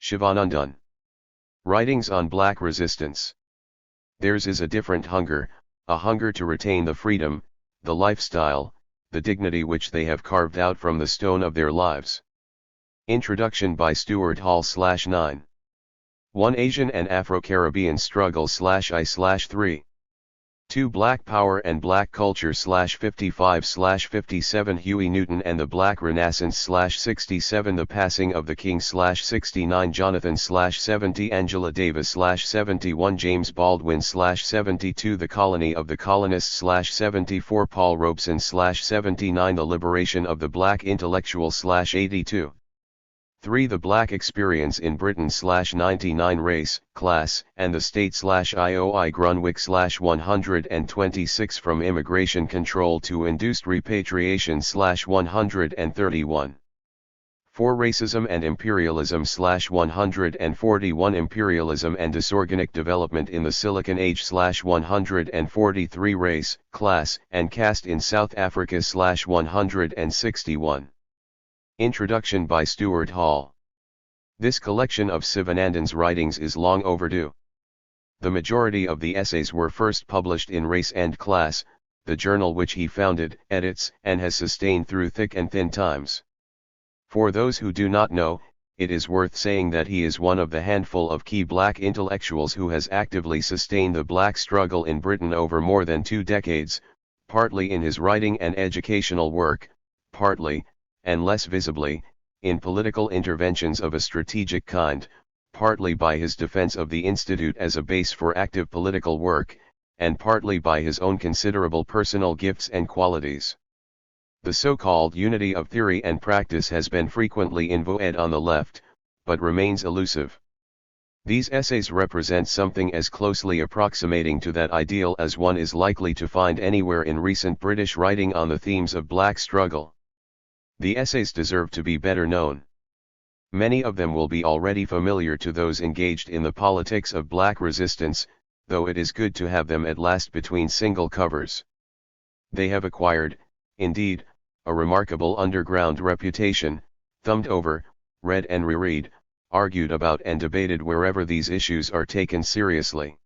Sivanandan. Writings on Black Resistance. Theirs is a different hunger, a hunger to retain the freedom, the lifestyle, the dignity which they have carved out from the stone of their lives. Introduction by Stuart Hall/9. 1 Asian and Afro-Caribbean Struggle/I/3. 2 Black Power and Black Culture/55/57 Huey Newton and the Black Renaissance/67 The Passing of the King/69 Jonathan/70 Angela Davis/71 James Baldwin/72 The Colony of the Colonists/74 Paul Robeson/79 The Liberation of the Black Intellectual/82. 3 The Black Experience in Britain/99 Race, Class, and the State/IOI Grunwick/126 From Immigration Control to Induced Repatriation/131. 4 Racism and Imperialism/141 Imperialism and Disorganic Development in the Silicon Age/143 Race, Class, and Caste in South Africa/161. Introduction by Stuart Hall. This collection of Sivanandan's writings is long overdue. The majority of the essays were first published in Race and Class, the journal which he founded, edits, and has sustained through thick and thin times. For those who do not know, it is worth saying that he is one of the handful of key black intellectuals who has actively sustained the black struggle in Britain over more than 2 decades, partly in his writing and educational work, partly, and less visibly, in political interventions of a strategic kind, partly by his defense of the Institute as a base for active political work, and partly by his own considerable personal gifts and qualities. The so-called unity of theory and practice has been frequently invoked on the left, but remains elusive. These essays represent something as closely approximating to that ideal as one is likely to find anywhere in recent British writing on the themes of black struggle. The essays deserve to be better known. Many of them will be already familiar to those engaged in the politics of black resistance, though it is good to have them at last between single covers. They have acquired, indeed, a remarkable underground reputation, thumbed over, read and reread, argued about and debated wherever these issues are taken seriously.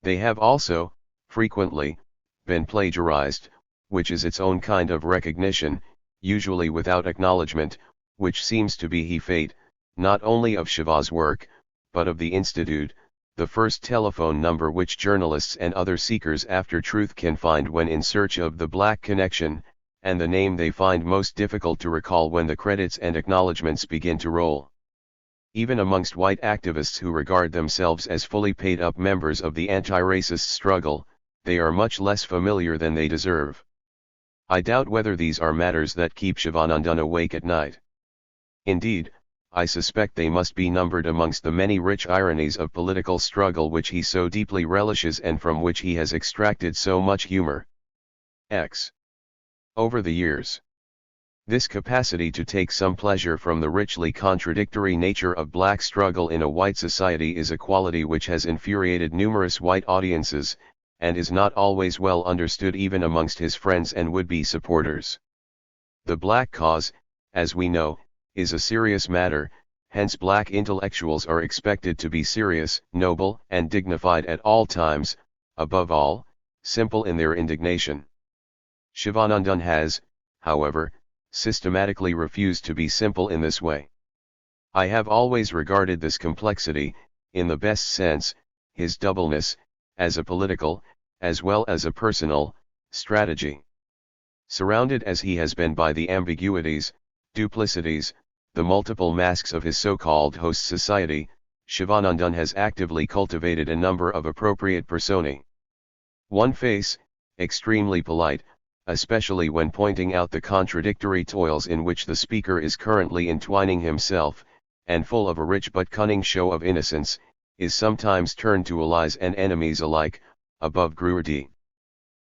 They have also, frequently, been plagiarized, which is its own kind of recognition, usually without acknowledgement, which seems to be the fate, not only of Shiva's work, but of the Institute, the first telephone number which journalists and other seekers after truth can find when in search of the black connection, and the name they find most difficult to recall when the credits and acknowledgements begin to roll. Even amongst white activists who regard themselves as fully paid-up members of the anti-racist struggle, they are much less familiar than they deserve. I doubt whether these are matters that keep Sivanandan awake at night. Indeed, I suspect they must be numbered amongst the many rich ironies of political struggle which he so deeply relishes and from which he has extracted so much humor. Over the years, this capacity to take some pleasure from the richly contradictory nature of black struggle in a white society is a quality which has infuriated numerous white audiences, and is not always well understood even amongst his friends and would-be supporters. The black cause, as we know, is a serious matter, hence black intellectuals are expected to be serious, noble, and dignified at all times, above all, simple in their indignation. Sivanandan has, however, systematically refused to be simple in this way. I have always regarded this complexity, in the best sense, his doubleness, as a political, as well as a personal, strategy. Surrounded as he has been by the ambiguities, duplicities, the multiple masks of his so-called host society, Sivanandan has actively cultivated a number of appropriate personae. One face, extremely polite, especially when pointing out the contradictory toils in which the speaker is currently entwining himself, and full of a rich but cunning show of innocence, is sometimes turned to allies and enemies alike, above cruelty.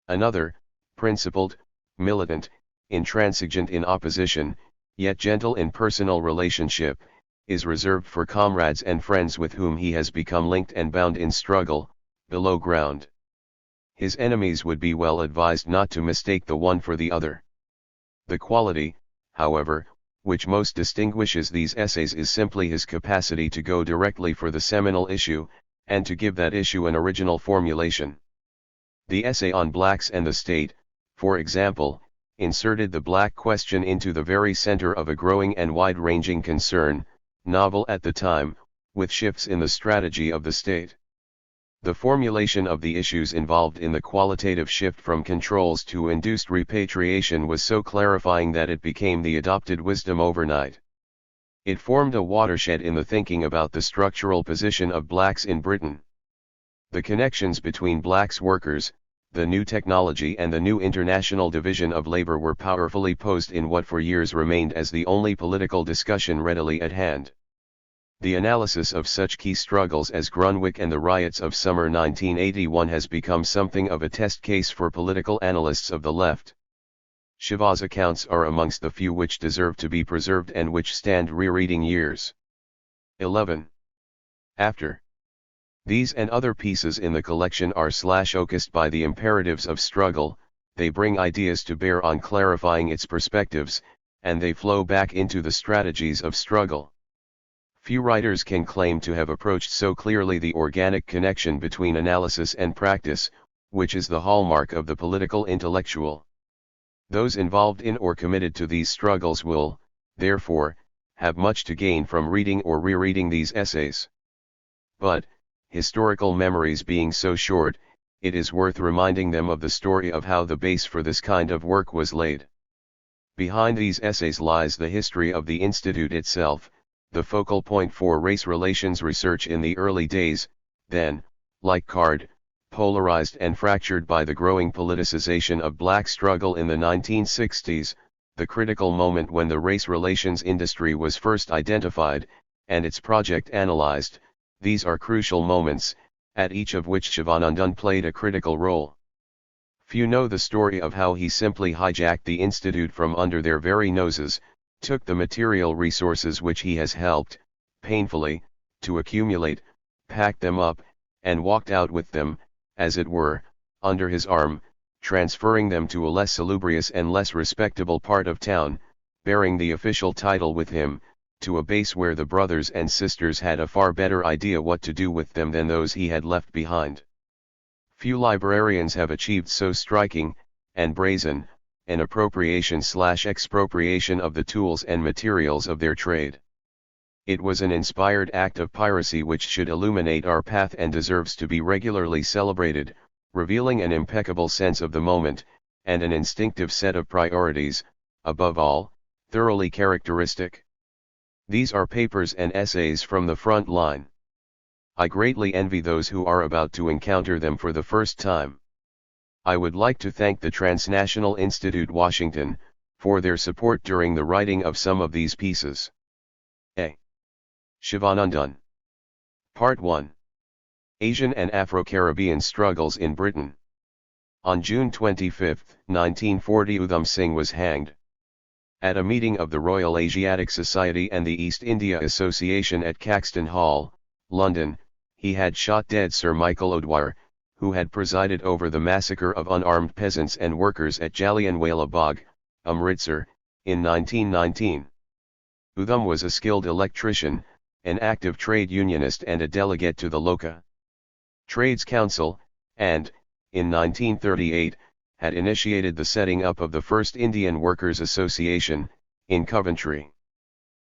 Another, principled, militant, intransigent in opposition, yet gentle in personal relationship, is reserved for comrades and friends with whom he has become linked and bound in struggle, below ground. His enemies would be well advised not to mistake the one for the other. The quality, however, which most distinguishes these essays is simply his capacity to go directly for the seminal issue, and to give that issue an original formulation. The essay on blacks and the state, for example, inserted the black question into the very center of a growing and wide-ranging concern, novel at the time, with shifts in the strategy of the state. The formulation of the issues involved in the qualitative shift from controls to induced repatriation was so clarifying that it became the adopted wisdom overnight. It formed a watershed in the thinking about the structural position of blacks in Britain. The connections between blacks workers, the new technology and the new international division of labor were powerfully posed in what for years remained as the only political discussion readily at hand. The analysis of such key struggles as Grunwick and the riots of summer 1981 has become something of a test case for political analysts of the left. Shiva's accounts are amongst the few which deserve to be preserved and which stand rereading years. 11. After. These and other pieces in the collection are focused by the imperatives of struggle, they bring ideas to bear on clarifying its perspectives, and they flow back into the strategies of struggle. Few writers can claim to have approached so clearly the organic connection between analysis and practice, which is the hallmark of the political intellectual. Those involved in or committed to these struggles will, therefore, have much to gain from reading or rereading these essays. But, historical memories being so short, it is worth reminding them of the story of how the base for this kind of work was laid. Behind these essays lies the history of the Institute itself, the focal point for race relations research in the early days, then, like Card, polarized and fractured by the growing politicization of black struggle in the 1960s, the critical moment when the race relations industry was first identified, and its project analyzed. These are crucial moments, at each of which Sivanandan played a critical role. Few know the story of how he simply hijacked the Institute from under their very noses, took the material resources which he has helped, painfully, to accumulate, packed them up, and walked out with them, as it were, under his arm, transferring them to a less salubrious and less respectable part of town, bearing the official title with him, to a base where the brothers and sisters had a far better idea what to do with them than those he had left behind. Few librarians have achieved so striking, and brazen, an appropriation/expropriation of the tools and materials of their trade. It was an inspired act of piracy which should illuminate our path and deserves to be regularly celebrated, revealing an impeccable sense of the moment, and an instinctive set of priorities, above all, thoroughly characteristic. These are papers and essays from the front line. I greatly envy those who are about to encounter them for the first time. I would like to thank the Transnational Institute Washington, for their support during the writing of some of these pieces. A. Sivanandan. Part 1. Asian and Afro-Caribbean Struggles in Britain. On June 25, 1940, Udham Singh was hanged. At a meeting of the Royal Asiatic Society and the East India Association at Caxton Hall, London, he had shot dead Sir Michael O'Dwyer, who had presided over the massacre of unarmed peasants and workers at Jallianwala Bagh, Amritsar, in 1919. Udham was a skilled electrician, an active trade unionist and a delegate to the Loka Trades Council, and, in 1938, had initiated the setting up of the first Indian Workers' Association, in Coventry.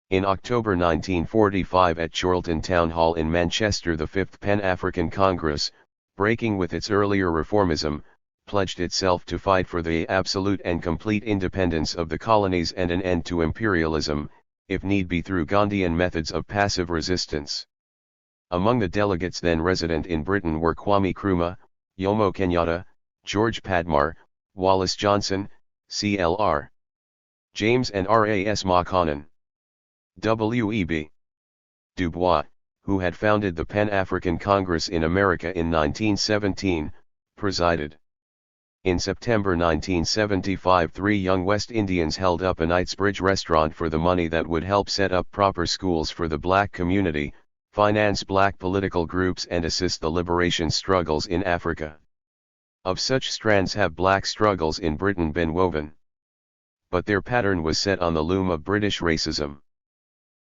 In October 1945 at Chorlton Town Hall in Manchester, the Fifth Pan-African Congress, breaking with its earlier reformism, pledged itself to fight for the absolute and complete independence of the colonies and an end to imperialism, if need be through Gandhian methods of passive resistance. Among the delegates then resident in Britain were Kwame Nkrumah, Jomo Kenyatta, George Padmar, Wallace Johnson, C.L.R. James and R.A.S. Makonnen. W.E.B. Du Bois, who had founded the Pan-African Congress in America in 1917, presided. In September 1975, 3 young West Indians held up a Knightsbridge restaurant for the money that would help set up proper schools for the black community, finance black political groups and assist the liberation struggles in Africa. Of such strands have black struggles in Britain been woven. but their pattern was set on the loom of British racism.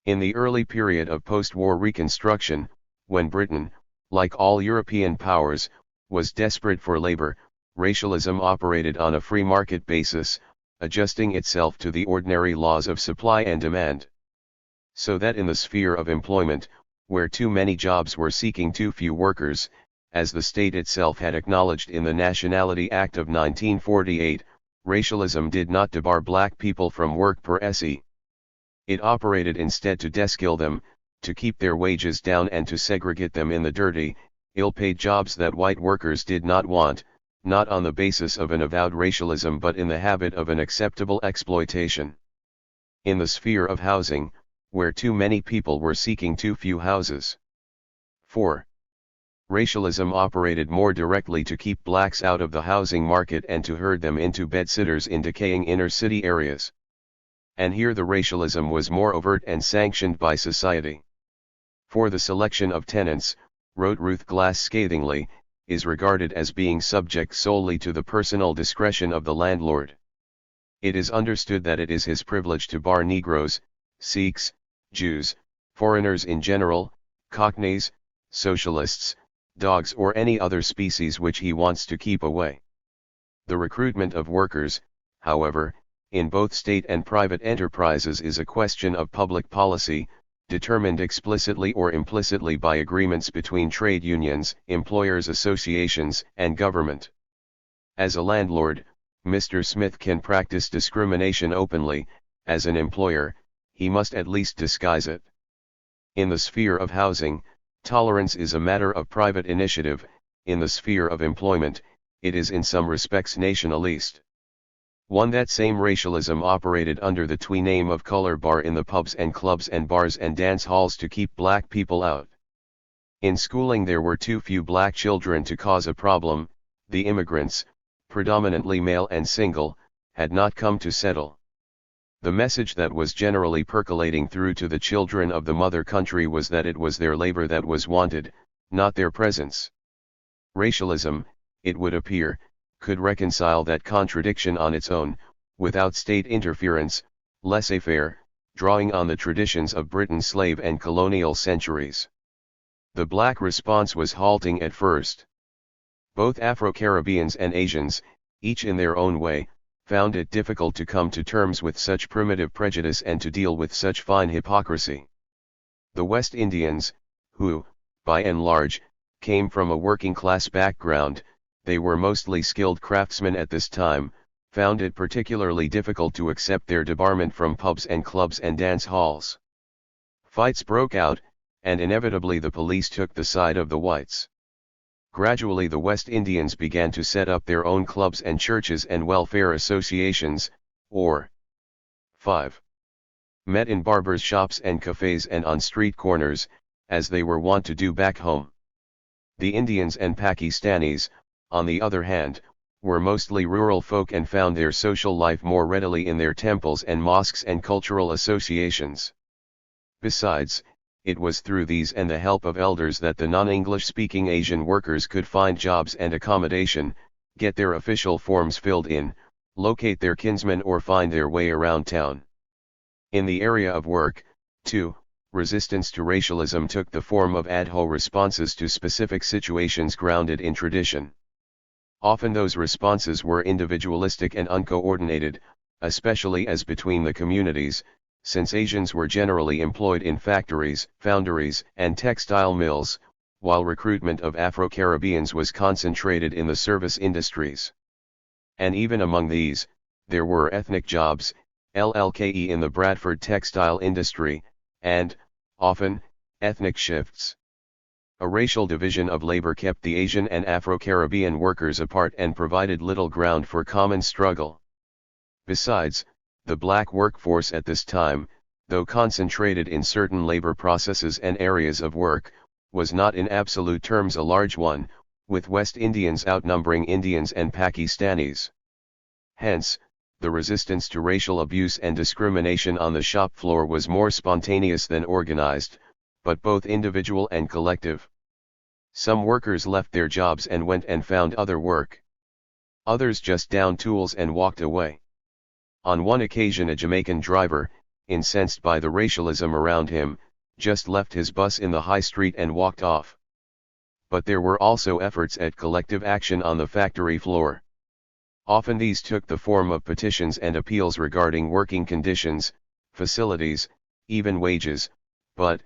In the early period of post-war Reconstruction, when Britain, like all European powers, was desperate for labor, racialism operated on a free market basis, adjusting itself to the ordinary laws of supply and demand. So that in the sphere of employment, where too many jobs were seeking too few workers, as the state itself had acknowledged in the Nationality Act of 1948, racialism did not debar black people from work per se. It operated instead to deskill them, to keep their wages down and to segregate them in the dirty, ill-paid jobs that white workers did not want, not on the basis of an avowed racialism but in the habit of an acceptable exploitation. In the sphere of housing, where too many people were seeking too few houses. 4. Racialism operated more directly to keep blacks out of the housing market and to herd them into bedsitters in decaying inner city areas. And here the racialism was more overt and sanctioned by society. For the selection of tenants, wrote Ruth Glass scathingly, is regarded as being subject solely to the personal discretion of the landlord. It is understood that it is his privilege to bar Negroes, Sikhs, Jews, foreigners in general, Cockneys, socialists, dogs or any other species which he wants to keep away. The recruitment of workers, however, in both state and private enterprises is a question of public policy, determined explicitly or implicitly by agreements between trade unions, employers' associations, and government. As a landlord, Mr. Smith can practice discrimination openly; as an employer, he must at least disguise it. In the sphere of housing, tolerance is a matter of private initiative; in the sphere of employment, it is in some respects nationalist. That same racialism operated under the twee name of color bar in the pubs and clubs and bars and dance halls to keep black people out. In schooling there were too few black children to cause a problem; the immigrants, predominantly male and single, had not come to settle. The message that was generally percolating through to the children of the mother country was that it was their labor that was wanted, not their presence. Racialism, it would appear, could reconcile that contradiction on its own, without state interference, laissez-faire, drawing on the traditions of Britain's slave and colonial centuries. The black response was halting at first. Both Afro-Caribbeans and Asians, each in their own way, found it difficult to come to terms with such primitive prejudice and to deal with such fine hypocrisy. The West Indians, who, by and large, came from a working-class background, they were mostly skilled craftsmen at this time, found it particularly difficult to accept their debarment from pubs and clubs and dance halls. Fights broke out, and inevitably the police took the side of the whites. Gradually the West Indians began to set up their own clubs and churches and welfare associations, or 5. Met in barbers' shops and cafes and on street corners, as they were wont to do back home. The Indians and Pakistanis, on the other hand, were mostly rural folk and found their social life more readily in their temples and mosques and cultural associations. Besides, it was through these and the help of elders that the non-English-speaking Asian workers could find jobs and accommodation, get their official forms filled in, locate their kinsmen or find their way around town. In the area of work, too, resistance to racialism took the form of ad hoc responses to specific situations grounded in tradition. Often those responses were individualistic and uncoordinated, especially as between the communities, since Asians were generally employed in factories, foundries, and textile mills, while recruitment of Afro-Caribbeans was concentrated in the service industries. And even among these, there were ethnic jobs, LLKE in the Bradford textile industry, and, often, ethnic shifts. A racial division of labor kept the Asian and Afro-Caribbean workers apart and provided little ground for common struggle. Besides, the black workforce at this time, though concentrated in certain labor processes and areas of work, was not in absolute terms a large one, with West Indians outnumbering Indians and Pakistanis. Hence, the resistance to racial abuse and discrimination on the shop floor was more spontaneous than organized, but both individual and collective. Some workers left their jobs and went and found other work. Others just downed tools and walked away. On one occasion a Jamaican driver, incensed by the racialism around him, just left his bus in the high street and walked off. But there were also efforts at collective action on the factory floor. Often these took the form of petitions and appeals regarding working conditions, facilities, even wages, but,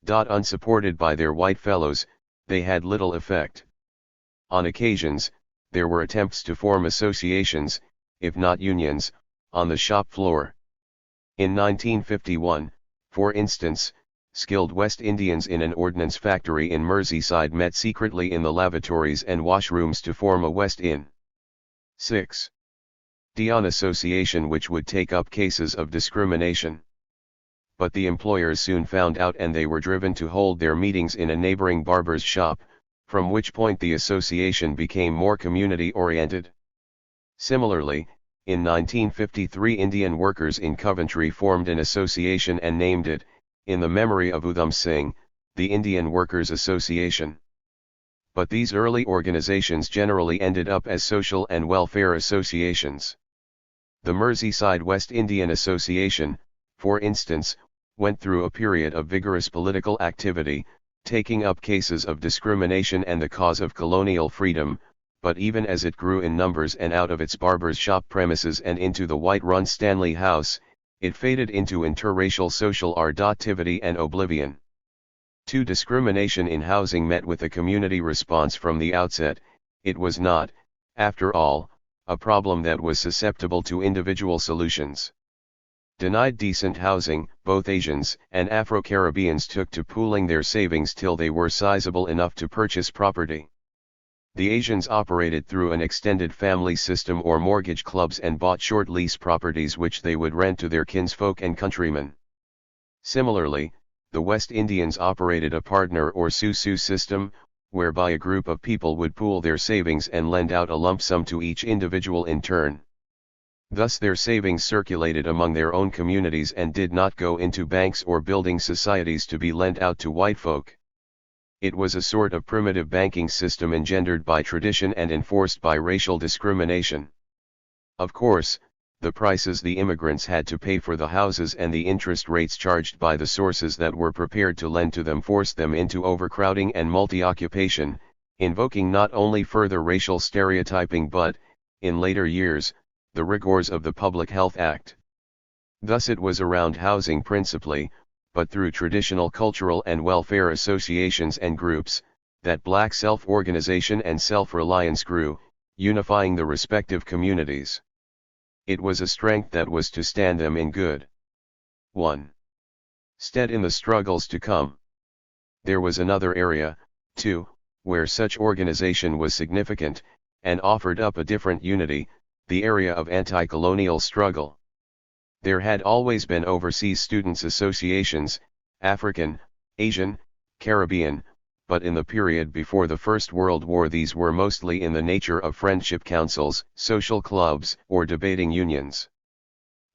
unsupported by their white fellows, they had little effect. On occasions, there were attempts to form associations, if not unions, on the shop floor. In 1951, for instance, skilled West Indians in an ordnance factory in Merseyside met secretly in the lavatories and washrooms to form a West Inn. 6. Dion Association, which would take up cases of discrimination. But the employers soon found out and they were driven to hold their meetings in a neighboring barber's shop, from which point the association became more community-oriented. Similarly, in 1953 Indian workers in Coventry formed an association and named it, in the memory of Udham Singh, the Indian Workers' Association. But these early organizations generally ended up as social and welfare associations. The Merseyside West Indian Association, for instance, went through a period of vigorous political activity, taking up cases of discrimination and the cause of colonial freedom, but even as it grew in numbers and out of its barber's shop premises and into the white-run Stanley House, it faded into interracial social activity and oblivion. 2. Discrimination in housing met with a community response from the outset. It was not, after all, a problem that was susceptible to individual solutions. Denied decent housing, both Asians and Afro-Caribbeans took to pooling their savings till they were sizable enough to purchase property. The Asians operated through an extended family system or mortgage clubs and bought short lease properties which they would rent to their kinsfolk and countrymen. Similarly, the West Indians operated a partner or susu system, whereby a group of people would pool their savings and lend out a lump sum to each individual in turn. Thus their savings circulated among their own communities and did not go into banks or building societies to be lent out to white folk. It was a sort of primitive banking system engendered by tradition and enforced by racial discrimination. Of course, the prices the immigrants had to pay for the houses and the interest rates charged by the sources that were prepared to lend to them forced them into overcrowding and multi-occupation, invoking not only further racial stereotyping but, in later years, the rigors of the Public Health Act. Thus it was around housing principally, but through traditional cultural and welfare associations and groups, that black self-organization and self-reliance grew, unifying the respective communities. It was a strength that was to stand them in good 1. stead in the struggles to come. There was another area, too, where such organization was significant, and offered up a different unity, the area of anti-colonial struggle. There had always been overseas students' associations, African, Asian, Caribbean, but in the period before the First World War these were mostly in the nature of friendship councils, social clubs, or debating unions.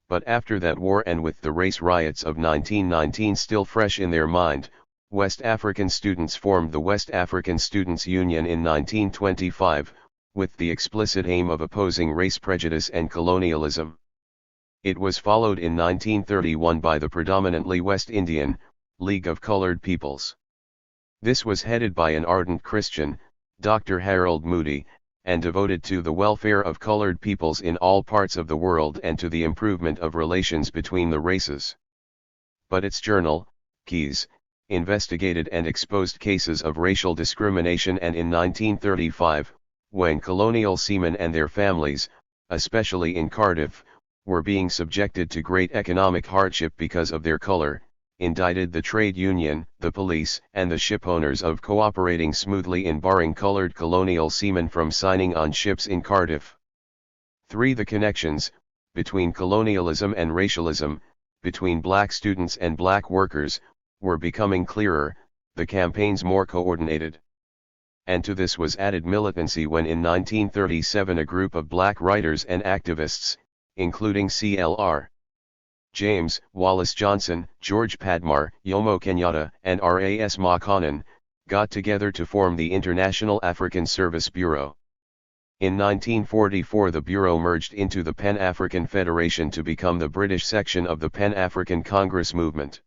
But after that war and with the race riots of 1919 still fresh in their mind, West African students formed the West African Students' Union in 1925, with the explicit aim of opposing race prejudice and colonialism. It was followed in 1931 by the predominantly West Indian League of Colored Peoples. This was headed by an ardent Christian, Dr. Harold Moody, and devoted to the welfare of colored peoples in all parts of the world and to the improvement of relations between the races. But its journal, Keys, investigated and exposed cases of racial discrimination, and in 1935, when colonial seamen and their families, especially in Cardiff, were being subjected to great economic hardship because of their color, indicted the trade union, the police, and the shipowners of cooperating smoothly in barring colored colonial seamen from signing on ships in Cardiff. 3. The connections, between colonialism and racialism, between black students and black workers, were becoming clearer, the campaigns more coordinated. And to this was added militancy when in 1937 a group of black writers and activists, including C.L.R. James, Wallace Johnson, George Padmar, Jomo Kenyatta, and R.A.S. Makanan, got together to form the International African Service Bureau. In 1944 the Bureau merged into the Pan-African Federation to become the British section of the Pan-African Congress movement.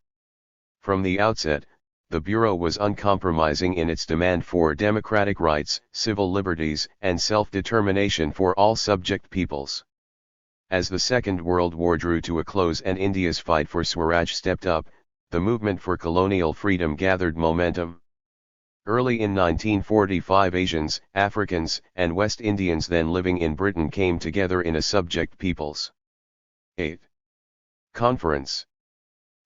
From the outset, the Bureau was uncompromising in its demand for democratic rights, civil liberties, and self-determination for all subject peoples. As the Second World War drew to a close and India's fight for Swaraj stepped up, the movement for colonial freedom gathered momentum. Early in 1945 Asians, Africans, and West Indians then living in Britain came together in a Subject Peoples 8th Conference.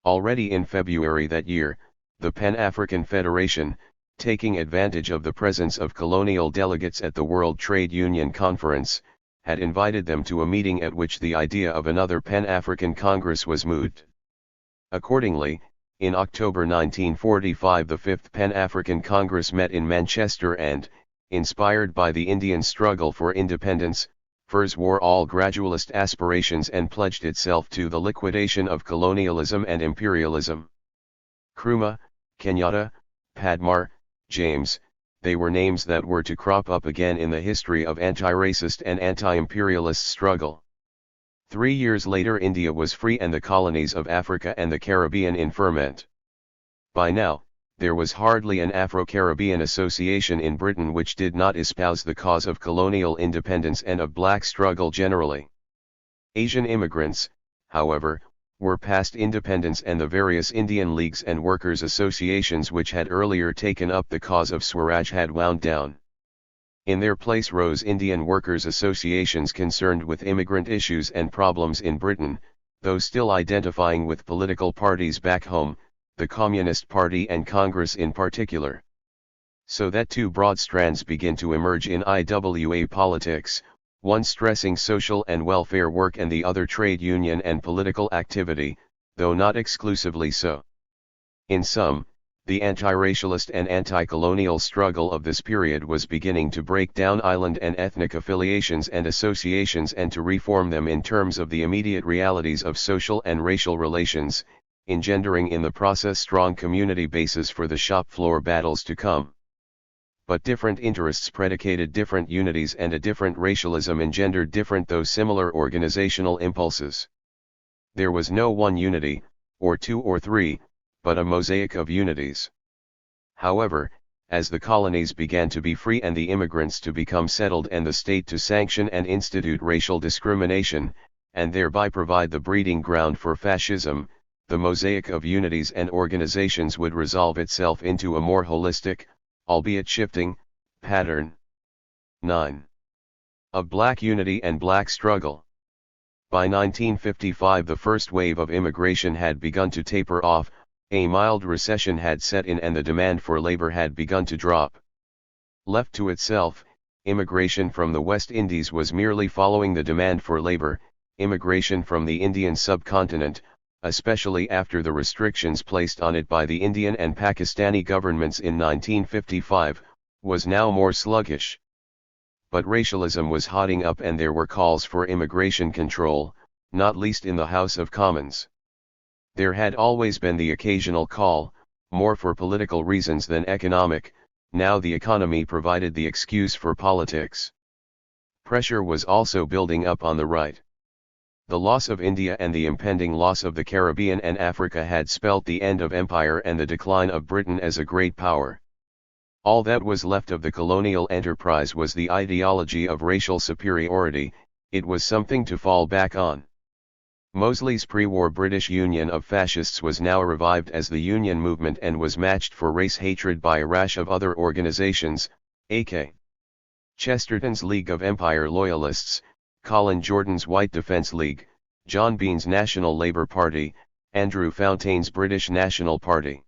Already in February that year, the Pan-African Federation, taking advantage of the presence of colonial delegates at the World Trade Union Conference, had invited them to a meeting at which the idea of another Pan-African Congress was mooted. Accordingly, in October 1945 the Fifth Pan-African Congress met in Manchester and, inspired by the Indian struggle for independence, forswore all gradualist aspirations and pledged itself to the liquidation of colonialism and imperialism. Nkrumah, Kenyatta, Padmar, James, they were names that were to crop up again in the history of anti-racist and anti-imperialist struggle. 3 years later India was free and the colonies of Africa and the Caribbean in ferment. By now, there was hardly an Afro-Caribbean association in Britain which did not espouse the cause of colonial independence and of black struggle generally. Asian immigrants, however, were past independence and the various Indian leagues and workers' associations which had earlier taken up the cause of Swaraj had wound down. In their place rose Indian workers' associations concerned with immigrant issues and problems in Britain, though still identifying with political parties back home, the Communist Party and Congress in particular. So that two broad strands begin to emerge in IWA politics, one stressing social and welfare work and the other trade union and political activity, though not exclusively so. In sum, the anti-racialist and anti-colonial struggle of this period was beginning to break down island and ethnic affiliations and associations and to reform them in terms of the immediate realities of social and racial relations, engendering in the process strong community bases for the shop floor battles to come. But different interests predicated different unities and a different racialism engendered different though similar organizational impulses. There was no one unity, or two or three, but a mosaic of unities. However, as the colonies began to be free and the immigrants to become settled and the state to sanction and institute racial discrimination, and thereby provide the breeding ground for fascism, the mosaic of unities and organizations would resolve itself into a more holistic, albeit shifting, pattern. 9. Of black unity and black struggle. By 1955 the first wave of immigration had begun to taper off, a mild recession had set in and the demand for labor had begun to drop. Left to itself, immigration from the West Indies was merely following the demand for labor. Immigration from the Indian subcontinent, especially after the restrictions placed on it by the Indian and Pakistani governments in 1955, was now more sluggish. But racialism was hotting up and there were calls for immigration control, not least in the House of Commons. There had always been the occasional call, more for political reasons than economic. Now the economy provided the excuse for politics. Pressure was also building up on the right. The loss of India and the impending loss of the Caribbean and Africa had spelt the end of empire and the decline of Britain as a great power. All that was left of the colonial enterprise was the ideology of racial superiority. It was something to fall back on. Mosley's pre-war British Union of Fascists was now revived as the Union movement and was matched for race hatred by a rash of other organizations, a.k. Chesterton's League of Empire Loyalists, Colin Jordan's White Defence League, John Bean's National Labour Party, Andrew Fountain's British National Party.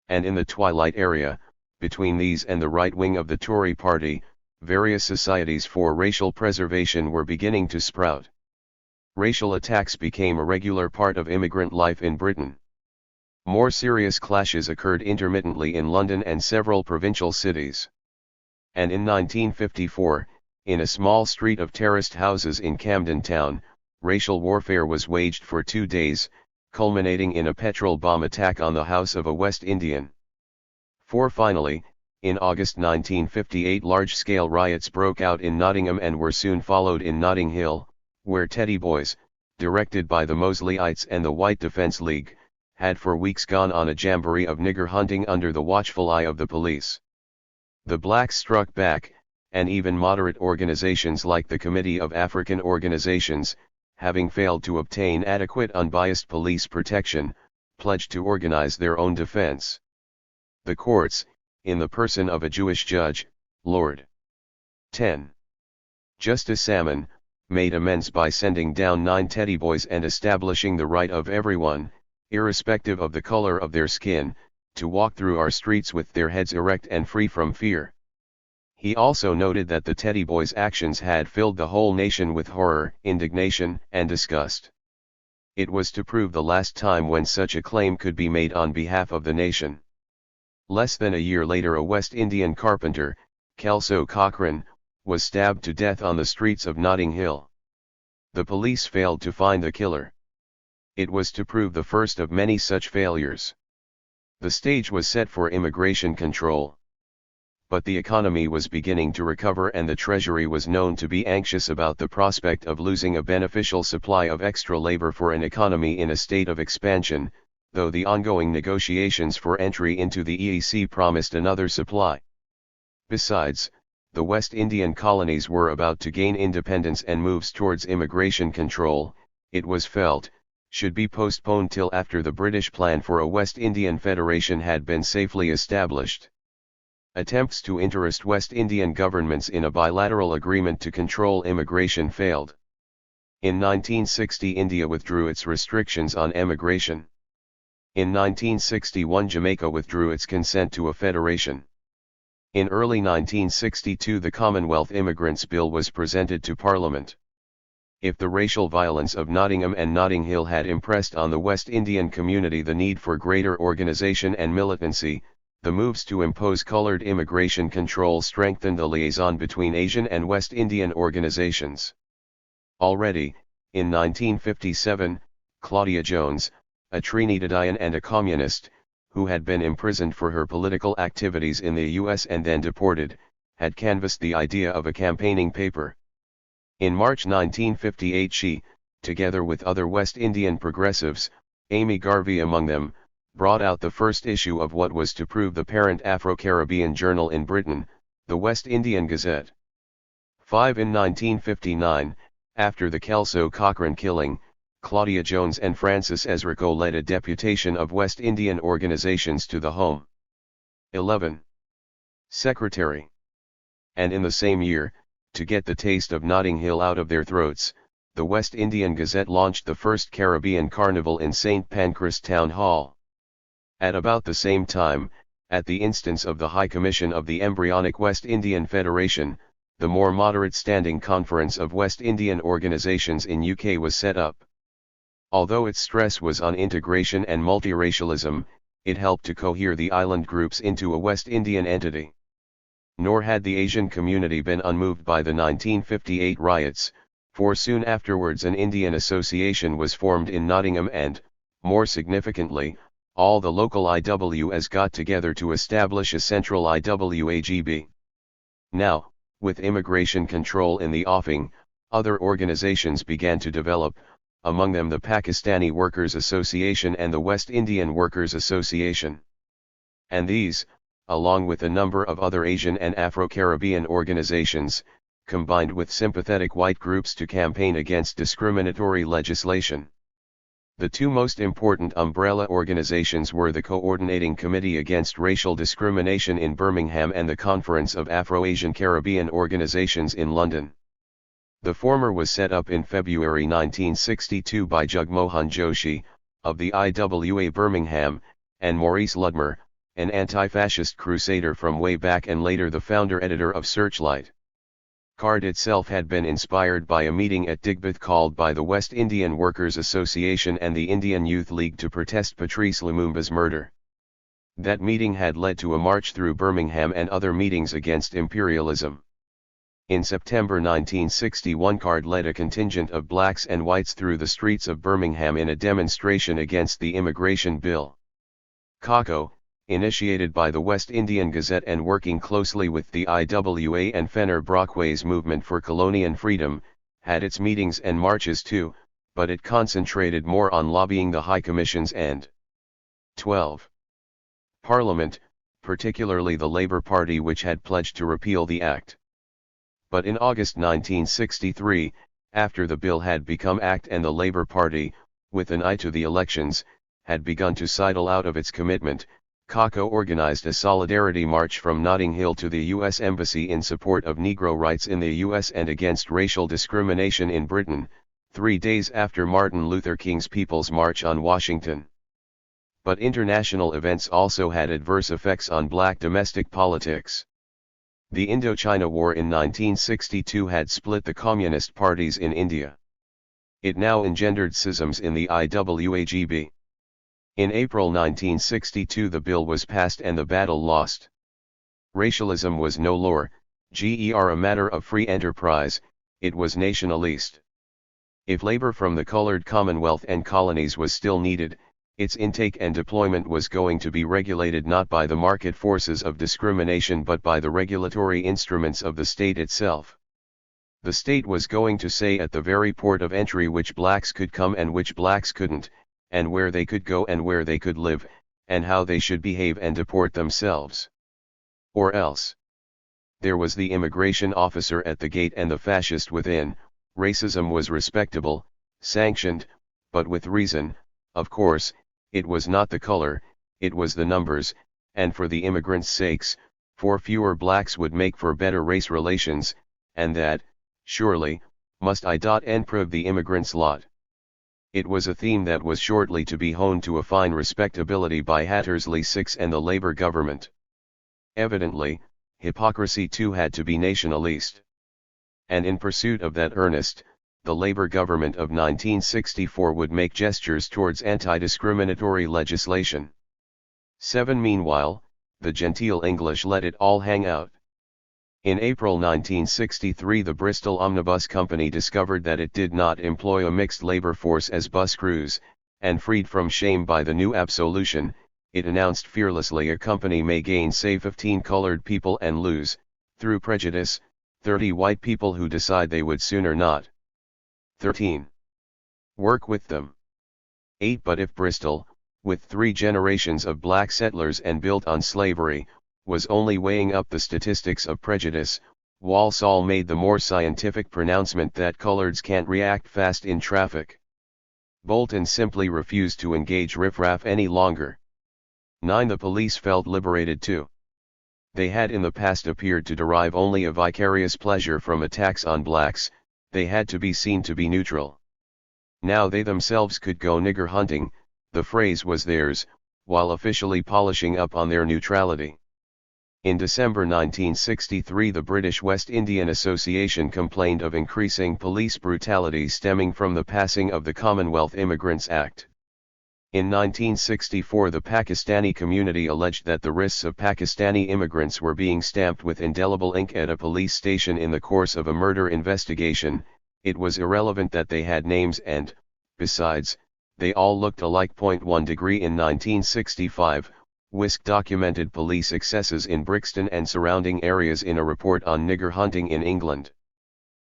And in the twilight area, between these and the right wing of the Tory party, various societies for racial preservation were beginning to sprout. Racial attacks became a regular part of immigrant life in Britain. More serious clashes occurred intermittently in London and several provincial cities. And in 1954, in a small street of terraced houses in Camden Town, racial warfare was waged for 2 days, culminating in a petrol bomb attack on the house of a West Indian. For finally, In August 1958 large-scale riots broke out in Nottingham and were soon followed in Notting Hill, where Teddy Boys, directed by the Mosleyites and the White Defence League, had for weeks gone on a jamboree of nigger hunting under the watchful eye of the police. The blacks struck back, and even moderate organizations like the Committee of African Organizations, having failed to obtain adequate unbiased police protection, pledged to organize their own defense. The courts, in the person of a Jewish judge, Lord 10. Justice Salmon, made amends by sending down 9 Teddy Boys and establishing the right of everyone, irrespective of the color of their skin, to walk through our streets with their heads erect and free from fear. He also noted that the Teddy Boys' actions had filled the whole nation with horror, indignation, and disgust. It was to prove the last time when such a claim could be made on behalf of the nation. Less than a year later, a West Indian carpenter, Kelso Cochrane, was stabbed to death on the streets of Notting Hill. The police failed to find the killer. It was to prove the first of many such failures. The stage was set for immigration control. But the economy was beginning to recover and the Treasury was known to be anxious about the prospect of losing a beneficial supply of extra labor for an economy in a state of expansion, though the ongoing negotiations for entry into the EEC promised another supply. Besides, the West Indian colonies were about to gain independence and moves towards immigration control, it was felt, should be postponed till after the British plan for a West Indian Federation had been safely established. Attempts to interest West Indian governments in a bilateral agreement to control immigration failed. In 1960 India withdrew its restrictions on emigration. In 1961 Jamaica withdrew its consent to a federation. In early 1962 the Commonwealth Immigrants Bill was presented to Parliament. If the racial violence of Nottingham and Notting Hill had impressed on the West Indian community the need for greater organization and militancy, the moves to impose colored immigration control strengthened the liaison between Asian and West Indian organizations. Already, in 1957, Claudia Jones, a Trinidadian and a communist, who had been imprisoned for her political activities in the US and then deported, had canvassed the idea of a campaigning paper. In March 1958 she, together with other West Indian progressives, Amy Garvey among them, brought out the first issue of what was to prove the parent Afro-Caribbean journal in Britain, the West Indian Gazette. 5 In 1959, after the Kelso Cochrane killing, Claudia Jones and Francis Ezrico led a deputation of West Indian organizations to the home. 11. Secretary. And in the same year, to get the taste of Notting Hill out of their throats, the West Indian Gazette launched the first Caribbean Carnival in St. Pancras Town Hall. At about the same time, at the instance of the High Commission of the embryonic West Indian Federation, the more moderate Standing Conference of West Indian Organizations in UK was set up. Although its stress was on integration and multiracialism, it helped to cohere the island groups into a West Indian entity. Nor had the Asian community been unmoved by the 1958 riots, for soon afterwards an Indian association was formed in Nottingham and, more significantly, all the local IWS got together to establish a central IWAGB. Now, with immigration control in the offing, other organizations began to develop, among them the Pakistani Workers Association and the West Indian Workers Association. And these, along with a number of other Asian and Afro-Caribbean organizations, combined with sympathetic white groups to campaign against discriminatory legislation. The two most important umbrella organizations were the Coordinating Committee Against Racial Discrimination in Birmingham and the Conference of Afro-Asian Caribbean Organizations in London. The former was set up in February 1962 by Jagmohan Joshi, of the IWA Birmingham, and Maurice Ludmer, an anti-fascist crusader from way back and later the founder-editor of Searchlight. CARD itself had been inspired by a meeting at Digbeth called by the West Indian Workers Association and the Indian Youth League to protest Patrice Lumumba's murder. That meeting had led to a march through Birmingham and other meetings against imperialism. In September 1961 CARD led a contingent of blacks and whites through the streets of Birmingham in a demonstration against the immigration bill. Kako, initiated by the West Indian Gazette and working closely with the IWA and Fenner Brockway's movement for Colonial freedom, had its meetings and marches too, but it concentrated more on lobbying the High Commissions and 12. Parliament, particularly the Labour Party, which had pledged to repeal the Act. But in August 1963, after the bill had become Act and the Labour Party, with an eye to the elections, had begun to sidle out of its commitment, Kako organized a solidarity march from Notting Hill to the U.S. Embassy in support of Negro rights in the U.S. and against racial discrimination in Britain, 3 days after Martin Luther King's People's March on Washington. But international events also had adverse effects on black domestic politics. The Indochina War in 1962 had split the communist parties in India. It now engendered schisms in the IWAGB. In April 1962 the bill was passed and the battle lost. Racialism was no longer a matter of free enterprise, it was nationalist. If labor from the colored Commonwealth and colonies was still needed, its intake and deployment was going to be regulated not by the market forces of discrimination but by the regulatory instruments of the state itself. The state was going to say at the very port of entry which blacks could come and which blacks couldn't, and where they could go and where they could live, and how they should behave and deport themselves. Or else. There was the immigration officer at the gate and the fascist within. Racism was respectable, sanctioned, but with reason. Of course, it was not the color, it was the numbers, and for the immigrants' sakes, for fewer blacks would make for better race relations, and that, surely, must improve the immigrants' lot. It was a theme that was shortly to be honed to a fine respectability by Hattersley Six and the Labour government. Evidently, hypocrisy too had to be nationalist. And in pursuit of that earnest, the Labour government of 1964 would make gestures towards anti-discriminatory legislation. 7. Meanwhile, the genteel English let it all hang out. In April 1963 the Bristol Omnibus Company discovered that it did not employ a mixed labour force as bus crews, and freed from shame by the new absolution, it announced fearlessly a company may gain say 15 coloured people and lose, through prejudice, 30 white people who decide they would sooner not. 13. Work with them. 8. But if Bristol, with 3 generations of black settlers and built on slavery, was only weighing up the statistics of prejudice, Walsall made the more scientific pronouncement that coloreds can't react fast in traffic. Bolton simply refused to engage riffraff any longer. 9. The police felt liberated too. They had in the past appeared to derive only a vicarious pleasure from attacks on blacks, they had to be seen to be neutral. Now they themselves could go nigger hunting, the phrase was theirs, while officially polishing up on their neutrality. In December 1963 the British West Indian Association complained of increasing police brutality stemming from the passing of the Commonwealth Immigrants Act. In 1964 the Pakistani community alleged that the wrists of Pakistani immigrants were being stamped with indelible ink at a police station in the course of a murder investigation. It was irrelevant that they had names and, besides, they all looked alike. 1 degree in 1965, Wisk documented police excesses in Brixton and surrounding areas in a report on nigger hunting in England.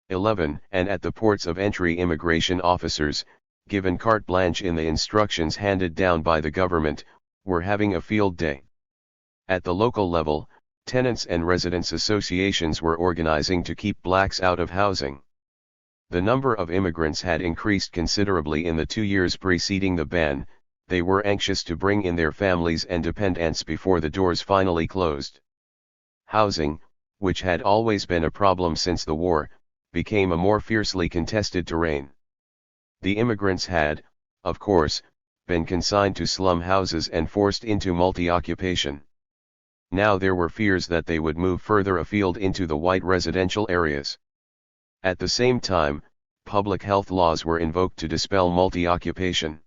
11. And at the ports of entry immigration officers, given carte blanche in the instructions handed down by the government, were having a field day. At the local level, tenants and residents associations were organizing to keep blacks out of housing. The number of immigrants had increased considerably in the 2 years preceding the ban. They were anxious to bring in their families and dependents before the doors finally closed. Housing, which had always been a problem since the war, became a more fiercely contested terrain. The immigrants had, of course, been consigned to slum houses and forced into multi-occupation. Now there were fears that they would move further afield into the white residential areas. At the same time, public health laws were invoked to dispel multi-occupation.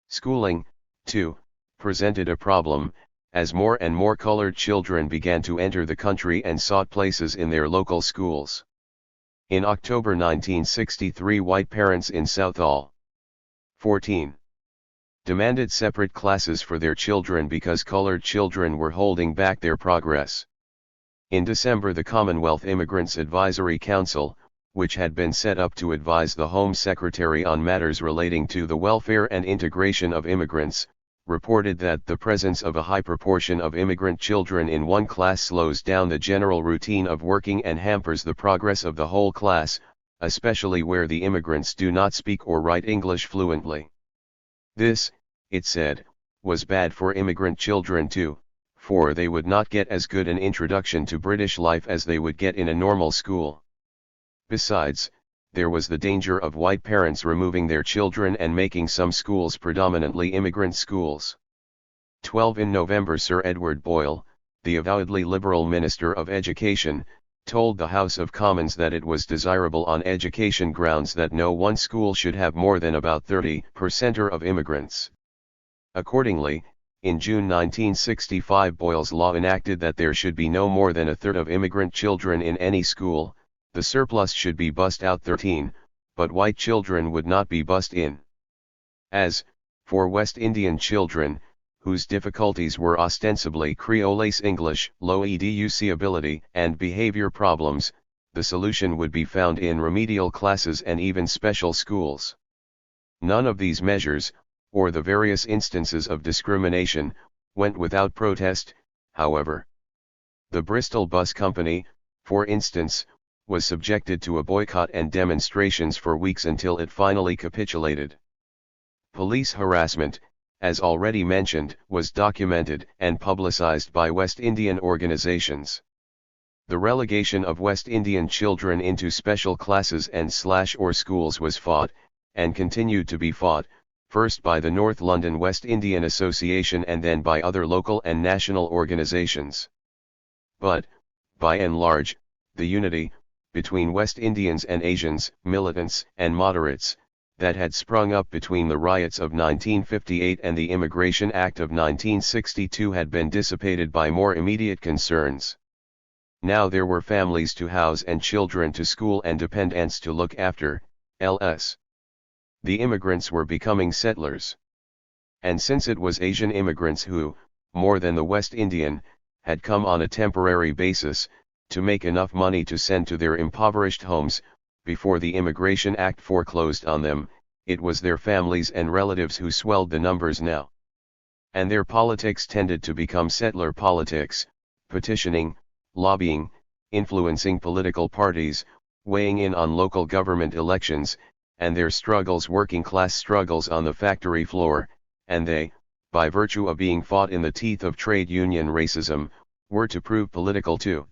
Schooling, too, presented a problem, as more and more colored children began to enter the country and sought places in their local schools. In October 1963 white parents in Southall. 14. demanded separate classes for their children because colored children were holding back their progress. In December, the Commonwealth Immigrants Advisory Council, which had been set up to advise the Home Secretary on matters relating to the welfare and integration of immigrants, reported that the presence of a high proportion of immigrant children in one class slows down the general routine of working and hampers the progress of the whole class, especially where the immigrants do not speak or write English fluently. This, it said, was bad for immigrant children too, for they would not get as good an introduction to British life as they would get in a normal school. Besides, there was the danger of white parents removing their children and making some schools predominantly immigrant schools. 12 In November, Sir Edward Boyle, the avowedly liberal Minister of Education, told the House of Commons that it was desirable on education grounds that no one school should have more than about 30% of immigrants. Accordingly, in June 1965, Boyle's law enacted that there should be no more than a third of immigrant children in any school. The surplus should be bussed out 13, but white children would not be bussed in. As, for West Indian children, whose difficulties were ostensibly Creolese English, low EDUC ability, and behavior problems, the solution would be found in remedial classes and even special schools. None of these measures, or the various instances of discrimination, went without protest, however. The Bristol Bus Company, for instance, was subjected to a boycott and demonstrations for weeks until it finally capitulated. Police harassment, as already mentioned, was documented and publicized by West Indian organizations. The relegation of West Indian children into special classes and /or schools was fought, and continued to be fought, first by the North London West Indian Association and then by other local and national organizations. But, by and large, the unity, between West Indians and Asians, militants and moderates, that had sprung up between the riots of 1958 and the Immigration Act of 1962 had been dissipated by more immediate concerns. Now there were families to house and children to school and dependents to look after, ls. The immigrants were becoming settlers. And since it was Asian immigrants who, more than the West Indian, had come on a temporary basis, to make enough money to send to their impoverished homes, before the Immigration Act foreclosed on them, it was their families and relatives who swelled the numbers now. And their politics tended to become settler politics, petitioning, lobbying, influencing political parties, weighing in on local government elections, and their struggles working class struggles on the factory floor, and they, by virtue of being fought in the teeth of trade union racism, were to prove political too.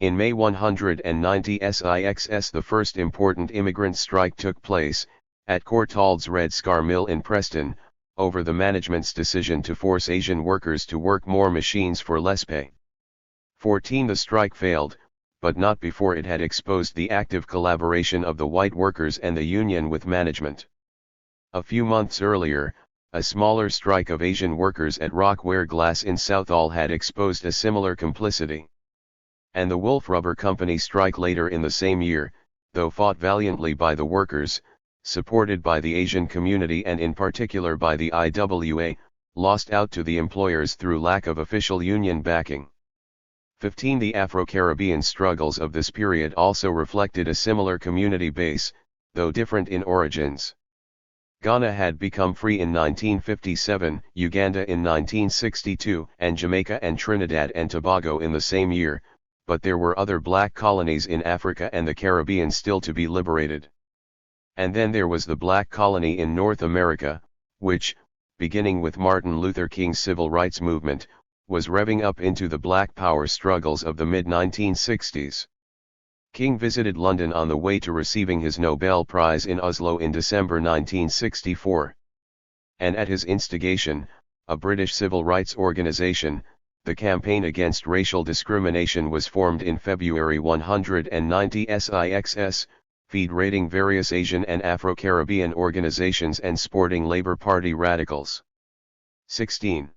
In May 1996 the first important immigrant strike took place, at Courtaulds Red Scar Mill in Preston, over the management's decision to force Asian workers to work more machines for less pay. 14 The strike failed, but not before it had exposed the active collaboration of the white workers and the union with management. A few months earlier, a smaller strike of Asian workers at Rockware Glass in Southall had exposed a similar complicity. And the Wolf Rubber Company strike later in the same year, though fought valiantly by the workers, supported by the Asian community and in particular by the IWA, lost out to the employers through lack of official union backing. 15 The Afro-Caribbean struggles of this period also reflected a similar community base, though different in origins. Ghana had become free in 1957, Uganda in 1962, and Jamaica and Trinidad and Tobago in the same year, but there were other black colonies in Africa and the Caribbean still to be liberated. And then there was the black colony in North America, which, beginning with Martin Luther King's civil rights movement, was revving up into the black power struggles of the mid-1960s. King visited London on the way to receiving his Nobel Prize in Oslo in December 1964. And at his instigation, a British civil rights organization, the Campaign Against Racial Discrimination, was formed in February 1996, federating various Asian and Afro-Caribbean organizations and sporting Labour Party radicals. 16.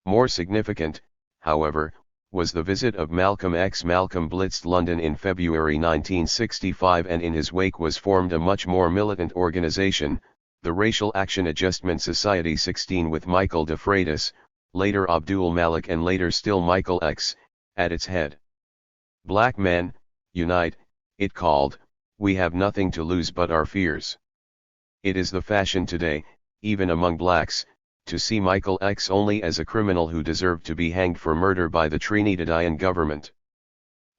More significant, however, was the visit of Malcolm X. Malcolm blitzed London in February 1965, and in his wake was formed a much more militant organization, the Racial Action Adjustment Society 16 with Michael de Freitas, later Abdul Malik and later still Michael X, at its head. Black men, unite, it called, we have nothing to lose but our fears. It is the fashion today, even among blacks, to see Michael X only as a criminal who deserved to be hanged for murder by the Trinidadian government.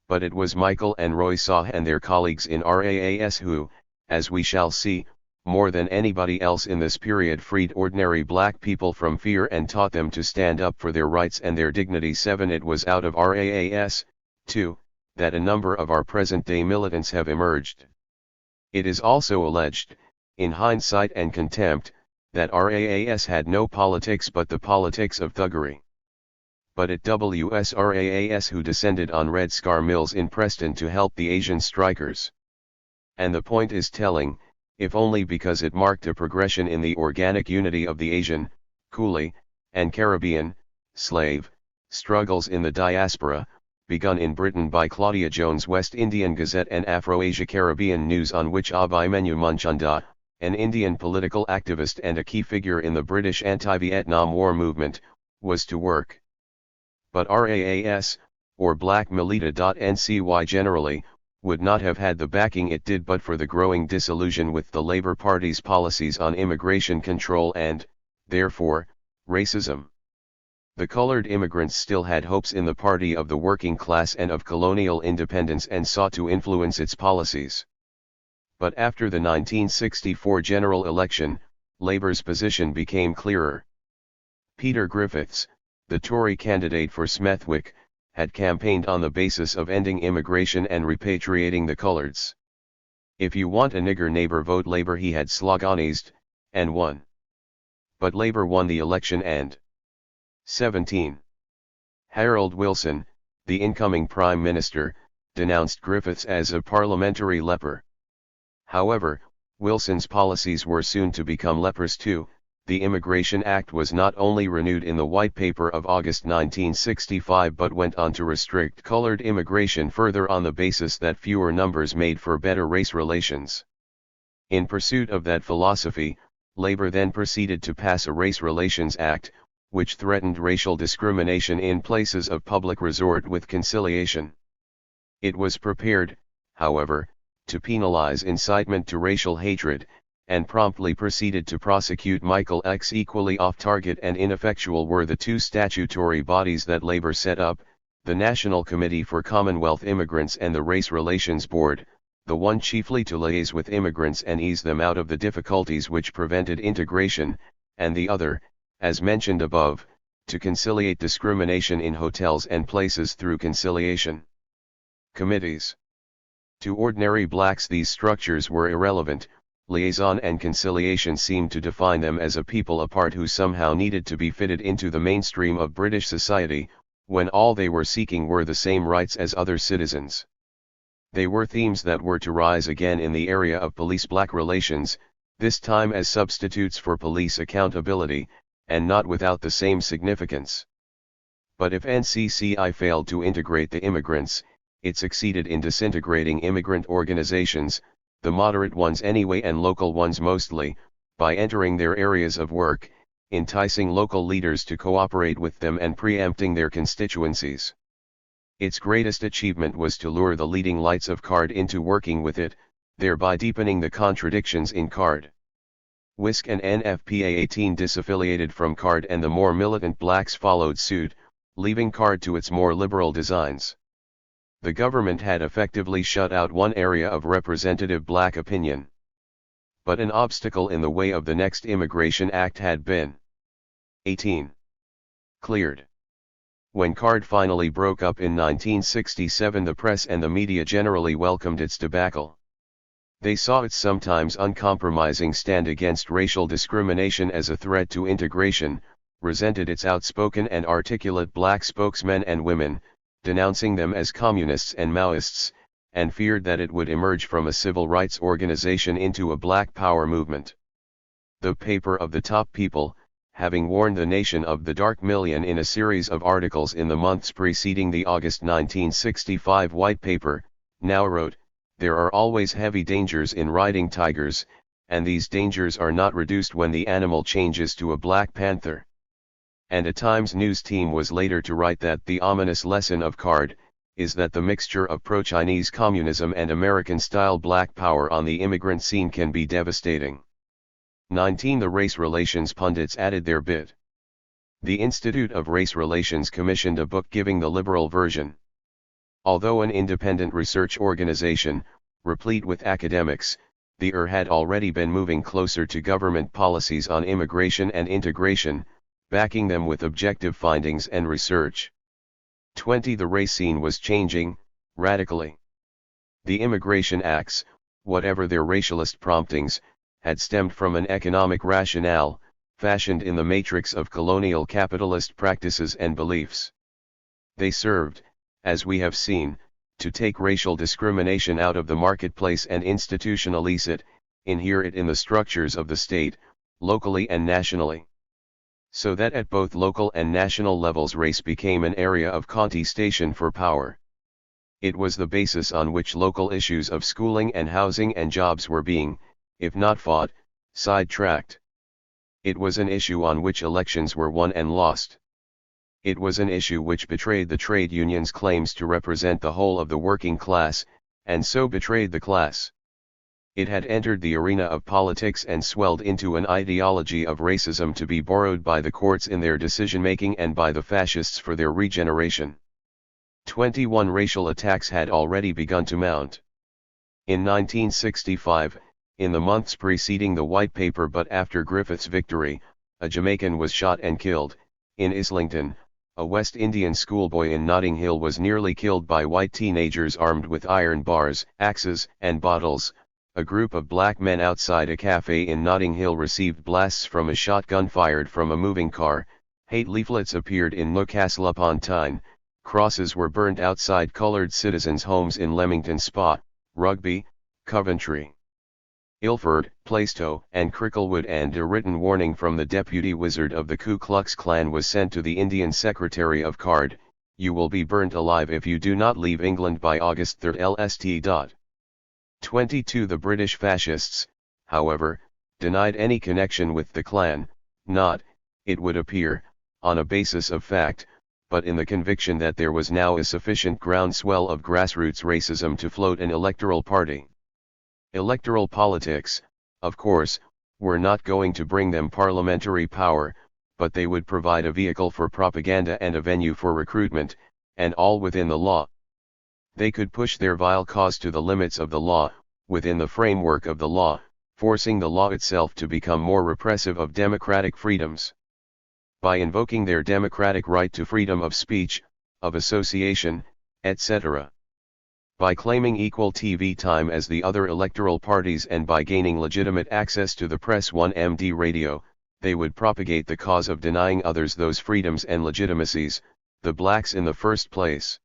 But it was Michael and Roy Saw and their colleagues in RAAS who, as we shall see, more than anybody else in this period freed ordinary black people from fear and taught them to stand up for their rights and their dignity. 7. It was out of RAAS, too, that a number of our present-day militants have emerged. It is also alleged, in hindsight and contempt, that RAAS had no politics but the politics of thuggery. But it was RAAS who descended on Red Scar Mills in Preston to help the Asian strikers. And the point is telling, if only because it marked a progression in the organic unity of the Asian, Coolie, and Caribbean, slave, struggles in the diaspora, begun in Britain by Claudia Jones' West Indian Gazette and Afro-Asia Caribbean News, on which Abhimanyu Manchanda, an Indian political activist and a key figure in the British anti-Vietnam War movement, was to work. But RAAS, or Black Milita.NCY generally, would not have had the backing it did but for the growing disillusion with the Labour Party's policies on immigration control and, therefore, racism. The coloured immigrants still had hopes in the party of the working class and of colonial independence and sought to influence its policies. But after the 1964 general election, Labour's position became clearer. Peter Griffiths, the Tory candidate for Smethwick, had campaigned on the basis of ending immigration and repatriating the coloureds. If you want a nigger neighbour, vote Labour, he had sloganized, and won. But Labour won the election and 17. Harold Wilson, the incoming Prime Minister, denounced Griffiths as a parliamentary leper. However, Wilson's policies were soon to become lepers too. The Immigration Act was not only renewed in the White Paper of August 1965 but went on to restrict colored immigration further on the basis that fewer numbers made for better race relations. In pursuit of that philosophy, Labour then proceeded to pass a Race Relations Act, which threatened racial discrimination in places of public resort with conciliation. It was prepared, however, to penalize incitement to racial hatred, and promptly proceeded to prosecute Michael X. Equally off-target and ineffectual were the two statutory bodies that Labour set up, the National Committee for Commonwealth Immigrants and the Race Relations Board, the one chiefly to liaise with immigrants and ease them out of the difficulties which prevented integration, and the other, as mentioned above, to conciliate discrimination in hotels and places through conciliation committees. To ordinary blacks these structures were irrelevant. Liaison and conciliation seemed to define them as a people apart who somehow needed to be fitted into the mainstream of British society, when all they were seeking were the same rights as other citizens. They were themes that were to rise again in the area of police-black relations, this time as substitutes for police accountability, and not without the same significance. But if NCCI failed to integrate the immigrants, it succeeded in disintegrating immigrant organizations, the moderate ones anyway and local ones mostly, by entering their areas of work, enticing local leaders to cooperate with them and preempting their constituencies. Its greatest achievement was to lure the leading lights of CARD into working with it, thereby deepening the contradictions in CARD. WISC and NFPA 18 disaffiliated from CARD and the more militant blacks followed suit, leaving CARD to its more liberal designs. The government had effectively shut out one area of representative black opinion. But an obstacle in the way of the next Immigration Act had been 18. Cleared. When CARD finally broke up in 1967, the press and the media generally welcomed its debacle. They saw its sometimes uncompromising stand against racial discrimination as a threat to integration, resented its outspoken and articulate black spokesmen and women, denouncing them as communists and Maoists, and feared that it would emerge from a civil rights organization into a black power movement. The paper of the top people, having warned the nation of the Dark Million in a series of articles in the months preceding the August 1965 White Paper, now wrote, "There are always heavy dangers in riding tigers, and these dangers are not reduced when the animal changes to a black panther. And a Times News team was later to write that the ominous lesson of card is that the mixture of pro-Chinese communism and American-style black power on the immigrant scene can be devastating. 19. The race relations pundits added their bit. The Institute of Race Relations commissioned a book giving the liberal version. Although an independent research organization, replete with academics, the IR had already been moving closer to government policies on immigration and integration, backing them with objective findings and research. 20. The race scene was changing, radically. The immigration acts, whatever their racialist promptings, had stemmed from an economic rationale, fashioned in the matrix of colonial capitalist practices and beliefs. They served, as we have seen, to take racial discrimination out of the marketplace and institutionalize it, inhere it in the structures of the state, locally and nationally. So that at both local and national levels race became an area of contestation for power. It was the basis on which local issues of schooling and housing and jobs were being, if not fought, sidetracked. It was an issue on which elections were won and lost. It was an issue which betrayed the trade unions' claims to represent the whole of the working class, and so betrayed the class. It had entered the arena of politics and swelled into an ideology of racism to be borrowed by the courts in their decision-making and by the fascists for their regeneration. 21. Racial attacks had already begun to mount. In 1965, in the months preceding the White Paper but after Griffith's victory, a Jamaican was shot and killed. In Islington, a West Indian schoolboy in Notting Hill was nearly killed by white teenagers armed with iron bars, axes, and bottles. A group of black men outside a cafe in Notting Hill received blasts from a shotgun fired from a moving car. Hate leaflets appeared in Newcastle upon Tyne. Crosses were burned outside coloured citizens' homes in Leamington Spa, Rugby, Coventry, Ilford, Plaistow, and Cricklewood, and a written warning from the deputy wizard of the Ku Klux Klan was sent to the Indian Secretary of Card: "You will be burnt alive if you do not leave England by August 3 LST. 22. The British fascists, however, denied any connection with the Klan, not, it would appear, on a basis of fact, but in the conviction that there was now a sufficient groundswell of grassroots racism to float an electoral party. Electoral politics, of course, were not going to bring them parliamentary power, but they would provide a vehicle for propaganda and a venue for recruitment, and all within the law. They could push their vile cause to the limits of the law, within the framework of the law, forcing the law itself to become more repressive of democratic freedoms. By invoking their democratic right to freedom of speech, of association, etc. By claiming equal TV time as the other electoral parties and by gaining legitimate access to the Press 1 MD radio, they would propagate the cause of denying others those freedoms and legitimacies, the blacks in the first place.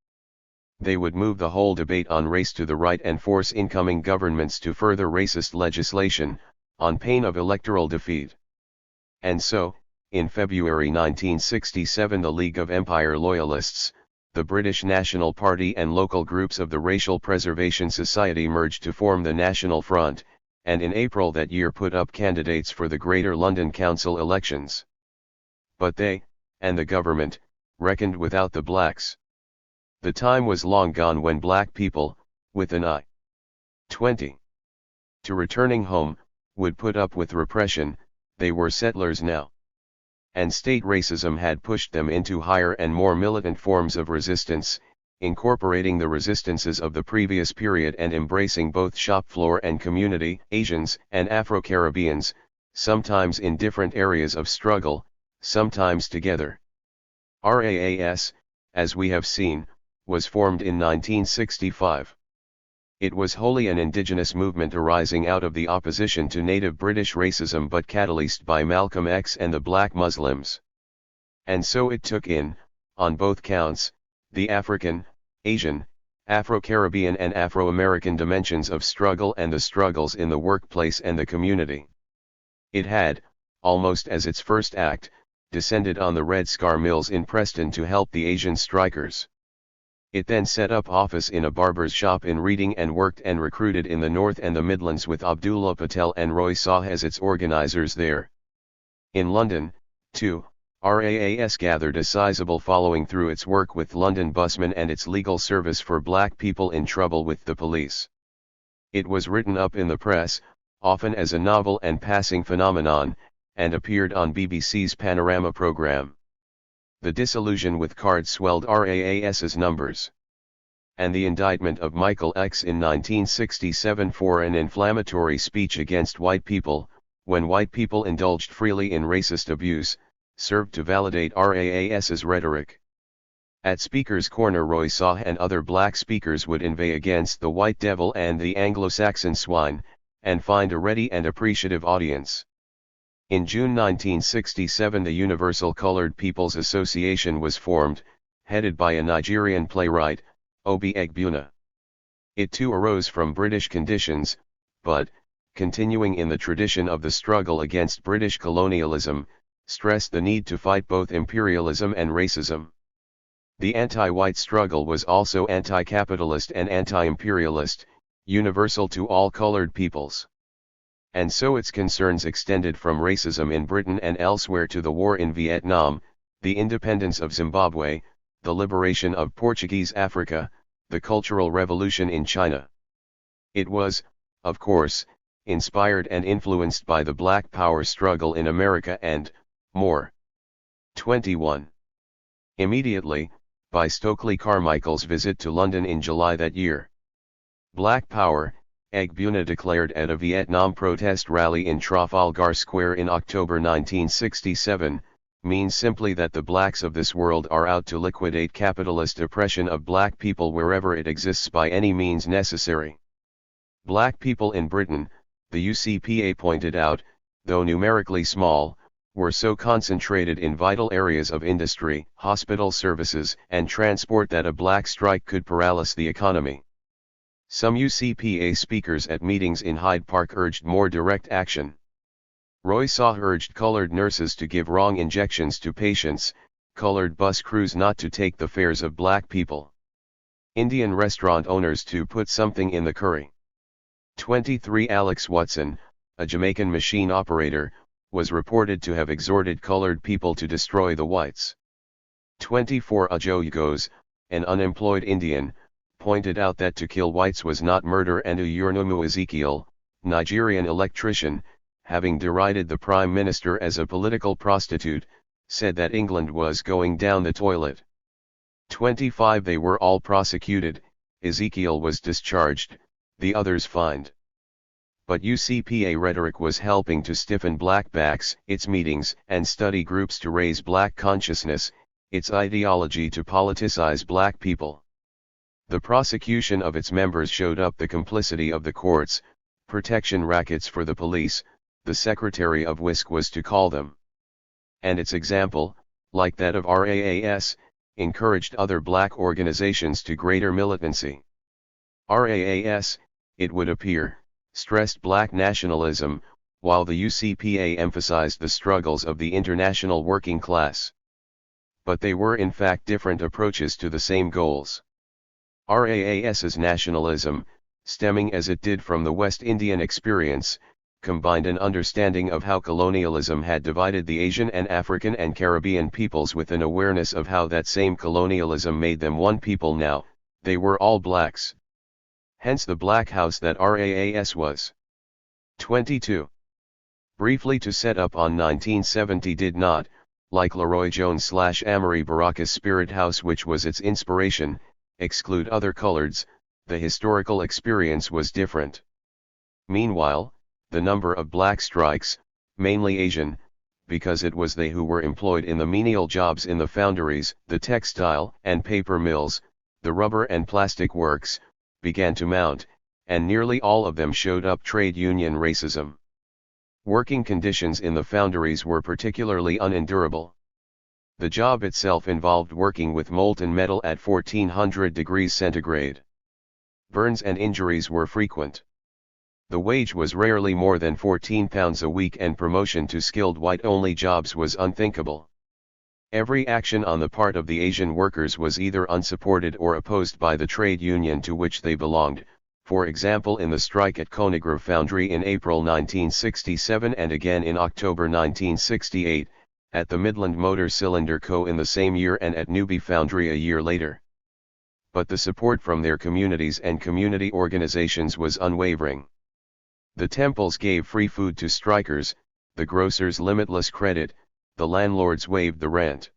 They would move the whole debate on race to the right and force incoming governments to further racist legislation, on pain of electoral defeat. And so, in February 1967, the League of Empire Loyalists, the British National Party and local groups of the Racial Preservation Society merged to form the National Front, and in April that year put up candidates for the Greater London Council elections. But they, and the government, reckoned without the blacks. The time was long gone when black people, with an eye 20 to returning home, would put up with repression. They were settlers now. And state racism had pushed them into higher and more militant forms of resistance, incorporating the resistances of the previous period and embracing both shop floor and community, Asians and Afro-Caribbeans, sometimes in different areas of struggle, sometimes together. RAAS, as we have seen, was formed in 1965. It was wholly an indigenous movement arising out of the opposition to native British racism but catalyzed by Malcolm X and the black Muslims. And so it took in, on both counts, the African, Asian, Afro-Caribbean and Afro-American dimensions of struggle and the struggles in the workplace and the community. It had, almost as its first act, descended on the Red Scar Mills in Preston to help the Asian strikers. It then set up office in a barber's shop in Reading and worked and recruited in the North and the Midlands with Abdullah Patel and Roy Shah as its organizers there. In London, too, RAAS gathered a sizable following through its work with London busmen and its legal service for black people in trouble with the police. It was written up in the press, often as a novel and passing phenomenon, and appeared on BBC's Panorama programme. The disillusion with cards swelled RAAS's numbers. And the indictment of Michael X in 1967 for an inflammatory speech against white people, when white people indulged freely in racist abuse, served to validate RAAS's rhetoric. At Speaker's Corner, Roy Shah and other black speakers would inveigh against the white devil and the Anglo-Saxon swine, and find a ready and appreciative audience. In June 1967 the Universal Colored People's Association was formed, headed by a Nigerian playwright, Obi Egbuna. It too arose from British conditions, but, continuing in the tradition of the struggle against British colonialism, stressed the need to fight both imperialism and racism. The anti-white struggle was also anti-capitalist and anti-imperialist, universal to all colored peoples. And so its concerns extended from racism in Britain and elsewhere to the war in Vietnam, the independence of Zimbabwe, the liberation of Portuguese Africa, the Cultural Revolution in China. It was, of course, inspired and influenced by the Black Power struggle in America and, more. 21. Immediately, by Stokely Carmichael's visit to London in July that year. Black Power, Egbuna declared at a Vietnam protest rally in Trafalgar Square in October 1967, means simply that the blacks of this world are out to liquidate capitalist oppression of black people wherever it exists by any means necessary. Black people in Britain, the UCPA pointed out, though numerically small, were so concentrated in vital areas of industry, hospital services, and transport that a black strike could paralyze the economy. Some UCPA speakers at meetings in Hyde Park urged more direct action. Roy Shah urged colored nurses to give wrong injections to patients, colored bus crews not to take the fares of black people. Indian restaurant owners to put something in the curry. 23 Alex Watson, a Jamaican machine operator, was reported to have exhorted colored people to destroy the whites. 24 Ajo Yugos, an unemployed Indian, pointed out that to kill whites was not murder, and Uyurnumu Ezekiel, Nigerian electrician, having derided the Prime Minister as a political prostitute, said that England was going down the toilet. 25 They were all prosecuted, Ezekiel was discharged, the others fined. But UCPA rhetoric was helping to stiffen black backs, its meetings and study groups to raise black consciousness, its ideology to politicize black people. The prosecution of its members showed up the complicity of the courts, protection rackets for the police, the Secretary of WISC was to call them. And its example, like that of RAAS, encouraged other black organizations to greater militancy. RAAS, it would appear, stressed black nationalism, while the UCPA emphasized the struggles of the international working class. But they were in fact different approaches to the same goals. RAAS's nationalism, stemming as it did from the West Indian experience, combined an understanding of how colonialism had divided the Asian and African and Caribbean peoples with an awareness of how that same colonialism made them one people now, they were all blacks. Hence the black house that RAAS was. 22. Briefly to set up on 1970 did not, like Leroy Jones/Amory Baraka's Spirit House which was its inspiration, exclude other coloreds, the historical experience was different. Meanwhile, the number of black strikes, mainly Asian, because it was they who were employed in the menial jobs in the foundries, the textile and paper mills, the rubber and plastic works, began to mount, and nearly all of them showed up trade union racism. Working conditions in the foundries were particularly unendurable. The job itself involved working with molten metal at 1400 degrees centigrade. Burns and injuries were frequent. The wage was rarely more than £14 a week and promotion to skilled white-only jobs was unthinkable. Every action on the part of the Asian workers was either unsupported or opposed by the trade union to which they belonged, for example in the strike at Konigra Foundry in April 1967 and again in October 1968, at the Midland Motor Cylinder Co. in the same year and at Newby Foundry a year later. But the support from their communities and community organizations was unwavering. The temples gave free food to strikers, the grocers limitless credit, the landlords waived the rent.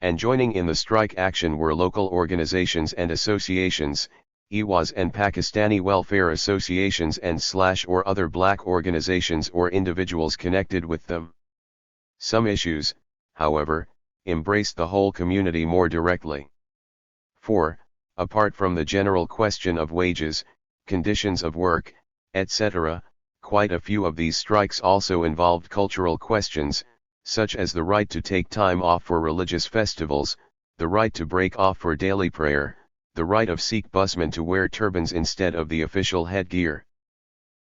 And joining in the strike action were local organizations and associations, Iwas and Pakistani welfare associations and or other black organizations or individuals connected with them. Some issues, however, embraced the whole community more directly. 4. Apart from the general question of wages, conditions of work, etc., quite a few of these strikes also involved cultural questions, such as the right to take time off for religious festivals, the right to break off for daily prayer, the right of Sikh busmen to wear turbans instead of the official headgear.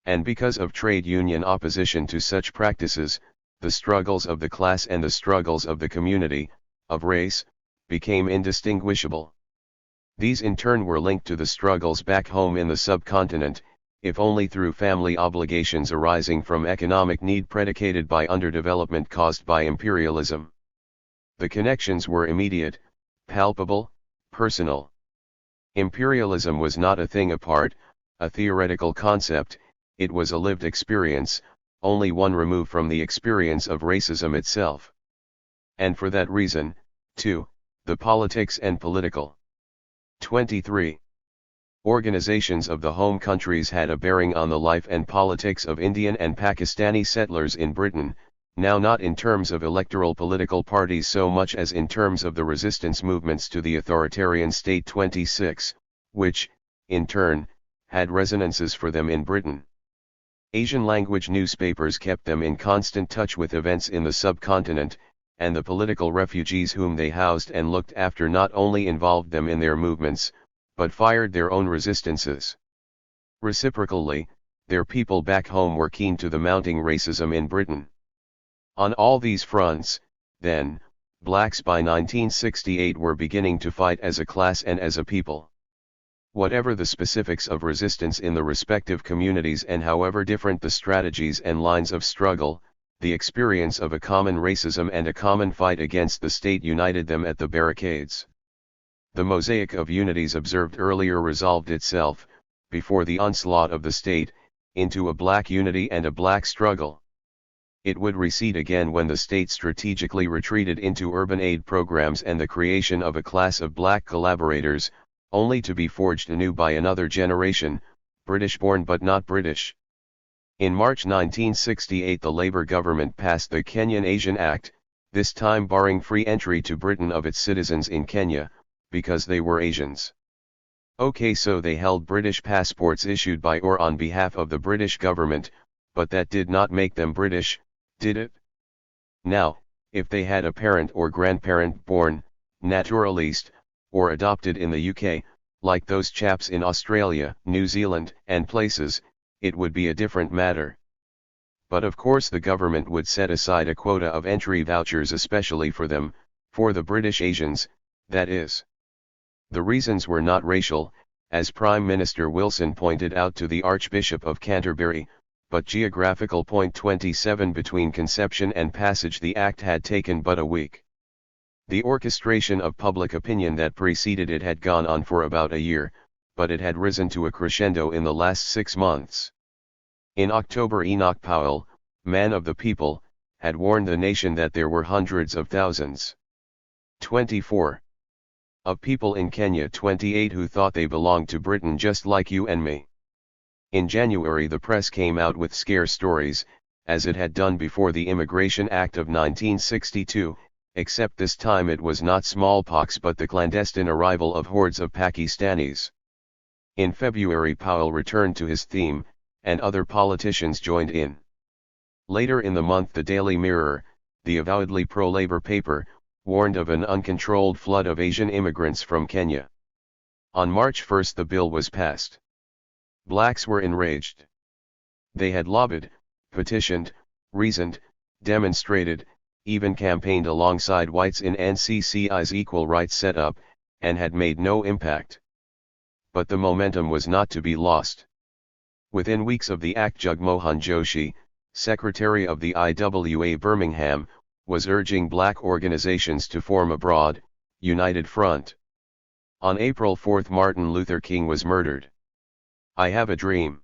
And because of trade union opposition to such practices, the struggles of the class and the struggles of the community, of race, became indistinguishable. These in turn were linked to the struggles back home in the subcontinent, if only through family obligations arising from economic need predicated by underdevelopment caused by imperialism. The connections were immediate, palpable, personal. Imperialism was not a thing apart, a theoretical concept, it was a lived experience, only one removed from the experience of racism itself. And for that reason, too, the politics and political. 23. Organizations of the home countries had a bearing on the life and politics of Indian and Pakistani settlers in Britain, now not in terms of electoral political parties so much as in terms of the resistance movements to the authoritarian state. 26, which, in turn, had resonances for them in Britain. Asian language newspapers kept them in constant touch with events in the subcontinent, and the political refugees whom they housed and looked after not only involved them in their movements, but fired their own resistances. Reciprocally, their people back home were keen to the mounting racism in Britain. On all these fronts, then, blacks by 1968 were beginning to fight as a class and as a people. Whatever the specifics of resistance in the respective communities and however different the strategies and lines of struggle, the experience of a common racism and a common fight against the state united them at the barricades. The mosaic of unities observed earlier resolved itself, before the onslaught of the state, into a black unity and a black struggle. It would recede again when the state strategically retreated into urban aid programs and the creation of a class of black collaborators, only to be forged anew by another generation, British-born but not British. In March 1968 the Labour government passed the Kenyan Asian Act, this time barring free entry to Britain of its citizens in Kenya, because they were Asians. Okay, so they held British passports issued by or on behalf of the British government, but that did not make them British, did it? Now, if they had a parent or grandparent born, naturalised, or adopted in the UK, like those chaps in Australia, New Zealand, and places, it would be a different matter. But of course the government would set aside a quota of entry vouchers especially for them, for the British Asians, that is. The reasons were not racial, as Prime Minister Wilson pointed out to the Archbishop of Canterbury, but geographical. 27 Between conception and passage the Act had taken but a week. The orchestration of public opinion that preceded it had gone on for about a year, but it had risen to a crescendo in the last 6 months. In October Enoch Powell, man of the people, had warned the nation that there were hundreds of thousands. 24. Of people in Kenya 28 who thought they belonged to Britain just like you and me. In January the press came out with scare stories, as it had done before the Immigration Act of 1962, except this time it was not smallpox but the clandestine arrival of hordes of Pakistanis. In February Powell returned to his theme, and other politicians joined in. Later in the month the Daily Mirror, the avowedly pro-Labour paper, warned of an uncontrolled flood of Asian immigrants from Kenya. On March 1 the bill was passed. Blacks were enraged. They had lobbied, petitioned, reasoned, demonstrated, even campaigned alongside whites in NCCI's equal rights setup, and had made no impact. But the momentum was not to be lost. Within weeks of the act, Jagmohan Joshi, secretary of the IWA Birmingham, was urging black organizations to form a broad, united front. On April 4, Martin Luther King was murdered. I have a dream.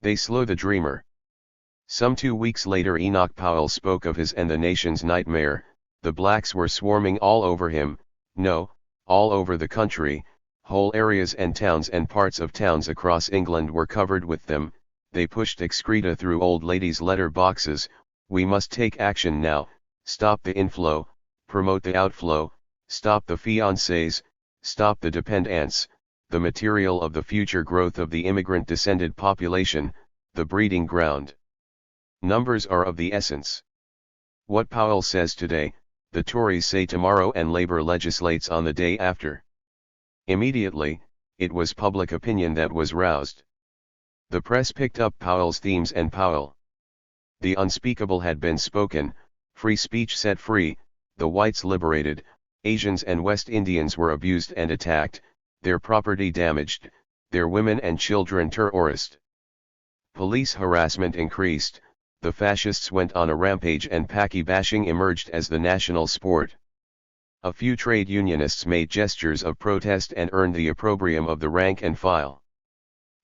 They slew the dreamer. Some 2 weeks later, Enoch Powell spoke of his and the nation's nightmare. The blacks were swarming all over him, no, all over the country. Whole areas and towns and parts of towns across England were covered with them. They pushed excreta through old ladies' letter boxes. We must take action now, stop the inflow, promote the outflow, stop the fiancés, stop the dependants, the material of the future growth of the immigrant-descended population, the breeding ground. Numbers are of the essence. What Powell says today, the Tories say tomorrow, and Labour legislates on the day after. Immediately, it was public opinion that was roused. The press picked up Powell's themes, and Powell. The unspeakable had been spoken, free speech set free, the whites liberated, Asians and West Indians were abused and attacked, their property damaged, their women and children terrorized. Police harassment increased, the fascists went on a rampage, and Paki bashing emerged as the national sport. A few trade unionists made gestures of protest and earned the opprobrium of the rank and file.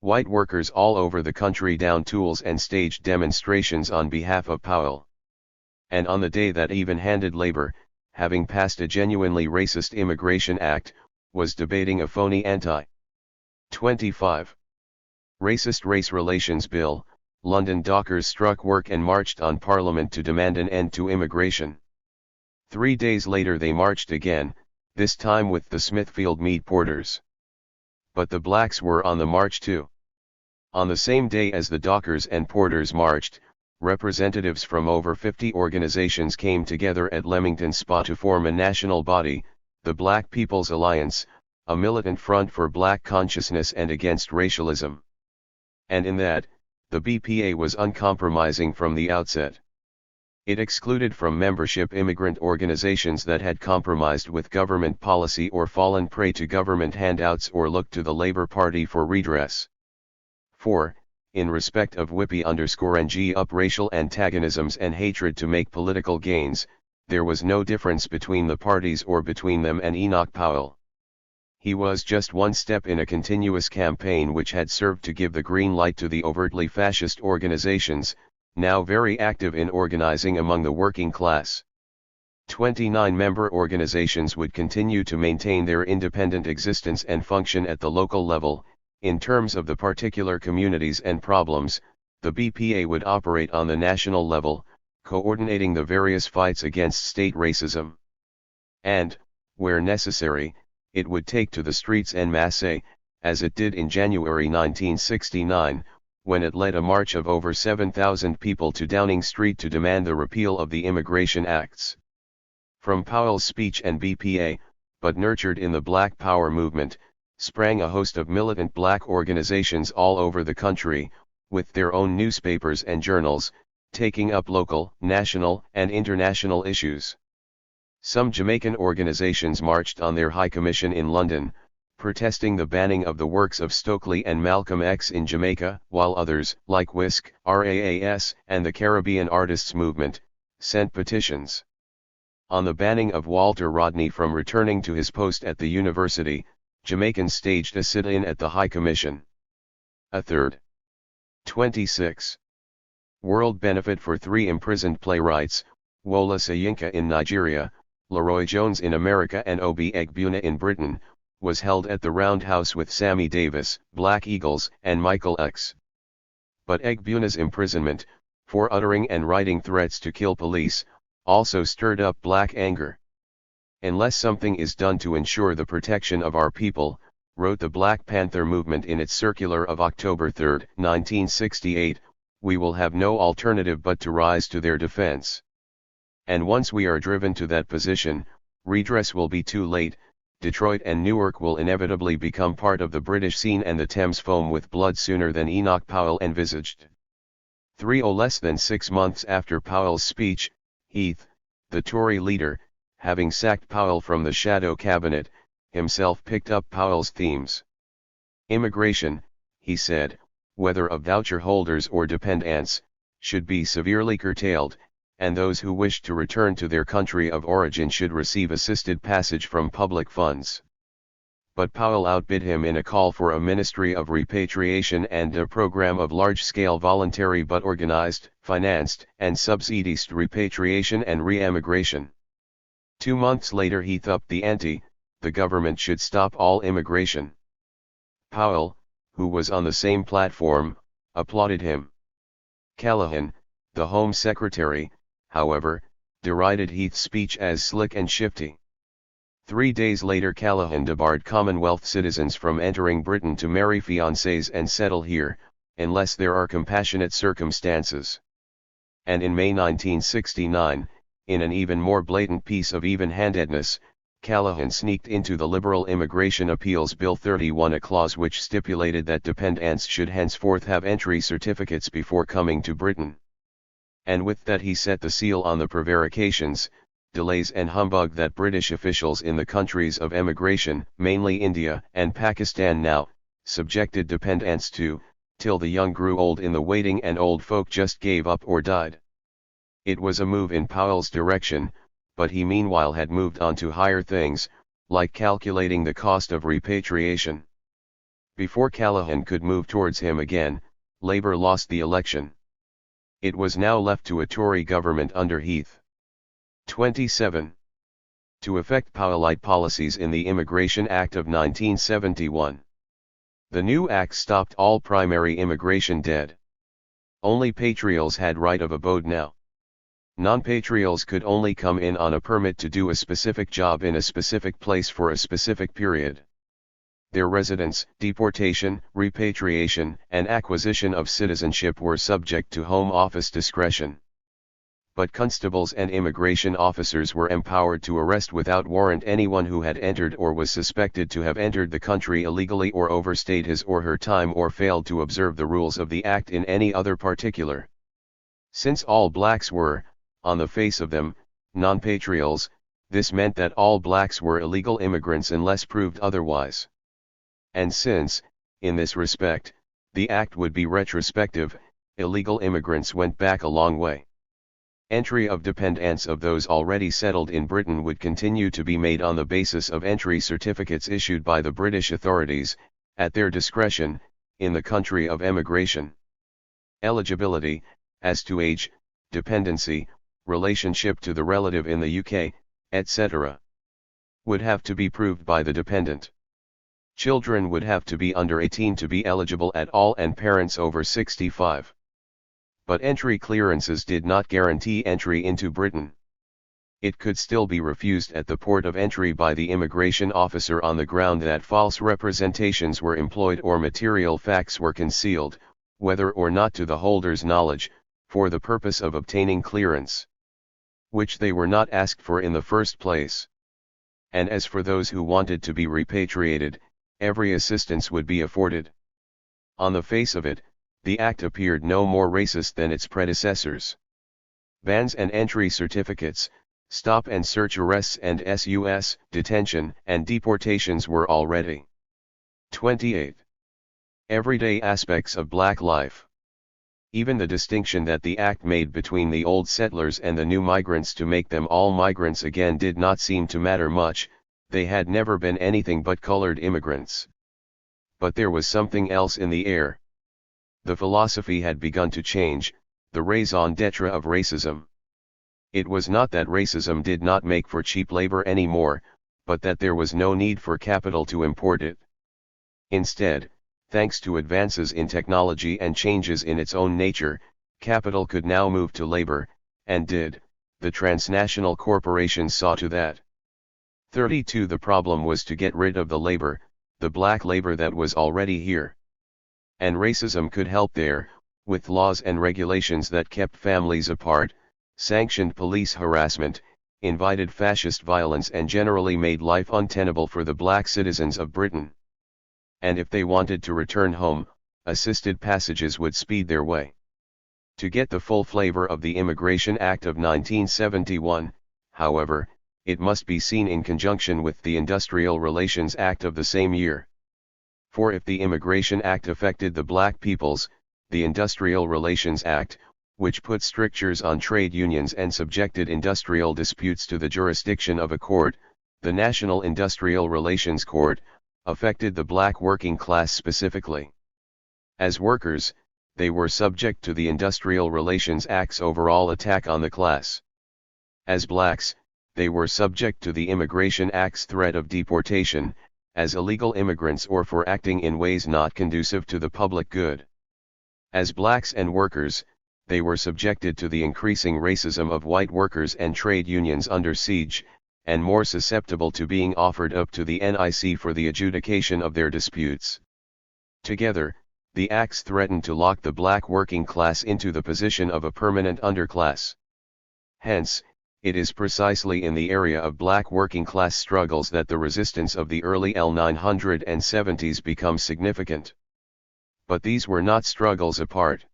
White workers all over the country downed tools and staged demonstrations on behalf of Powell. And on the day that even-handed Labour, having passed a genuinely racist Immigration Act, was debating a phony anti-25 racist race relations bill, London dockers struck work and marched on Parliament to demand an end to immigration. 3 days later they marched again, this time with the Smithfield meat porters. But the blacks were on the march too. On the same day as the dockers and porters marched, representatives from over 50 organizations came together at Leamington Spa to form a national body, the Black People's Alliance, a militant front for black consciousness and against racialism. And in that, the BPA was uncompromising from the outset. It excluded from membership immigrant organizations that had compromised with government policy or fallen prey to government handouts or looked to the Labour Party for redress. 4. In respect of Whippy_NG up racial antagonisms and hatred to make political gains, there was no difference between the parties or between them and Enoch Powell. He was just one step in a continuous campaign which had served to give the green light to the overtly fascist organizations, now very active in organizing among the working class. 29 member organizations would continue to maintain their independent existence and function at the local level. In terms of the particular communities and problems, the BPA would operate on the national level, coordinating the various fights against state racism. And, where necessary, it would take to the streets en masse, as it did in January 1969, when it led a march of over 7,000 people to Downing Street to demand the repeal of the Immigration Acts. From Powell's speech and BPA, but nurtured in the Black Power movement, sprang a host of militant black organizations all over the country, with their own newspapers and journals, taking up local, national, and international issues. Some Jamaican organizations marched on their High Commission in London, protesting the banning of the works of Stokely and Malcolm X in Jamaica, while others, like WISC, RAAS, and the Caribbean Artists Movement, sent petitions. On the banning of Walter Rodney from returning to his post at the university, Jamaicans staged a sit-in at the High Commission. A third. 26. World benefit for 3 imprisoned playwrights, Wola Soyinka in Nigeria, Leroy Jones in America and Obi Egbuna in Britain, was held at the Roundhouse with Sammy Davis, Black Eagles, and Michael X. But Egbuna's imprisonment, for uttering and writing threats to kill police, also stirred up black anger. Unless something is done to ensure the protection of our people, wrote the Black Panther movement in its circular of October 3, 1968, we will have no alternative but to rise to their defense. And once we are driven to that position, redress will be too late. Detroit and Newark will inevitably become part of the British scene and the Thames foam with blood sooner than Enoch Powell envisaged. 3. Less than 6 months after Powell's speech, Heath, the Tory leader, having sacked Powell from the shadow cabinet, himself picked up Powell's themes. Immigration, he said, whether of voucher holders or dependents, should be severely curtailed, and those who wished to return to their country of origin should receive assisted passage from public funds. But Powell outbid him in a call for a ministry of repatriation and a program of large-scale voluntary but organized, financed, and subsidized repatriation and re-emigration. 2 months later he upped the ante, the government should stop all immigration. Powell, who was on the same platform, applauded him. Callaghan, the Home Secretary, however, derided Heath's speech as slick and shifty. 3 days later Callaghan debarred Commonwealth citizens from entering Britain to marry fiancées and settle here, unless there are compassionate circumstances. And in May 1969, in an even more blatant piece of even-handedness, Callaghan sneaked into the Liberal Immigration Appeals Bill 31 a clause which stipulated that dependents should henceforth have entry certificates before coming to Britain. And with that he set the seal on the prevarications, delays and humbug that British officials in the countries of emigration, mainly India and Pakistan now, subjected dependents to, till the young grew old in the waiting and old folk just gave up or died. It was a move in Powell's direction, but he meanwhile had moved on to higher things, like calculating the cost of repatriation. Before Callaghan could move towards him again, Labour lost the election. It was now left to a Tory government under Heath. 27. To effect Powellite policies in the Immigration Act of 1971. The new act stopped all primary immigration dead. Only patriots had right of abode now. Non-patriots could only come in on a permit to do a specific job in a specific place for a specific period. Their residence, deportation, repatriation, and acquisition of citizenship were subject to Home Office discretion. But constables and immigration officers were empowered to arrest without warrant anyone who had entered or was suspected to have entered the country illegally or overstayed his or her time or failed to observe the rules of the Act in any other particular. Since all blacks were, on the face of them, non-patriots, this meant that all blacks were illegal immigrants unless proved otherwise. And since, in this respect, the Act would be retrospective, illegal immigrants went back a long way. Entry of dependents of those already settled in Britain would continue to be made on the basis of entry certificates issued by the British authorities, at their discretion, in the country of emigration. Eligibility, as to age, dependency, relationship to the relative in the UK, etc., would have to be proved by the dependent. Children would have to be under 18 to be eligible at all and parents over 65. But entry clearances did not guarantee entry into Britain. It could still be refused at the port of entry by the immigration officer on the ground that false representations were employed or material facts were concealed, whether or not to the holder's knowledge, for the purpose of obtaining clearance, which they were not asked for in the first place. And as for those who wanted to be repatriated, every assistance would be afforded. On the face of it, the Act appeared no more racist than its predecessors. Bans and entry certificates, stop and search arrests and SUS, detention and deportations were already. 28. Everyday aspects of black life. Even the distinction that the Act made between the old settlers and the new migrants to make them all migrants again did not seem to matter much, they had never been anything but colored immigrants. But there was something else in the air. The philosophy had begun to change, the raison d'etre of racism. It was not that racism did not make for cheap labor anymore, but that there was no need for capital to import it. Instead, thanks to advances in technology and changes in its own nature, capital could now move to labor, and did. The transnational corporations saw to that. 32. The problem was to get rid of the labor, the black labor that was already here. And racism could help there, with laws and regulations that kept families apart, sanctioned police harassment, invited fascist violence and generally made life untenable for the black citizens of Britain. And if they wanted to return home, assisted passages would speed their way. To get the full flavor of the Immigration Act of 1971, however, it must be seen in conjunction with the Industrial Relations Act of the same year. For if the Immigration Act affected the black peoples, the Industrial Relations Act, which put strictures on trade unions and subjected industrial disputes to the jurisdiction of a court, the National Industrial Relations Court, affected the black working class specifically. As workers, they were subject to the Industrial Relations Act's overall attack on the class. As blacks, they were subject to the Immigration Act's threat of deportation, as illegal immigrants or for acting in ways not conducive to the public good. As blacks and workers, they were subjected to the increasing racism of white workers and trade unions under siege, and more susceptible to being offered up to the NIC for the adjudication of their disputes. Together, the acts threatened to lock the black working class into the position of a permanent underclass. Hence, it is precisely in the area of black working class struggles that the resistance of the early 1970s becomes significant. But these were not struggles apart.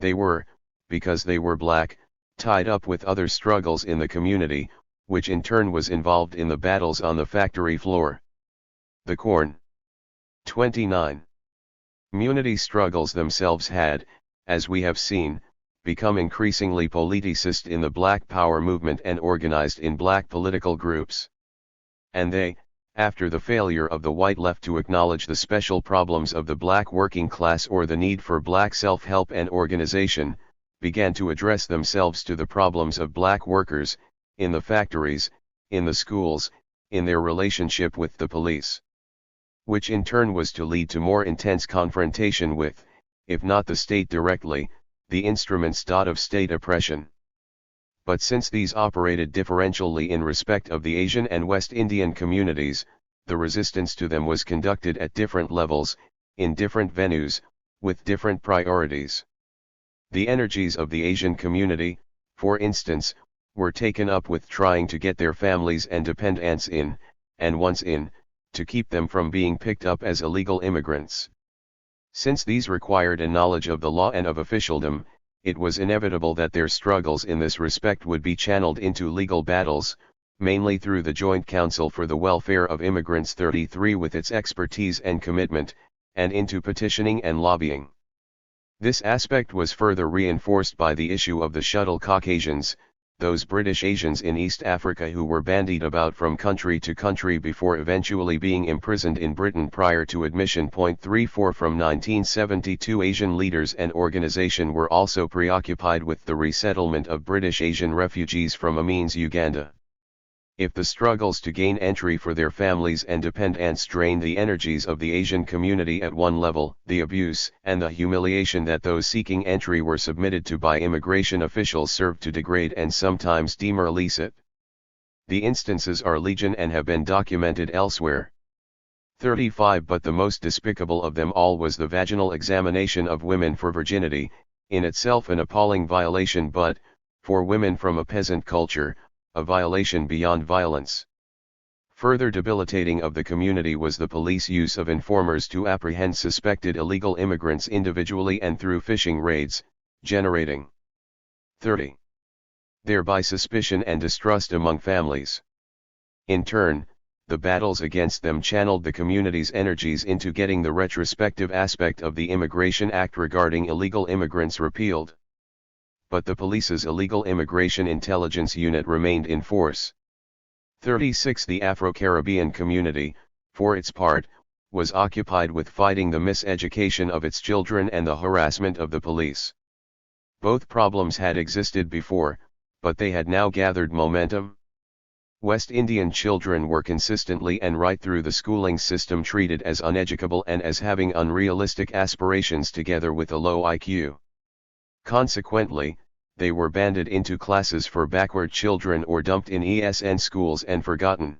They were, because they were black, tied up with other struggles in the community, which in turn was involved in the battles on the factory floor. The corn. 29. Community struggles themselves had, as we have seen, become increasingly politicized in the Black Power movement and organized in black political groups. And they, after the failure of the white left to acknowledge the special problems of the black working class or the need for black self-help and organization, began to address themselves to the problems of black workers, in the factories, in the schools, in their relationship with the police. Which in turn was to lead to more intense confrontation with, if not the state directly, the instruments of state oppression. But since these operated differentially in respect of the Asian and West Indian communities, the resistance to them was conducted at different levels, in different venues, with different priorities. The energies of the Asian community, for instance, were taken up with trying to get their families and dependents in, and once in, to keep them from being picked up as illegal immigrants. Since these required a knowledge of the law and of officialdom, it was inevitable that their struggles in this respect would be channeled into legal battles, mainly through the Joint Council for the Welfare of Immigrants 33 with its expertise and commitment, and into petitioning and lobbying. This aspect was further reinforced by the issue of the shuttle Caucasians, those British Asians in East Africa who were bandied about from country to country before eventually being imprisoned in Britain prior to admission. 34 From 1972 Asian leaders and organization were also preoccupied with the resettlement of British Asian refugees from Amiens, Uganda. If the struggles to gain entry for their families and dependents drained the energies of the Asian community at one level, the abuse and the humiliation that those seeking entry were submitted to by immigration officials served to degrade and sometimes demoralize it. The instances are legion and have been documented elsewhere. 35 But the most despicable of them all was the vaginal examination of women for virginity, in itself an appalling violation but, for women from a peasant culture, a violation beyond violence. Further debilitating of the community was the police use of informers to apprehend suspected illegal immigrants individually and through fishing raids, generating 30. Thereby suspicion and distrust among families. In turn, the battles against them channeled the community's energies into getting the retrospective aspect of the Immigration Act regarding illegal immigrants repealed. But the police's illegal immigration intelligence unit remained in force. 36 The Afro-Caribbean community, for its part, was occupied with fighting the miseducation of its children and the harassment of the police. Both problems had existed before, but they had now gathered momentum. West Indian children were consistently and right through the schooling system treated as uneducable and as having unrealistic aspirations together with a low IQ. Consequently, they were banded into classes for backward children or dumped in ESN schools and forgotten.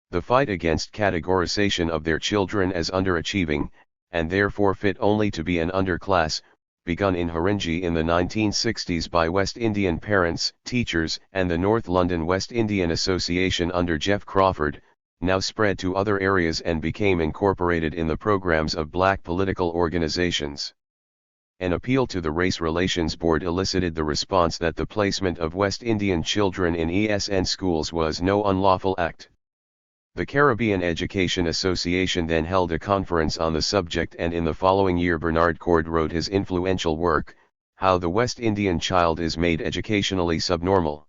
The fight against categorization of their children as underachieving, and therefore fit only to be an underclass, begun in Haringey in the 1960s by West Indian parents, teachers, and the North London West Indian Association under Jeff Crawford, now spread to other areas and became incorporated in the programs of black political organizations. An appeal to the Race Relations Board elicited the response that the placement of West Indian children in ESN schools was no unlawful act. The Caribbean Education Association then held a conference on the subject, and in the following year Bernard Cord wrote his influential work, How the West Indian Child is Made Educationally Subnormal.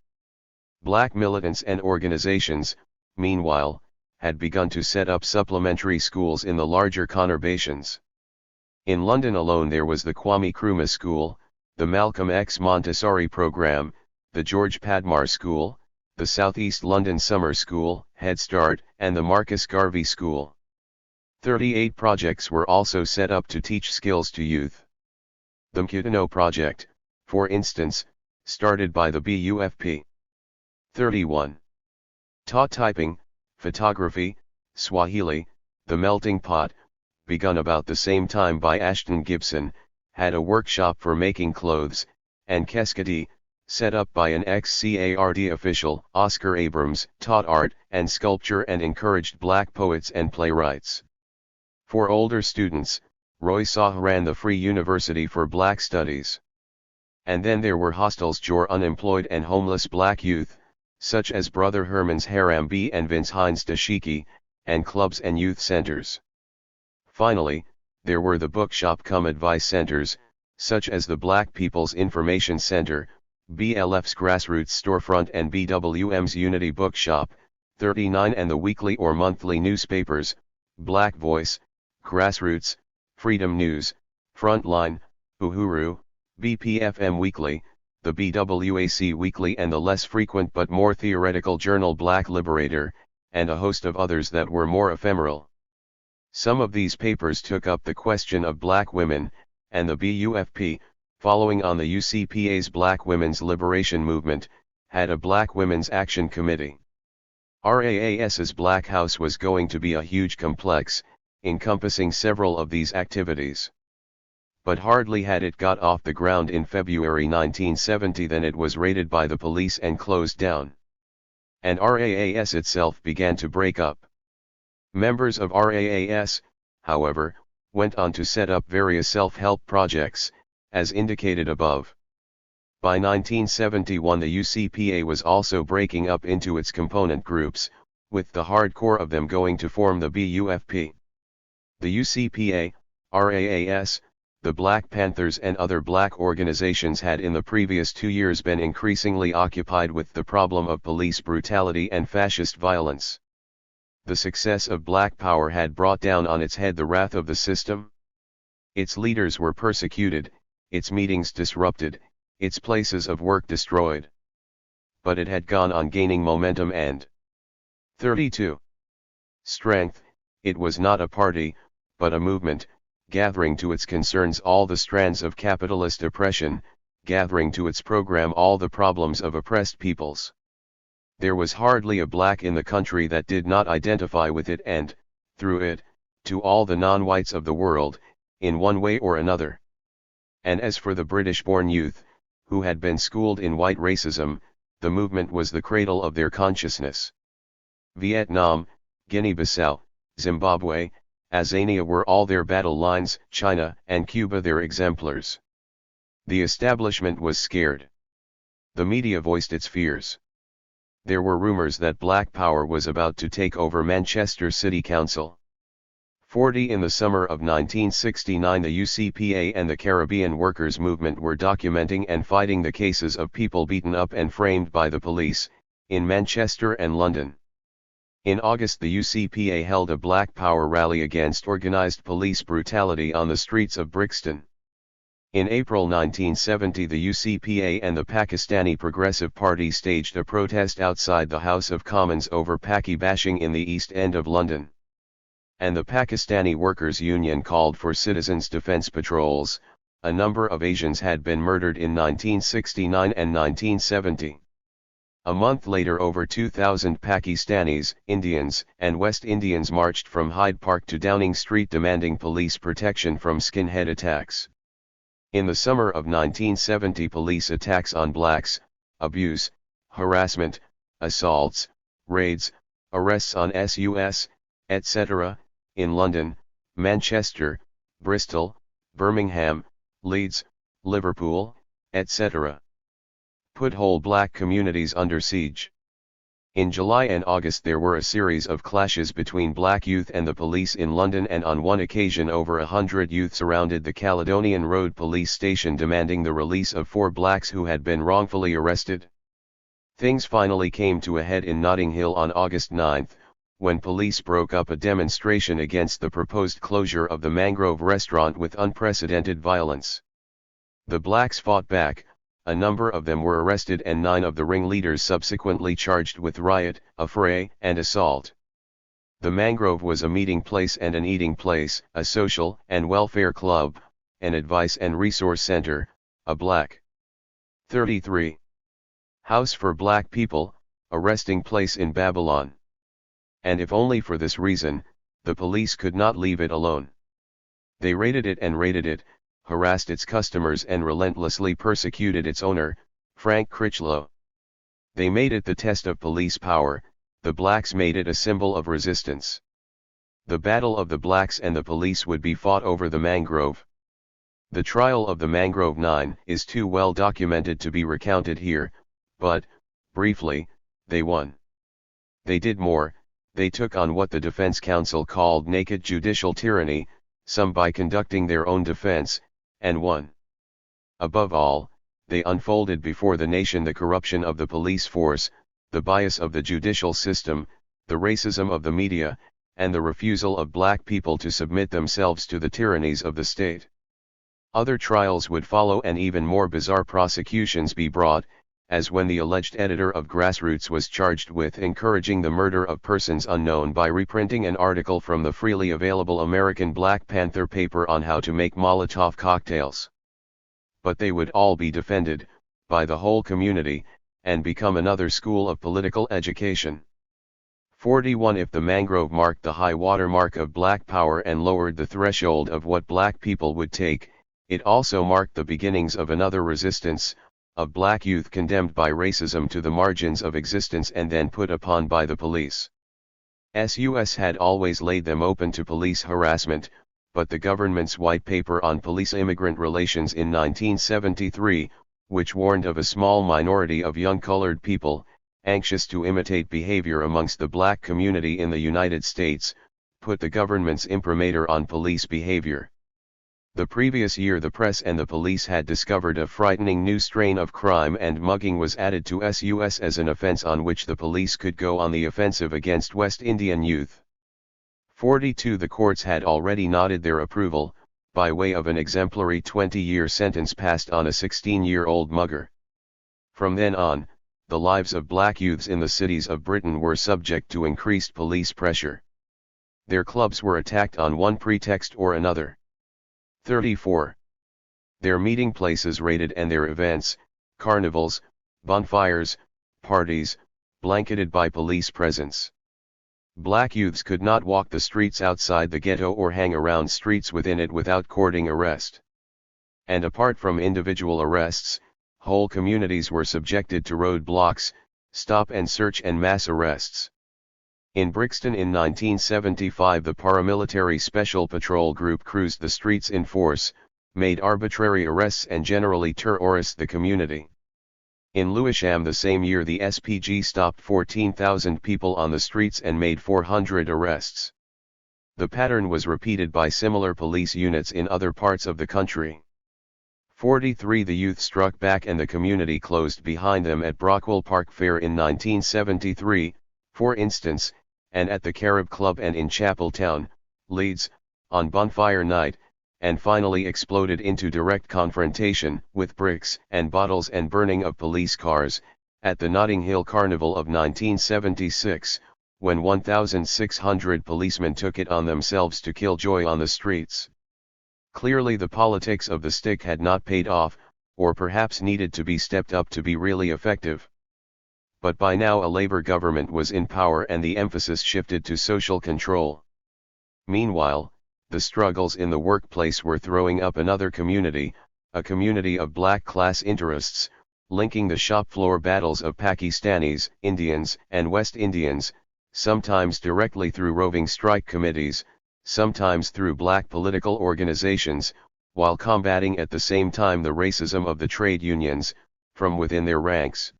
Black militants and organizations, meanwhile, had begun to set up supplementary schools in the larger conurbations. In London alone there was the Kwame Nkrumah School, the Malcolm X Montessori Program, the George Padmar School, the South East London Summer School, Head Start, and the Marcus Garvey School. 38 projects were also set up to teach skills to youth. The Mkutano Project, for instance, started by the BUFP. 31. Taught typing, photography, Swahili, The Melting Pot, begun about the same time by Ashton Gibson, had a workshop for making clothes, and Keskadi, set up by an ex-CARD official, Oscar Abrams, taught art and sculpture and encouraged black poets and playwrights. For older students, Roy Saw ran the Free University for Black Studies. And then there were hostels for unemployed and homeless black youth, such as Brother Herman's Harambe and Vince Hines Dashiki, and clubs and youth centers. Finally, there were the bookshop cum advice centers, such as the Black People's Information Center, BLF's Grassroots Storefront and BWM's Unity Bookshop, 39, and the weekly or monthly newspapers, Black Voice, Grassroots, Freedom News, Frontline, Uhuru, BPFM Weekly, the BWAC Weekly, and the less frequent but more theoretical journal Black Liberator, and a host of others that were more ephemeral. Some of these papers took up the question of black women, and the BUFP, following on the UCPA's Black Women's Liberation Movement, had a Black Women's Action Committee. RAAS's Black House was going to be a huge complex, encompassing several of these activities. But hardly had it got off the ground in February 1970 than it was raided by the police and closed down. And RAAS itself began to break up. Members of RAAS, however, went on to set up various self-help projects, as indicated above. By 1971 the UCPA was also breaking up into its component groups, with the hardcore of them going to form the BUFP. The UCPA, RAAS, the Black Panthers and other black organizations had in the previous 2 years been increasingly occupied with the problem of police brutality and fascist violence. The success of Black Power had brought down on its head the wrath of the system. Its leaders were persecuted, its meetings disrupted, its places of work destroyed. But it had gone on gaining momentum and 32. Strength. It was not a party, but a movement, gathering to its concerns all the strands of capitalist oppression, gathering to its program all the problems of oppressed peoples. There was hardly a black in the country that did not identify with it and, through it, to all the non-whites of the world, in one way or another. And as for the British-born youth, who had been schooled in white racism, the movement was the cradle of their consciousness. Vietnam, Guinea-Bissau, Zimbabwe, Azania were all their battle lines, China and Cuba their exemplars. The establishment was scared. The media voiced its fears. There were rumors that Black Power was about to take over Manchester City Council. 40 In the summer of 1969 the UCPA and the Caribbean Workers' Movement were documenting and fighting the cases of people beaten up and framed by the police, in Manchester and London. In August the UCPA held a Black Power rally against organised police brutality on the streets of Brixton. In April 1970 the UCPA and the Pakistani Progressive Party staged a protest outside the House of Commons over Paki bashing in the East End of London. And the Pakistani Workers' Union called for citizens' defence patrols. A number of Asians had been murdered in 1969 and 1970. A month later over 2,000 Pakistanis, Indians, and West Indians marched from Hyde Park to Downing Street demanding police protection from skinhead attacks. In the summer of 1970 police attacks on blacks, abuse, harassment, assaults, raids, arrests on SUS, etc., in London, Manchester, Bristol, Birmingham, Leeds, Liverpool, etc. Put whole black communities under siege. In July and August there were a series of clashes between black youth and the police in London, and on one occasion over 100 youth surrounded the Caledonian Road police station demanding the release of 4 blacks who had been wrongfully arrested. Things finally came to a head in Notting Hill on August 9, when police broke up a demonstration against the proposed closure of the Mangrove restaurant with unprecedented violence. The blacks fought back, a number of them were arrested and 9 of the ringleaders subsequently charged with riot, affray, and assault. The Mangrove was a meeting place and an eating place, a social and welfare club, an advice and resource center, a black 33 house for black people, a resting place in Babylon. And if only for this reason, the police could not leave it alone. They raided it and raided it, harassed its customers and relentlessly persecuted its owner, Frank Critchlow. They made it the test of police power, the blacks made it a symbol of resistance. The battle of the blacks and the police would be fought over the Mangrove. The trial of the Mangrove 9 is too well documented to be recounted here, but, briefly, they won. They did more, they took on what the defense counsel called naked judicial tyranny, some by conducting their own defense, and won. Above all, they unfolded before the nation the corruption of the police force, the bias of the judicial system, the racism of the media, and the refusal of black people to submit themselves to the tyrannies of the state. Other trials would follow and even more bizarre prosecutions be brought, as when the alleged editor of Grassroots was charged with encouraging the murder of persons unknown by reprinting an article from the freely available American Black Panther paper on how to make Molotov cocktails. But they would all be defended, by the whole community, and become another school of political education. 41 If the Mangrove marked the high water mark of black power and lowered the threshold of what black people would take, it also marked the beginnings of another resistance, of black youth condemned by racism to the margins of existence and then put upon by the police. SUS had always laid them open to police harassment, but the government's white paper on police-immigrant relations in 1973, which warned of a small minority of young colored people, anxious to imitate behavior amongst the black community in the United States, put the government's imprimatur on police behavior. The previous year the press and the police had discovered a frightening new strain of crime, and mugging was added to SUS as an offense on which the police could go on the offensive against West Indian youth. 42 The courts had already nodded their approval, by way of an exemplary 20-year sentence passed on a 16-year-old mugger. From then on, the lives of black youths in the cities of Britain were subject to increased police pressure. Their clubs were attacked on one pretext or another. 34. Their meeting places raided and their events, carnivals, bonfires, parties, blanketed by police presence. Black youths could not walk the streets outside the ghetto or hang around streets within it without courting arrest. And apart from individual arrests, whole communities were subjected to roadblocks, stop and search and mass arrests. In Brixton in 1975 the paramilitary Special Patrol Group cruised the streets in force, made arbitrary arrests and generally terrorized the community. In Lewisham the same year the SPG stopped 14,000 people on the streets and made 400 arrests. The pattern was repeated by similar police units in other parts of the country. 43 The youth struck back and the community closed behind them at Brockwell Park Fair in 1973, for instance, and at the Carib Club and in Chapeltown, Leeds, on Bonfire Night, and finally exploded into direct confrontation, with bricks and bottles and burning of police cars, at the Notting Hill Carnival of 1976, when 1,600 policemen took it on themselves to kill joy on the streets. Clearly the politics of the stick had not paid off, or perhaps needed to be stepped up to be really effective. But by now a Labour government was in power and the emphasis shifted to social control. Meanwhile, the struggles in the workplace were throwing up another community, a community of black class interests, linking the shop floor battles of Pakistanis, Indians, and West Indians, sometimes directly through roving strike committees, sometimes through black political organizations, while combating at the same time the racism of the trade unions, from within their ranks.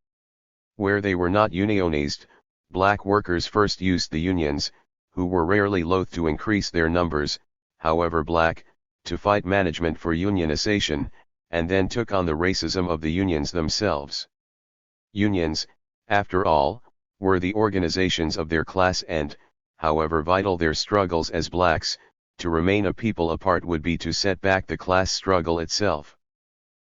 Where they were not unionized, black workers first used the unions, who were rarely loath to increase their numbers, however black, to fight management for unionization, and then took on the racism of the unions themselves. Unions, after all, were the organizations of their class and, however vital their struggles as blacks, to remain a people apart would be to set back the class struggle itself.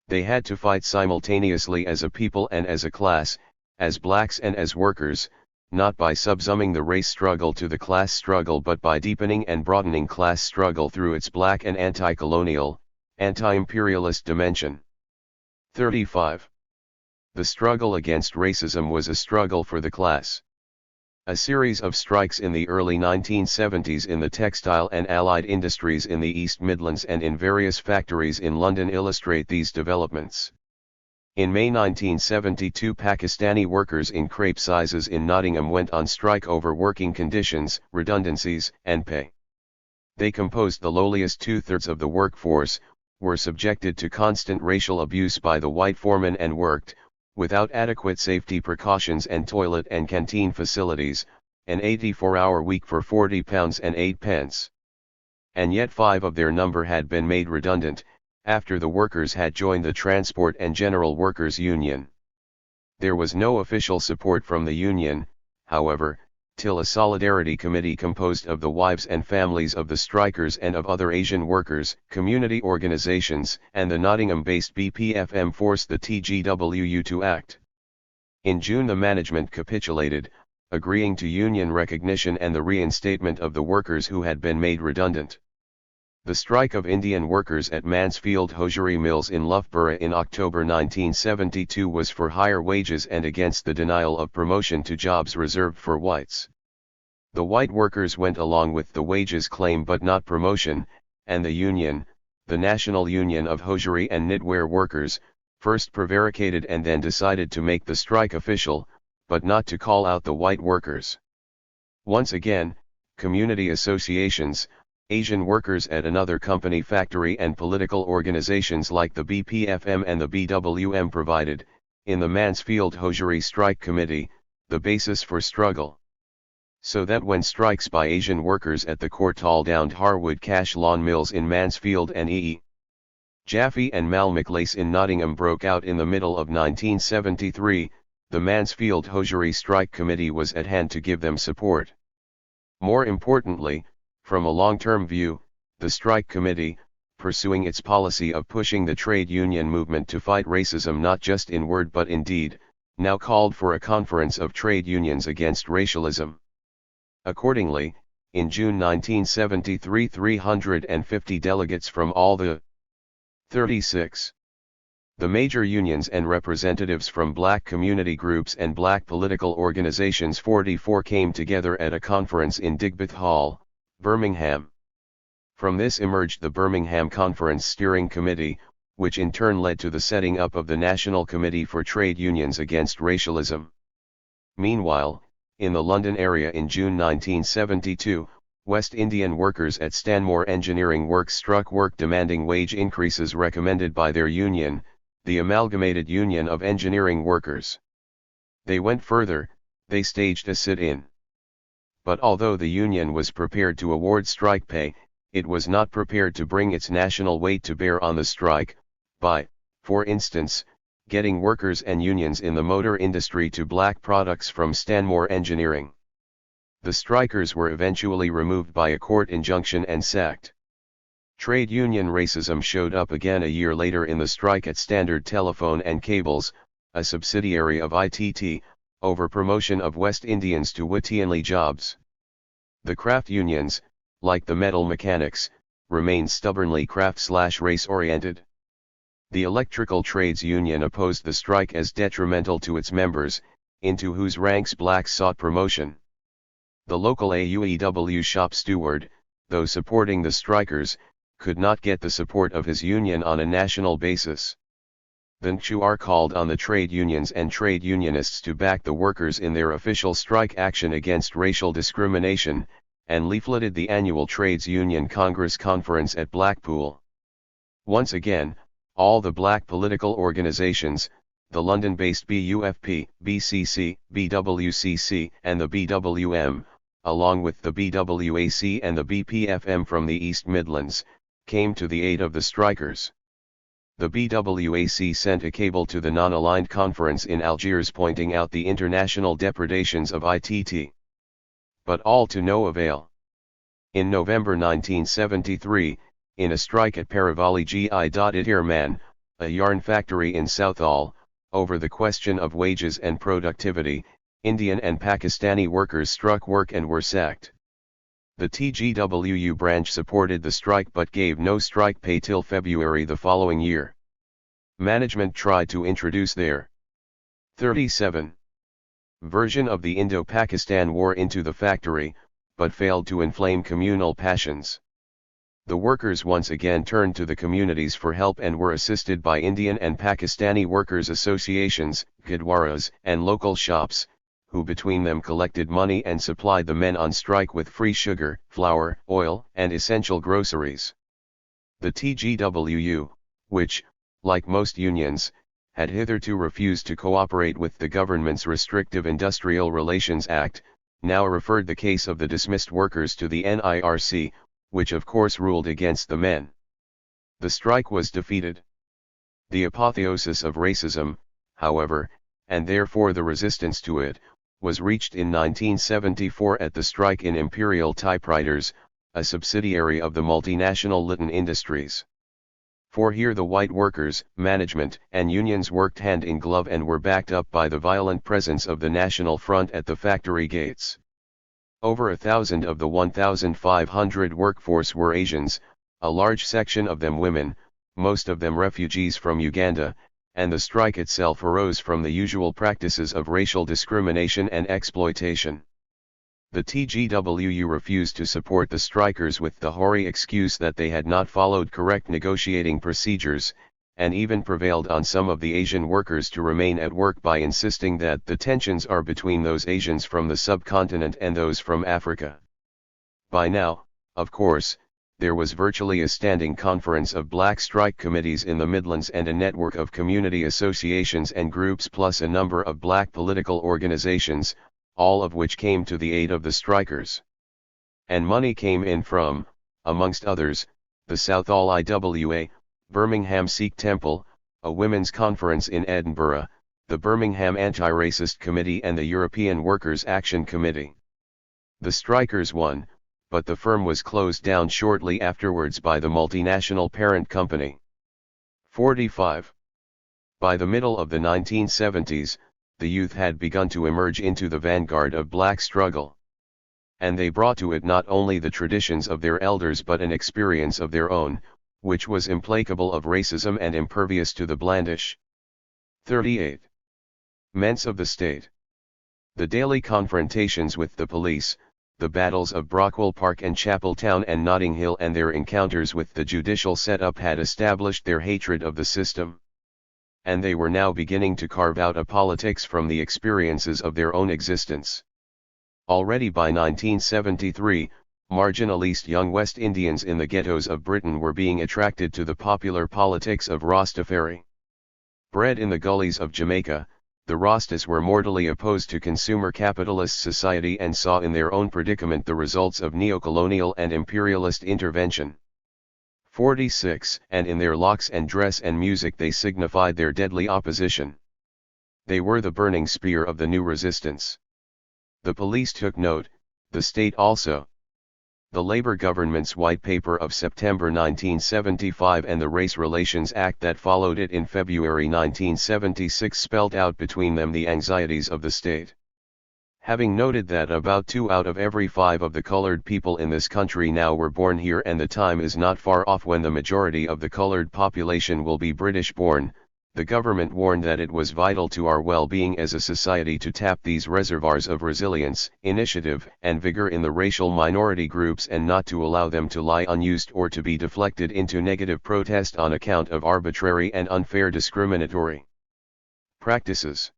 They had to fight simultaneously as a people and as a class, as blacks and as workers, not by subsuming the race struggle to the class struggle but by deepening and broadening class struggle through its black and anti-colonial, anti-imperialist dimension. 35. The struggle against racism was a struggle for the class. A series of strikes in the early 1970s in the textile and allied industries in the East Midlands and in various factories in London illustrate these developments. In May 1972, Pakistani workers in crepe sizes in Nottingham went on strike over working conditions, redundancies, and pay. They composed the lowliest two-thirds of the workforce, were subjected to constant racial abuse by the white foremen and worked, without adequate safety precautions and toilet and canteen facilities, an 84-hour week for £40.08. And yet 5 of their number had been made redundant, after the workers had joined the Transport and General Workers Union. There was no official support from the union, however, till a solidarity committee composed of the wives and families of the strikers and of other Asian workers, community organizations, and the Nottingham-based BPFM forced the TGWU to act. In June the management capitulated, agreeing to union recognition and the reinstatement of the workers who had been made redundant. The strike of Indian workers at Mansfield hosiery mills in Loughborough in October 1972 was for higher wages and against the denial of promotion to jobs reserved for whites. The white workers went along with the wages claim but not promotion, and the union, the National Union of Hosiery and Knitwear Workers, first prevaricated and then decided to make the strike official, but not to call out the white workers. Once again, community associations, Asian workers at another company factory and political organizations like the BPFM and the BWM provided, in the Mansfield Hosiery Strike Committee, the basis for struggle. So that when strikes by Asian workers at the Courtauld and Harwood Cash Lawn Mills in Mansfield and E. Jaffe and Malmaclace in Nottingham broke out in the middle of 1973, the Mansfield Hosiery Strike Committee was at hand to give them support. More importantly, from a long-term view, the Strike Committee, pursuing its policy of pushing the trade union movement to fight racism not just in word but in deed, now called for a conference of trade unions against racialism. Accordingly, in June 1973 350 delegates from all the 36 the major unions and representatives from black community groups and black political organizations 44 came together at a conference in Digbeth Hall, Birmingham. From this emerged the Birmingham Conference Steering Committee, which in turn led to the setting up of the National Committee for Trade Unions Against Racialism. Meanwhile, in the London area in June 1972, West Indian workers at Stanmore Engineering Works struck work demanding wage increases recommended by their union, the Amalgamated Union of Engineering Workers. They went further, they staged a sit-in. But although the union was prepared to award strike pay, it was not prepared to bring its national weight to bear on the strike, by, for instance, getting workers and unions in the motor industry to black products from Stanmore Engineering. The strikers were eventually removed by a court injunction and sacked. Trade union racism showed up again a year later in the strike at Standard Telephone and Cables, a subsidiary of ITT, over promotion of West Indians to Whittianly jobs. The craft unions, like the metal mechanics, remained stubbornly craft/race oriented. The Electrical Trades Union opposed the strike as detrimental to its members, into whose ranks blacks sought promotion. The local AUEW shop steward, though supporting the strikers, could not get the support of his union on a national basis. The NCUR called on the trade unions and trade unionists to back the workers in their official strike action against racial discrimination, and leafleted the annual Trades Union Congress Conference at Blackpool. Once again, all the black political organizations, the London-based BUFP, BCC, BWCC, and the BWM, along with the BWAC and the BPFM from the East Midlands, came to the aid of the strikers. The BWAC sent a cable to the non-aligned conference in Algiers pointing out the international depredations of ITT. But all to no avail. In November 1973, in a strike at Paravali Gi.Itirman, a yarn factory in Southall, over the question of wages and productivity, Indian and Pakistani workers struck work and were sacked. The TGWU branch supported the strike but gave no strike pay till February the following year. Management tried to introduce their 37 version of the Indo-Pakistan War into the factory, but failed to inflame communal passions. The workers once again turned to the communities for help and were assisted by Indian and Pakistani workers' associations, gurdwaras, and local shops, who between them collected money and supplied the men on strike with free sugar, flour, oil, and essential groceries. The TGWU, which, like most unions, had hitherto refused to cooperate with the government's restrictive Industrial Relations Act, now referred the case of the dismissed workers to the NIRC, which of course ruled against the men. The strike was defeated. The apotheosis of racism, however, and therefore the resistance to it, was reached in 1974 at the strike in Imperial Typewriters, a subsidiary of the multinational Litton Industries. For here the white workers, management, and unions worked hand in glove and were backed up by the violent presence of the National Front at the factory gates. Over 1,000 of the 1,500 workforce were Asians, a large section of them women, most of them refugees from Uganda, and the strike itself arose from the usual practices of racial discrimination and exploitation. The TGWU refused to support the strikers with the hoary excuse that they had not followed correct negotiating procedures, and even prevailed on some of the Asian workers to remain at work by insisting that the tensions are between those Asians from the subcontinent and those from Africa. By now, of course, there was virtually a standing conference of black strike committees in the Midlands and a network of community associations and groups plus a number of black political organizations, all of which came to the aid of the strikers. And money came in from, amongst others, the Southall IWA, Birmingham Sikh Temple, a women's conference in Edinburgh, the Birmingham Anti-Racist Committee and the European Workers' Action Committee. The strikers won, but the firm was closed down shortly afterwards by the multinational parent company. 45. By the middle of the 1970s, the youth had begun to emerge into the vanguard of black struggle. And they brought to it not only the traditions of their elders but an experience of their own, which was implacable of racism and impervious to the blandish. 38. Ments of the state. The daily confrontations with the police, the battles of Brockwell Park and Chapeltown and Notting Hill and their encounters with the judicial setup had established their hatred of the system. And they were now beginning to carve out a politics from the experiences of their own existence. Already by 1973, marginalist young West Indians in the ghettos of Britain were being attracted to the popular politics of Rastafari. Bred in the gullies of Jamaica, the Rastas were mortally opposed to consumer capitalist society and saw in their own predicament the results of neocolonial and imperialist intervention. 46. And in their locks and dress and music they signified their deadly opposition. They were the burning spear of the new resistance. The police took note, the state also. The Labour government's White Paper of September 1975 and the Race Relations Act that followed it in February 1976 spelled out between them the anxieties of the state. Having noted that about 2 out of every 5 of the colored people in this country now were born here and the time is not far off when the majority of the colored population will be British-born, the government warned that it was vital to our well-being as a society to tap these reservoirs of resilience, initiative, and vigor in the racial minority groups and not to allow them to lie unused or to be deflected into negative protest on account of arbitrary and unfair discriminatory practices.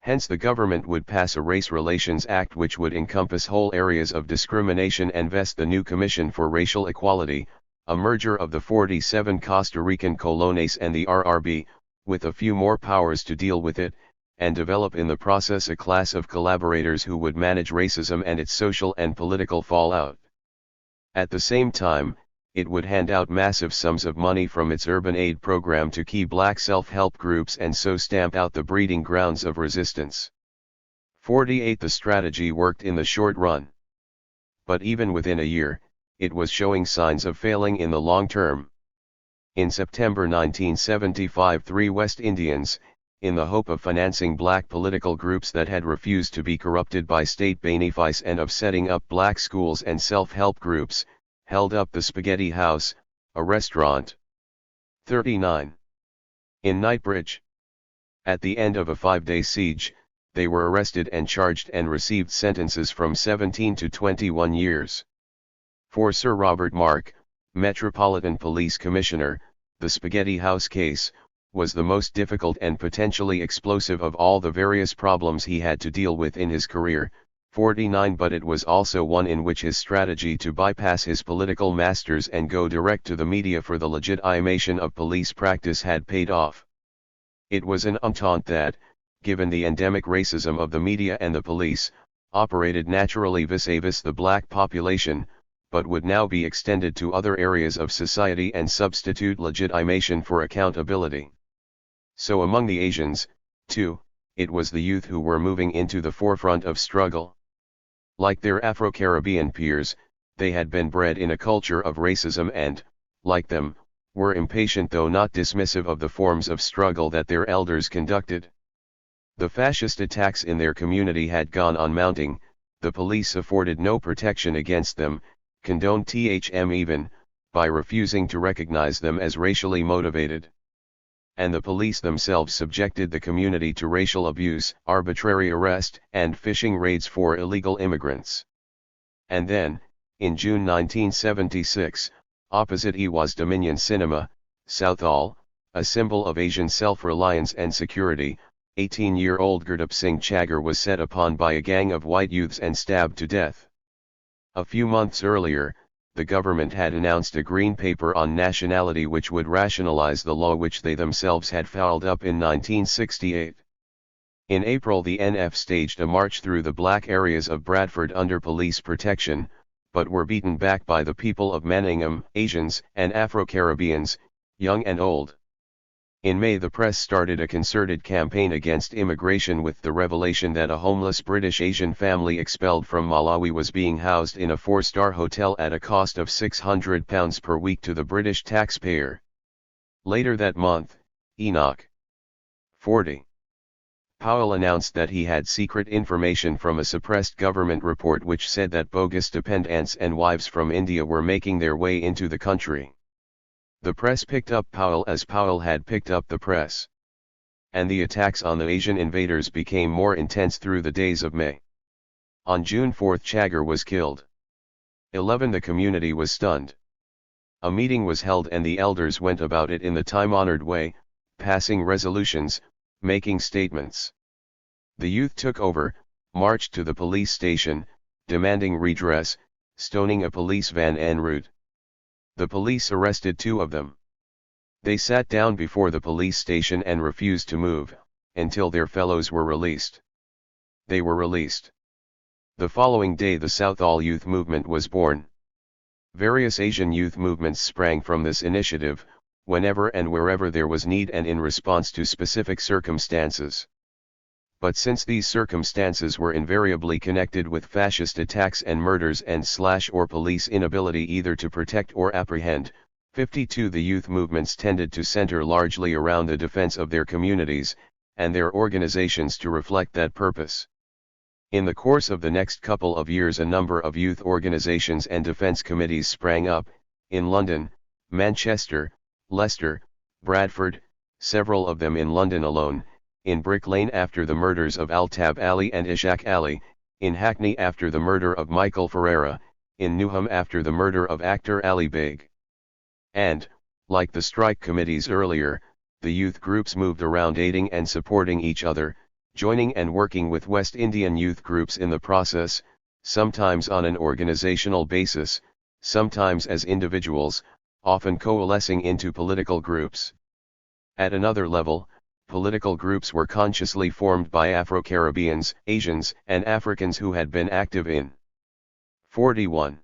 Hence the government would pass a Race Relations Act which would encompass whole areas of discrimination and vest the new Commission for Racial Equality, a merger of the 47 Costa Rican colones and the RRB, with a few more powers to deal with it, and develop in the process a class of collaborators who would manage racism and its social and political fallout. At the same time, it would hand out massive sums of money from its urban aid program to key black self-help groups and so stamp out the breeding grounds of resistance. 48 The strategy worked in the short run. But even within a year, it was showing signs of failing in the long term. In September 1975, 3 West Indians, in the hope of financing black political groups that had refused to be corrupted by state benefice and of setting up black schools and self-help groups, held up the Spaghetti House, a restaurant. 39. In Knightsbridge. At the end of a 5-day siege, they were arrested and charged and received sentences from 17 to 21 years. For Sir Robert Mark, Metropolitan Police Commissioner, the Spaghetti House case was the most difficult and potentially explosive of all the various problems he had to deal with in his career. 49 But it was also one in which his strategy to bypass his political masters and go direct to the media for the legitimation of police practice had paid off. It was an entente that, given the endemic racism of the media and the police, operated naturally vis-a-vis the black population, but would now be extended to other areas of society and substitute legitimation for accountability. So among the Asians, too, it was the youth who were moving into the forefront of struggle. Like their Afro-Caribbean peers, they had been bred in a culture of racism and, like them, were impatient though not dismissive of the forms of struggle that their elders conducted. The fascist attacks in their community had gone on mounting, the police afforded no protection against them, condoned them even, by refusing to recognize them as racially motivated. And the police themselves subjected the community to racial abuse, arbitrary arrest, and fishing raids for illegal immigrants. And then, in June 1976, opposite Ewa's Dominion Cinema, Southall, a symbol of Asian self-reliance and security, 18-year-old Gurdeep Singh Chaggar was set upon by a gang of white youths and stabbed to death. A few months earlier, the government had announced a green paper on nationality which would rationalize the law which they themselves had fouled up in 1968. In April the NF staged a march through the black areas of Bradford under police protection, but were beaten back by the people of Manningham, Asians and Afro-Caribbeans, young and old. In May the press started a concerted campaign against immigration with the revelation that a homeless British Asian family expelled from Malawi was being housed in a 4-star hotel at a cost of £600 per week to the British taxpayer. Later that month, Enoch 40. Powell announced that he had secret information from a suppressed government report which said that bogus dependants and wives from India were making their way into the country. The press picked up Powell as Powell had picked up the press. And the attacks on the Asian invaders became more intense through the days of May. On June 4 Chaggar was killed. 11 The community was stunned. A meeting was held and the elders went about it in the time-honored way, passing resolutions, making statements. The youth took over, marched to the police station, demanding redress, stoning a police van en route. The police arrested 2 of them. They sat down before the police station and refused to move, until their fellows were released. They were released. The following day the Southall Youth Movement was born. Various Asian youth movements sprang from this initiative, whenever and wherever there was need and in response to specific circumstances. But since these circumstances were invariably connected with fascist attacks and murders and or police inability either to protect or apprehend, 52 the youth movements tended to center largely around the defense of their communities, and their organizations to reflect that purpose. In the course of the next couple of years a number of youth organizations and defense committees sprang up, in London, Manchester, Leicester, Bradford, several of them in London alone, in Brick Lane after the murders of Altab Ali and Ishaq Ali, in Hackney after the murder of Michael Ferreira, in Newham after the murder of actor Ali Beg. And, like the strike committees earlier, the youth groups moved around aiding and supporting each other, joining and working with West Indian youth groups in the process, sometimes on an organizational basis, sometimes as individuals, often coalescing into political groups. At another level, political groups were consciously formed by Afro-Caribbeans, Asians, and Africans who had been active in 41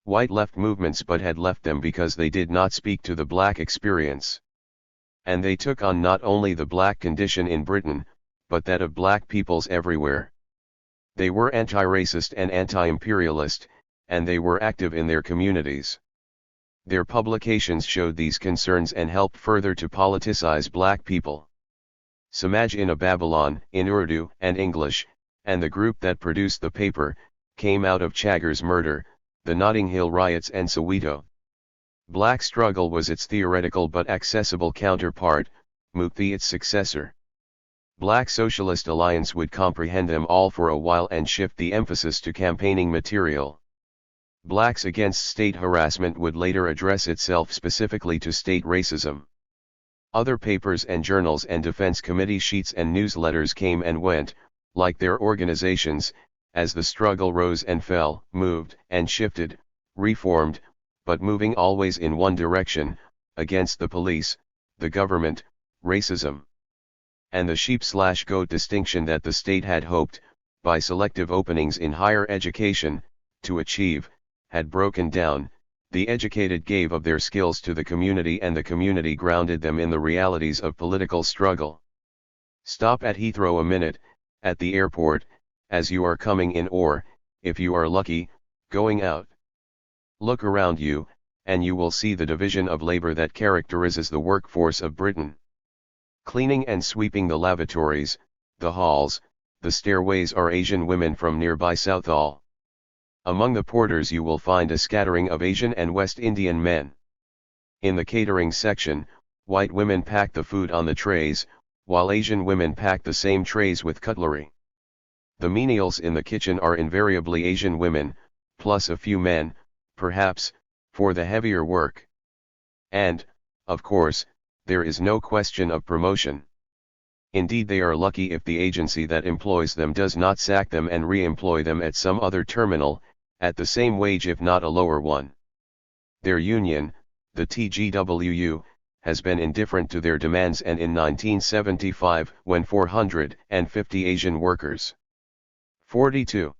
white left movements but had left them because they did not speak to the black experience. And they took on not only the black condition in Britain, but that of black peoples everywhere. They were anti-racist and anti-imperialist, and they were active in their communities. Their publications showed these concerns and helped further to politicize black people. Samaj-in Babylon, in Urdu and English, and the group that produced the paper, came out of Chaggar's murder, the Notting Hill riots and Soweto. Black Struggle was its theoretical but accessible counterpart, Mukti its successor. Black Socialist Alliance would comprehend them all for a while and shift the emphasis to campaigning material. Blacks Against State Harassment would later address itself specifically to state racism. Other papers and journals and defense committee sheets and newsletters came and went, like their organizations, as the struggle rose and fell, moved and shifted, reformed, but moving always in one direction, against the police, the government, racism. And the sheep-goat distinction that the state had hoped, by selective openings in higher education, to achieve, had broken down. The educated gave of their skills to the community and the community grounded them in the realities of political struggle. Stop at Heathrow a minute, at the airport, as you are coming in or, if you are lucky, going out. Look around you, and you will see the division of labor that characterizes the workforce of Britain. Cleaning and sweeping the lavatories, the halls, the stairways are Asian women from nearby Southall. Among the porters you will find a scattering of Asian and West Indian men. In the catering section, white women pack the food on the trays, while Asian women pack the same trays with cutlery. The menials in the kitchen are invariably Asian women, plus a few men, perhaps, for the heavier work. And, of course, there is no question of promotion. Indeed, they are lucky if the agency that employs them does not sack them and re-employ them at some other terminal, at the same wage if not a lower one. Their union, the TGWU, has been indifferent to their demands, and in 1975, when 450 Asian workers, 42,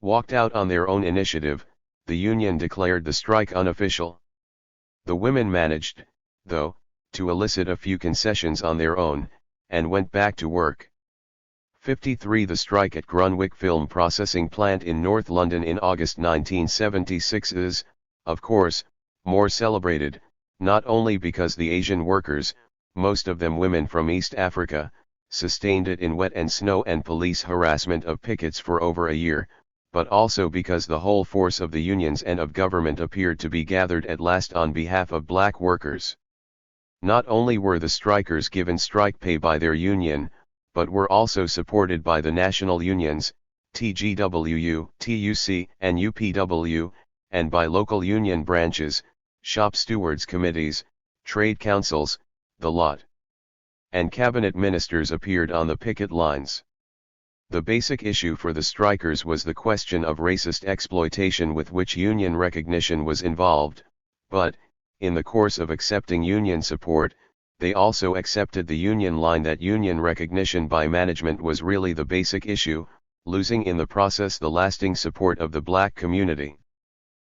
walked out on their own initiative, the union declared the strike unofficial. The women managed, though, to elicit a few concessions on their own, and went back to work. 53. The strike at Grunwick Film Processing Plant in North London in August 1976 is, of course, more celebrated, not only because the Asian workers, most of them women from East Africa, sustained it in wet and snow and police harassment of pickets for over a year, but also because the whole force of the unions and of government appeared to be gathered at last on behalf of black workers. Not only were the strikers given strike pay by their union, but were also supported by the national unions, TGWU, TUC, and UPW, and by local union branches, shop stewards committees, trade councils, the lot. And cabinet ministers appeared on the picket lines. The basic issue for the strikers was the question of racist exploitation with which union recognition was involved, but, in the course of accepting union support, they also accepted the union line that union recognition by management was really the basic issue, losing in the process the lasting support of the black community.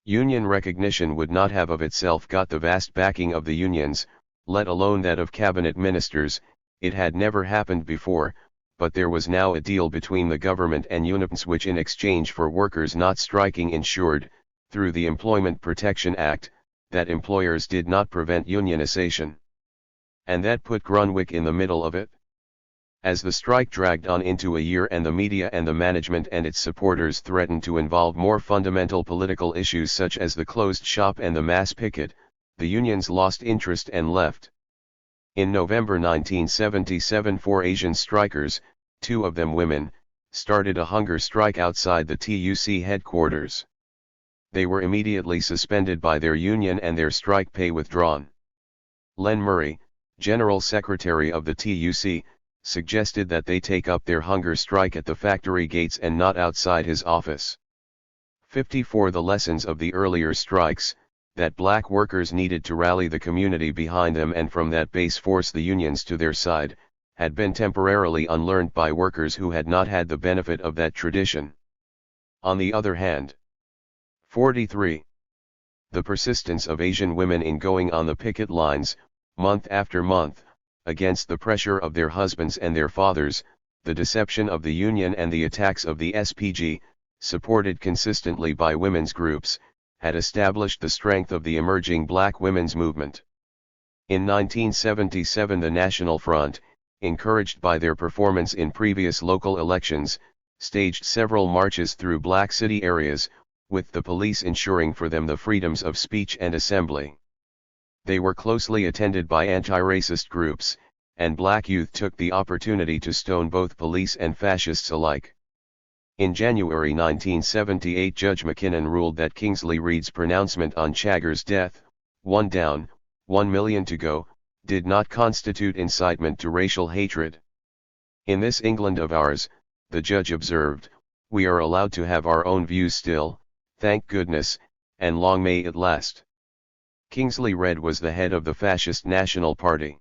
Union recognition would not have of itself got the vast backing of the unions, let alone that of cabinet ministers. It had never happened before, but there was now a deal between the government and unions which, in exchange for workers not striking, ensured, through the Employment Protection Act, that employers did not prevent unionization. And that put Grunwick in the middle of it. As the strike dragged on into a year and the media and the management and its supporters threatened to involve more fundamental political issues such as the closed shop and the mass picket, the unions lost interest and left. In November 1977, 4 Asian strikers, 2 of them women, started a hunger strike outside the TUC headquarters. They were immediately suspended by their union and their strike pay withdrawn. Len Murray, General Secretary of the TUC, suggested that they take up their hunger strike at the factory gates and not outside his office. 54. The lessons of the earlier strikes. that black workers needed to rally the community behind them and from that base force the unions to their side, had been temporarily unlearned by workers who had not had the benefit of that tradition. On the other hand, 43. The persistence of Asian women in going on the picket lines, month after month, against the pressure of their husbands and their fathers, the deception of the Union and the attacks of the SPG, supported consistently by women's groups, had established the strength of the emerging black women's movement. In 1977 the National Front, encouraged by their performance in previous local elections, staged several marches through black city areas, with the police ensuring for them the freedoms of speech and assembly. They were closely attended by anti-racist groups, and black youth took the opportunity to stone both police and fascists alike. In January 1978 Judge McKinnon ruled that Kingsley Reed's pronouncement on Chagger's death, 1 down, 1 million to go, did not constitute incitement to racial hatred. In this England of ours, the judge observed, we are allowed to have our own views still, thank goodness, and long may it last. Kingsley Reed was the head of the fascist National Party.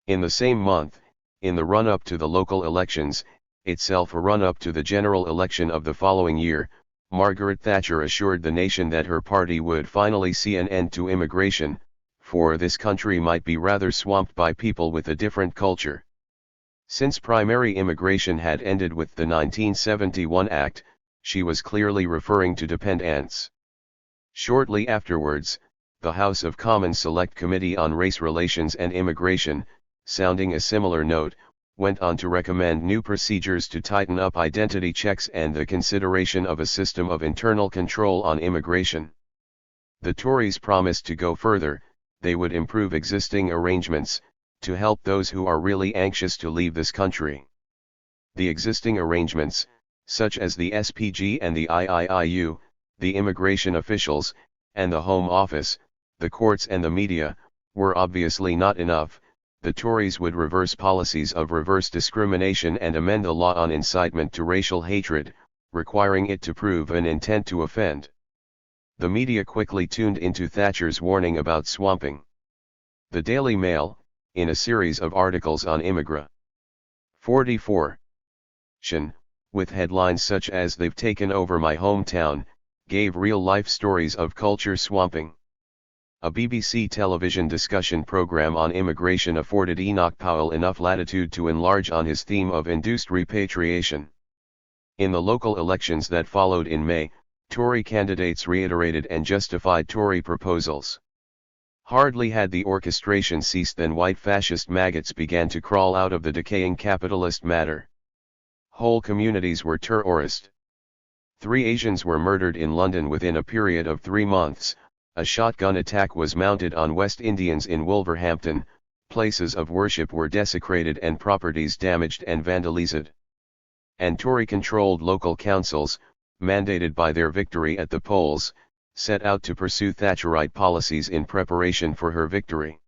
In the same month, in the run-up to the local elections, itself a run-up to the general election of the following year, Margaret Thatcher assured the nation that her party would finally see an end to immigration, for this country might be rather swamped by people with a different culture. Since primary immigration had ended with the 1971 Act, she was clearly referring to dependents. Shortly afterwards, the House of Commons Select Committee on Race Relations and Immigration, sounding a similar note, went on to recommend new procedures to tighten up identity checks and the consideration of a system of internal control on immigration. The Tories promised to go further, they would improve existing arrangements, to help those who are really anxious to leave this country. The existing arrangements, such as the SPG and the IIIU, the immigration officials, and the Home Office, the courts and the media, were obviously not enough. The Tories would reverse policies of reverse discrimination and amend the law on incitement to racial hatred, requiring it to prove an intent to offend. The media quickly tuned into Thatcher's warning about swamping. The Daily Mail, in a series of articles on immigration 44. With headlines such as "They've taken over my hometown," gave real-life stories of culture swamping. A BBC television discussion program on immigration afforded Enoch Powell enough latitude to enlarge on his theme of induced repatriation. In the local elections that followed in May, Tory candidates reiterated and justified Tory proposals. Hardly had the orchestration ceased than white fascist maggots began to crawl out of the decaying capitalist matter. Whole communities were terrorized. 3 Asians were murdered in London within a period of 3 months. A shotgun attack was mounted on West Indians in Wolverhampton, places of worship were desecrated and properties damaged and vandalized. And Tory-controlled local councils, mandated by their victory at the polls, set out to pursue Thatcherite policies in preparation for her victory.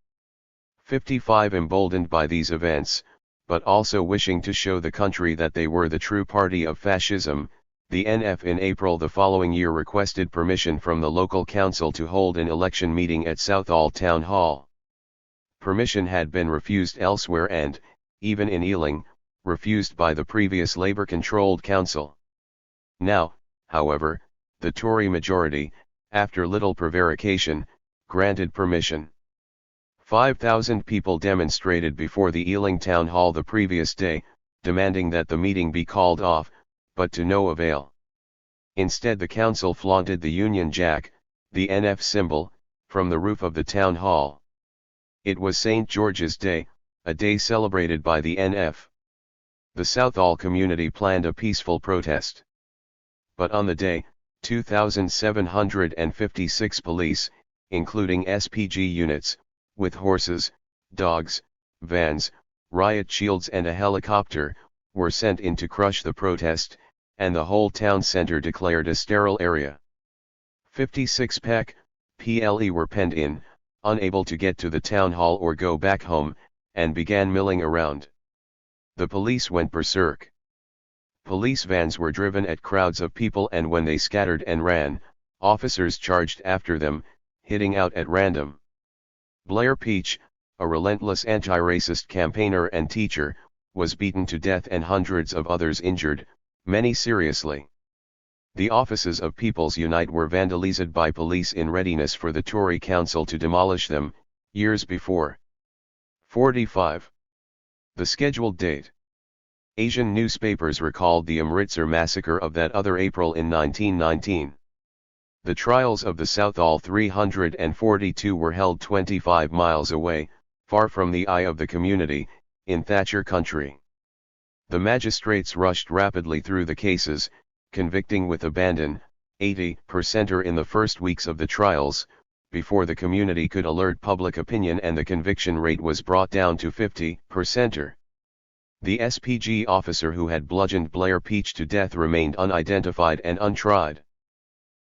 55 Emboldened by these events, but also wishing to show the country that they were the true party of fascism, the NF in April the following year requested permission from the local council to hold an election meeting at Southall Town Hall. Permission had been refused elsewhere and, even in Ealing, refused by the previous Labour-controlled council. Now, however, the Tory majority, after little prevarication, granted permission. 5,000 people demonstrated before the Ealing Town Hall the previous day, demanding that the meeting be called off, but to no avail. Instead the council flaunted the Union Jack, the NF symbol, from the roof of the town hall. It was St. George's Day, a day celebrated by the NF. The Southall community planned a peaceful protest. But on the day, 2,756 police, including SPG units, with horses, dogs, vans, riot shields and a helicopter, were sent in to crush the protest, and the whole town centre declared a sterile area. 56 PLE were penned in, unable to get to the town hall or go back home, and began milling around. The police went berserk. Police vans were driven at crowds of people, and when they scattered and ran, officers charged after them, hitting out at random. Blair Peach, a relentless anti-racist campaigner and teacher, was beaten to death and hundreds of others injured, many seriously. The offices of People's Unite were vandalized by police in readiness for the Tory council to demolish them, years before. 45. The scheduled date. Asian newspapers recalled the Amritsar massacre of that other April in 1919. The trials of the Southall 342 were held 25 miles away, far from the eye of the community, in Thatcher country. The magistrates rushed rapidly through the cases, convicting with abandon, 80% in the first weeks of the trials, before the community could alert public opinion and the conviction rate was brought down to 50%. The SPG officer who had bludgeoned Blair Peach to death remained unidentified and untried.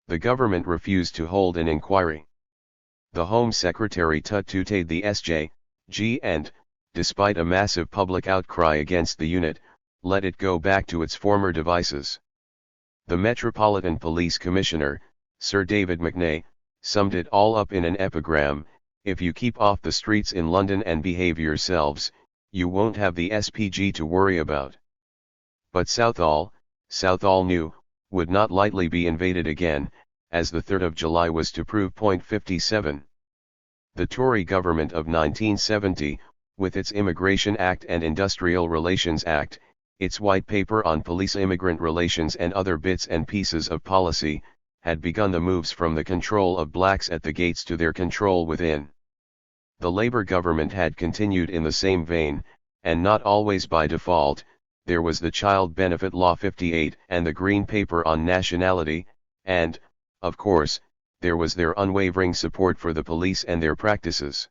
The government refused to hold an inquiry. The Home Secretary tutted the SJ.G. and, despite a massive public outcry against the unit, let it go back to its former devices. The Metropolitan Police Commissioner, Sir David McNay, summed it all up in an epigram: if you keep off the streets in London and behave yourselves, you won't have the SPG to worry about. But Southall knew, would not lightly be invaded again, as the 3rd of July was to prove. 57. The Tory government of 1970, with its Immigration Act and Industrial Relations Act, its White Paper on Police-Immigrant Relations and other bits and pieces of policy, had begun the moves from the control of blacks at the gates to their control within. The Labour government had continued in the same vein, and not always by default. There was the Child Benefit Law 58 and the Green Paper on Nationality, and, of course, there was their unwavering support for the police and their practices.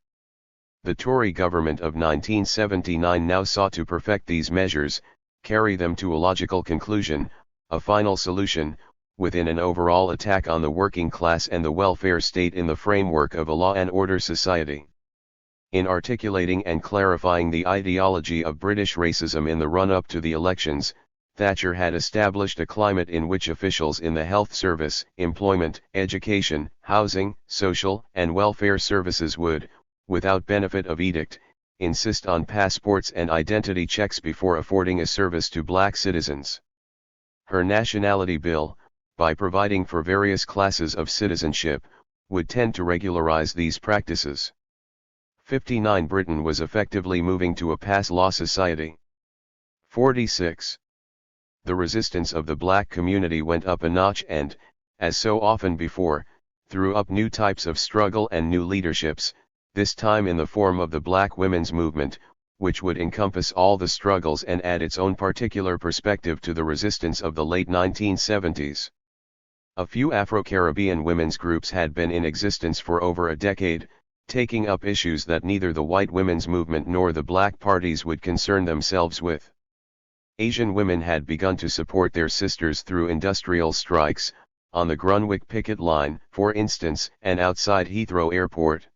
The Tory government of 1979 now sought to perfect these measures, carry them to a logical conclusion, a final solution, within an overall attack on the working class and the welfare state in the framework of a law and order society. In articulating and clarifying the ideology of British racism in the run-up to the elections, Thatcher had established a climate in which officials in the health service, employment, education, housing, social and welfare services would, without benefit of edict, insist on passports and identity checks before affording a service to black citizens. Her Nationality Bill, by providing for various classes of citizenship, would tend to regularize these practices. 59. Britain was effectively moving to a pass law society. 46. The resistance of the black community went up a notch and, as so often before, threw up new types of struggle and new leaderships, this time in the form of the Black Women's Movement, which would encompass all the struggles and add its own particular perspective to the resistance of the late 1970s. A few Afro-Caribbean women's groups had been in existence for over a decade, taking up issues that neither the white women's movement nor the black parties would concern themselves with. Asian women had begun to support their sisters through industrial strikes, on the Grunwick picket line, for instance, and outside Heathrow Airport.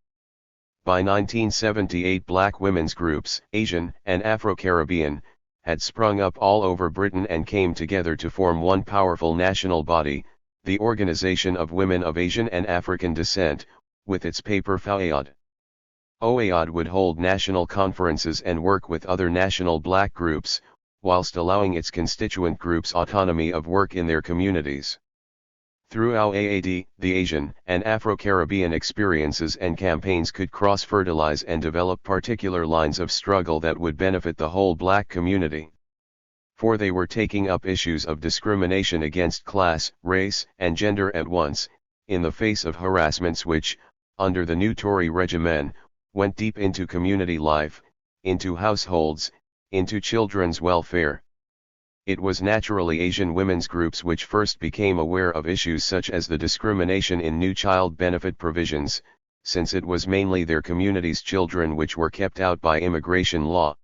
By 1978, black women's groups, Asian and Afro-Caribbean, had sprung up all over Britain and came together to form one powerful national body, the Organization of Women of Asian and African Descent, with its paper FAOAD. OAOD would hold national conferences and work with other national black groups, whilst allowing its constituent groups autonomy of work in their communities. Through OAAD, the Asian and Afro-Caribbean experiences and campaigns could cross-fertilize and develop particular lines of struggle that would benefit the whole black community. For they were taking up issues of discrimination against class, race, and gender at once, in the face of harassments which, under the new Tory regimen, went deep into community life, into households, into children's welfare. It was naturally Asian women's groups which first became aware of issues such as the discrimination in new child benefit provisions, since it was mainly their community's children which were kept out by immigration law.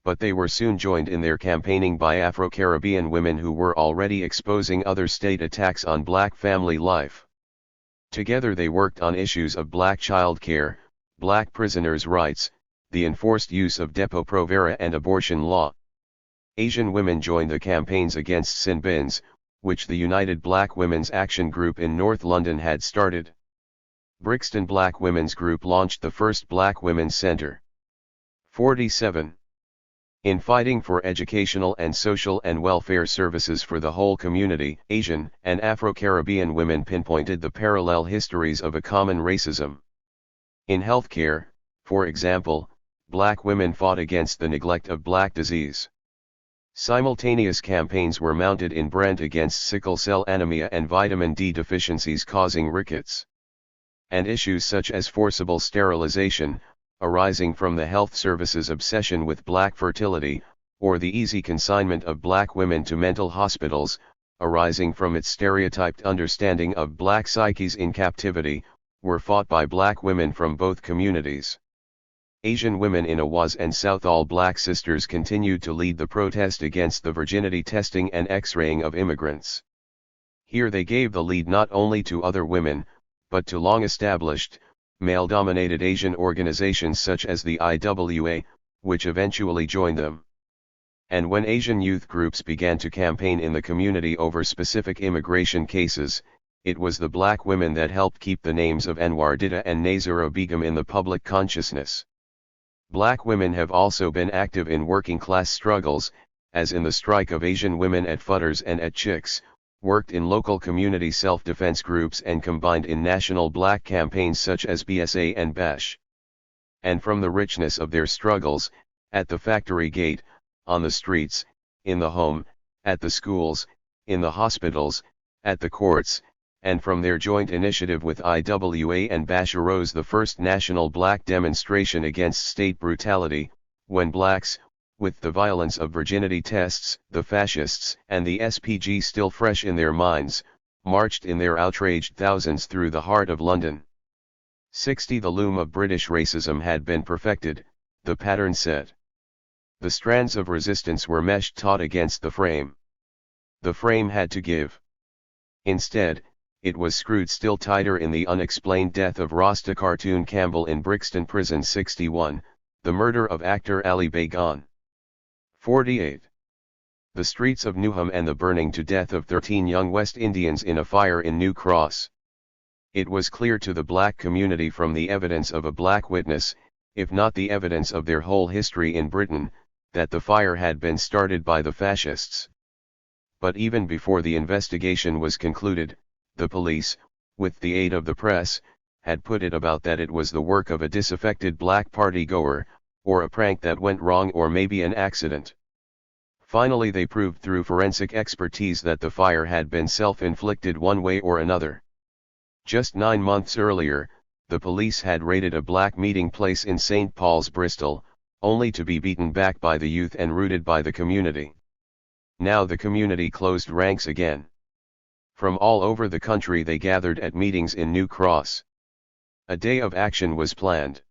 But they were soon joined in their campaigning by Afro-Caribbean women who were already exposing other state attacks on black family life. Together they worked on issues of black child care, black prisoners' rights, the enforced use of Depo-Provera and abortion law. Asian women joined the campaigns against sin bins, which the United Black Women's Action Group in North London had started. Brixton Black Women's Group launched the first Black Women's Center. 47. In fighting for educational and social and welfare services for the whole community, Asian and Afro-Caribbean women pinpointed the parallel histories of a common racism. In healthcare, for example, Black women fought against the neglect of Black disease. Simultaneous campaigns were mounted in Brent against sickle cell anemia and vitamin D deficiencies causing rickets. And issues such as forcible sterilization, arising from the health service's obsession with Black fertility, or the easy consignment of Black women to mental hospitals, arising from its stereotyped understanding of Black psyches in captivity, were fought by Black women from both communities. Asian women in Awaz and Southall Black sisters continued to lead the protest against the virginity testing and X-raying of immigrants. Here they gave the lead not only to other women, but to long-established, male-dominated Asian organizations such as the IWA, which eventually joined them. And when Asian youth groups began to campaign in the community over specific immigration cases, it was the Black women that helped keep the names of Anwar Ditta and Nazura Begum in the public consciousness. Black women have also been active in working-class struggles, as in the strike of Asian women at Futters and at Chicks, worked in local community self-defense groups and combined in national Black campaigns such as BSA and BASH. And from the richness of their struggles, at the factory gate, on the streets, in the home, at the schools, in the hospitals, at the courts, and from their joint initiative with IWA and BASH arose the first national Black demonstration against state brutality, when Blacks, with the violence of virginity tests, the fascists and the SPG still fresh in their minds, marched in their outraged thousands through the heart of London. 60 The loom of British racism had been perfected, the pattern set. The strands of resistance were meshed taut against the frame. The frame had to give. Instead, it was screwed still tighter in the unexplained death of Rasta Cartoon Campbell in Brixton Prison. 61, the murder of actor Ali Baygan. 48. The streets of Newham and the burning to death of 13 young West Indians in a fire in New Cross. It was clear to the Black community from the evidence of a Black witness, if not the evidence of their whole history in Britain, that the fire had been started by the fascists. But even before the investigation was concluded, the police, with the aid of the press, had put it about that it was the work of a disaffected Black party-goer, or a prank that went wrong or maybe an accident. Finally they proved through forensic expertise that the fire had been self-inflicted one way or another. Just 9 months earlier, the police had raided a Black meeting place in St. Paul's, Bristol, only to be beaten back by the youth and routed by the community. Now the community closed ranks again. From all over the country they gathered at meetings in New Cross. A day of action was planned.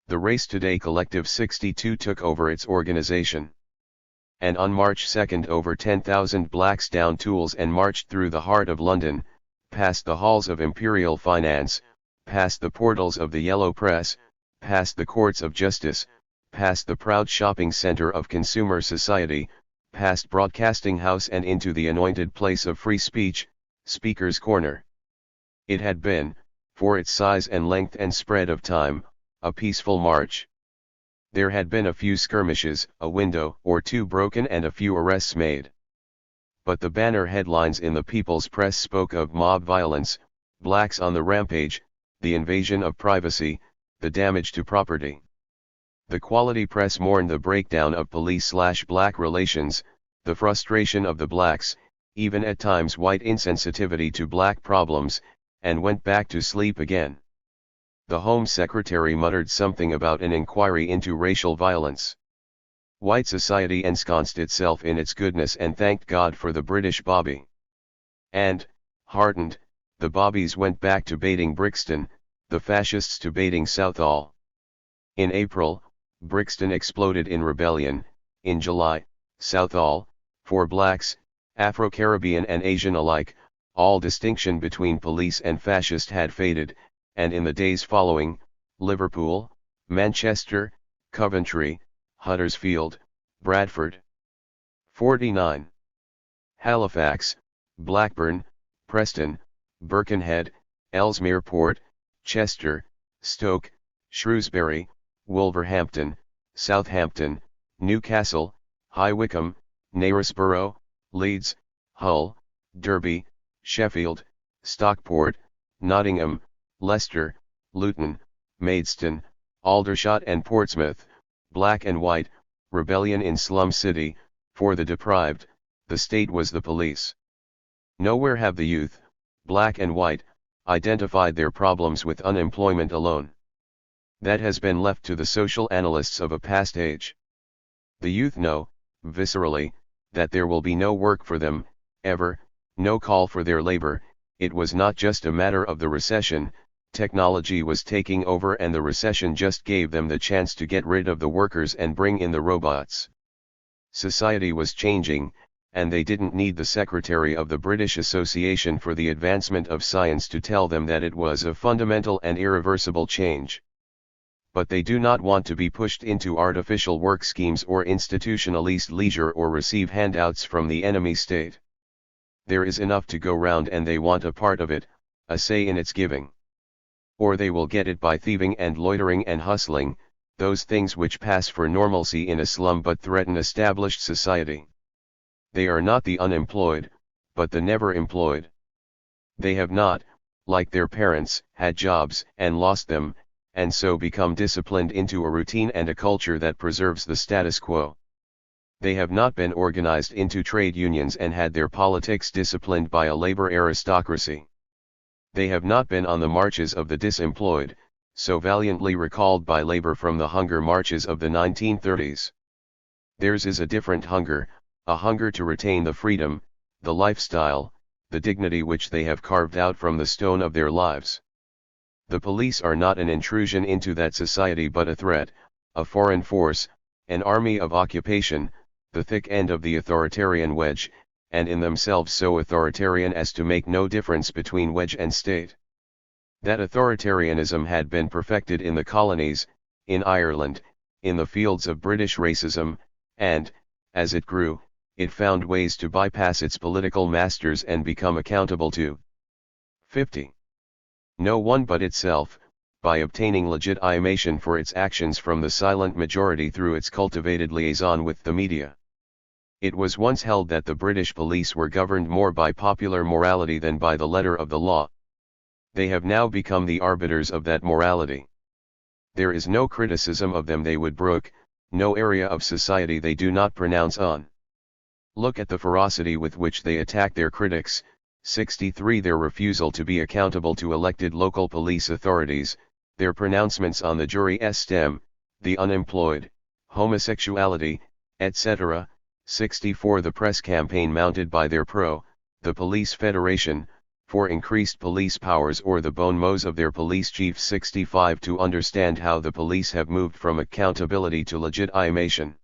The Race Today Collective 62 took over its organization. And on March 2 over 10,000 Blacks downed tools and marched through the heart of London, past the halls of Imperial Finance, past the portals of the Yellow Press, past the courts of justice, past the proud shopping centre of consumer society, past Broadcasting House and into the anointed place of free speech, Speaker's Corner. It had been, for its size and length and spread of time, a peaceful march. There had been a few skirmishes, a window or two broken and a few arrests made. But the banner headlines in the People's Press spoke of mob violence, Blacks on the rampage, the invasion of privacy, the damage to property. The Quality Press mourned the breakdown of police-Black relations, the frustration of the Blacks, even at times white insensitivity to Black problems, and went back to sleep again. The Home Secretary muttered something about an inquiry into racial violence. White society ensconced itself in its goodness and thanked God for the British Bobby. And, heartened, the Bobbies went back to baiting Brixton, the fascists to baiting Southall. In April, Brixton exploded in rebellion. In July, Southall, for Blacks, Afro-Caribbean and Asian alike, all distinction between police and fascist had faded, and in the days following, Liverpool, Manchester, Coventry, Huddersfield, Bradford. 49. Halifax, Blackburn, Preston, Birkenhead, Ellesmere Port, Chester, Stoke, Shrewsbury, Wolverhampton, Southampton, Newcastle, High Wycombe, Knaresborough, Leeds, Hull, Derby, Sheffield, Stockport, Nottingham, Leicester, Luton, Maidstone, Aldershot and Portsmouth. Black and white, rebellion in slum city. For the deprived, the state was the police. Nowhere have the youth, black and white, identified their problems with unemployment alone. That has been left to the social analysts of a past age. The youth know, viscerally, that there will be no work for them, ever, no call for their labor. It was not just a matter of the recession, technology was taking over and the recession just gave them the chance to get rid of the workers and bring in the robots. Society was changing, and they didn't need the secretary of the British Association for the Advancement of Science to tell them that it was a fundamental and irreversible change. But they do not want to be pushed into artificial work schemes or institutionalized leisure or receive handouts from the enemy state. There is enough to go round and they want a part of it, a say in its giving. Or they will get it by thieving and loitering and hustling, those things which pass for normalcy in a slum but threaten established society. They are not the unemployed, but the never employed. They have not, like their parents, had jobs and lost them, and so become disciplined into a routine and a culture that preserves the status quo. They have not been organized into trade unions and had their politics disciplined by a labor aristocracy. They have not been on the marches of the disemployed, so valiantly recalled by labor from the hunger marches of the 1930s. Theirs is a different hunger, a hunger to retain the freedom, the lifestyle, the dignity which they have carved out from the stone of their lives. The police are not an intrusion into that society but a threat, a foreign force, an army of occupation, the thick end of the authoritarian wedge, and in themselves so authoritarian as to make no difference between wedge and state. That authoritarianism had been perfected in the colonies, in Ireland, in the fields of British racism, and, as it grew, it found ways to bypass its political masters and become accountable to 50. No one but itself, by obtaining legitimation for its actions from the silent majority through its cultivated liaison with the media. It was once held that the British police were governed more by popular morality than by the letter of the law. They have now become the arbiters of that morality. There is no criticism of them they would brook, no area of society they do not pronounce on. Look at the ferocity with which they attack their critics. 63 Their refusal to be accountable to elected local police authorities, their pronouncements on the jury stem, the unemployed, homosexuality, etc. 64 The press campaign mounted by their the Police Federation, for increased police powers or the bon mots of their police chief. 65 To understand how the police have moved from accountability to legitimation.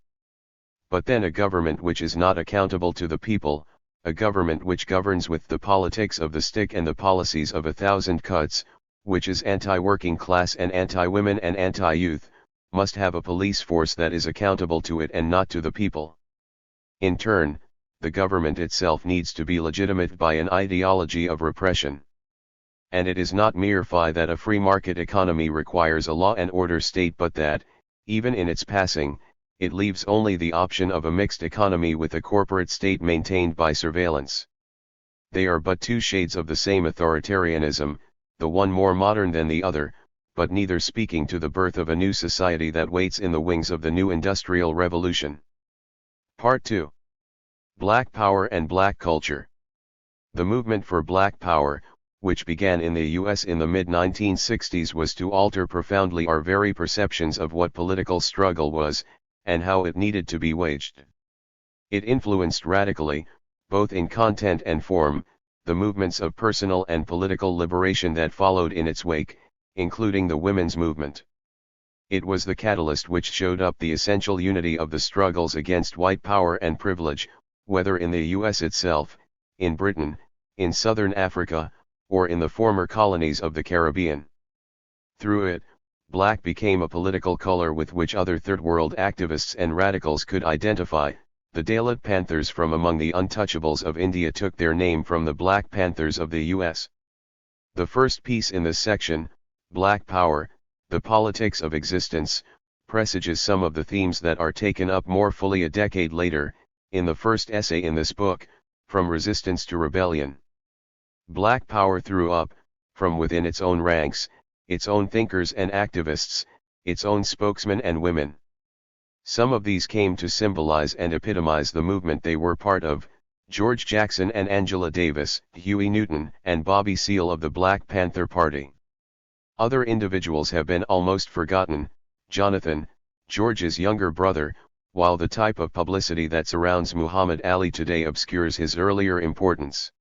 But then a government which is not accountable to the people, a government which governs with the politics of the stick and the policies of 1,000 cuts, which is anti-working class and anti-women and anti-youth, must have a police force that is accountable to it and not to the people. In turn, the government itself needs to be legitimate by an ideology of repression. And it is not mere that a free market economy requires a law and order state, but that, even in its passing, it leaves only the option of a mixed economy with a corporate state maintained by surveillance. They are but two shades of the same authoritarianism, the one more modern than the other, but neither speaking to the birth of a new society that waits in the wings of the new industrial revolution. Part 2. Black Power and Black Culture. The movement for Black Power, which began in the U.S. in the mid-1960s, was to alter profoundly our very perceptions of what political struggle was, and how it needed to be waged. It influenced radically, both in content and form, the movements of personal and political liberation that followed in its wake, including the women's movement. It was the catalyst which showed up the essential unity of the struggles against white power and privilege, whether in the U.S. itself, in Britain, in Southern Africa, or in the former colonies of the Caribbean. Through it, black became a political color with which other Third World activists and radicals could identify. The Dalit Panthers from among the untouchables of India took their name from the Black Panthers of the U.S. The first piece in this section, Black Power, The Politics of Existence, presages some of the themes that are taken up more fully a decade later, in the first essay in this book, From Resistance to Rebellion. Black Power threw up, from within its own ranks, its own thinkers and activists, its own spokesmen and women. Some of these came to symbolize and epitomize the movement they were part of: George Jackson and Angela Davis, Huey Newton and Bobby Seale of the Black Panther Party. Other individuals have been almost forgotten: Jonathan, George's younger brother, while the type of publicity that surrounds Muhammad Ali today obscures his earlier importance.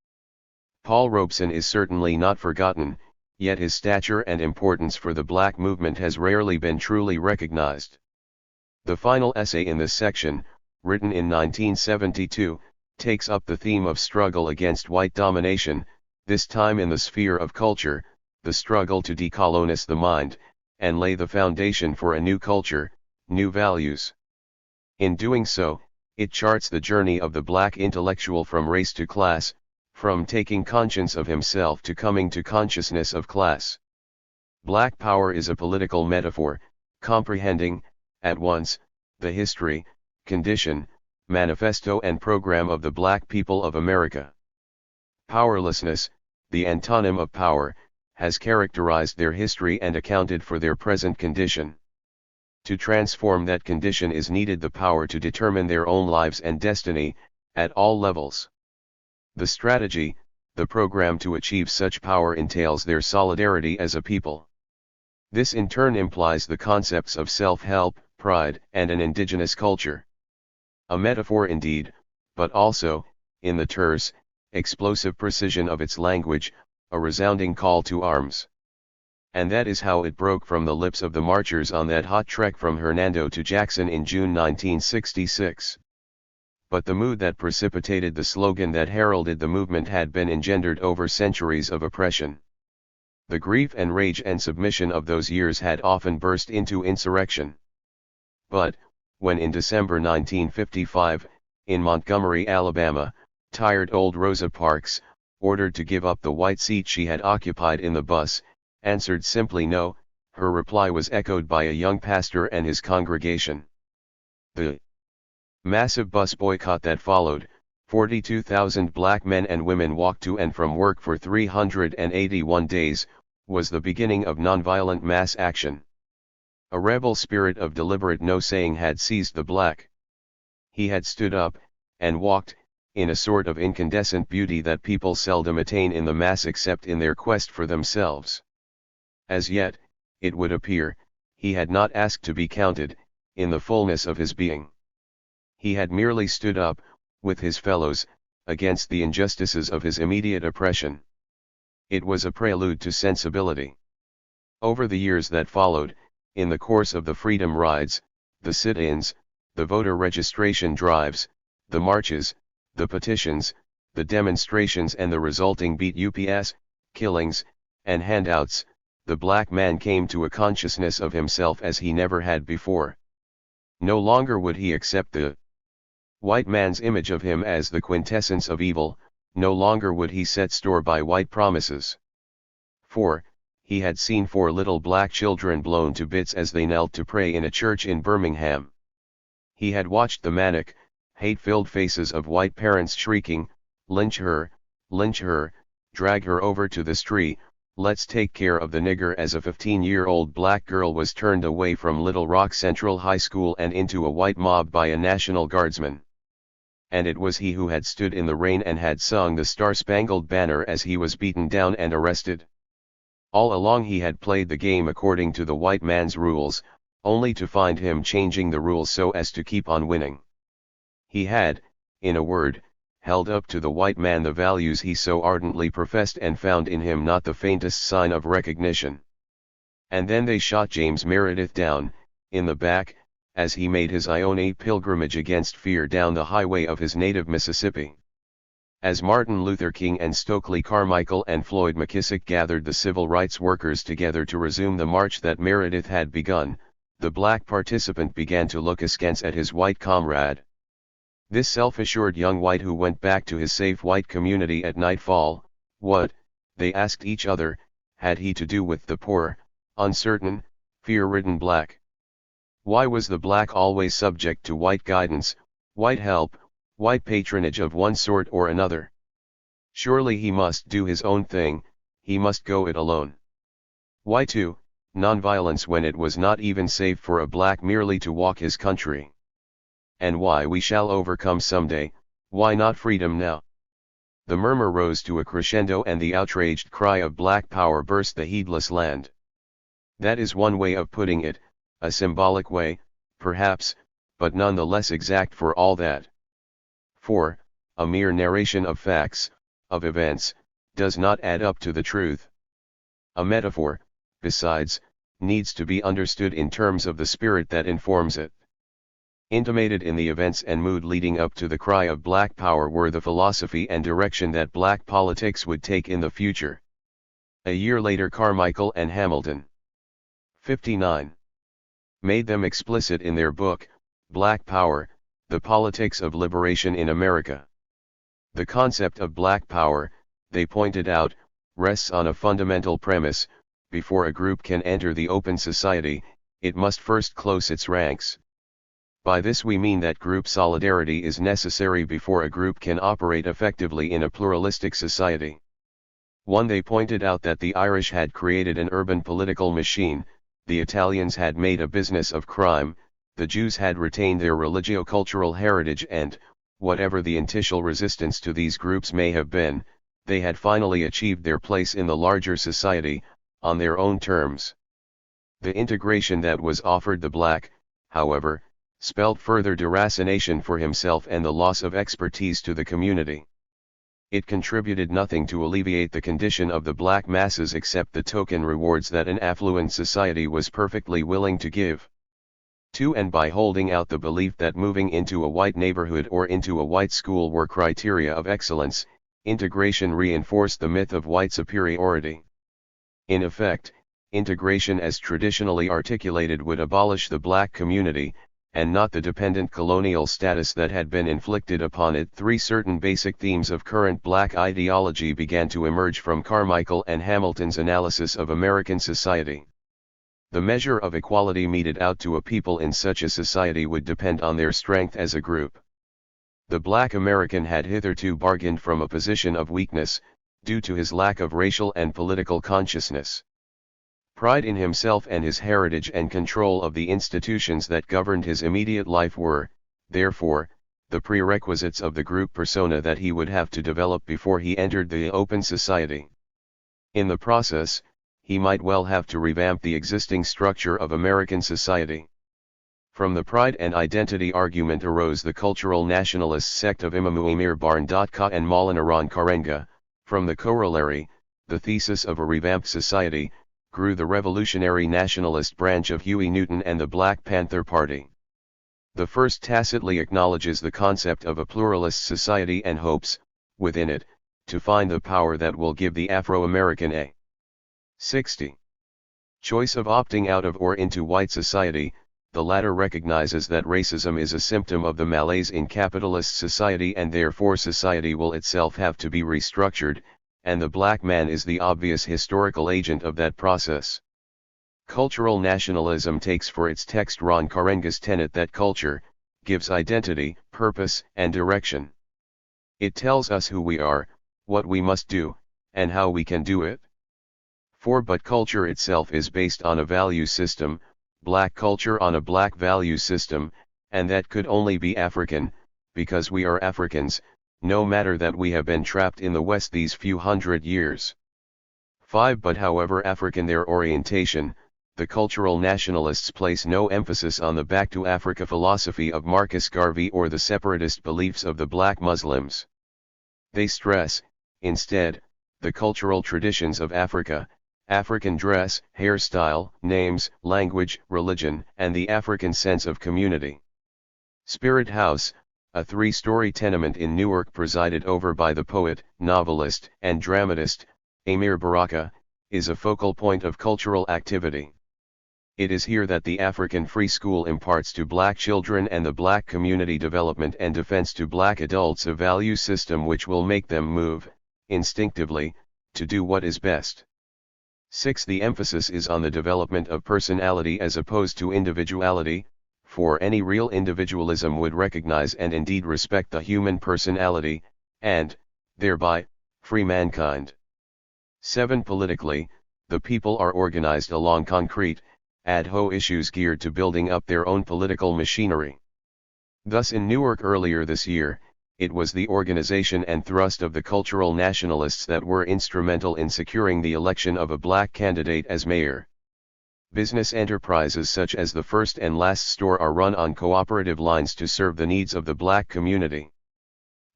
Paul Robeson is certainly not forgotten, yet his stature and importance for the black movement has rarely been truly recognized. The final essay in this section, written in 1972, takes up the theme of struggle against white domination, this time in the sphere of culture, the struggle to decolonize the mind, and lay the foundation for a new culture, new values. In doing so, it charts the journey of the black intellectual from race to class, from taking conscience of himself to coming to consciousness of class. Black Power is a political metaphor, comprehending, at once, the history, condition, manifesto and program of the black people of America. Powerlessness, the antonym of power, has characterized their history and accounted for their present condition. To transform that condition is needed the power to determine their own lives and destiny, at all levels. The strategy, the program to achieve such power entails their solidarity as a people. This in turn implies the concepts of self-help, pride, and an indigenous culture. A metaphor indeed, but also, in the terse, explosive precision of its language, a resounding call to arms. And that is how it broke from the lips of the marchers on that hot trek from Hernando to Jackson in June 1966. But the mood that precipitated the slogan that heralded the movement had been engendered over centuries of oppression. The grief and rage and submission of those years had often burst into insurrection. But, when in December 1955, in Montgomery, Alabama, tired old Rosa Parks, ordered to give up the white seat she had occupied in the bus, answered simply no, her reply was echoed by a young pastor and his congregation. The massive bus boycott that followed, 42,000 black men and women walked to and from work for 381 days, was the beginning of nonviolent mass action. A rebel spirit of deliberate no-saying had seized the black. He had stood up, and walked, in a sort of incandescent beauty that people seldom attain in the mass except in their quest for themselves. As yet, it would appear, he had not asked to be counted, in the fullness of his being. He had merely stood up, with his fellows, against the injustices of his immediate oppression. It was a prelude to sensibility. Over the years that followed, in the course of the freedom rides, the sit-ins, the voter registration drives, the marches, the petitions, the demonstrations and the resulting beat ups, killings, and handouts, the black man came to a consciousness of himself as he never had before. No longer would he accept the white man's image of him as the quintessence of evil, no longer would he set store by white promises. For, he had seen 4 little black children blown to bits as they knelt to pray in a church in Birmingham. He had watched the manic, hate-filled faces of white parents shrieking, lynch her, drag her over to the street, let's take care of the nigger," as a 15-year-old black girl was turned away from Little Rock Central High School and into a white mob by a National Guardsman. And it was he who had stood in the rain and had sung the Star-Spangled Banner as he was beaten down and arrested. All along he had played the game according to the white man's rules, only to find him changing the rules so as to keep on winning. He had, in a word, held up to the white man the values he so ardently professed and found in him not the faintest sign of recognition. And then they shot James Meredith down, in the back, as he made his Ione pilgrimage against fear down the highway of his native Mississippi. As Martin Luther King and Stokely Carmichael and Floyd McKissick gathered the civil rights workers together to resume the march that Meredith had begun, the black participant began to look askance at his white comrade. This self-assured young white who went back to his safe white community at nightfall, what, they asked each other, had he to do with the poor, uncertain, fear-ridden black. Why was the black always subject to white guidance, white help, white patronage of one sort or another? Surely he must do his own thing, he must go it alone. Why too, non-violence when it was not even safe for a black merely to walk his country? And why we shall overcome someday, why not freedom now? The murmur rose to a crescendo and the outraged cry of black power burst the heedless land. That is one way of putting it, a symbolic way, perhaps, but none the less exact for all that. For, a mere narration of facts, of events, does not add up to the truth. A metaphor, besides, needs to be understood in terms of the spirit that informs it. Intimated in the events and mood leading up to the cry of black power were the philosophy and direction that black politics would take in the future. A year later Carmichael and Hamilton, 59, made them explicit in their book, Black Power, The Politics of Liberation in America. The concept of black power, they pointed out, rests on a fundamental premise: before a group can enter the open society, it must first close its ranks. By this we mean that group solidarity is necessary before a group can operate effectively in a pluralistic society. One, they pointed out that the Irish had created an urban political machine, the Italians had made a business of crime, the Jews had retained their religio-cultural heritage and, whatever the initial resistance to these groups may have been, they had finally achieved their place in the larger society, on their own terms. The integration that was offered the black, however, spelled further deracination for himself and the loss of expertise to the community. It contributed nothing to alleviate the condition of the black masses except the token rewards that an affluent society was perfectly willing to give. 2. And by holding out the belief that moving into a white neighborhood or into a white school were criteria of excellence, integration reinforced the myth of white superiority. In effect, integration as traditionally articulated would abolish the black community, and not the dependent colonial status that had been inflicted upon it. 3. Certain basic themes of current black ideology began to emerge from Carmichael and Hamilton's analysis of American society. The measure of equality meted out to a people in such a society would depend on their strength as a group. The black American had hitherto bargained from a position of weakness, due to his lack of racial and political consciousness. Pride in himself and his heritage and control of the institutions that governed his immediate life were, therefore, the prerequisites of the group persona that he would have to develop before he entered the open society. In the process, he might well have to revamp the existing structure of American society. From the pride and identity argument arose the cultural nationalist sect of Imamu Emir Barndatka and Maulana Ron Karenga. From the corollary, the thesis of a revamped society, grew the revolutionary nationalist branch of Huey Newton and the Black Panther Party. The first tacitly acknowledges the concept of a pluralist society and hopes, within it, to find the power that will give the Afro-American a 60. choice of opting out of or into white society. The latter recognizes that racism is a symptom of the malaise in capitalist society and therefore society will itself have to be restructured, and the black man is the obvious historical agent of that process. Cultural nationalism takes for its text Ron Karenga's tenet that culture gives identity, purpose, and direction. It tells us who we are, what we must do, and how we can do it. But culture itself is based on a value system, black culture on a black value system, and that could only be African, because we are Africans, no matter that we have been trapped in the West these few hundred years. 5. But however African their orientation, the cultural nationalists place no emphasis on the Back to Africa philosophy of Marcus Garvey or the separatist beliefs of the black Muslims. They stress, instead, the cultural traditions of Africa, African dress, hairstyle, names, language, religion, and the African sense of community. Spirit House, a 3-story tenement in Newark presided over by the poet, novelist, and dramatist, Amir Baraka, is a focal point of cultural activity. It is here that the African Free School imparts to black children and the black community development and defense to black adults a value system which will make them move, instinctively, to do what is best. 6. The emphasis is on the development of personality as opposed to individuality, for any real individualism would recognize and indeed respect the human personality, and, thereby, free mankind. 7. Politically, the people are organized along concrete, ad hoc issues geared to building up their own political machinery. Thus in Newark earlier this year, it was the organization and thrust of the cultural nationalists that were instrumental in securing the election of a black candidate as mayor. Business enterprises such as the First and Last store are run on cooperative lines to serve the needs of the black community.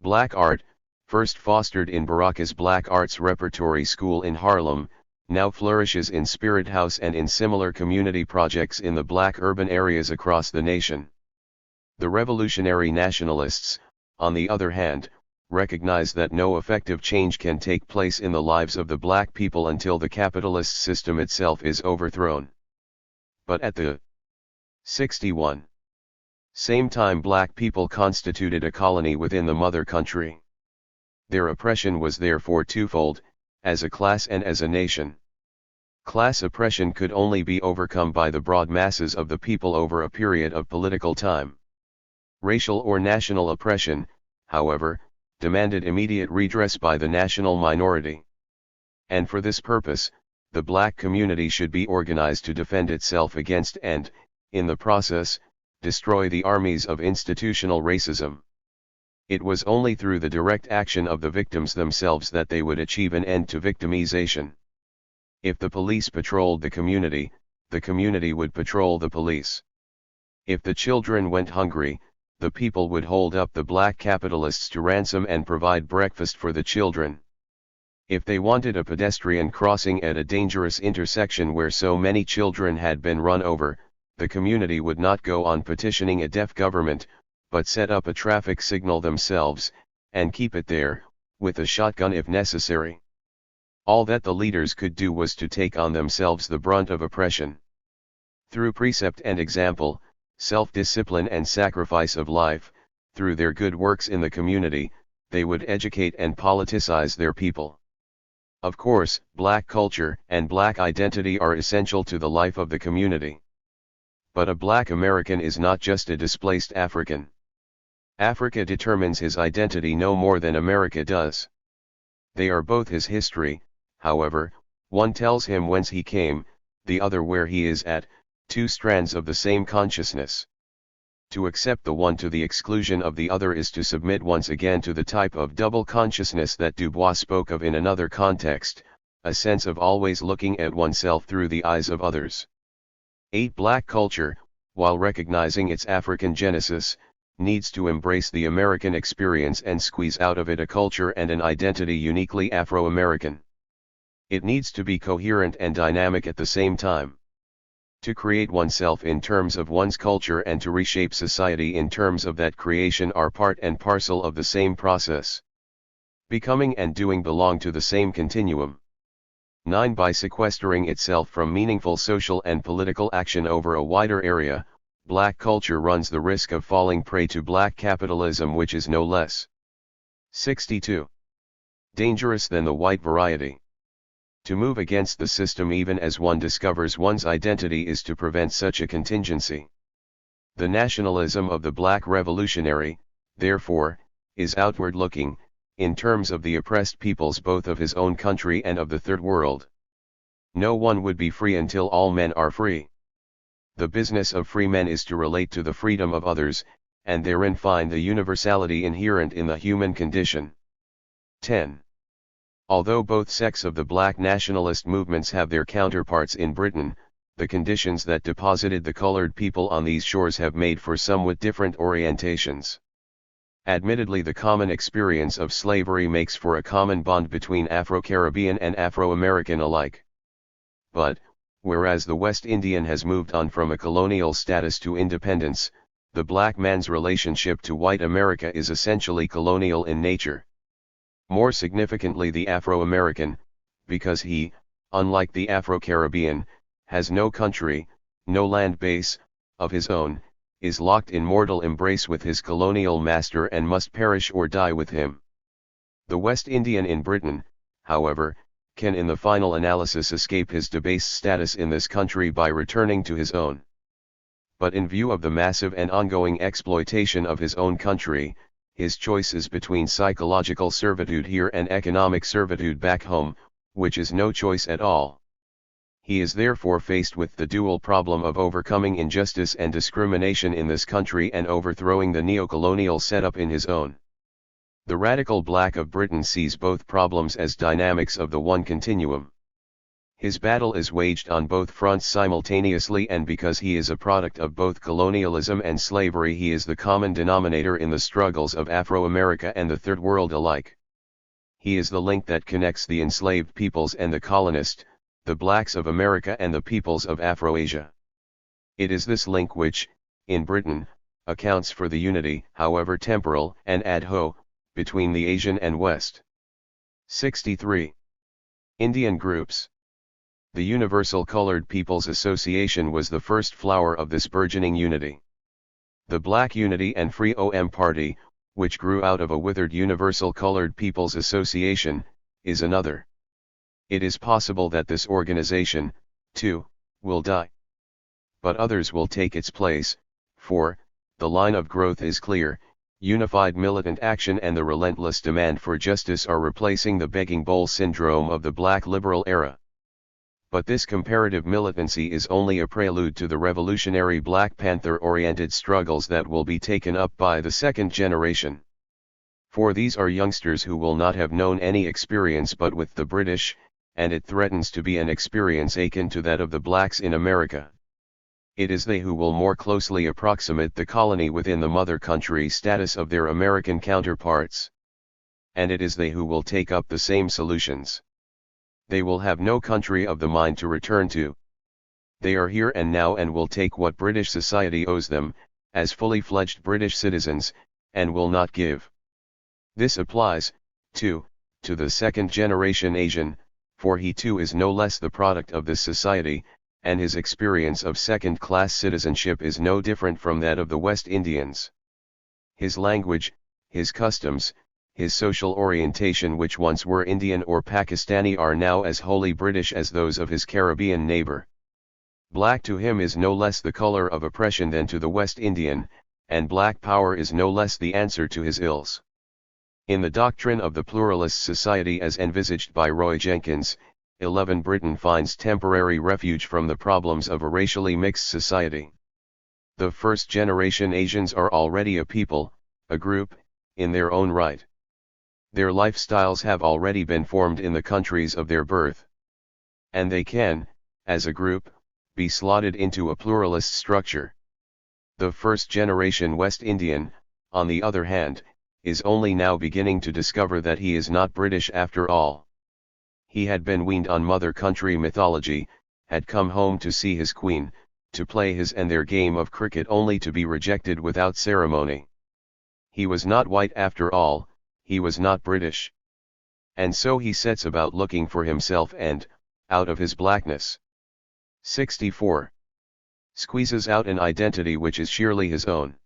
Black art, first fostered in Baraka's Black Arts Repertory School in Harlem, now flourishes in Spirit House and in similar community projects in the black urban areas across the nation. The revolutionary nationalists, on the other hand, recognize that no effective change can take place in the lives of the black people until the capitalist system itself is overthrown. But at the 61. Same time black people constituted a colony within the mother country. Their oppression was therefore twofold, as a class and as a nation. Class oppression could only be overcome by the broad masses of the people over a period of political time. Racial or national oppression, however, demanded immediate redress by the national minority. And for this purpose, the black community should be organized to defend itself against and, in the process, destroy the armies of institutional racism. It was only through the direct action of the victims themselves that they would achieve an end to victimization. If the police patrolled the community would patrol the police. If the children went hungry, the people would hold up the black capitalists to ransom and provide breakfast for the children. If they wanted a pedestrian crossing at a dangerous intersection where so many children had been run over, the community would not go on petitioning a deaf government, but set up a traffic signal themselves, and keep it there, with a shotgun if necessary. All that the leaders could do was to take on themselves the brunt of oppression. Through precept and example, self-discipline and sacrifice of life, through their good works in the community, they would educate and politicize their people. Of course, black culture and black identity are essential to the life of the community. But a black American is not just a displaced African. Africa determines his identity no more than America does. They are both his history, however, one tells him whence he came, the other where he is at, two strands of the same consciousness. To accept the one to the exclusion of the other is to submit once again to the type of double consciousness that Du Bois spoke of in another context, a sense of always looking at oneself through the eyes of others. 8. Black culture, while recognizing its African genesis, needs to embrace the American experience and squeeze out of it a culture and an identity uniquely Afro-American. It needs to be coherent and dynamic at the same time. To create oneself in terms of one's culture and to reshape society in terms of that creation are part and parcel of the same process. Becoming and doing belong to the same continuum. 9. By sequestering itself from meaningful social and political action over a wider area, black culture runs the risk of falling prey to black capitalism, which is no less 62. Dangerous than the white variety. To move against the system even as one discovers one's identity is to prevent such a contingency. The nationalism of the black revolutionary, therefore, is outward-looking, in terms of the oppressed peoples both of his own country and of the Third World. No one would be free until all men are free. The business of free men is to relate to the freedom of others, and therein find the universality inherent in the human condition. 10. Although both sects of the black nationalist movements have their counterparts in Britain, the conditions that deposited the colored people on these shores have made for somewhat different orientations. Admittedly, the common experience of slavery makes for a common bond between Afro-Caribbean and Afro-American alike. But, whereas the West Indian has moved on from a colonial status to independence, the black man's relationship to white America is essentially colonial in nature. More significantly, the Afro-American, because he, unlike the Afro-Caribbean, has no country, no land base, of his own, is locked in mortal embrace with his colonial master and must perish or die with him. The West Indian in Britain, however, can in the final analysis escape his debased status in this country by returning to his own. But in view of the massive and ongoing exploitation of his own country, his choice is between psychological servitude here and economic servitude back home, which is no choice at all. He is therefore faced with the dual problem of overcoming injustice and discrimination in this country and overthrowing the neocolonial setup in his own. The radical black of Britain sees both problems as dynamics of the one continuum. His battle is waged on both fronts simultaneously, and because he is a product of both colonialism and slavery, he is the common denominator in the struggles of Afro-America and the Third World alike. He is the link that connects the enslaved peoples and the colonist, the blacks of America and the peoples of Afro-Asia. It is this link which, in Britain, accounts for the unity, however temporal and ad hoc, between the Asian and West. 63. Indian groups. The Universal Colored Peoples Association was the first flower of this burgeoning unity. The Black Unity and Free Party, which grew out of a withered Universal Colored Peoples Association, is another. It is possible that this organization, too, will die. But others will take its place, for, the line of growth is clear. Unified militant action and the relentless demand for justice are replacing the begging bowl syndrome of the black liberal era. But this comparative militancy is only a prelude to the revolutionary Black Panther-oriented struggles that will be taken up by the second generation. For these are youngsters who will not have known any experience but with the British, and it threatens to be an experience akin to that of the blacks in America. It is they who will more closely approximate the colony within the mother country status of their American counterparts. And it is they who will take up the same solutions. They will have no country of the mind to return to. They are here and now and will take what British society owes them, as fully fledged British citizens, and will not give. This applies, too, to the second generation Asian, for he too is no less the product of this society, and his experience of second-class citizenship is no different from that of the West Indians. His language, his customs, his social orientation, which once were Indian or Pakistani, are now as wholly British as those of his Caribbean neighbor. Black to him is no less the color of oppression than to the West Indian, and black power is no less the answer to his ills. In the doctrine of the pluralist society as envisaged by Roy Jenkins, 11 Britain finds temporary refuge from the problems of a racially mixed society. The first-generation Asians are already a people, a group, in their own right. Their lifestyles have already been formed in the countries of their birth. And they can, as a group, be slotted into a pluralist structure. The first-generation West Indian, on the other hand, is only now beginning to discover that he is not British after all. He had been weaned on mother country mythology, had come home to see his queen, to play his and their game of cricket, only to be rejected without ceremony. He was not white after all, he was not British. And so he sets about looking for himself and, out of his blackness. 64. Squeezes out an identity which is sheerly his own.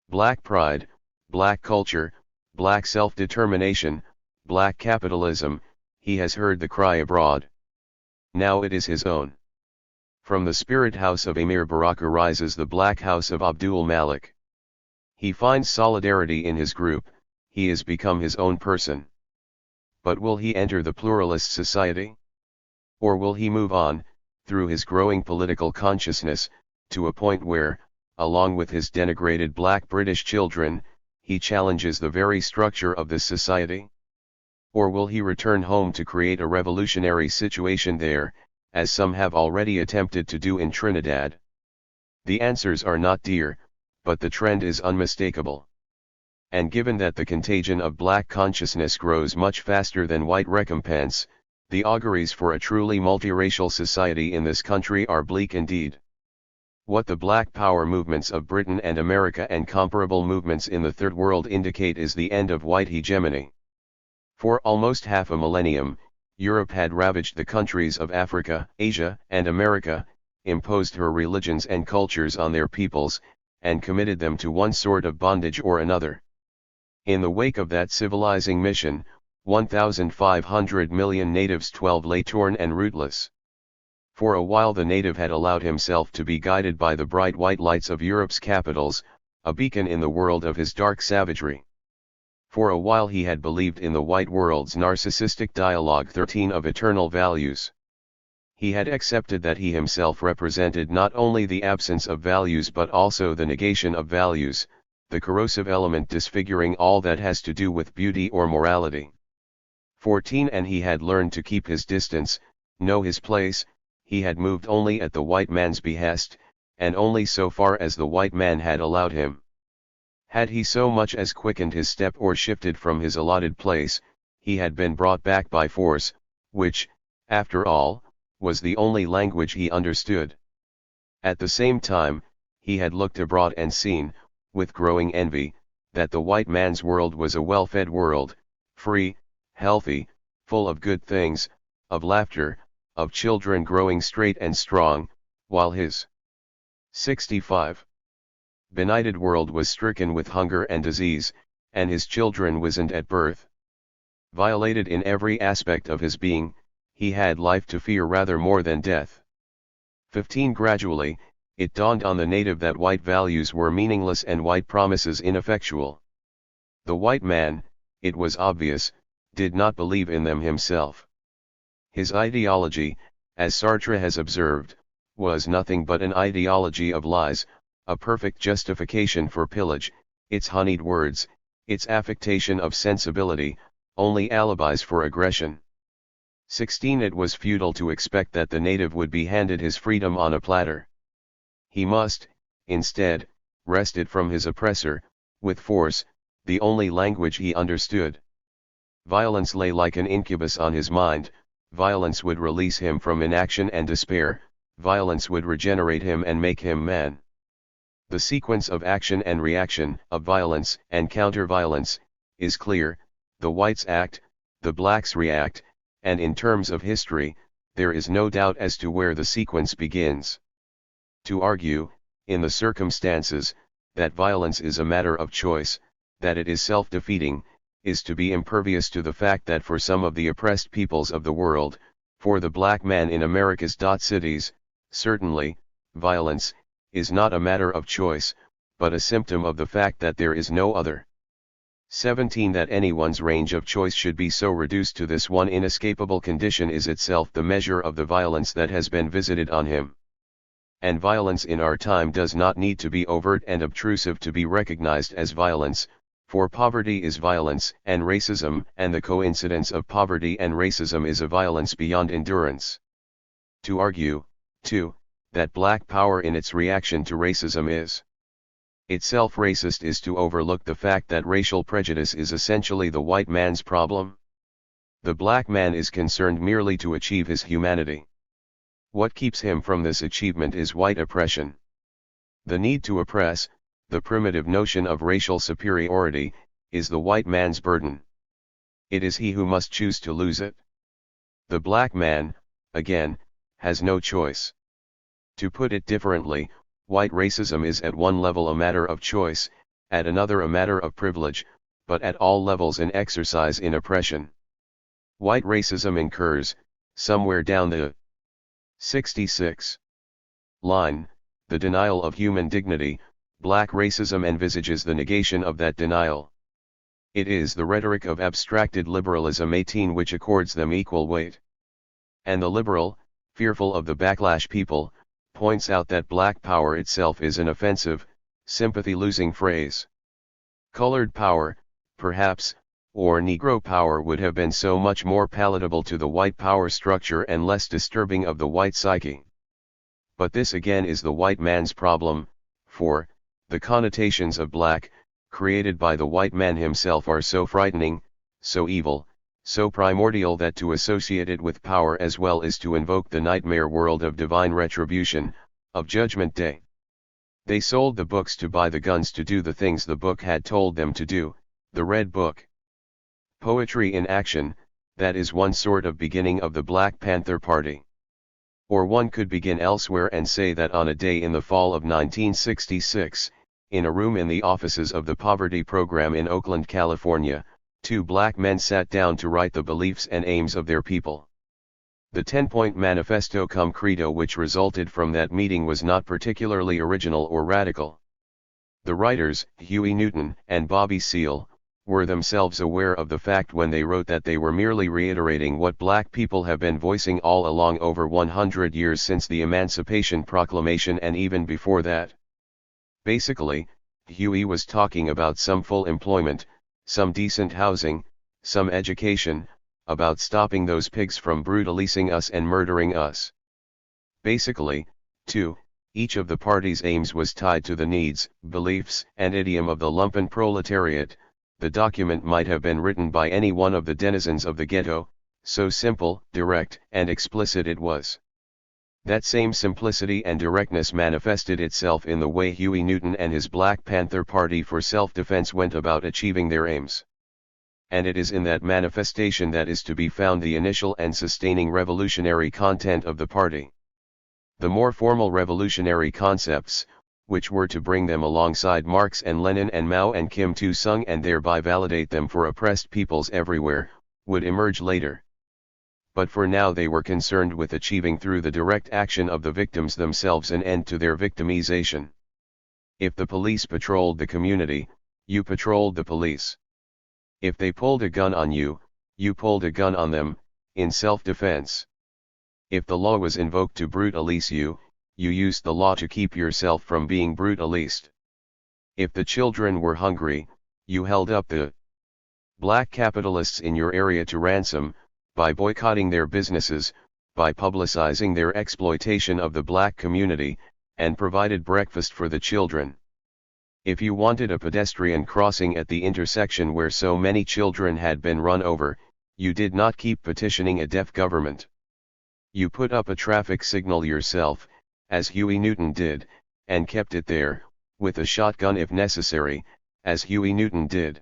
Black pride, black culture, black self-determination, black capitalism, he has heard the cry abroad. Now it is his own. From the spirit house of Amir Baraka rises the black house of Abdul Malik. He finds solidarity in his group, he has become his own person. But will he enter the pluralist society? Or will he move on, through his growing political consciousness, to a point where, along with his denigrated black British children, he challenges the very structure of this society? Or will he return home to create a revolutionary situation there, as some have already attempted to do in Trinidad? The answers are not dear, but the trend is unmistakable. And given that the contagion of black consciousness grows much faster than white recompense, the auguries for a truly multiracial society in this country are bleak indeed. What the black power movements of Britain and America and comparable movements in the Third World indicate is the end of white hegemony. For almost half a millennium, Europe had ravaged the countries of Africa, Asia, and America, imposed her religions and cultures on their peoples, and committed them to one sort of bondage or another. In the wake of that civilizing mission, 1,500 million natives 12 lay torn and rootless. For a while the native had allowed himself to be guided by the bright white lights of Europe's capitals, a beacon in the world of his dark savagery. For a while he had believed in the white world's narcissistic dialogue 13 of eternal values. He had accepted that he himself represented not only the absence of values but also the negation of values, the corrosive element disfiguring all that has to do with beauty or morality. 14 And he had learned to keep his distance, know his place. He had moved only at the white man's behest, and only so far as the white man had allowed him. Had he so much as quickened his step or shifted from his allotted place, he had been brought back by force, which, after all, was the only language he understood. At the same time, he had looked abroad and seen, with growing envy, that the white man's world was a well-fed world, free, healthy, full of good things, of laughter, of children growing straight and strong, while his 65 benighted world was stricken with hunger and disease, and his children wizened at birth. Violated in every aspect of his being, he had life to fear rather more than death. 15 Gradually, it dawned on the native that white values were meaningless and white promises ineffectual. The white man, it was obvious, did not believe in them himself. His ideology, as Sartre has observed, was nothing but an ideology of lies, a perfect justification for pillage, its honeyed words, its affectation of sensibility, only alibis for aggression. 16 It was futile to expect that the native would be handed his freedom on a platter. He must, instead, wrest it from his oppressor, with force, the only language he understood. Violence lay like an incubus on his mind. Violence would release him from inaction and despair, violence would regenerate him and make him man. The sequence of action and reaction, of violence and counter-violence, is clear: the whites act, the blacks react, and in terms of history, there is no doubt as to where the sequence begins. To argue, in the circumstances, that violence is a matter of choice, that it is self-defeating, is to be impervious to the fact that for some of the oppressed peoples of the world, for the black man in America's cities, certainly, violence is not a matter of choice, but a symptom of the fact that there is no other. 17 That anyone's range of choice should be so reduced to this one inescapable condition is itself the measure of the violence that has been visited on him. And violence in our time does not need to be overt and obtrusive to be recognized as violence, for poverty is violence and racism, and the coincidence of poverty and racism is a violence beyond endurance. To argue, too, that black power in its reaction to racism is itself racist is to overlook the fact that racial prejudice is essentially the white man's problem. The black man is concerned merely to achieve his humanity. What keeps him from this achievement is white oppression. The need to oppress, the primitive notion of racial superiority, is the white man's burden. It is he who must choose to lose it. The black man, again, has no choice. To put it differently, white racism is at one level a matter of choice, at another a matter of privilege, but at all levels an exercise in oppression. White racism incurs, somewhere down the 66 line, the denial of human dignity. Black racism envisages the negation of that denial. It is the rhetoric of abstracted liberalism 18 which accords them equal weight. And the liberal, fearful of the backlash people, points out that black power itself is an offensive, sympathy-losing phrase. Colored power, perhaps, or Negro power would have been so much more palatable to the white power structure and less disturbing of the white psyche. But this again is the white man's problem, for the connotations of black, created by the white man himself, are so frightening, so evil, so primordial that to associate it with power as well is to invoke the nightmare world of divine retribution, of Judgment Day. They sold the books to buy the guns to do the things the book had told them to do, the Red Book. Poetry in action, that is one sort of beginning of the Black Panther Party. Or one could begin elsewhere and say that on a day in the fall of 1966, in a room in the offices of the Poverty Program in Oakland, California, Two black men sat down to write the beliefs and aims of their people. The 10-point manifesto cum credo which resulted from that meeting was not particularly original or radical. The writers, Huey Newton and Bobby Seale, were themselves aware of the fact when they wrote that they were merely reiterating what black people have been voicing all along over 100 years since the Emancipation Proclamation and even before that. Basically, Huey was talking about some full employment, some decent housing, some education, about stopping those pigs from brutalizing us and murdering us. Basically, too, each of the party's aims was tied to the needs, beliefs, and idiom of the lumpen proletariat. The document might have been written by any one of the denizens of the ghetto, so simple, direct, and explicit it was. That same simplicity and directness manifested itself in the way Huey Newton and his Black Panther Party for self-defense went about achieving their aims. And it is in that manifestation that is to be found the initial and sustaining revolutionary content of the party. The more formal revolutionary concepts, which were to bring them alongside Marx and Lenin and Mao and Kim Il-sung and thereby validate them for oppressed peoples everywhere, would emerge later. But for now they were concerned with achieving through the direct action of the victims themselves an end to their victimization. If the police patrolled the community, you patrolled the police. If they pulled a gun on you, you pulled a gun on them, in self-defense. If the law was invoked to brutalize you, you used the law to keep yourself from being brutalized. If the children were hungry, you held up the black capitalists in your area to ransom, by boycotting their businesses, by publicizing their exploitation of the black community, and provided breakfast for the children. If you wanted a pedestrian crossing at the intersection where so many children had been run over, you did not keep petitioning a deaf government. You put up a traffic signal yourself, as Huey Newton did, and kept it there, with a shotgun if necessary, as Huey Newton did.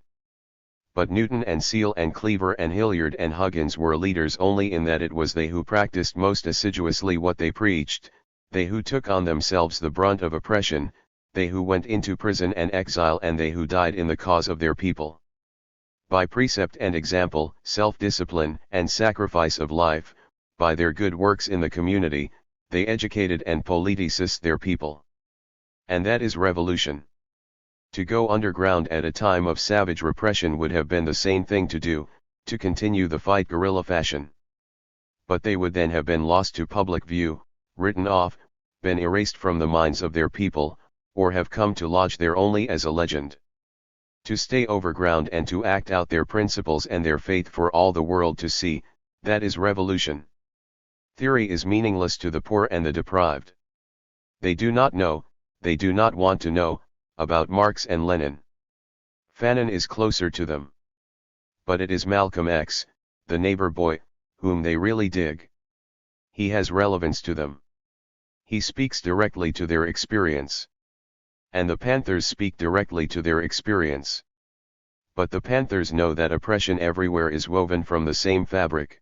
But Newton and Seale and Cleaver and Hilliard and Huggins were leaders only in that it was they who practiced most assiduously what they preached, they who took on themselves the brunt of oppression, they who went into prison and exile and they who died in the cause of their people. By precept and example, self-discipline and sacrifice of life, by their good works in the community, they educated and politicized their people. And that is revolution. To go underground at a time of savage repression would have been the same thing to do, to continue the fight guerrilla fashion. But they would then have been lost to public view, written off, been erased from the minds of their people, or have come to lodge there only as a legend. To stay overground and to act out their principles and their faith for all the world to see, that is revolution. Theory is meaningless to the poor and the deprived. They do not know, they do not want to know, about Marx and Lenin. Fanon is closer to them. But it is Malcolm X, the neighbor boy, whom they really dig. He has relevance to them. He speaks directly to their experience. And the Panthers speak directly to their experience. But the Panthers know that oppression everywhere is woven from the same fabric.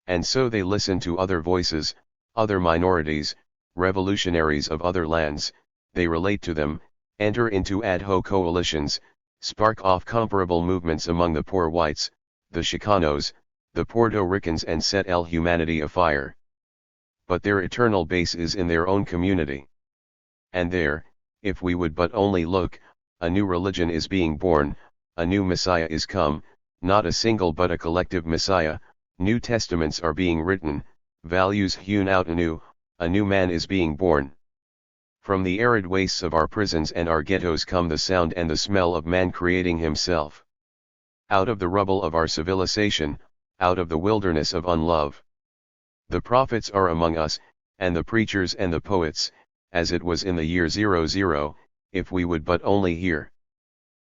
And so they listen to other voices, other minorities, revolutionaries of other lands, they relate to them, enter into ad hoc coalitions, spark off comparable movements among the poor whites, the Chicanos, the Puerto Ricans and set humanity afire. But their eternal base is in their own community. And there, if we would but only look, a new religion is being born, a new Messiah is come, not a single but a collective Messiah, New Testaments are being written, values hewn out anew, a new man is being born. From the arid wastes of our prisons and our ghettos come the sound and the smell of man creating himself. Out of the rubble of our civilization, out of the wilderness of unlove. The prophets are among us, and the preachers and the poets, as it was in the year 00, if we would but only hear.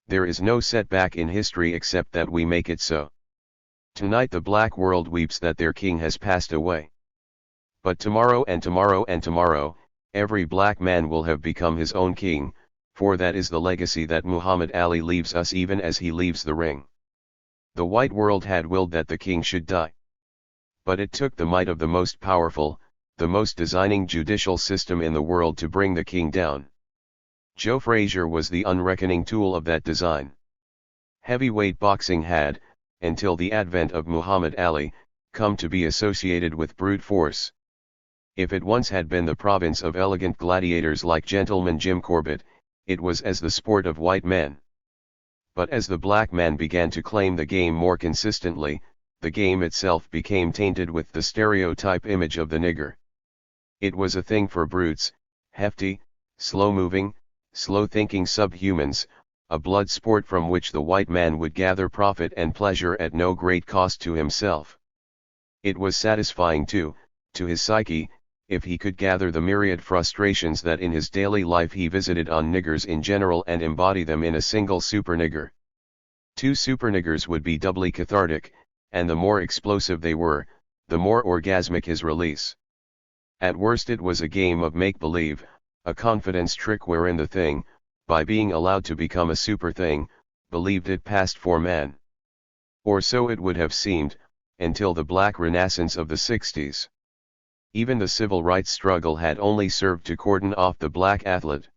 There is no setback in history except that we make it so. Tonight the black world weeps that their king has passed away. But tomorrow and tomorrow and tomorrow, every black man will have become his own king, for that is the legacy that Muhammad Ali leaves us even as he leaves the ring. The white world had willed that the king should die. But it took the might of the most powerful, the most designing judicial system in the world to bring the king down. Joe Frazier was the unreckoning tool of that design. Heavyweight boxing had, until the advent of Muhammad Ali, come to be associated with brute force. If it once had been the province of elegant gladiators like gentleman Jim Corbett, it was as the sport of white men. But as the black man began to claim the game more consistently, the game itself became tainted with the stereotype image of the nigger. It was a thing for brutes, hefty, slow-moving, slow-thinking subhumans, a blood sport from which the white man would gather profit and pleasure at no great cost to himself. It was satisfying too, to his psyche, if he could gather the myriad frustrations that in his daily life he visited on niggers in general and embody them in a single super-nigger. 2 super-niggers would be doubly cathartic, and the more explosive they were, the more orgasmic his release. At worst it was a game of make-believe, a confidence trick wherein the thing, by being allowed to become a super thing, believed it passed for man. Or so it would have seemed, until the black renaissance of the 60s. Even the civil rights struggle had only served to cordon off the black athlete.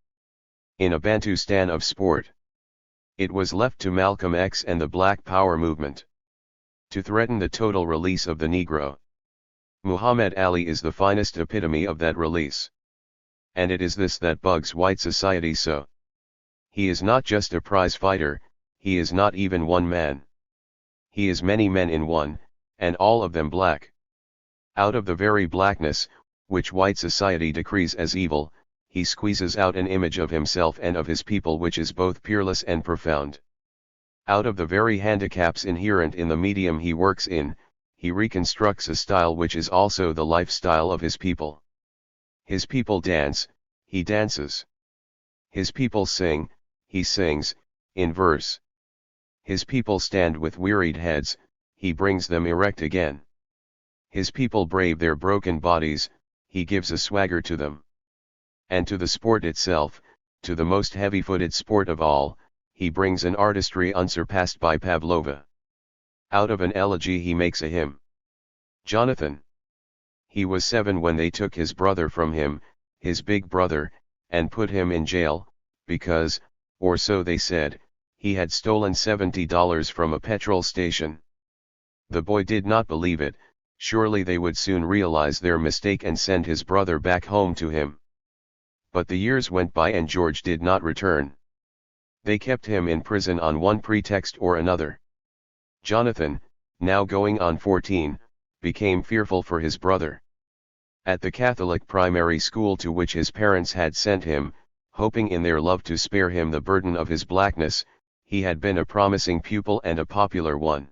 In a Bantustan of sport, it was left to Malcolm X and the Black Power movement to threaten the total release of the Negro. Muhammad Ali is the finest epitome of that release. And it is this that bugs white society so. He is not just a prize fighter, he is not even one man. He is many men in one, and all of them black. Out of the very blackness, which white society decrees as evil, he squeezes out an image of himself and of his people which is both peerless and profound. Out of the very handicaps inherent in the medium he works in, he reconstructs a style which is also the lifestyle of his people. His people dance, he dances. His people sing, he sings, in verse. His people stand with wearied heads, he brings them erect again. His people brave their broken bodies, he gives a swagger to them. And to the sport itself, to the most heavy-footed sport of all, he brings an artistry unsurpassed by Pavlova. Out of an elegy he makes a hymn. Jonathan. He was 7 when they took his brother from him, his big brother, and put him in jail, because, or so they said, he had stolen $70 from a petrol station. The boy did not believe it. Surely they would soon realize their mistake and send his brother back home to him. But the years went by and George did not return. They kept him in prison on one pretext or another. Jonathan, now going on 14, became fearful for his brother. At the Catholic primary school to which his parents had sent him, hoping in their love to spare him the burden of his blackness, he had been a promising pupil and a popular one.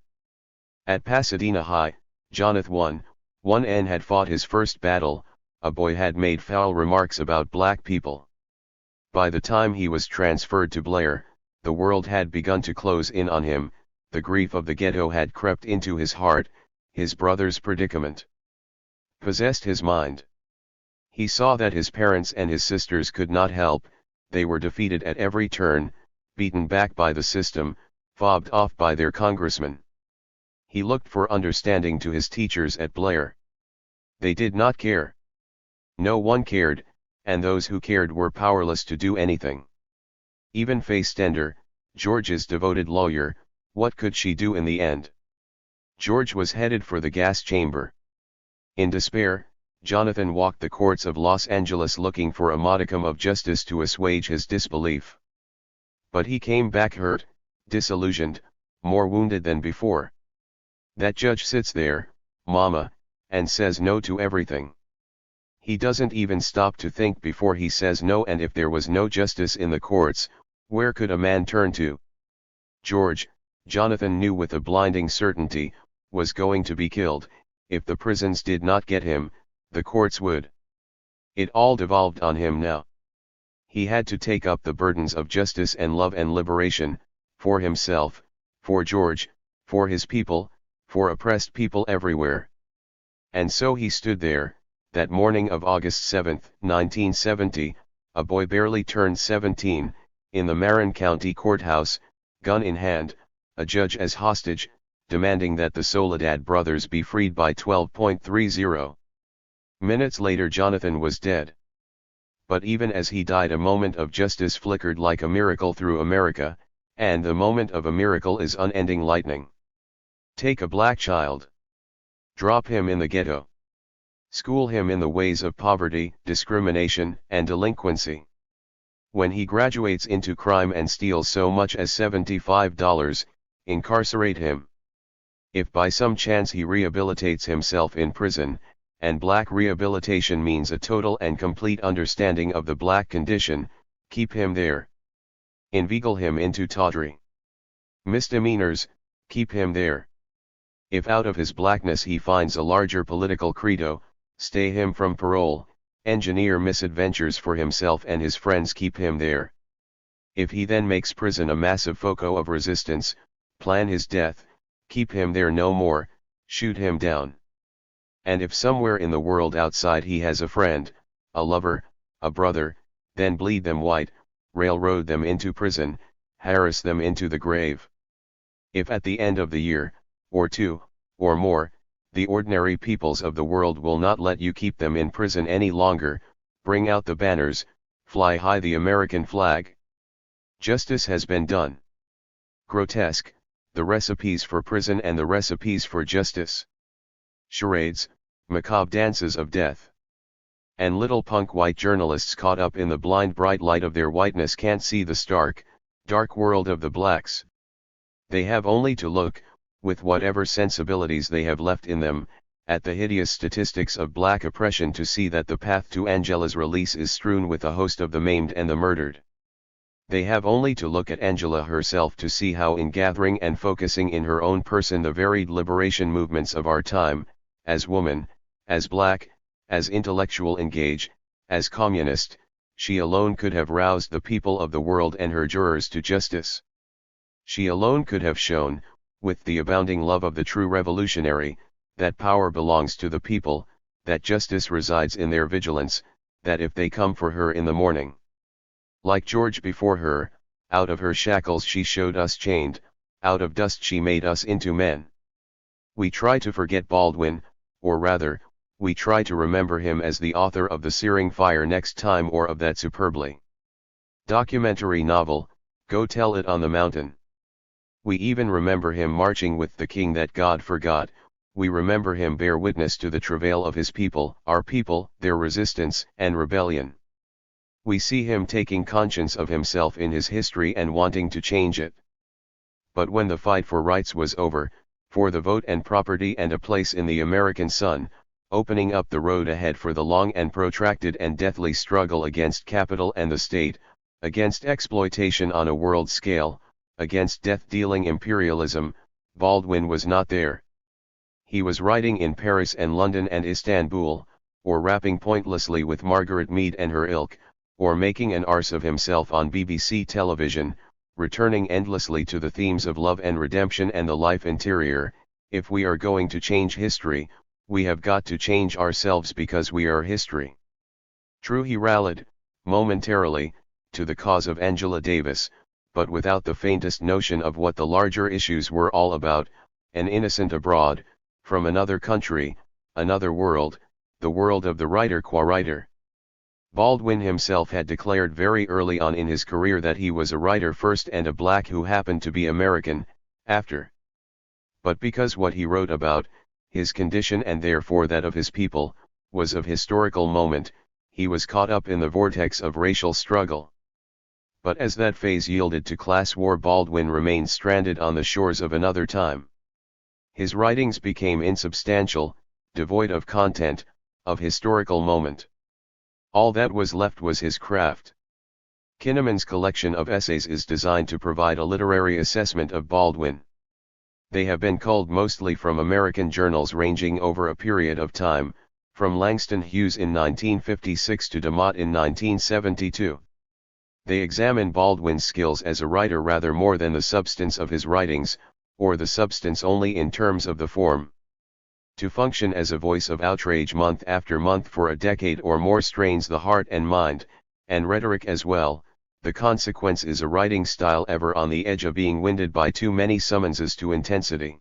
At Pasadena High, Jonathan, 1N had fought his first battle. A boy had made foul remarks about black people. By the time he was transferred to Blair, the world had begun to close in on him, the grief of the ghetto had crept into his heart, his brother's predicament possessed his mind. He saw that his parents and his sisters could not help, they were defeated at every turn, beaten back by the system, fobbed off by their congressmen. He looked for understanding to his teachers at Blair. They did not care. No one cared, and those who cared were powerless to do anything. Even Faye Stender, George's devoted lawyer, what could she do in the end? George was headed for the gas chamber. In despair, Jonathan walked the courts of Los Angeles looking for a modicum of justice to assuage his disbelief. But he came back hurt, disillusioned, more wounded than before. That judge sits there, mama, and says no to everything. He doesn't even stop to think before he says no, and if there was no justice in the courts, where could a man turn to? George, Jonathan knew with a blinding certainty, was going to be killed. If the prisons did not get him, the courts would. It all devolved on him now. He had to take up the burdens of justice and love and liberation, for himself, for George, for his people, for oppressed people everywhere. And so he stood there, that morning of August 7, 1970, a boy barely turned 17, in the Marin County Courthouse, gun in hand, a judge as hostage, demanding that the Soledad brothers be freed by 12:30. Minutes later Jonathan was dead. But even as he died, a moment of justice flickered like a miracle through America, And the moment of a miracle is unending lightning. Take a black child. Drop him in the ghetto. School him in the ways of poverty, discrimination, and delinquency. When he graduates into crime and steals so much as $75, incarcerate him. If by some chance he rehabilitates himself in prison, and black rehabilitation means a total and complete understanding of the black condition, keep him there. Inveigle him into tawdry misdemeanors, keep him there. If out of his blackness he finds a larger political credo, stay him from parole, engineer misadventures for himself and his friends, keep him there. If he then makes prison a massive foco of resistance, plan his death, keep him there no more, shoot him down. And if somewhere in the world outside he has a friend, a lover, a brother, then bleed them white, railroad them into prison, harass them into the grave. If at the end of the year, or two, or more, the ordinary peoples of the world will not let you keep them in prison any longer, bring out the banners, fly high the American flag. Justice has been done. Grotesque, the recipes for prison and the recipes for justice. Charades, macabre dances of death. And little punk white journalists caught up in the blind bright light of their whiteness can't see the stark, dark world of the blacks. They have only to look, with whatever sensibilities they have left in them, at the hideous statistics of black oppression to see that the path to Angela's release is strewn with a host of the maimed and the murdered. They have only to look at Angela herself to see how in gathering and focusing in her own person the varied liberation movements of our time, as woman, as black, as intellectual engage, as communist, she alone could have roused the people of the world and her jurors to justice. She alone could have shown, with the abounding love of the true revolutionary, that power belongs to the people, that justice resides in their vigilance, that if they come for her in the morning, like George before her, out of her shackles she showed us chained, out of dust she made us into men. We try to forget Baldwin, or rather, we try to remember him as the author of The Searing Fire next time, or of that superbly documentary novel, Go Tell It on the Mountain. We even remember him marching with the king that God forgot, we remember him bear witness to the travail of his people, our people, their resistance and rebellion. We see him taking conscience of himself in his history and wanting to change it. But when the fight for rights was over, for the vote and property and a place in the American sun, opening up the road ahead for the long and protracted and deathly struggle against capital and the state, against exploitation on a world scale, against death-dealing imperialism, Baldwin was not there. He was writing in Paris and London and Istanbul, or rapping pointlessly with Margaret Mead and her ilk, or making an arse of himself on BBC television, returning endlessly to the themes of love and redemption and the life interior. If we are going to change history, we have got to change ourselves because we are history. True, he rallied, momentarily, to the cause of Angela Davis, but without the faintest notion of what the larger issues were all about, an innocent abroad, from another country, another world, the world of the writer qua writer. Baldwin himself had declared very early on in his career that he was a writer first and a black who happened to be American, after. But because what he wrote about, his condition and therefore that of his people, was of historical moment, he was caught up in the vortex of racial struggle. But as that phase yielded to class war, Baldwin remained stranded on the shores of another time. His writings became insubstantial, devoid of content, of historical moment. All that was left was his craft. Kinnaman's collection of essays is designed to provide a literary assessment of Baldwin. They have been culled mostly from American journals ranging over a period of time, from Langston Hughes in 1956 to DeMott in 1972. They examine Baldwin's skills as a writer rather more than the substance of his writings, or the substance only in terms of the form. To function as a voice of outrage month after month for a decade or more strains the heart and mind, and rhetoric as well. The consequence is a writing style ever on the edge of being winded by too many summonses to intensity.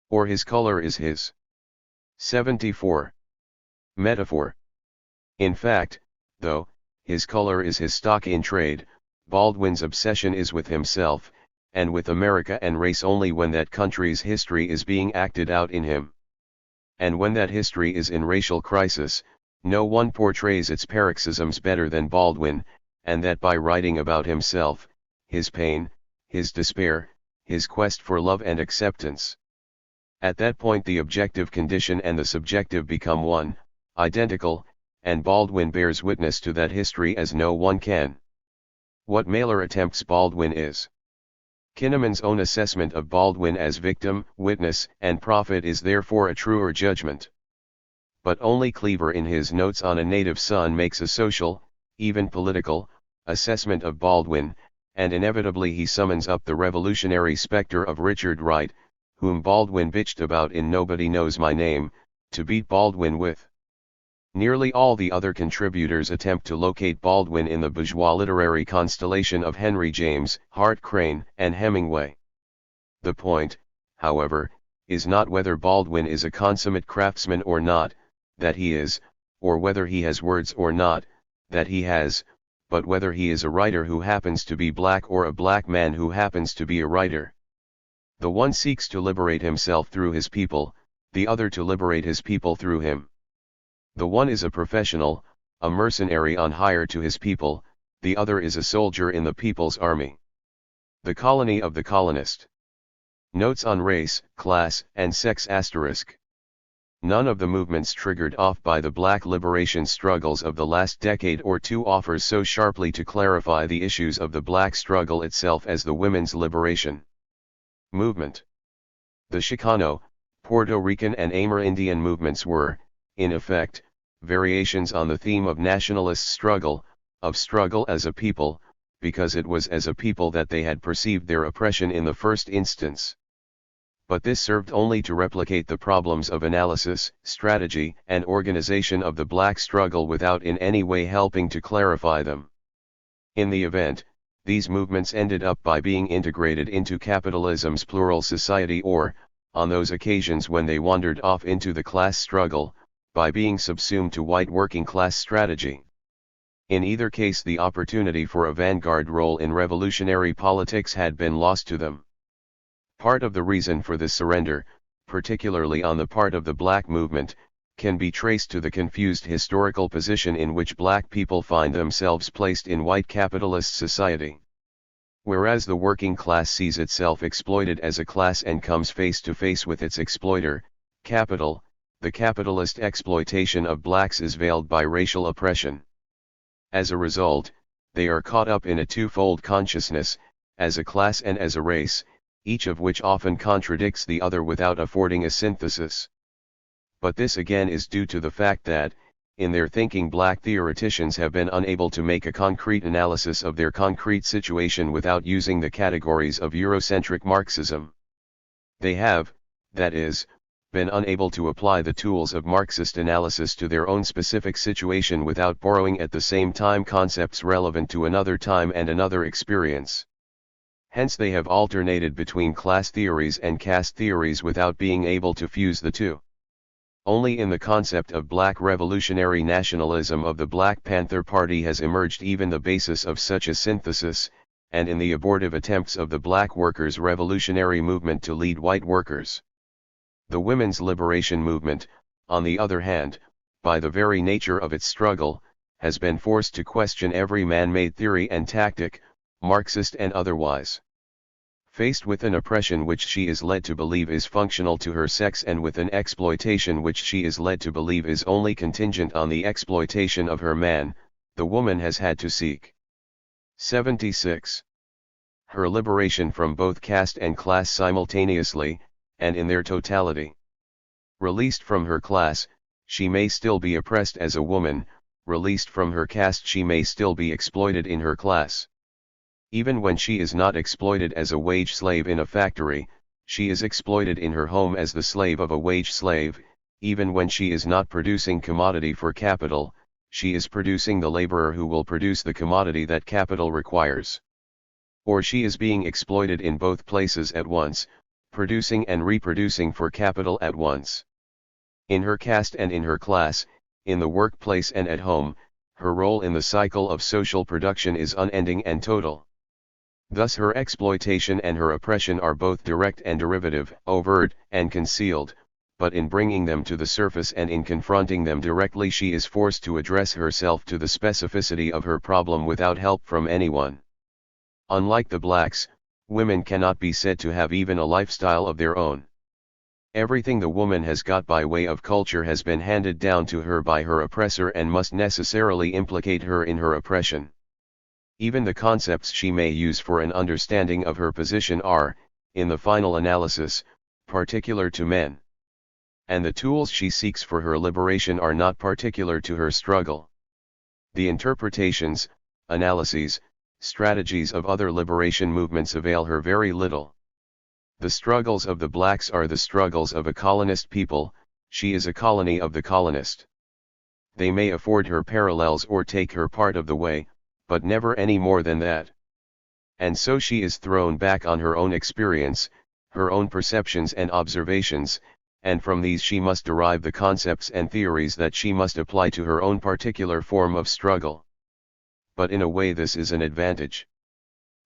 Or his color is his 74 metaphor. In fact, though, his color is his stock in trade, Baldwin's obsession is with himself, and with America and race only when that country's history is being acted out in him. And when that history is in racial crisis, no one portrays its paroxysms better than Baldwin, and that by writing about himself, his pain, his despair, his quest for love and acceptance. At that point the objective condition and the subjective become one, identical, and Baldwin bears witness to that history as no one can. What Mailer attempts Baldwin is. Kinnaman's own assessment of Baldwin as victim, witness, and prophet is therefore a truer judgment. But only Cleaver in his Notes on a Native Son makes a social, even political, assessment of Baldwin, and inevitably he summons up the revolutionary specter of Richard Wright, whom Baldwin bitched about in Nobody Knows My Name, to beat Baldwin with. Nearly all the other contributors attempt to locate Baldwin in the bourgeois literary constellation of Henry James, Hart Crane, and Hemingway. The point, however, is not whether Baldwin is a consummate craftsman or not, that he is, or whether he has words or not, that he has, but whether he is a writer who happens to be black or a black man who happens to be a writer. The one seeks to liberate himself through his people, the other to liberate his people through him. The one is a professional, a mercenary on hire to his people, the other is a soldier in the people's army. The colony of the colonist. Notes on Race, Class, and Sex ***. None of the movements triggered off by the black liberation struggles of the last decade or two offers so sharply to clarify the issues of the black struggle itself as the women's liberation movement. The Chicano, Puerto Rican and Amerindian movements were, in effect, variations on the theme of nationalist struggle, of struggle as a people, because it was as a people that they had perceived their oppression in the first instance. But this served only to replicate the problems of analysis, strategy, and organization of the black struggle without in any way helping to clarify them. In the event, these movements ended up by being integrated into capitalism's plural society or, on those occasions when they wandered off into the class struggle, by being subsumed to white working class strategy. In either case the opportunity for a vanguard role in revolutionary politics had been lost to them. Part of the reason for this surrender, particularly on the part of the black movement, can be traced to the confused historical position in which black people find themselves placed in white capitalist society. Whereas the working class sees itself exploited as a class and comes face to face with its exploiter, capital, the capitalist exploitation of blacks is veiled by racial oppression. As a result, they are caught up in a twofold consciousness, as a class and as a race, each of which often contradicts the other without affording a synthesis. But this again is due to the fact that, in their thinking black theoreticians have been unable to make a concrete analysis of their concrete situation without using the categories of Eurocentric Marxism. They have, that is, been unable to apply the tools of Marxist analysis to their own specific situation without borrowing at the same time concepts relevant to another time and another experience. Hence they have alternated between class theories and caste theories without being able to fuse the two. Only in the concept of black revolutionary nationalism of the Black Panther Party has emerged even the basis of such a synthesis, and in the abortive attempts of the black workers' revolutionary movement to lead white workers. The women's liberation movement, on the other hand, by the very nature of its struggle, has been forced to question every man-made theory and tactic, Marxist and otherwise. Faced with an oppression which she is led to believe is functional to her sex and with an exploitation which she is led to believe is only contingent on the exploitation of her man, the woman has had to seek. 76. Her liberation from both caste and class simultaneously, and in their totality. Released from her class, she may still be oppressed as a woman, released from her caste she may still be exploited in her class. Even when she is not exploited as a wage slave in a factory, she is exploited in her home as the slave of a wage slave. Even when she is not producing commodity for capital, she is producing the laborer who will produce the commodity that capital requires. Or she is being exploited in both places at once, producing and reproducing for capital at once. In her caste and in her class, in the workplace and at home, her role in the cycle of social production is unending and total. Thus her exploitation and her oppression are both direct and derivative, overt and concealed, but in bringing them to the surface and in confronting them directly she is forced to address herself to the specificity of her problem without help from anyone. Unlike the blacks, women cannot be said to have even a lifestyle of their own. Everything the woman has got by way of culture has been handed down to her by her oppressor and must necessarily implicate her in her oppression. Even the concepts she may use for an understanding of her position are, in the final analysis, particular to men. And the tools she seeks for her liberation are not particular to her struggle. The interpretations, analyses, strategies of other liberation movements avail her very little. The struggles of the blacks are the struggles of a colonist people, she is a colony of the colonist. They may afford her parallels or take her part of the way, but never any more than that. And so she is thrown back on her own experience, her own perceptions and observations, and from these she must derive the concepts and theories that she must apply to her own particular form of struggle. But in a way this is an advantage.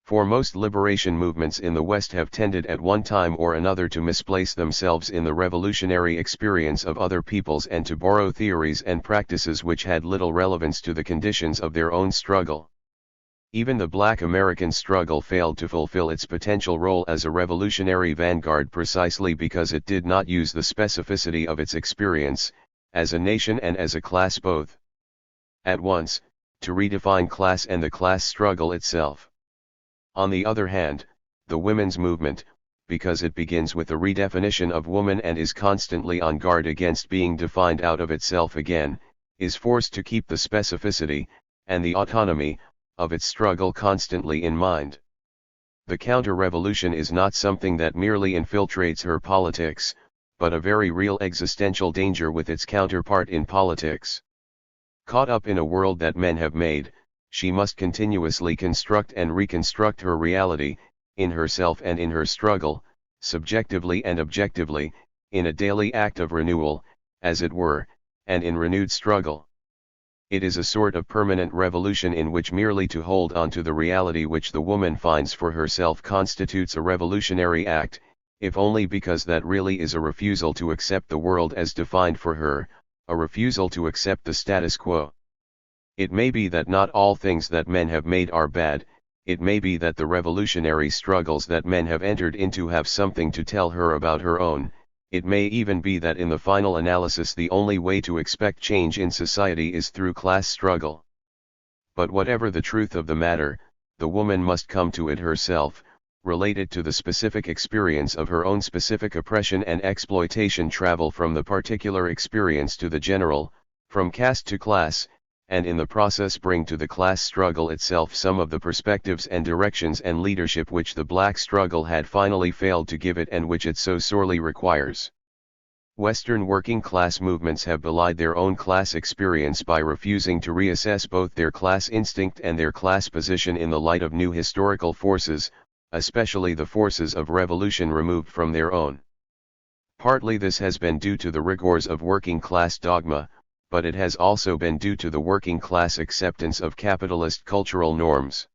For most liberation movements in the West have tended at one time or another to misplace themselves in the revolutionary experience of other peoples and to borrow theories and practices which had little relevance to the conditions of their own struggle. Even the Black American struggle failed to fulfill its potential role as a revolutionary vanguard precisely because it did not use the specificity of its experience, as a nation and as a class both, at once, to redefine class and the class struggle itself. On the other hand, the women's movement, because it begins with a redefinition of woman and is constantly on guard against being defined out of itself again, is forced to keep the specificity, and the autonomy, of its struggle constantly in mind. The counter-revolution is not something that merely infiltrates her politics, but a very real existential danger with its counterpart in politics. Caught up in a world that men have made, she must continuously construct and reconstruct her reality, in herself and in her struggle, subjectively and objectively, in a daily act of renewal, as it were, and in renewed struggle. It is a sort of permanent revolution in which merely to hold on to the reality which the woman finds for herself constitutes a revolutionary act, if only because that really is a refusal to accept the world as defined for her, a refusal to accept the status quo. It may be that not all things that men have made are bad, it may be that the revolutionary struggles that men have entered into have something to tell her about her own, it may even be that in the final analysis the only way to expect change in society is through class struggle. But whatever the truth of the matter, the woman must come to it herself, related to the specific experience of her own specific oppression and exploitation, travel from the particular experience to the general, from caste to class, and in the process bring to the class struggle itself some of the perspectives and directions and leadership which the black struggle had finally failed to give it and which it so sorely requires. Western working class movements have belied their own class experience by refusing to reassess both their class instinct and their class position in the light of new historical forces, especially the forces of revolution removed from their own. Partly this has been due to the rigors of working class dogma, but it has also been due to the working class acceptance of capitalist cultural norms.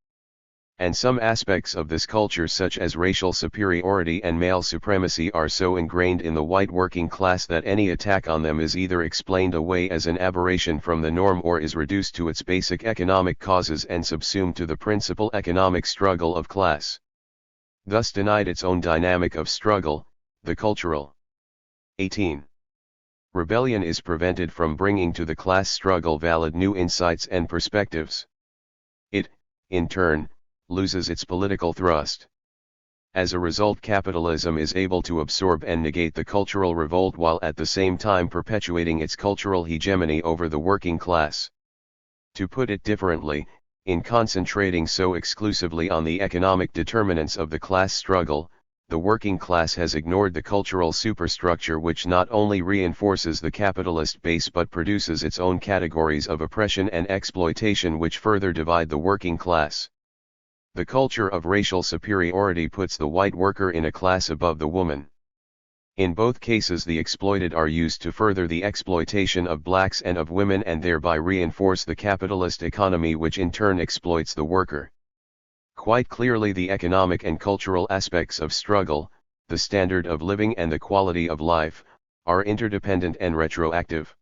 And some aspects of this culture such as racial superiority and male supremacy are so ingrained in the white working class that any attack on them is either explained away as an aberration from the norm or is reduced to its basic economic causes and subsumed to the principal economic struggle of class. Thus denied its own dynamic of struggle, the cultural. 18. Rebellion is prevented from bringing to the class struggle valid new insights and perspectives. It, in turn, loses its political thrust. As a result, capitalism is able to absorb and negate the cultural revolt while at the same time perpetuating its cultural hegemony over the working class. To put it differently, in concentrating so exclusively on the economic determinants of the class struggle, the working class has ignored the cultural superstructure which not only reinforces the capitalist base but produces its own categories of oppression and exploitation which further divide the working class. The culture of racial superiority puts the white worker in a class above the woman. In both cases the exploited are used to further the exploitation of blacks and of women and thereby reinforce the capitalist economy which in turn exploits the worker. Quite clearly the economic and cultural aspects of struggle, the standard of living and the quality of life, are interdependent and retroactive.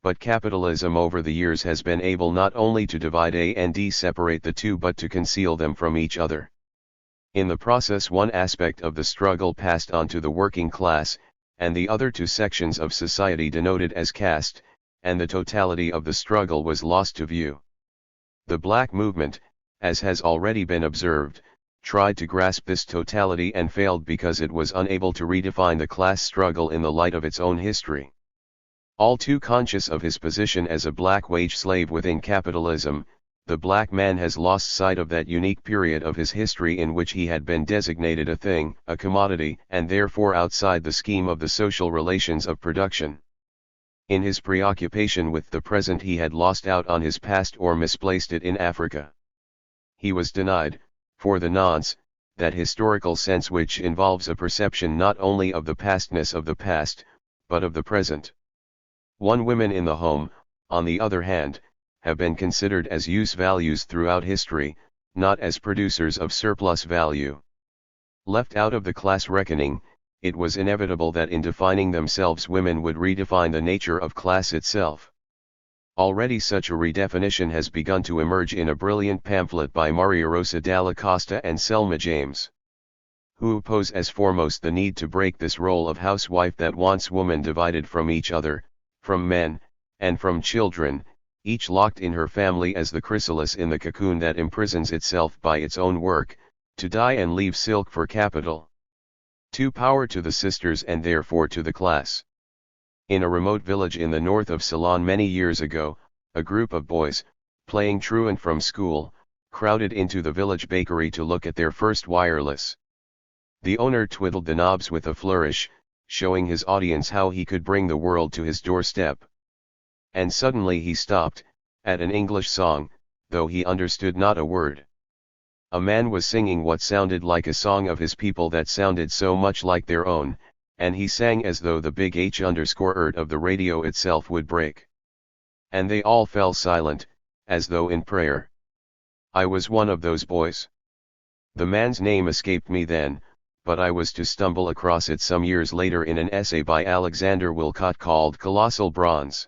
But capitalism over the years has been able not only to divide and separate the two but to conceal them from each other. In the process one aspect of the struggle passed on to the working class, and the other to sections of society denoted as caste, and the totality of the struggle was lost to view. The black movement, as has already been observed, tried to grasp this totality and failed because it was unable to redefine the class struggle in the light of its own history. All too conscious of his position as a black wage slave within capitalism, the black man has lost sight of that unique period of his history in which he had been designated a thing, a commodity, and therefore outside the scheme of the social relations of production. In his preoccupation with the present he had lost out on his past or misplaced it in Africa. He was denied, for the nonce, that historical sense which involves a perception not only of the pastness of the past, but of the present. Women in the home, on the other hand, have been considered as use values throughout history, not as producers of surplus value. Left out of the class reckoning, it was inevitable that in defining themselves women would redefine the nature of class itself. Already such a redefinition has begun to emerge in a brilliant pamphlet by Maria Rosa Dalla Costa and Selma James, who pose as foremost the need to break this role of housewife that wants woman divided from each other, from men, and from children, each locked in her family as the chrysalis in the cocoon that imprisons itself by its own work, to die and leave silk for capital. To power to the sisters and therefore to the class. In a remote village in the north of Ceylon many years ago, a group of boys, playing truant from school, crowded into the village bakery to look at their first wireless. The owner twiddled the knobs with a flourish, showing his audience how he could bring the world to his doorstep. And suddenly he stopped, at an English song, though he understood not a word. A man was singing what sounded like a song of his people that sounded so much like their own, and he sang as though the big H_ert of the radio itself would break. And they all fell silent, as though in prayer. I was one of those boys. The man's name escaped me then, but I was to stumble across it some years later in an essay by Alexander Wilcott called Colossal Bronze.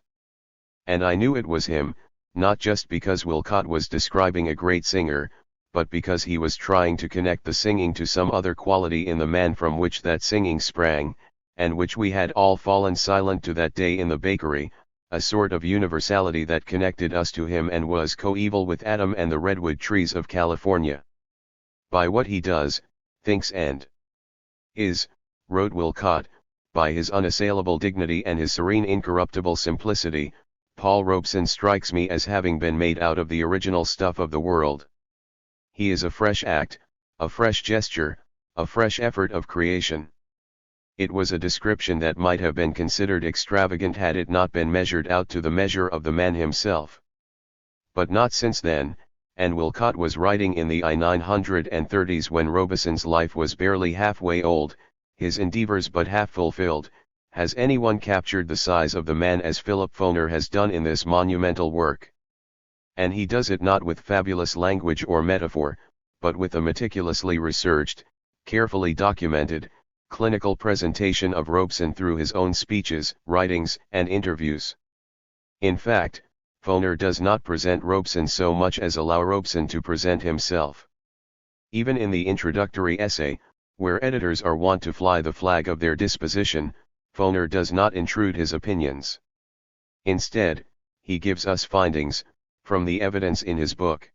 And I knew it was him, not just because Wilcott was describing a great singer, but because he was trying to connect the singing to some other quality in the man from which that singing sprang, and which we had all fallen silent to that day in the bakery, a sort of universality that connected us to him and was coeval with Adam and the redwood trees of California. By what he does, thinks and is, wrote Wilcott, by his unassailable dignity and his serene incorruptible simplicity, Paul Robeson strikes me as having been made out of the original stuff of the world. He is a fresh act, a fresh gesture, a fresh effort of creation. It was a description that might have been considered extravagant had it not been measured out to the measure of the man himself. But not since then, and Wilcott was writing in the I-930s when Robeson's life was barely halfway old, his endeavors but half fulfilled, has anyone captured the size of the man as Philip Foner has done in this monumental work. And he does it not with fabulous language or metaphor, but with a meticulously researched, carefully documented, clinical presentation of Robeson through his own speeches, writings, and interviews. In fact, Foner does not present Robeson so much as allow Robeson to present himself. Even in the introductory essay, where editors are wont to fly the flag of their disposition, Foner does not intrude his opinions. Instead, he gives us findings, from the evidence in his book.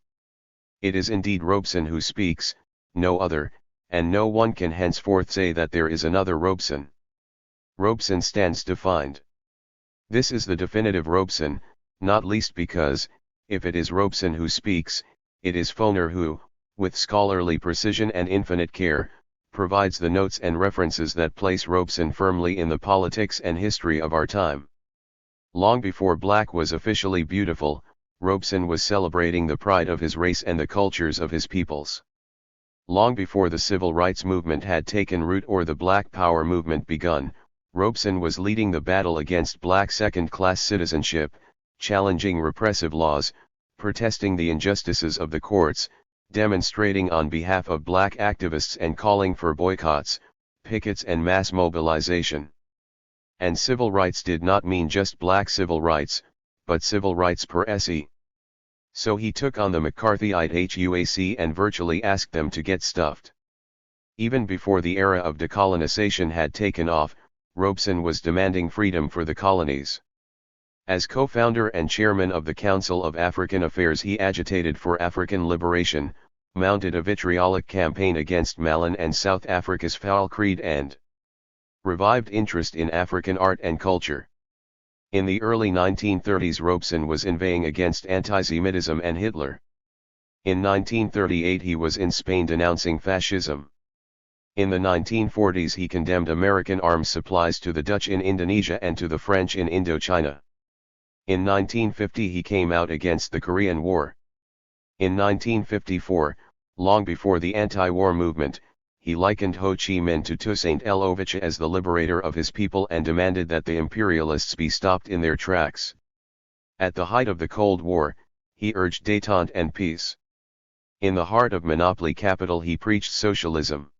It is indeed Robeson who speaks, no other, and no one can henceforth say that there is another Robeson. Robeson stands defined. This is the definitive Robeson, not least because, if it is Robeson who speaks, it is Foner who, with scholarly precision and infinite care, provides the notes and references that place Robeson firmly in the politics and history of our time. Long before black was officially beautiful, Robeson was celebrating the pride of his race and the cultures of his peoples. Long before the civil rights movement had taken root or the Black Power movement begun, Robeson was leading the battle against black second-class citizenship, challenging repressive laws, protesting the injustices of the courts, demonstrating on behalf of black activists and calling for boycotts, pickets and mass mobilization. And civil rights did not mean just black civil rights, but civil rights per se. So he took on the McCarthyite HUAC and virtually asked them to get stuffed. Even before the era of decolonization had taken off, Robeson was demanding freedom for the colonies. As co-founder and chairman of the Council of African Affairs, he agitated for African liberation, mounted a vitriolic campaign against Malin and South Africa's foul creed, and revived interest in African art and culture. In the early 1930s, Robeson was inveighing against anti-Semitism and Hitler. In 1938 he was in Spain denouncing fascism. In the 1940s he condemned American arms supplies to the Dutch in Indonesia and to the French in Indochina. In 1950 he came out against the Korean War. In 1954, long before the anti-war movement, he likened Ho Chi Minh to Toussaint L'Ouverture as the liberator of his people and demanded that the imperialists be stopped in their tracks. At the height of the Cold War, he urged détente and peace. In the heart of monopoly capital he preached socialism.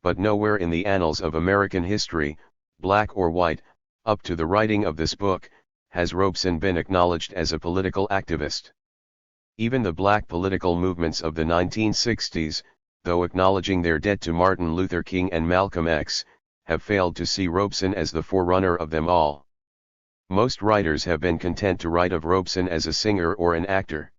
But nowhere in the annals of American history, black or white, up to the writing of this book, has Robeson been acknowledged as a political activist. Even the black political movements of the 1960s, though acknowledging their debt to Martin Luther King and Malcolm X, have failed to see Robeson as the forerunner of them all. Most writers have been content to write of Robeson as a singer or an actor.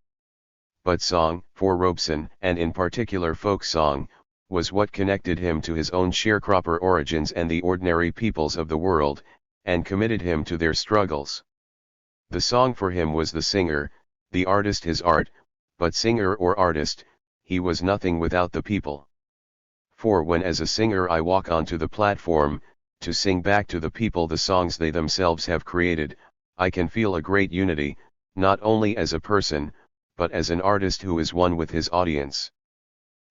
But song, for Robeson, and in particular folk song, was what connected him to his own sharecropper origins and the ordinary peoples of the world, and committed him to their struggles. The song for him was the singer, the artist his art, but singer or artist, he was nothing without the people. For when as a singer I walk onto the platform, to sing back to the people the songs they themselves have created, I can feel a great unity, not only as a person, but as an artist who is one with his audience.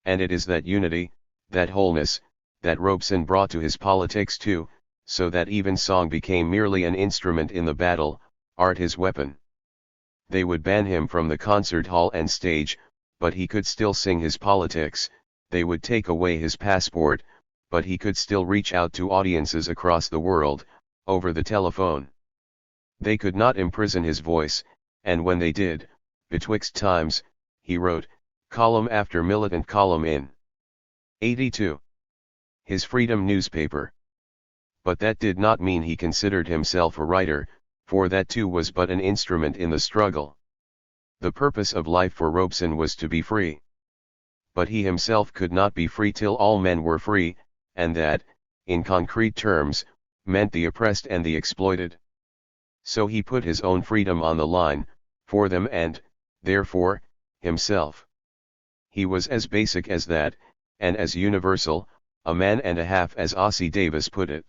And it is that unity, that wholeness, that Robeson brought to his politics too, so that even song became merely an instrument in the battle, art his weapon. They would ban him from the concert hall and stage, but he could still sing his politics. They would take away his passport, but he could still reach out to audiences across the world, over the telephone. They could not imprison his voice, and when they did, betwixt times, he wrote, column after militant column in 82. His Freedom newspaper. But that did not mean he considered himself a writer, for that too was but an instrument in the struggle. The purpose of life for Robeson was to be free. But he himself could not be free till all men were free, and that, in concrete terms, meant the oppressed and the exploited. So he put his own freedom on the line, for them and, therefore, himself. He was as basic as that, and as universal, a man and a half, as Ossie Davis put it.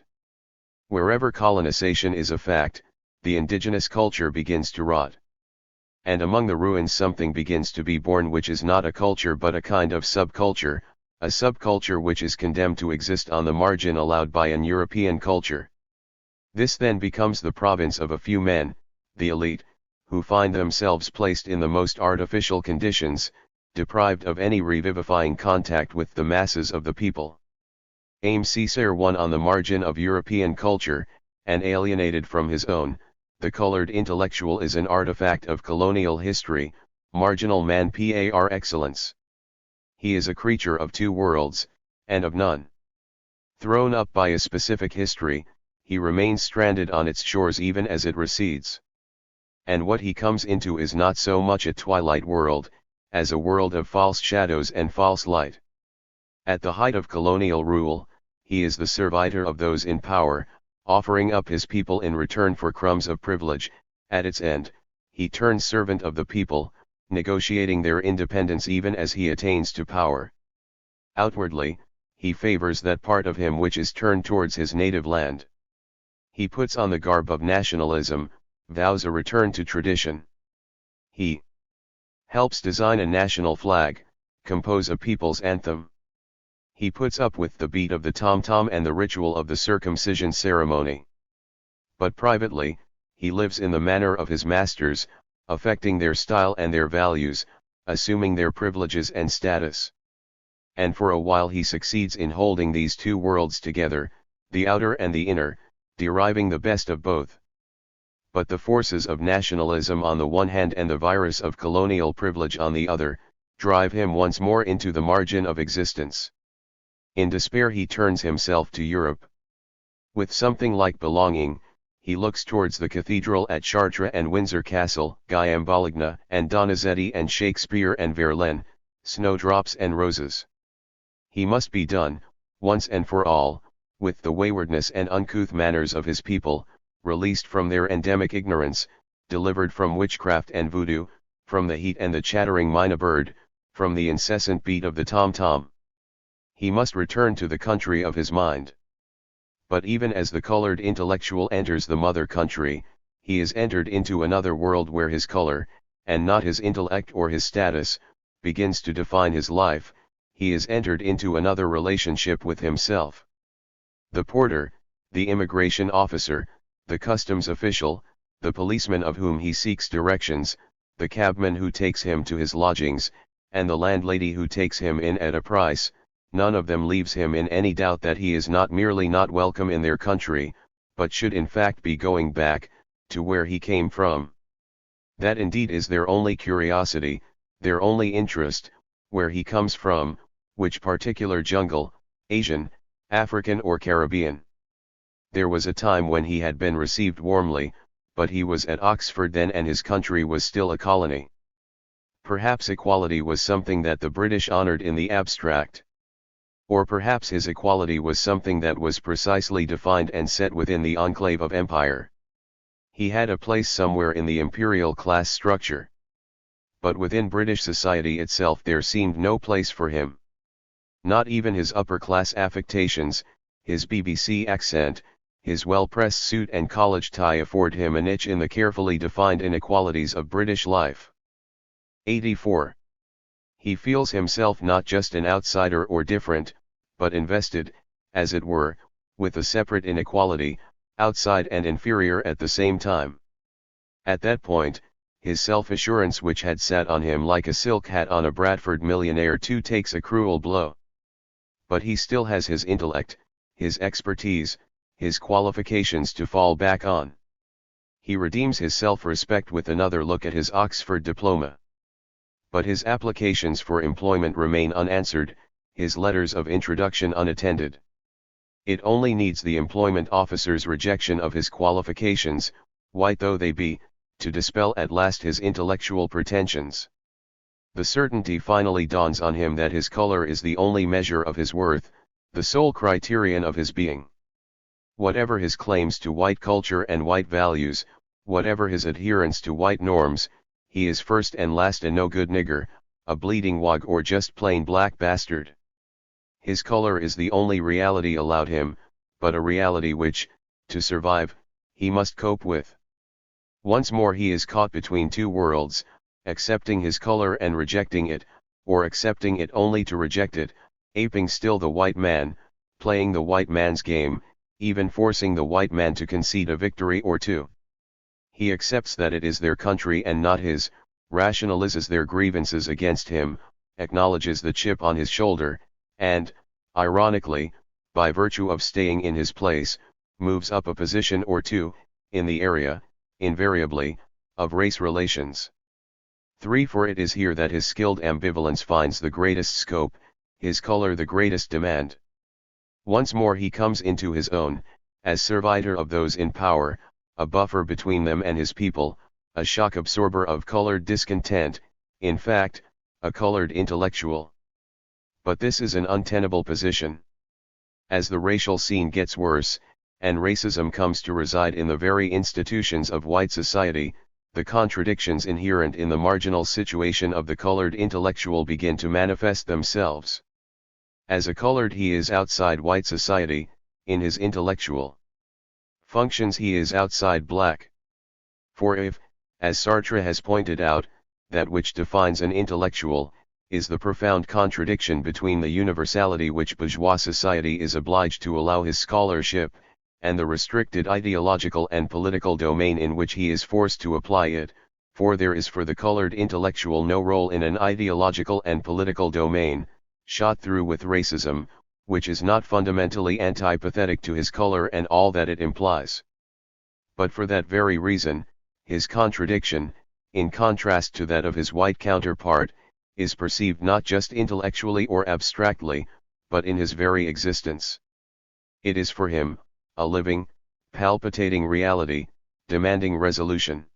Wherever colonization is a fact, the indigenous culture begins to rot. And among the ruins something begins to be born which is not a culture but a kind of subculture, a subculture which is condemned to exist on the margin allowed by an European culture. This then becomes the province of a few men, the elite, who find themselves placed in the most artificial conditions, deprived of any revivifying contact with the masses of the people. Aim Césaire one on the margin of European culture, and alienated from his own, the colored intellectual is an artifact of colonial history, marginal man par excellence. He is a creature of two worlds, and of none. Thrown up by a specific history, he remains stranded on its shores even as it recedes. And what he comes into is not so much a twilight world, as a world of false shadows and false light. At the height of colonial rule, he is the servitor of those in power, offering up his people in return for crumbs of privilege. At its end, he turns servant of the people, negotiating their independence even as he attains to power. Outwardly, he favors that part of him which is turned towards his native land. He puts on the garb of nationalism, vows a return to tradition. He helps design a national flag, compose a people's anthem. He puts up with the beat of the tom-tom and the ritual of the circumcision ceremony. But privately, he lives in the manner of his masters, affecting their style and their values, assuming their privileges and status. And for a while he succeeds in holding these two worlds together, the outer and the inner, deriving the best of both. But the forces of nationalism on the one hand and the virus of colonial privilege on the other, drive him once more into the margin of existence. In despair he turns himself to Europe. With something like belonging, he looks towards the cathedral at Chartres and Windsor Castle, Guy Bologna and Donizetti and Shakespeare and Verlaine, snowdrops and roses. He must be done, once and for all, with the waywardness and uncouth manners of his people, released from their endemic ignorance, delivered from witchcraft and voodoo, from the heat and the chattering mynah bird, from the incessant beat of the tom-tom. He must return to the country of his mind. But even as the colored intellectual enters the mother country, he is entered into another world where his color, and not his intellect or his status, begins to define his life. He is entered into another relationship with himself. The porter, the immigration officer, the customs official, the policeman of whom he seeks directions, the cabman who takes him to his lodgings, and the landlady who takes him in at a price, none of them leaves him in any doubt that he is not merely not welcome in their country, but should in fact be going back, to where he came from. That indeed is their only curiosity, their only interest, where he comes from, which particular jungle, Asian, African or Caribbean. There was a time when he had been received warmly, but he was at Oxford then and his country was still a colony. Perhaps equality was something that the British honored in the abstract. Or perhaps his equality was something that was precisely defined and set within the enclave of empire. He had a place somewhere in the imperial class structure. But within British society itself there seemed no place for him. Not even his upper-class affectations, his BBC accent, his well-pressed suit and college tie afford him a niche in the carefully defined inequalities of British life. 84. He feels himself not just an outsider or different, but invested, as it were, with a separate inequality, outside and inferior at the same time. At that point, his self-assurance which had sat on him like a silk hat on a Bradford millionaire too takes a cruel blow. But he still has his intellect, his expertise, his qualifications to fall back on. He redeems his self-respect with another look at his Oxford diploma. But his applications for employment remain unanswered, his letters of introduction unattended. It only needs the employment officer's rejection of his qualifications, white though they be, to dispel at last his intellectual pretensions. The certainty finally dawns on him that his color is the only measure of his worth, the sole criterion of his being. Whatever his claims to white culture and white values, whatever his adherence to white norms, he is first and last a no-good nigger, a bleeding wog or just plain black bastard. His color is the only reality allowed him, but a reality which, to survive, he must cope with. Once more he is caught between two worlds, accepting his color and rejecting it, or accepting it only to reject it, aping still the white man, playing the white man's game, even forcing the white man to concede a victory or two. He accepts that it is their country and not his, rationalizes their grievances against him, acknowledges the chip on his shoulder, and, ironically, by virtue of staying in his place, moves up a position or two, in the area, invariably, of race relations. 3. For it is here that his skilled ambivalence finds the greatest scope, his color the greatest demand. Once more he comes into his own, as servitor of those in power, a buffer between them and his people, a shock absorber of colored discontent, in fact, a colored intellectual. But this is an untenable position. As the racial scene gets worse, and racism comes to reside in the very institutions of white society, the contradictions inherent in the marginal situation of the colored intellectual begin to manifest themselves. As a colored he is outside white society, in his intellectual functions he is outside black. For if, as Sartre has pointed out, that which defines an intellectual, is the profound contradiction between the universality which bourgeois society is obliged to allow his scholarship, and the restricted ideological and political domain in which he is forced to apply it, for there is for the colored intellectual no role in an ideological and political domain, shot through with racism, which is not fundamentally antipathetic to his color and all that it implies. But for that very reason, his contradiction, in contrast to that of his white counterpart, is perceived not just intellectually or abstractly, but in his very existence. It is for him, a living, palpitating reality, demanding resolution.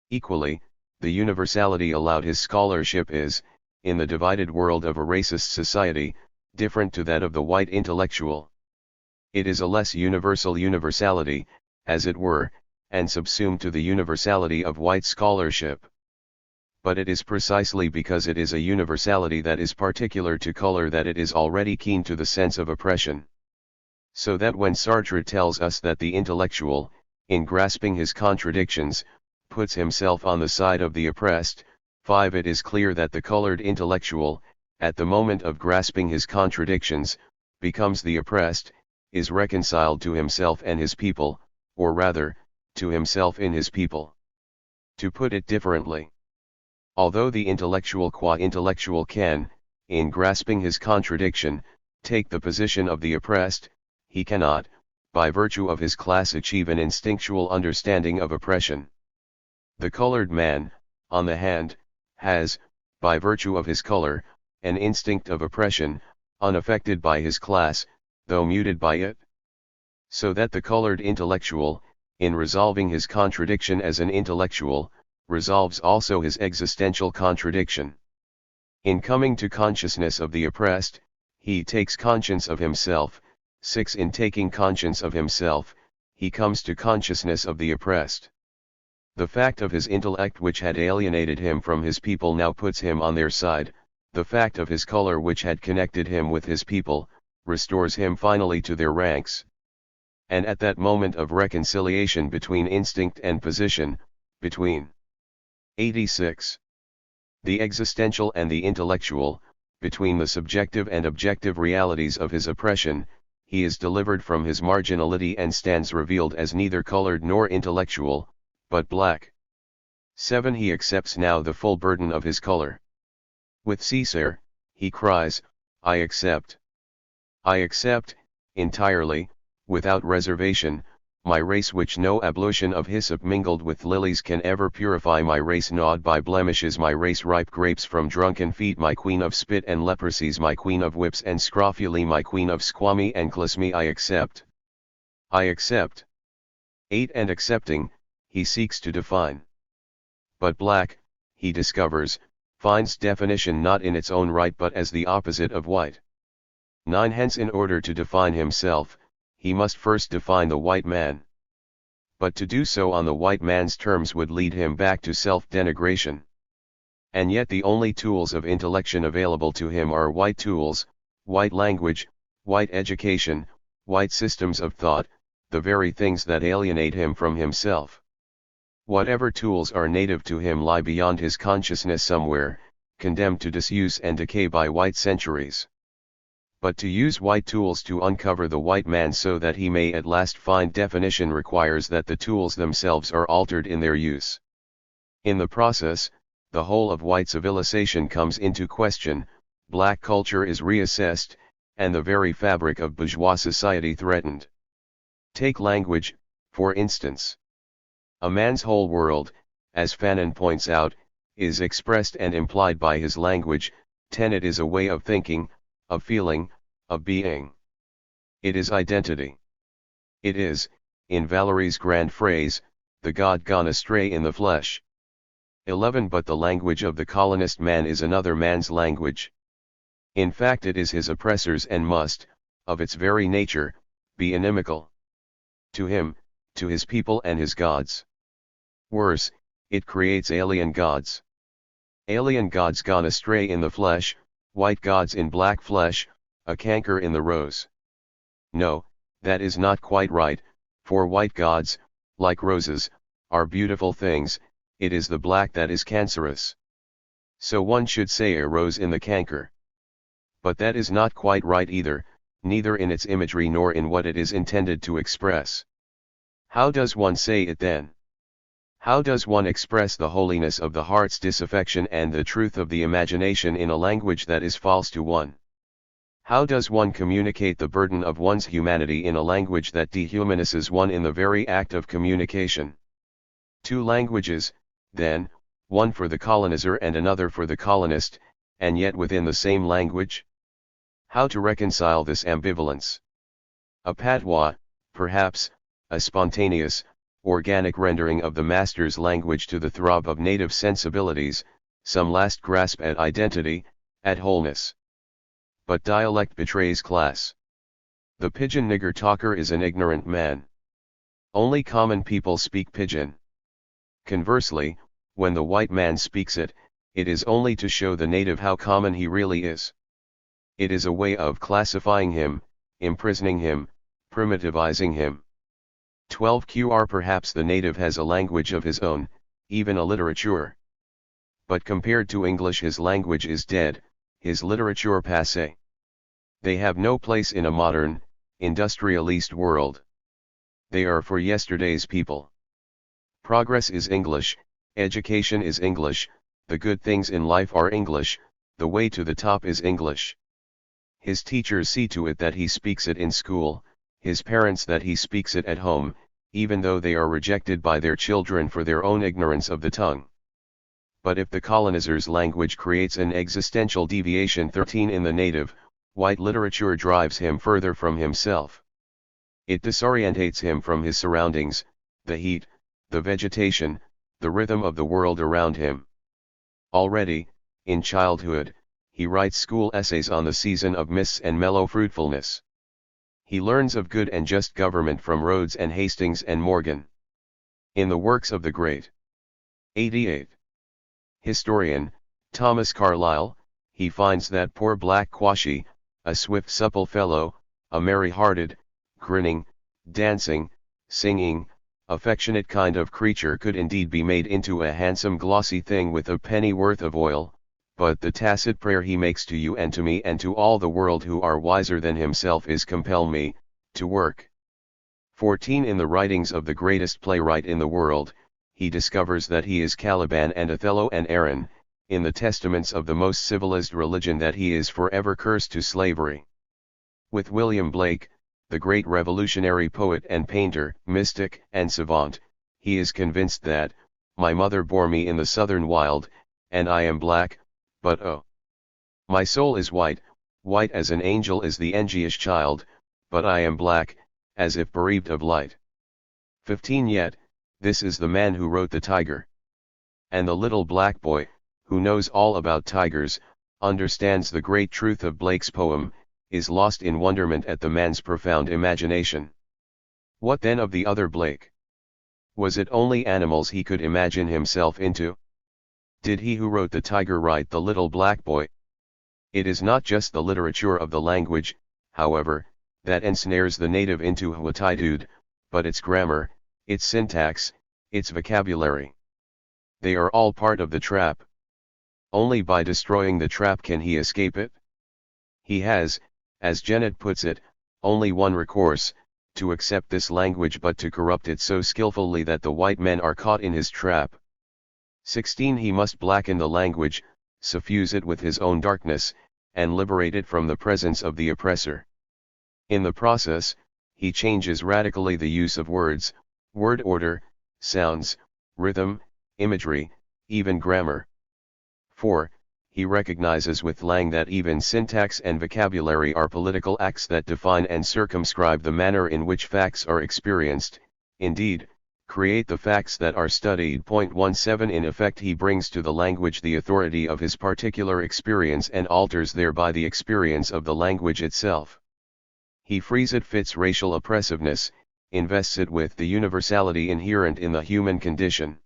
Equally, the universality allowed his scholarship is, in the divided world of a racist society, different to that of the white intellectual. It is a less universal universality, as it were, and subsumed to the universality of white scholarship. But it is precisely because it is a universality that is particular to color that it is already keen to the sense of oppression. So that when Sartre tells us that the intellectual, in grasping his contradictions, puts himself on the side of the oppressed, 5. It is clear that the colored intellectual, at the moment of grasping his contradictions, becomes the oppressed, is reconciled to himself and his people, or rather, to himself in his people. To put it differently, although the intellectual qua intellectual can, in grasping his contradiction, take the position of the oppressed, he cannot, by virtue of his class, achieve an instinctual understanding of oppression. The colored man, on the hand, has, by virtue of his color, an instinct of oppression, unaffected by his class, though muted by it. So that the colored intellectual, in resolving his contradiction as an intellectual, resolves also his existential contradiction. In coming to consciousness of the oppressed, he takes conscience of himself. 6. In taking conscience of himself, he comes to consciousness of the oppressed. The fact of his intellect which had alienated him from his people now puts him on their side, the fact of his color which had connected him with his people, restores him finally to their ranks. And at that moment of reconciliation between instinct and position, between 86. The existential and the intellectual, between the subjective and objective realities of his oppression, he is delivered from his marginality and stands revealed as neither colored nor intellectual, but black. 7. He accepts now the full burden of his color. With Césaire, he cries, I accept, entirely, without reservation, my race which no ablution of hyssop mingled with lilies can ever purify, my race gnawed by blemishes, my race ripe grapes from drunken feet, my queen of spit and leprosies, my queen of whips and scrofulae, my queen of squamy and clismy, I accept. 8. And accepting, he seeks to define. But black, he discovers, finds definition not in its own right but as the opposite of white. 9. Hence in order to define himself, he must first define the white man. But to do so on the white man's terms would lead him back to self-denigration. And yet the only tools of intellection available to him are white tools, white language, white education, white systems of thought, the very things that alienate him from himself. Whatever tools are native to him lie beyond his consciousness somewhere, condemned to disuse and decay by white centuries. But to use white tools to uncover the white man so that he may at last find definition requires that the tools themselves are altered in their use. In the process, the whole of white civilization comes into question, black culture is reassessed, and the very fabric of bourgeois society threatened. Take language, for instance. A man's whole world, as Fanon points out, is expressed and implied by his language. 10. It is a way of thinking, of feeling, of being. It is identity. It is, in Valéry's grand phrase, the God gone astray in the flesh. 11. But the language of the colonist man is another man's language. In fact it is his oppressor's and must, of its very nature, be inimical to him, to his people and his gods. Worse, it creates alien gods. Alien gods gone astray in the flesh, white gods in black flesh, a canker in the rose. No, that is not quite right, for white gods, like roses, are beautiful things, it is the black that is cancerous. So one should say a rose in the canker. But that is not quite right either, neither in its imagery nor in what it is intended to express. How does one say it then? How does one express the holiness of the heart's disaffection and the truth of the imagination in a language that is false to one? How does one communicate the burden of one's humanity in a language that dehumanizes one in the very act of communication? Two languages, then, one for the colonizer and another for the colonist, and yet within the same language? How to reconcile this ambivalence? A patois, perhaps, a spontaneous, organic rendering of the master's language to the throb of native sensibilities, some last grasp at identity, at wholeness. But dialect betrays class. The pidgin nigger talker is an ignorant man. Only common people speak pidgin. Conversely, when the white man speaks it, it is only to show the native how common he really is. It is a way of classifying him, imprisoning him, primitivizing him. 12 Perhaps the native has a language of his own, even a literature. But compared to English his language is dead, his literature passé. They have no place in a modern, industrialist world. They are for yesterday's people. Progress is English, education is English, the good things in life are English, the way to the top is English. His teachers see to it that he speaks it in school, his parents that he speaks it at home, even though they are rejected by their children for their own ignorance of the tongue. But if the colonizer's language creates an existential deviation 13 in the native, white literature drives him further from himself. It disorientates him from his surroundings, the heat, the vegetation, the rhythm of the world around him. Already, in childhood, he writes school essays on the season of mists and mellow fruitfulness. He learns of good and just government from Rhodes and Hastings and Morgan. In the works of the great 88 historian, Thomas Carlyle, he finds that poor black Quashy, a swift supple fellow, a merry-hearted, grinning, dancing, singing, affectionate kind of creature could indeed be made into a handsome glossy thing with a penny worth of oil, but the tacit prayer he makes to you and to me and to all the world who are wiser than himself is compel me, to work. 14 In the writings of the greatest playwright in the world, he discovers that he is Caliban and Othello and Aaron, in the testaments of the most civilized religion that he is forever cursed to slavery. With William Blake, the great revolutionary poet and painter, mystic and savant, he is convinced that, my mother bore me in the southern wild, and I am black, but oh! My soul is white, white as an angel is the envious child, but I am black, as if bereaved of light. 15 Yet, this is the man who wrote the tiger. And the little black boy, who knows all about tigers, understands the great truth of Blake's poem, is lost in wonderment at the man's profound imagination. What then of the other Blake? Was it only animals he could imagine himself into? Did he who wrote the tiger write the little black boy? It is not just the literature of the language, however, that ensnares the native into huatitude, but its grammar, its syntax, its vocabulary. They are all part of the trap. Only by destroying the trap can he escape it. He has, as Jennett puts it, only one recourse, to accept this language but to corrupt it so skillfully that the white men are caught in his trap. 16 He must blacken the language, suffuse it with his own darkness, and liberate it from the presence of the oppressor. In the process, he changes radically the use of words, word order, sounds, rhythm, imagery, even grammar. 4. He recognizes with Lang that even syntax and vocabulary are political acts that define and circumscribe the manner in which facts are experienced, indeed, create the facts that are studied. 17 In effect he brings to the language the authority of his particular experience and alters thereby the experience of the language itself. He frees it fits racial oppressiveness, invests it with the universality inherent in the human condition.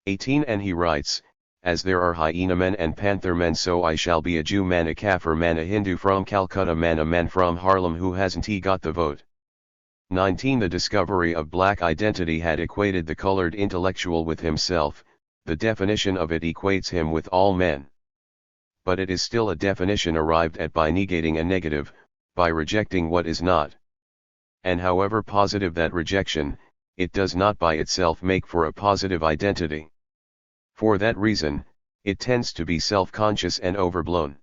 18 And he writes, as there are hyena men and panther men, so I shall be a Jew man, a Kafir man, a Hindu from Calcutta man, a man from Harlem who hasn't he got the vote. 19 The discovery of black identity had equated the colored intellectual with himself, the definition of it equates him with all men. But it is still a definition arrived at by negating a negative, by rejecting what is not. And however positive that rejection, it does not by itself make for a positive identity. For that reason, it tends to be self-conscious and overblown.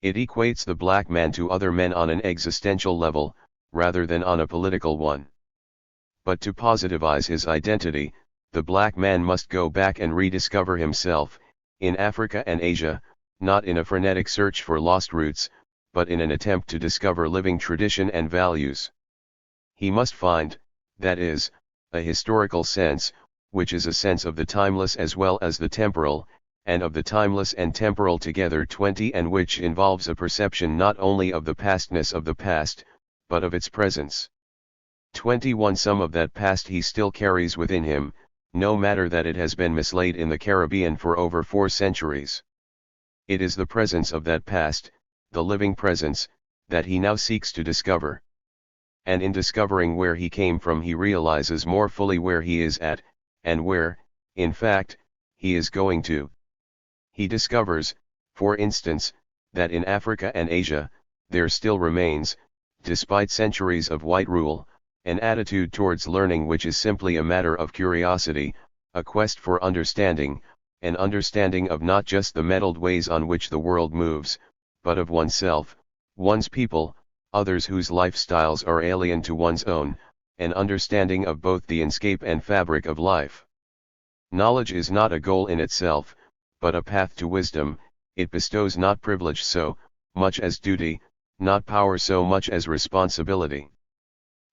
It equates the black man to other men on an existential level, rather than on a political one. But to positivize his identity, the black man must go back and rediscover himself, in Africa and Asia, not in a frenetic search for lost roots, but in an attempt to discover living tradition and values. He must find, that is, a historical sense, which is a sense of the timeless as well as the temporal, and of the timeless and temporal together 20, and which involves a perception not only of the pastness of the past, but of its presence. 21. Some of that past he still carries within him, no matter that it has been mislaid in the Caribbean for over 4 centuries. It is the presence of that past, the living presence, that he now seeks to discover. And in discovering where he came from he realizes more fully where he is at, and where, in fact, he is going to. He discovers, for instance, that in Africa and Asia, there still remains, despite centuries of white rule, an attitude towards learning which is simply a matter of curiosity, a quest for understanding, an understanding of not just the muddled ways on which the world moves, but of oneself, one's people, others whose lifestyles are alien to one's own, an understanding of both the inscape and fabric of life. Knowledge is not a goal in itself, but a path to wisdom. It bestows not privilege so much as duty, not power so much as responsibility.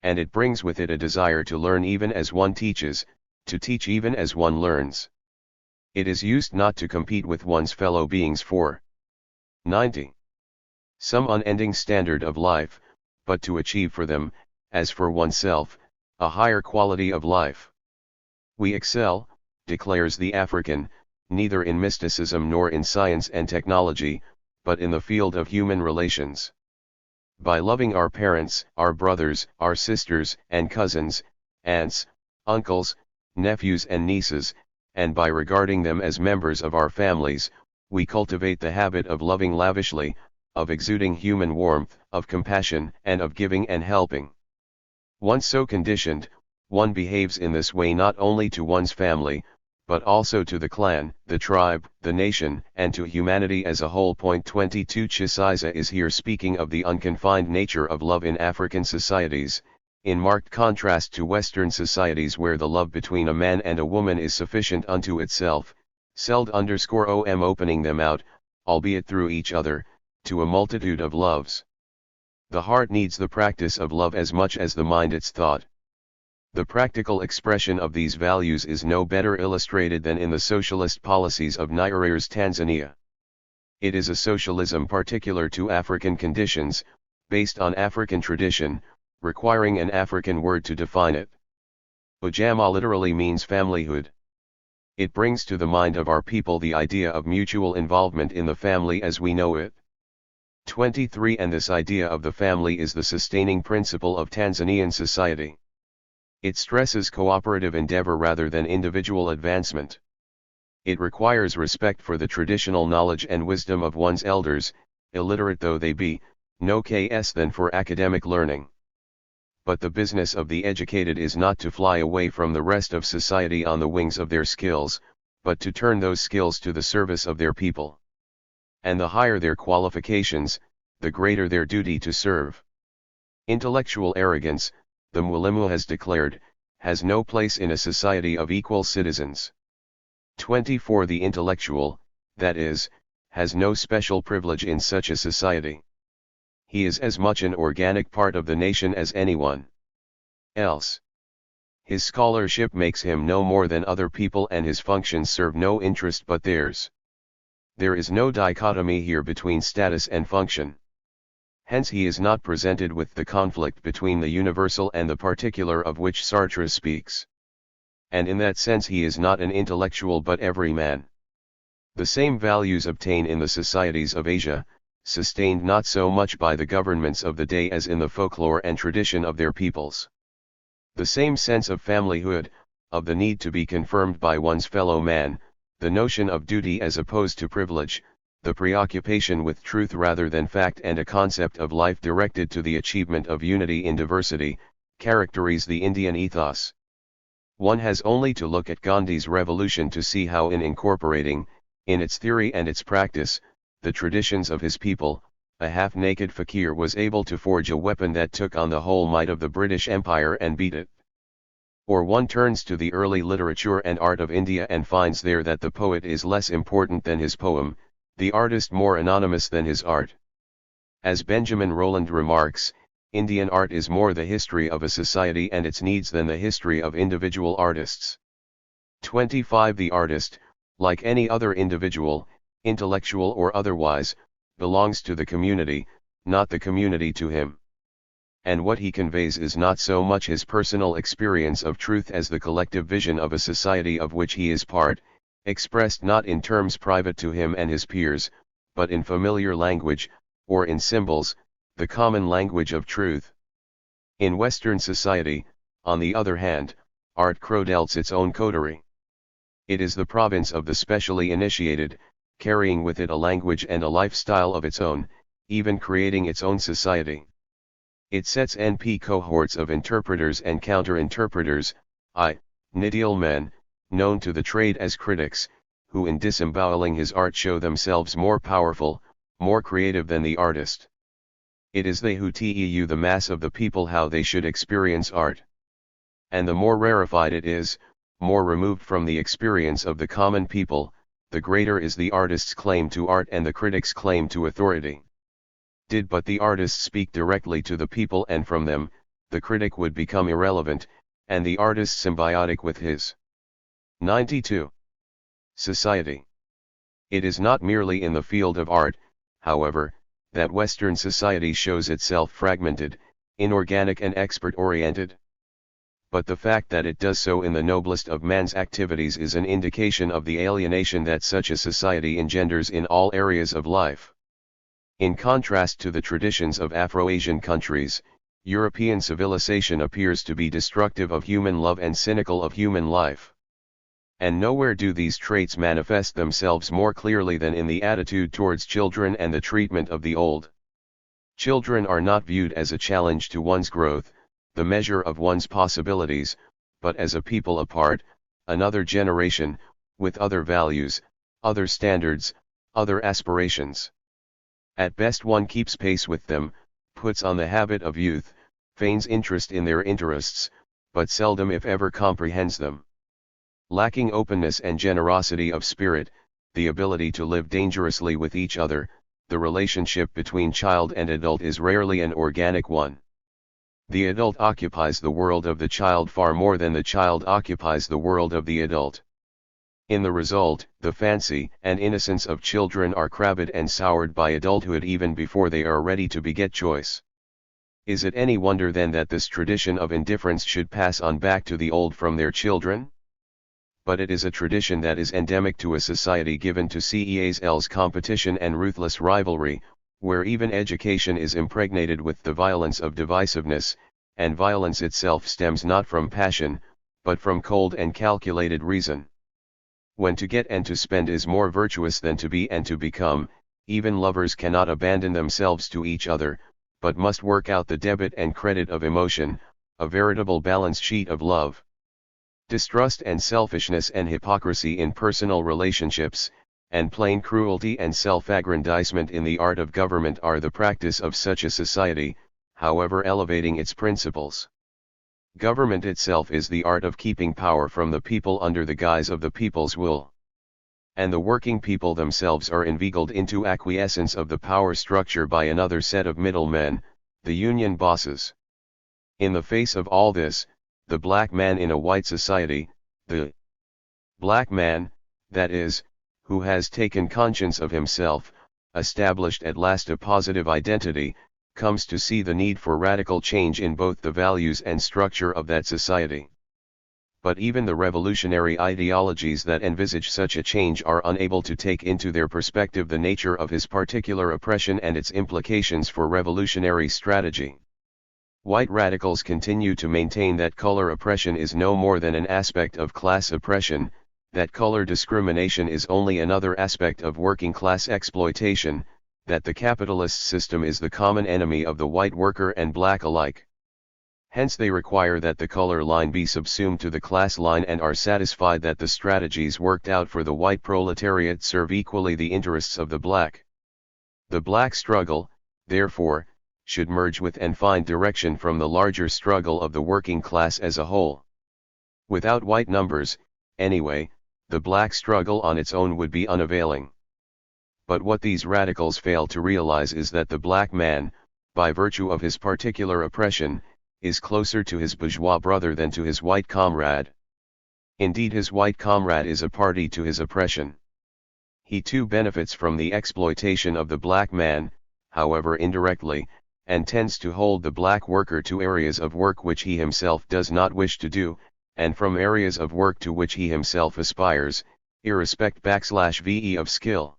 And it brings with it a desire to learn even as one teaches, to teach even as one learns. It is used not to compete with one's fellow beings for 90. Some unending standard of life, but to achieve for them, as for oneself, a higher quality of life. We excel, declares the African, neither in mysticism nor in science and technology, but in the field of human relations. By loving our parents, our brothers, our sisters and cousins, aunts, uncles, nephews and nieces, and by regarding them as members of our families, we cultivate the habit of loving lavishly, of exuding human warmth, of compassion, and of giving and helping. Once so conditioned, one behaves in this way not only to one's family, but also to the clan, the tribe, the nation, and to humanity as a whole. 22. Chisiza is here speaking of the unconfined nature of love in African societies, in marked contrast to Western societies where the love between a man and a woman is sufficient unto itself, _om opening them out, albeit through each other, to a multitude of loves. The heart needs the practice of love as much as the mind its thought. The practical expression of these values is no better illustrated than in the socialist policies of Nyerere's Tanzania. It is a socialism particular to African conditions, based on African tradition, requiring an African word to define it. Ujamaa literally means familyhood. It brings to the mind of our people the idea of mutual involvement in the family as we know it. 23. And this idea of the family is the sustaining principle of Tanzanian society. It stresses cooperative endeavor rather than individual advancement. It requires respect for the traditional knowledge and wisdom of one's elders, illiterate though they be, no case than for academic learning. But the business of the educated is not to fly away from the rest of society on the wings of their skills, but to turn those skills to the service of their people. And the higher their qualifications, the greater their duty to serve. Intellectual arrogance, the Mwalimu has declared, has no place in a society of equal citizens. 24. The intellectual, that is, has no special privilege in such a society. He is as much an organic part of the nation as anyone else. His scholarship makes him no more than other people and his functions serve no interest but theirs. There is no dichotomy here between status and function. Hence he is not presented with the conflict between the universal and the particular of which Sartre speaks. And in that sense he is not an intellectual but every man. The same values obtain in the societies of Asia, sustained not so much by the governments of the day as in the folklore and tradition of their peoples. The same sense of familyhood, of the need to be confirmed by one's fellow man, the notion of duty as opposed to privilege, the preoccupation with truth rather than fact and a concept of life directed to the achievement of unity in diversity, characterize the Indian ethos. One has only to look at Gandhi's revolution to see how in incorporating, in its theory and its practice, the traditions of his people, a half-naked fakir was able to forge a weapon that took on the whole might of the British Empire and beat it. Or one turns to the early literature and art of India and finds there that the poet is less important than his poem, the artist more anonymous than his art. As Benjamin Rowland remarks, Indian art is more the history of a society and its needs than the history of individual artists. 25. The artist, like any other individual, intellectual or otherwise, belongs to the community, not the community to him. And what he conveys is not so much his personal experience of truth as the collective vision of a society of which he is part, expressed not in terms private to him and his peers, but in familiar language, or in symbols, the common language of truth. In Western society, on the other hand, art crodels its own coterie. It is the province of the specially initiated, carrying with it a language and a lifestyle of its own, even creating its own society. It sets NP cohorts of interpreters and counter-interpreters, ideal men, known to the trade as critics, who in disemboweling his art show themselves more powerful, more creative than the artist. It is they who tell the mass of the people how they should experience art. And the more rarefied it is, more removed from the experience of the common people, the greater is the artist's claim to art and the critic's claim to authority. Did but the artist speak directly to the people and from them, the critic would become irrelevant, and the artist symbiotic with his. 92. Society. It is not merely in the field of art, however, that Western society shows itself fragmented, inorganic and expert-oriented. But the fact that it does so in the noblest of man's activities is an indication of the alienation that such a society engenders in all areas of life. In contrast to the traditions of Afro-Asian countries, European civilization appears to be destructive of human love and cynical of human life. And nowhere do these traits manifest themselves more clearly than in the attitude towards children and the treatment of the old. Children are not viewed as a challenge to one's growth, the measure of one's possibilities, but as a people apart, another generation, with other values, other standards, other aspirations. At best one keeps pace with them, puts on the habit of youth, feigns interest in their interests, but seldom if ever comprehends them. Lacking openness and generosity of spirit, the ability to live dangerously with each other, the relationship between child and adult is rarely an organic one. The adult occupies the world of the child far more than the child occupies the world of the adult. In the result, the fancy and innocence of children are crabbed and soured by adulthood even before they are ready to beget choice. Is it any wonder then that this tradition of indifference should pass on back to the old from their children? But it is a tradition that is endemic to a society given to CEASL's competition and ruthless rivalry, where even education is impregnated with the violence of divisiveness, and violence itself stems not from passion, but from cold and calculated reason. When to get and to spend is more virtuous than to be and to become, even lovers cannot abandon themselves to each other, but must work out the debit and credit of emotion, a veritable balance sheet of love. Distrust and selfishness and hypocrisy in personal relationships, and plain cruelty and self-aggrandizement in the art of government are the practice of such a society, however elevating its principles. Government itself is the art of keeping power from the people under the guise of the people's will. And the working people themselves are inveigled into acquiescence of the power structure by another set of middlemen, the union bosses. In the face of all this, the black man in a white society, the black man, that is, who has taken conscience of himself, established at last a positive identity, comes to see the need for radical change in both the values and structure of that society. But even the revolutionary ideologies that envisage such a change are unable to take into their perspective the nature of his particular oppression and its implications for revolutionary strategy. White radicals continue to maintain that color oppression is no more than an aspect of class oppression, that color discrimination is only another aspect of working class exploitation, that the capitalist system is the common enemy of the white worker and black alike. Hence they require that the color line be subsumed to the class line and are satisfied that the strategies worked out for the white proletariat serve equally the interests of the black. The black struggle, therefore, should merge with and find direction from the larger struggle of the working class as a whole. Without white numbers, anyway, the black struggle on its own would be unavailing. But what these radicals fail to realize is that the black man, by virtue of his particular oppression, is closer to his bourgeois brother than to his white comrade. Indeed, his white comrade is a party to his oppression. He too benefits from the exploitation of the black man, however indirectly, and tends to hold the black worker to areas of work which he himself does not wish to do, and from areas of work to which he himself aspires, irrespect/ve of skill.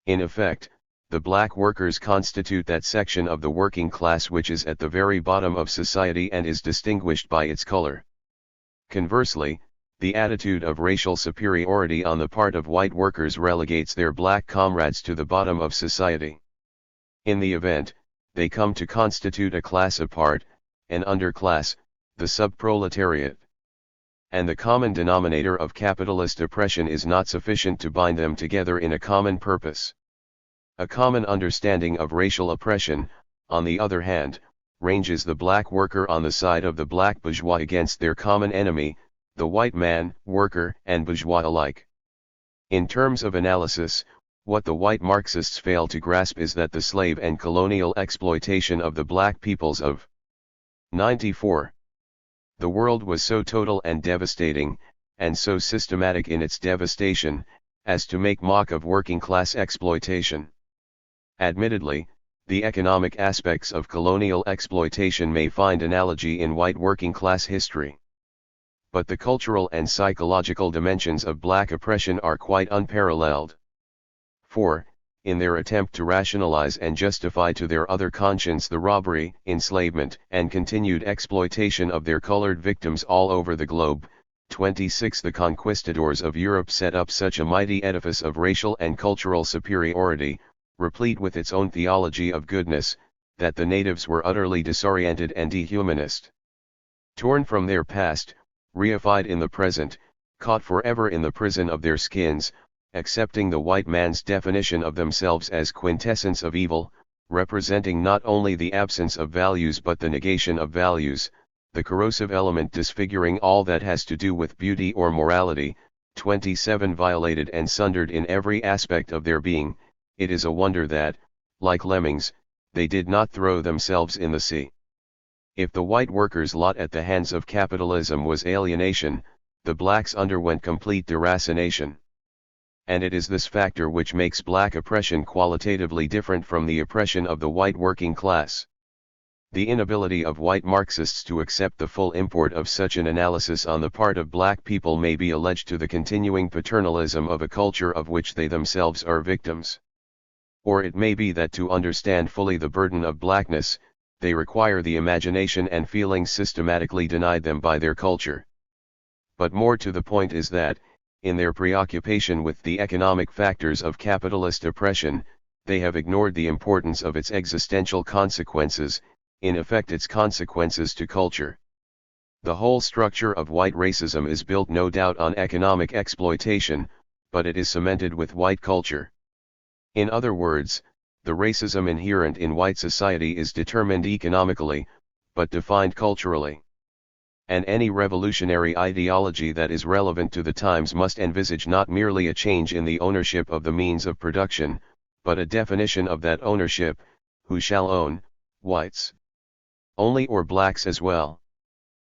In effect, the black workers constitute that section of the working class which is at the very bottom of society and is distinguished by its color. Conversely, the attitude of racial superiority on the part of white workers relegates their black comrades to the bottom of society. In the event, they come to constitute a class apart, an underclass, the subproletariat. And the common denominator of capitalist oppression is not sufficient to bind them together in a common purpose. A common understanding of racial oppression, on the other hand, ranges the black worker on the side of the black bourgeois against their common enemy, the white man, worker and bourgeois alike. In terms of analysis, what the white Marxists fail to grasp is that the slave and colonial exploitation of the black peoples of 94. The world was so total and devastating, and so systematic in its devastation, as to make mock of working-class exploitation. Admittedly, the economic aspects of colonial exploitation may find analogy in white working-class history. But the cultural and psychological dimensions of black oppression are quite unparalleled. For, in their attempt to rationalize and justify to their other conscience the robbery, enslavement, and continued exploitation of their colored victims all over the globe, 26 The conquistadors of Europe set up such a mighty edifice of racial and cultural superiority, replete with its own theology of goodness, that the natives were utterly disoriented and dehumanist. Torn from their past, reified in the present, caught forever in the prison of their skins, accepting the white man's definition of themselves as quintessence of evil, representing not only the absence of values but the negation of values, the corrosive element disfiguring all that has to do with beauty or morality, 27 violated and sundered in every aspect of their being. It is a wonder that, like lemmings, they did not throw themselves in the sea. If the white workers' lot at the hands of capitalism was alienation, the blacks underwent complete deracination. And it is this factor which makes black oppression qualitatively different from the oppression of the white working class. The inability of white Marxists to accept the full import of such an analysis on the part of black people may be alleged to the continuing paternalism of a culture of which they themselves are victims. Or it may be that to understand fully the burden of blackness, they require the imagination and feelings systematically denied them by their culture. But more to the point is that, in their preoccupation with the economic factors of capitalist oppression, they have ignored the importance of its existential consequences, in effect its consequences to culture. The whole structure of white racism is built no doubt on economic exploitation, but it is cemented with white culture. In other words, the racism inherent in white society is determined economically, but defined culturally. And any revolutionary ideology that is relevant to the times must envisage not merely a change in the ownership of the means of production, but a definition of that ownership: who shall own, whites only or blacks as well?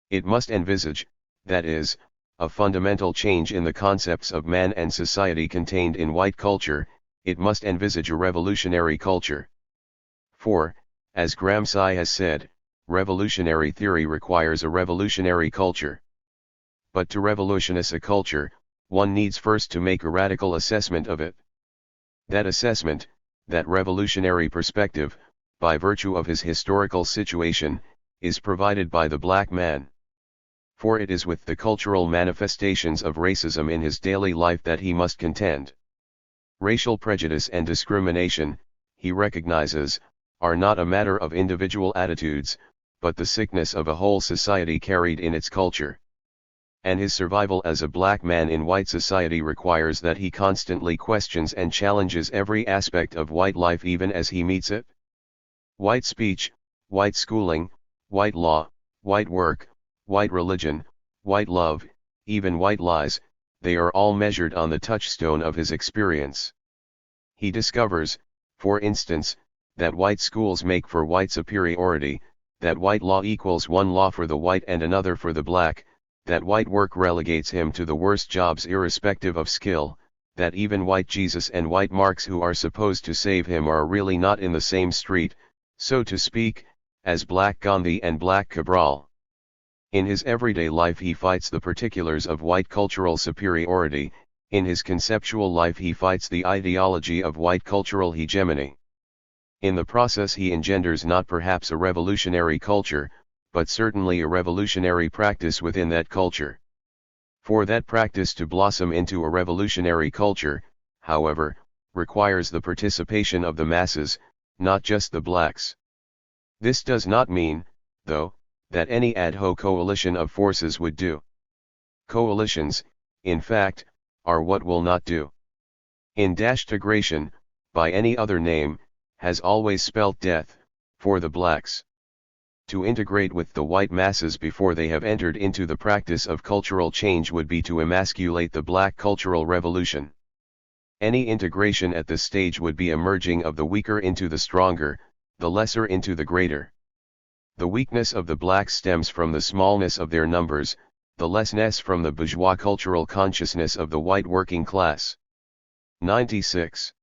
It must envisage, that is, a fundamental change in the concepts of man and society contained in white culture. It must envisage a revolutionary culture. For, as Gramsci has said, revolutionary theory requires a revolutionary culture. But to revolutionize a culture, one needs first to make a radical assessment of it. That assessment, that revolutionary perspective, by virtue of his historical situation, is provided by the black man. For it is with the cultural manifestations of racism in his daily life that he must contend. Racial prejudice and discrimination, he recognizes, are not a matter of individual attitudes, but the sickness of a whole society carried in its culture. And his survival as a black man in white society requires that he constantly questions and challenges every aspect of white life even as he meets it. White speech, white schooling, white law, white work, white religion, white love, even white lies, they are all measured on the touchstone of his experience. He discovers, for instance, that white schools make for white superiority, that white law equals one law for the white and another for the black, that white work relegates him to the worst jobs irrespective of skill, that even white Jesus and white Marx who are supposed to save him are really not in the same street, so to speak, as black Gandhi and black Cabral. In his everyday life he fights the particulars of white cultural superiority, in his conceptual life he fights the ideology of white cultural hegemony. In the process he engenders not perhaps a revolutionary culture, but certainly a revolutionary practice within that culture. For that practice to blossom into a revolutionary culture, however, requires the participation of the masses, not just the blacks. This does not mean, though, that any ad hoc coalition of forces would do. Coalitions, in fact, are what will not do. Integration, by any other name, has always spelt death, for the blacks. To integrate with the white masses before they have entered into the practice of cultural change would be to emasculate the black cultural revolution. Any integration at this stage would be a merging of the weaker into the stronger, the lesser into the greater. The weakness of the blacks stems from the smallness of their numbers, the lessness from the bourgeois cultural consciousness of the white working class. 96.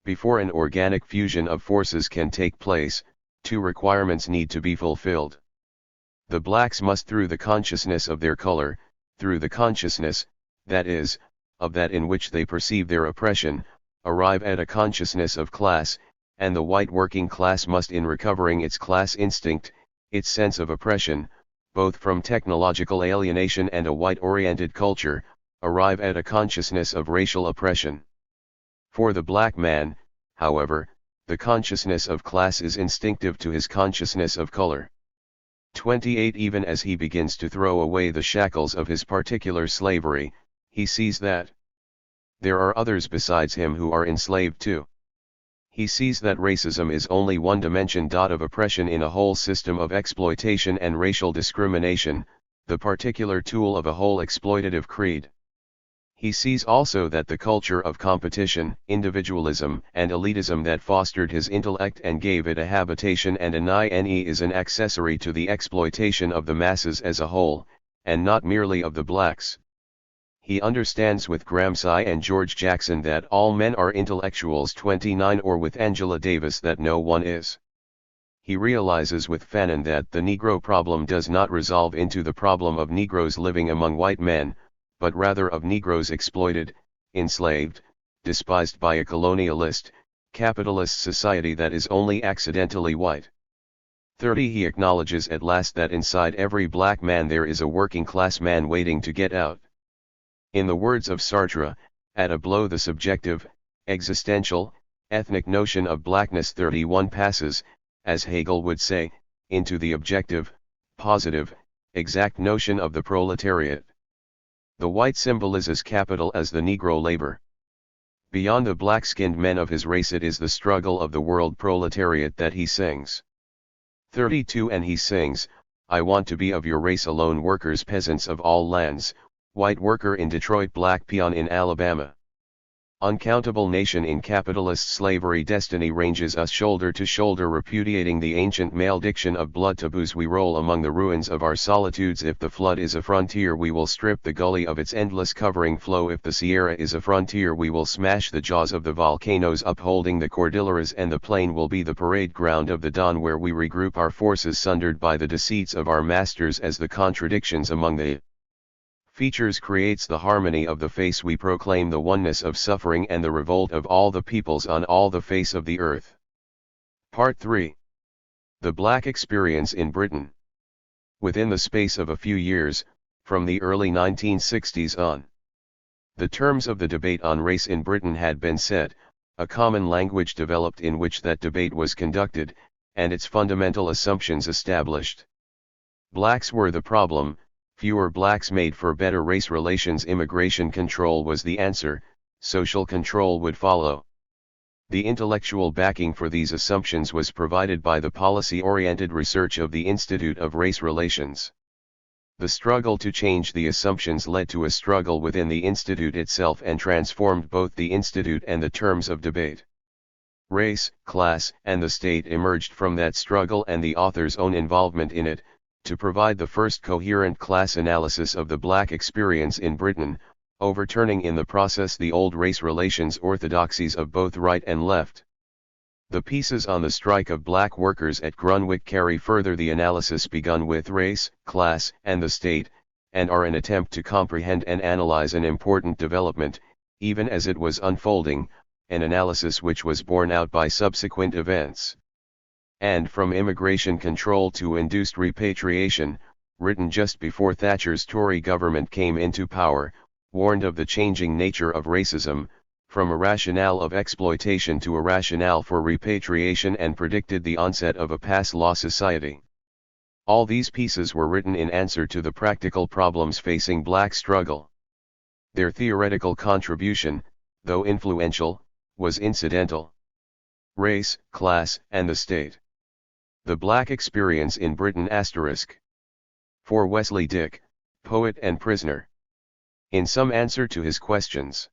Before an organic fusion of forces can take place, two requirements need to be fulfilled. The blacks must through the consciousness of their color, through the consciousness, that is, of that in which they perceive their oppression, arrive at a consciousness of class, and the white working class must in recovering its class instinct, its sense of oppression, both from technological alienation and a white-oriented culture, arrive at a consciousness of racial oppression. For the black man, however, the consciousness of class is instinctive to his consciousness of color. 28 Even as he begins to throw away the shackles of his particular slavery, he sees that there are others besides him who are enslaved too. He sees that racism is only one dimension of oppression in a whole system of exploitation and racial discrimination, the particular tool of a whole exploitative creed. He sees also that the culture of competition, individualism, and elitism that fostered his intellect and gave it a habitation and an INE is an accessory to the exploitation of the masses as a whole, and not merely of the blacks. He understands with Gramsci and George Jackson that all men are intellectuals 29 or with Angela Davis that no one is. He realizes with Fanon that the Negro problem does not resolve into the problem of Negroes living among white men, but rather of Negroes exploited, enslaved, despised by a colonialist, capitalist society that is only accidentally white. 30 He acknowledges at last that inside every black man there is a working class man waiting to get out. In the words of Sartre, at a blow the subjective, existential, ethnic notion of blackness 31 passes, as Hegel would say, into the objective, positive, exact notion of the proletariat. The white symbolizes capital as the Negro labor. Beyond the black-skinned men of his race it is the struggle of the world proletariat that he sings. 32 And he sings, I want to be of your race alone workers peasants of all lands, white worker in Detroit black peon in Alabama. Uncountable nation in capitalist slavery destiny ranges us shoulder to shoulder repudiating the ancient malediction of blood taboos we roll among the ruins of our solitudes if the flood is a frontier we will strip the gully of its endless covering flow if the Sierra is a frontier we will smash the jaws of the volcanoes upholding the Cordilleras and the plain will be the parade ground of the dawn where we regroup our forces sundered by the deceits of our masters as the contradictions among the features creates the harmony of the face we proclaim the oneness of suffering and the revolt of all the peoples on all the face of the earth. Part 3. The Black Experience in Britain. Within the space of a few years, from the early 1960s on, the terms of the debate on race in Britain had been set, a common language developed in which that debate was conducted, and its fundamental assumptions established. Blacks were the problem, fewer blacks made for better race relations. Immigration control was the answer, social control would follow. The intellectual backing for these assumptions was provided by the policy-oriented research of the Institute of Race Relations. The struggle to change the assumptions led to a struggle within the institute itself and transformed both the institute and the terms of debate. Race, class, and the state emerged from that struggle and the author's own involvement in it, to provide the first coherent class analysis of the black experience in Britain, overturning in the process the old race relations orthodoxies of both right and left. The pieces on the strike of black workers at Grunwick carry further the analysis begun with race, class, and the state, and are an attempt to comprehend and analyze an important development, even as it was unfolding, an analysis which was borne out by subsequent events. And from immigration control to induced repatriation, written just before Thatcher's Tory government came into power, warned of the changing nature of racism, from a rationale of exploitation to a rationale for repatriation, and predicted the onset of a pass law society. All these pieces were written in answer to the practical problems facing black struggle. Their theoretical contribution, though influential, was incidental. Race, class, and the state. The black experience in Britain *. For Wesley Dick, poet and prisoner. In some answer to his questions.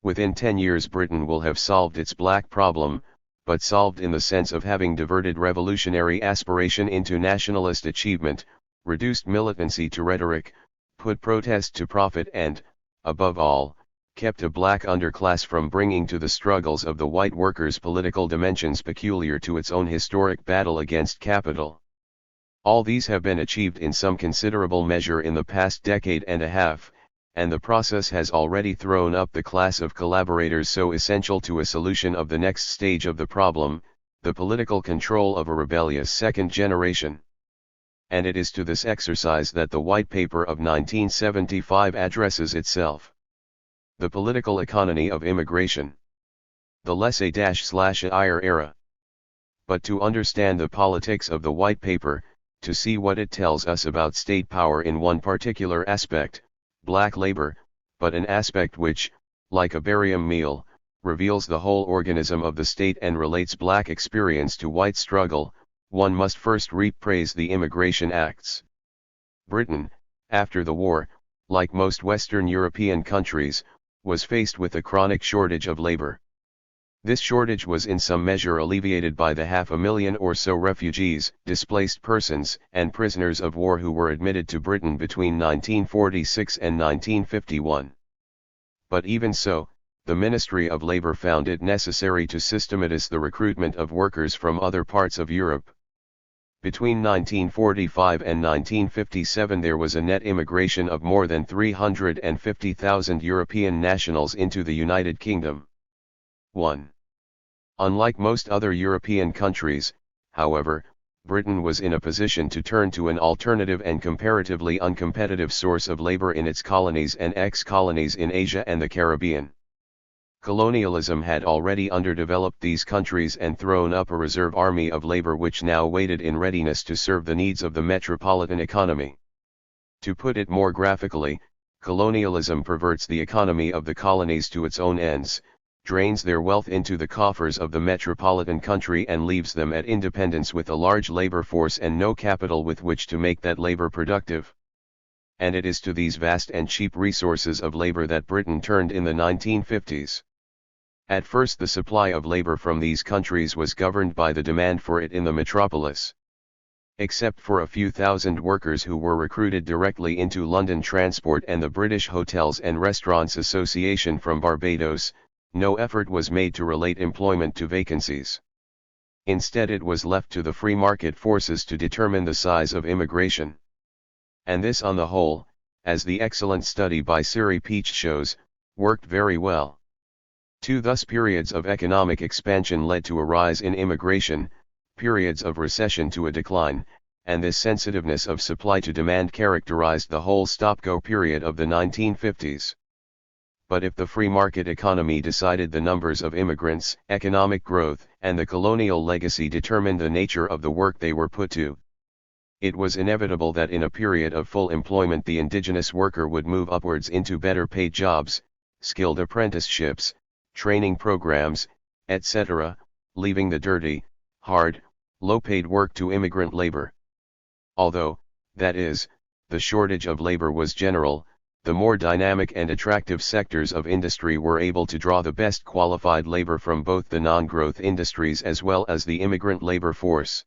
Within 10 years Britain will have solved its black problem, but solved in the sense of having diverted revolutionary aspiration into nationalist achievement, reduced militancy to rhetoric, put protest to profit and, above all, kept a black underclass from bringing to the struggles of the white workers political dimensions peculiar to its own historic battle against capital. All these have been achieved in some considerable measure in the past decade and a half, and the process has already thrown up the class of collaborators so essential to a solution of the next stage of the problem, the political control of a rebellious second generation. And it is to this exercise that the White Paper of 1975 addresses itself. The political economy of immigration. The laissez-faire era. But to understand the politics of the White Paper, to see what it tells us about state power in one particular aspect, black labor, but an aspect which, like a barium meal, reveals the whole organism of the state and relates black experience to white struggle, one must first reappraise the immigration acts. Britain, after the war, like most Western European countries, was faced with a chronic shortage of labor. This shortage was in some measure alleviated by the 500,000 or so refugees, displaced persons, and prisoners of war who were admitted to Britain between 1946 and 1951. But even so, the Ministry of Labour found it necessary to systematize the recruitment of workers from other parts of Europe. Between 1945 and 1957 there was a net immigration of more than 350,000 European nationals into the United Kingdom. 1. Unlike most other European countries, however, Britain was in a position to turn to an alternative and comparatively uncompetitive source of labor in its colonies and ex-colonies in Asia and the Caribbean. Colonialism had already underdeveloped these countries and thrown up a reserve army of labor which now waited in readiness to serve the needs of the metropolitan economy. To put it more graphically, colonialism perverts the economy of the colonies to its own ends, drains their wealth into the coffers of the metropolitan country and leaves them at independence with a large labor force and no capital with which to make that labor productive. And it is to these vast and cheap resources of labor that Britain turned in the 1950s. At first the supply of labor from these countries was governed by the demand for it in the metropolis. Except for a few thousand workers who were recruited directly into London Transport and the British Hotels and Restaurants Association from Barbados, no effort was made to relate employment to vacancies. Instead it was left to the free market forces to determine the size of immigration. And this on the whole, as the excellent study by Siri Peach shows, worked very well. Thus periods of economic expansion led to a rise in immigration, periods of recession to a decline, and this sensitiveness of supply to demand characterized the whole stop-go period of the 1950s. but if the free market economy decided the numbers of immigrants, economic growth, and the colonial legacy determined the nature of the work they were put to, it was inevitable that in a period of full employment the indigenous worker would move upwards into better paid jobs, skilled apprenticeships, training programs, etc., leaving the dirty, hard, low-paid work to immigrant labor. Although, that is, the shortage of labor was general, the more dynamic and attractive sectors of industry were able to draw the best qualified labor from both the non-growth industries as well as the immigrant labor force.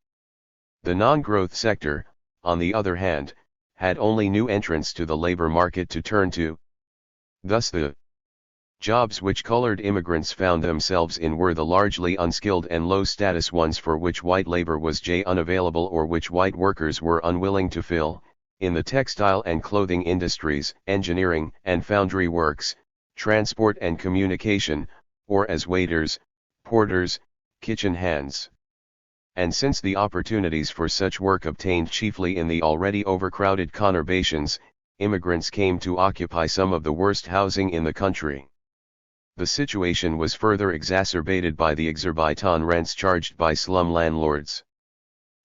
The non-growth sector, on the other hand, had only new entrants to the labor market to turn to. Thus the jobs which colored immigrants found themselves in were the largely unskilled and low-status ones for which white labor was unavailable or which white workers were unwilling to fill, in the textile and clothing industries, engineering and foundry works, transport and communication, or as waiters, porters, kitchen hands. And since the opportunities for such work obtained chiefly in the already overcrowded conurbations, immigrants came to occupy some of the worst housing in the country. The situation was further exacerbated by the exorbitant rents charged by slum landlords.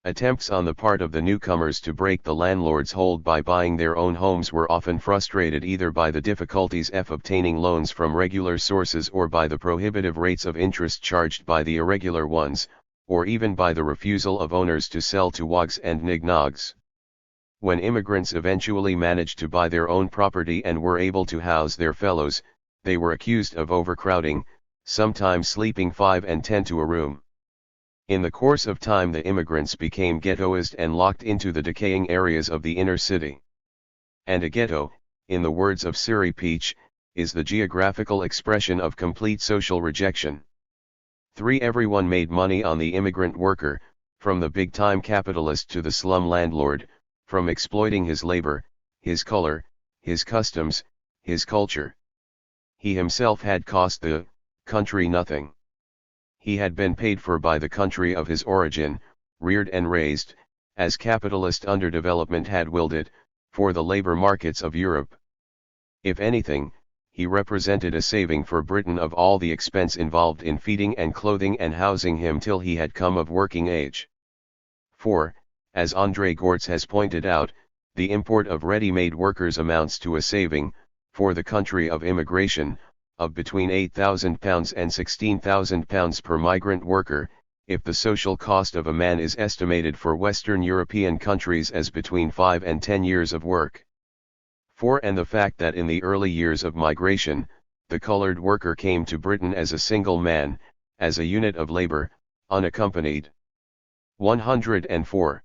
Attempts on the part of the newcomers to break the landlord's hold by buying their own homes were often frustrated either by the difficulties of obtaining loans from regular sources or by the prohibitive rates of interest charged by the irregular ones, or even by the refusal of owners to sell to wogs and nignogs. When immigrants eventually managed to buy their own property and were able to house their fellows, they were accused of overcrowding, sometimes sleeping 5 and 10 to a room. In the course of time the immigrants became ghettoized and locked into the decaying areas of the inner city. And a ghetto, in the words of Siri Peach, is the geographical expression of complete social rejection. 3. Everyone made money on the immigrant worker, from the big-time capitalist to the slum landlord, from exploiting his labor, his color, his customs, his culture. He himself had cost the country nothing. He had been paid for by the country of his origin, reared and raised, as capitalist underdevelopment had willed it, for the labor markets of Europe. If anything, he represented a saving for Britain of all the expense involved in feeding and clothing and housing him till he had come of working age. 4. As André Gortz has pointed out, the import of ready-made workers amounts to a saving, for the country of immigration, of between £8,000 and £16,000 per migrant worker, if the social cost of a man is estimated for Western European countries as between 5 and 10 years of work. 4. And the fact that in the early years of migration, the colored worker came to Britain as a single man, as a unit of labor, unaccompanied. 104.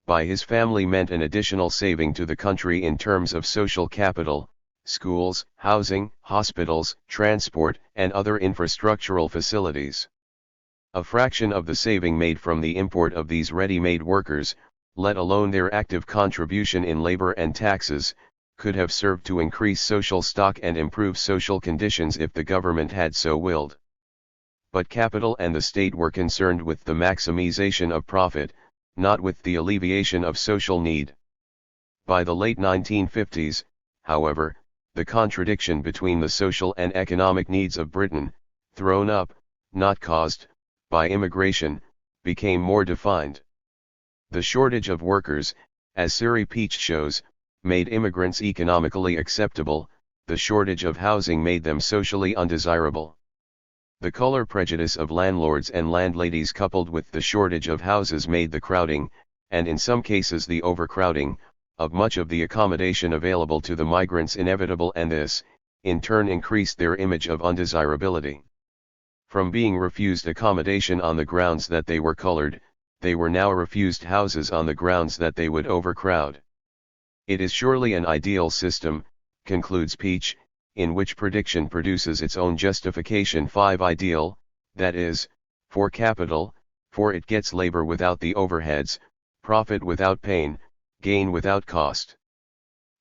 By his family meant an additional saving to the country in terms of social capital, schools, housing, hospitals, transport, and other infrastructural facilities. A fraction of the saving made from the import of these ready-made workers, let alone their active contribution in labor and taxes, could have served to increase social stock and improve social conditions if the government had so willed. But capital and the state were concerned with the maximization of profit, not with the alleviation of social need. By the late 1950s, however, the contradiction between the social and economic needs of Britain, thrown up, not caused, by immigration, became more defined. The shortage of workers, as Siri Peach shows, made immigrants economically acceptable, the shortage of housing made them socially undesirable. The color prejudice of landlords and landladies coupled with the shortage of houses made the crowding, and in some cases the overcrowding, of much of the accommodation available to the migrants inevitable, and this, in turn, increased their image of undesirability. From being refused accommodation on the grounds that they were colored, they were now refused houses on the grounds that they would overcrowd. It is surely an ideal system, concludes Peach, in which prediction produces its own justification. 5. Ideal, that is, for capital, for it gets labor without the overheads, profit without pain, gain without cost.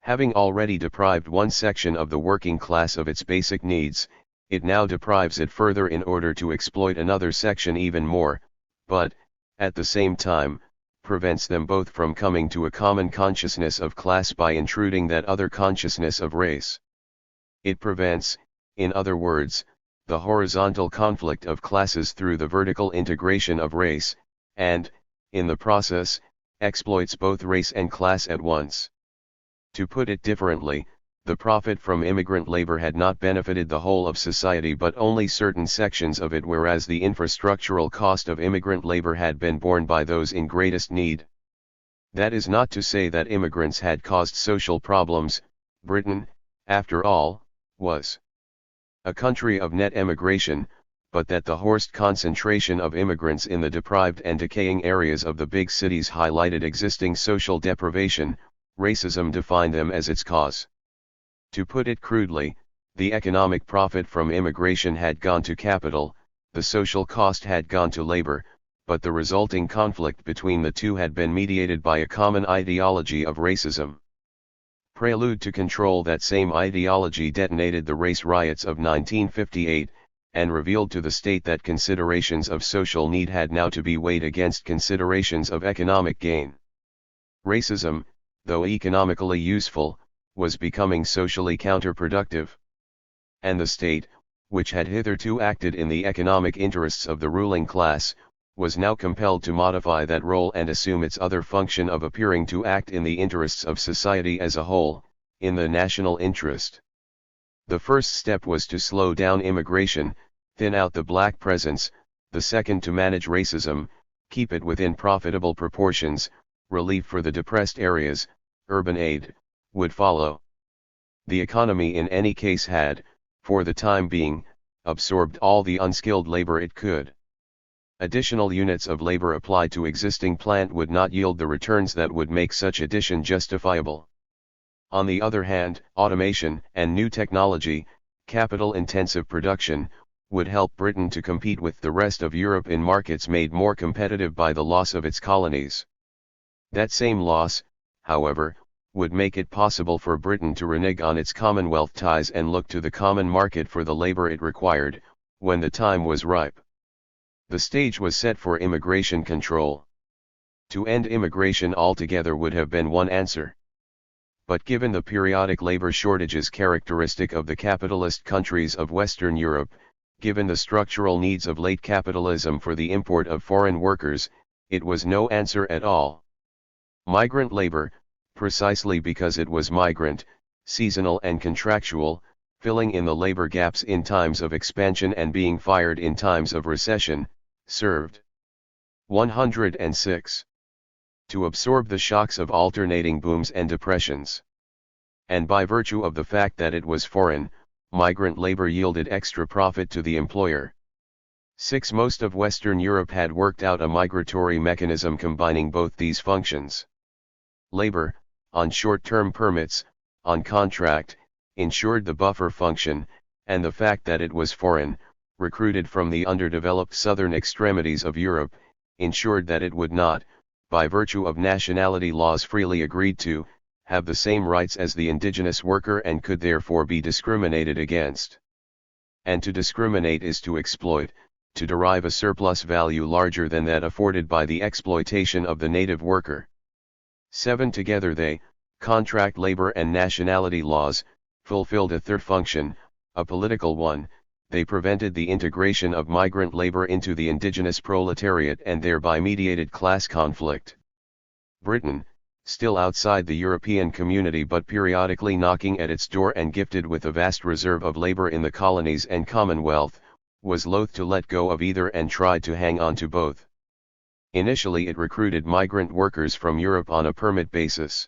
Having already deprived one section of the working class of its basic needs, it now deprives it further in order to exploit another section even more, but, at the same time, prevents them both from coming to a common consciousness of class by intruding that other consciousness of race. It prevents, in other words, the horizontal conflict of classes through the vertical integration of race, and, in the process, exploits both race and class at once. To put it differently, the profit from immigrant labor had not benefited the whole of society but only certain sections of it, whereas the infrastructural cost of immigrant labor had been borne by those in greatest need. That is not to say that immigrants had caused social problems. Britain, after all, was a country of net emigration, but that the forced concentration of immigrants in the deprived and decaying areas of the big cities highlighted existing social deprivation. Racism defined them as its cause. To put it crudely, the economic profit from immigration had gone to capital, the social cost had gone to labor, but the resulting conflict between the two had been mediated by a common ideology of racism. Prelude to control, that same ideology detonated the race riots of 1958, and revealed to the state that considerations of social need had now to be weighed against considerations of economic gain. Racism, though economically useful, was becoming socially counterproductive. And the state, which had hitherto acted in the economic interests of the ruling class, was now compelled to modify that role and assume its other function of appearing to act in the interests of society as a whole, in the national interest. The first step was to slow down immigration, thin out the black presence; the second to manage racism, keep it within profitable proportions. Relief for the depressed areas, urban aid, would follow. The economy in any case had, for the time being, absorbed all the unskilled labor it could. Additional units of labor applied to existing plant would not yield the returns that would make such addition justifiable. On the other hand, automation and new technology, capital-intensive production, would help Britain to compete with the rest of Europe in markets made more competitive by the loss of its colonies. That same loss, however, would make it possible for Britain to renege on its Commonwealth ties and look to the common market for the labor it required, when the time was ripe. The stage was set for immigration control. To end immigration altogether would have been one answer. But given the periodic labor shortages characteristic of the capitalist countries of Western Europe, given the structural needs of late capitalism for the import of foreign workers, it was no answer at all. Migrant labor, precisely because it was migrant, seasonal and contractual, filling in the labor gaps in times of expansion and being fired in times of recession, served 106. To absorb the shocks of alternating booms and depressions. And by virtue of the fact that it was foreign, migrant labor yielded extra profit to the employer. 6. Most of Western Europe had worked out a migratory mechanism combining both these functions. Labor, on short-term permits, on contract, ensured the buffer function, and the fact that it was foreign, recruited from the underdeveloped southern extremities of Europe, ensured that it would not, by virtue of nationality laws freely agreed to, have the same rights as the indigenous worker and could therefore be discriminated against. And to discriminate is to exploit, to derive a surplus value larger than that afforded by the exploitation of the native worker. 7. Together they, contract labor and nationality laws, fulfilled a third function, a political one. They prevented the integration of migrant labor into the indigenous proletariat and thereby mediated class conflict. Britain, still outside the European community but periodically knocking at its door and gifted with a vast reserve of labor in the colonies and Commonwealth, was loath to let go of either and tried to hang on to both. Initially it recruited migrant workers from Europe on a permit basis.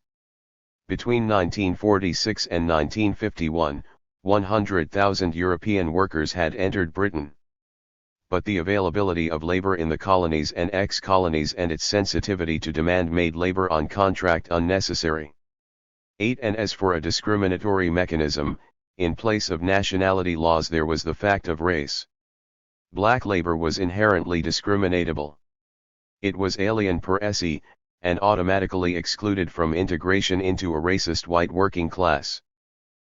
Between 1946 and 1951, 100,000 European workers had entered Britain. But the availability of labor in the colonies and ex-colonies and its sensitivity to demand made labor on contract unnecessary. 8. And as for a discriminatory mechanism, in place of nationality laws there was the fact of race. Black labor was inherently discriminatable. It was alien per se, and automatically excluded from integration into a racist white working class.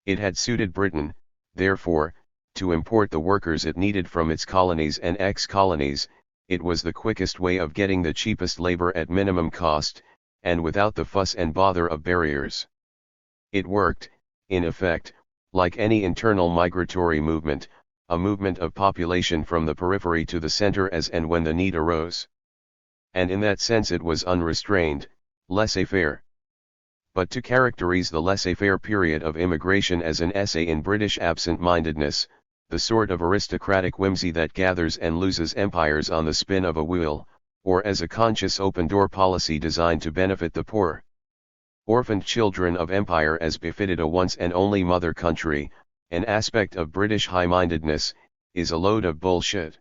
It had suited Britain, therefore, to import the workers it needed from its colonies and ex-colonies. It was the quickest way of getting the cheapest labor at minimum cost, and without the fuss and bother of barriers. It worked, in effect, Like any internal migratory movement, a movement of population from the periphery to the center as and when the need arose. And in that sense it was unrestrained, laissez-faire. But to characterize the laissez-faire period of immigration as an essay in British absent-mindedness, the sort of aristocratic whimsy that gathers and loses empires on the spin of a wheel, or as a conscious open-door policy designed to benefit the poor, orphaned children of empire as befitted a once and only mother country, an aspect of British high-mindedness, is a load of bullshit.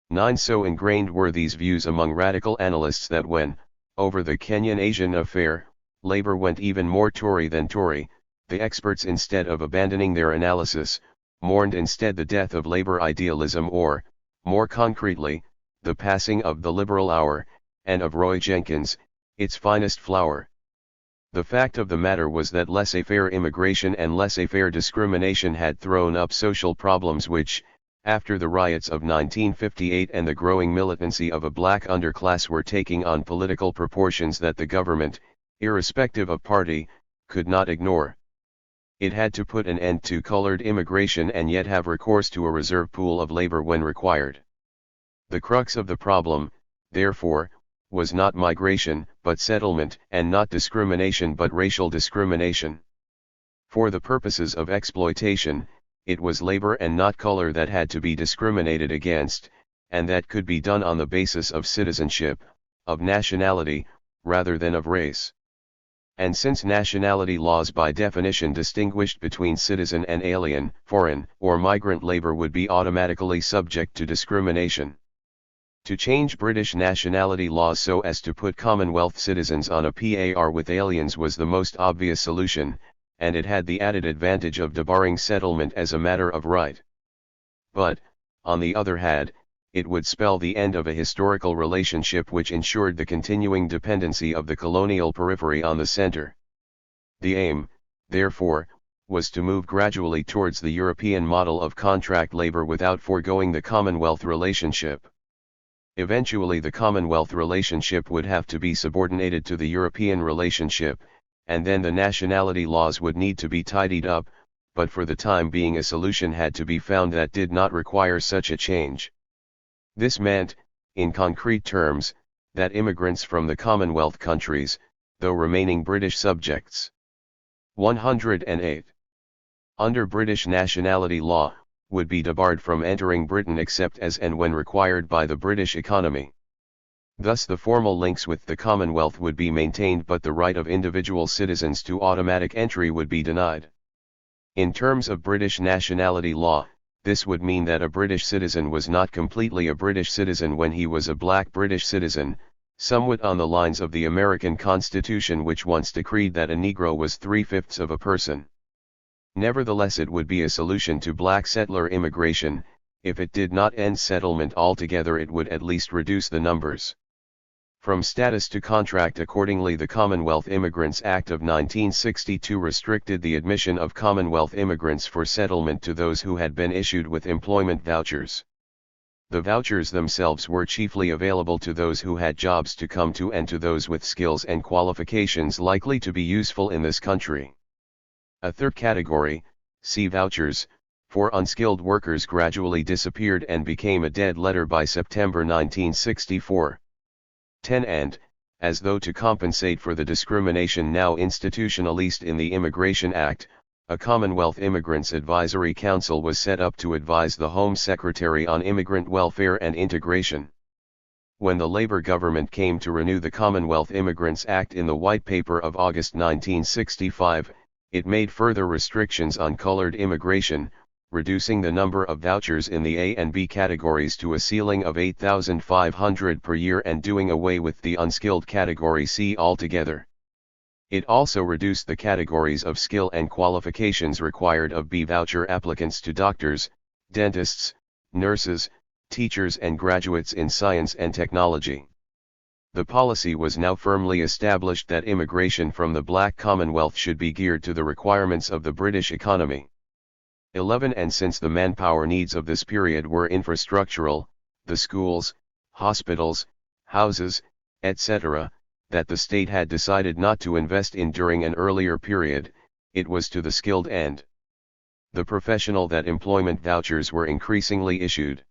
9. So ingrained were these views among radical analysts that when, over the Kenyan Asian affair, Labour went even more Tory than Tory, the experts, instead of abandoning their analysis, mourned instead the death of Labour idealism, or, more concretely, the passing of the liberal hour, and of Roy Jenkins, its finest flower. The fact of the matter was that laissez-faire immigration and laissez-faire discrimination had thrown up social problems which, after the riots of 1958 and the growing militancy of a black underclass, were taking on political proportions that the government, irrespective of party, could not ignore. It had to put an end to colored immigration and yet have recourse to a reserve pool of labor when required. The crux of the problem, therefore, was not migration but settlement, and not discrimination but racial discrimination. For the purposes of exploitation, it was labor and not color that had to be discriminated against, and that could be done on the basis of citizenship, of nationality, rather than of race. And since nationality laws by definition distinguished between citizen and alien, foreign, or migrant labor would be automatically subject to discrimination. To change British nationality laws so as to put Commonwealth citizens on a par with aliens was the most obvious solution, and it had the added advantage of debarring settlement as a matter of right. But, on the other hand, it would spell the end of a historical relationship which ensured the continuing dependency of the colonial periphery on the center. The aim, therefore, was to move gradually towards the European model of contract labor without foregoing the Commonwealth relationship. Eventually the Commonwealth relationship would have to be subordinated to the European relationship, and then the nationality laws would need to be tidied up, but for the time being a solution had to be found that did not require such a change. This meant, in concrete terms, that immigrants from the Commonwealth countries, though remaining British subjects, 108. Under British nationality law, would be debarred from entering Britain except as and when required by the British economy. Thus the formal links with the Commonwealth would be maintained, but the right of individual citizens to automatic entry would be denied. In terms of British nationality law, this would mean that a British citizen was not completely a British citizen when he was a black British citizen, somewhat on the lines of the American Constitution, which once decreed that a Negro was 3/5 of a person. Nevertheless, it would be a solution to black settler immigration. If it did not end settlement altogether, it would at least reduce the numbers. From status to contract. Accordingly, the Commonwealth Immigrants Act of 1962 restricted the admission of Commonwealth immigrants for settlement to those who had been issued with employment vouchers. The vouchers themselves were chiefly available to those who had jobs to come to and to those with skills and qualifications likely to be useful in this country. A third category, C vouchers, for unskilled workers gradually disappeared and became a dead letter by September 1964. 10. And, as though to compensate for the discrimination now institutionalized in the Immigration Act, a Commonwealth Immigrants Advisory Council was set up to advise the Home Secretary on immigrant welfare and integration. When the Labour government came to renew the Commonwealth Immigrants Act in the White Paper of August 1965, it made further restrictions on coloured immigration, reducing the number of vouchers in the A and B categories to a ceiling of 8,500 per year and doing away with the unskilled category C altogether. It also reduced the categories of skill and qualifications required of B voucher applicants to doctors, dentists, nurses, teachers and graduates in science and technology. The policy was now firmly established that immigration from the Black Commonwealth should be geared to the requirements of the British economy. 11. And since the manpower needs of this period were infrastructural, the schools, hospitals, houses, etc., that the state had decided not to invest in during an earlier period, it was to the skilled end. the professional that employment vouchers were increasingly issued.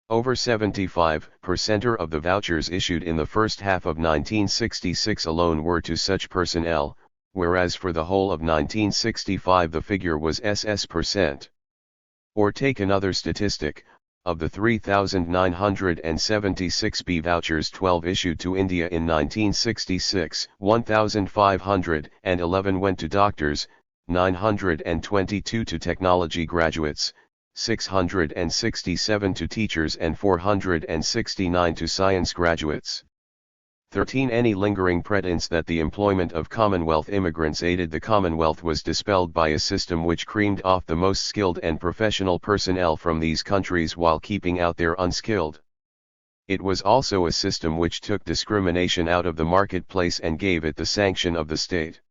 Over 75% of the vouchers issued in the first half of 1966 alone were to such personnel, whereas for the whole of 1965 the figure was SS%. Or take another statistic, of the 3,976 B vouchers 12 issued to India in 1966, 1,511 went to doctors, 922 to technology graduates, 667 to teachers and 469 to science graduates. 13. Any lingering pretense that the employment of Commonwealth immigrants aided the Commonwealth was dispelled by a system which creamed off the most skilled and professional personnel from these countries while keeping out their unskilled. It was also a system which took discrimination out of the marketplace and gave it the sanction of the state.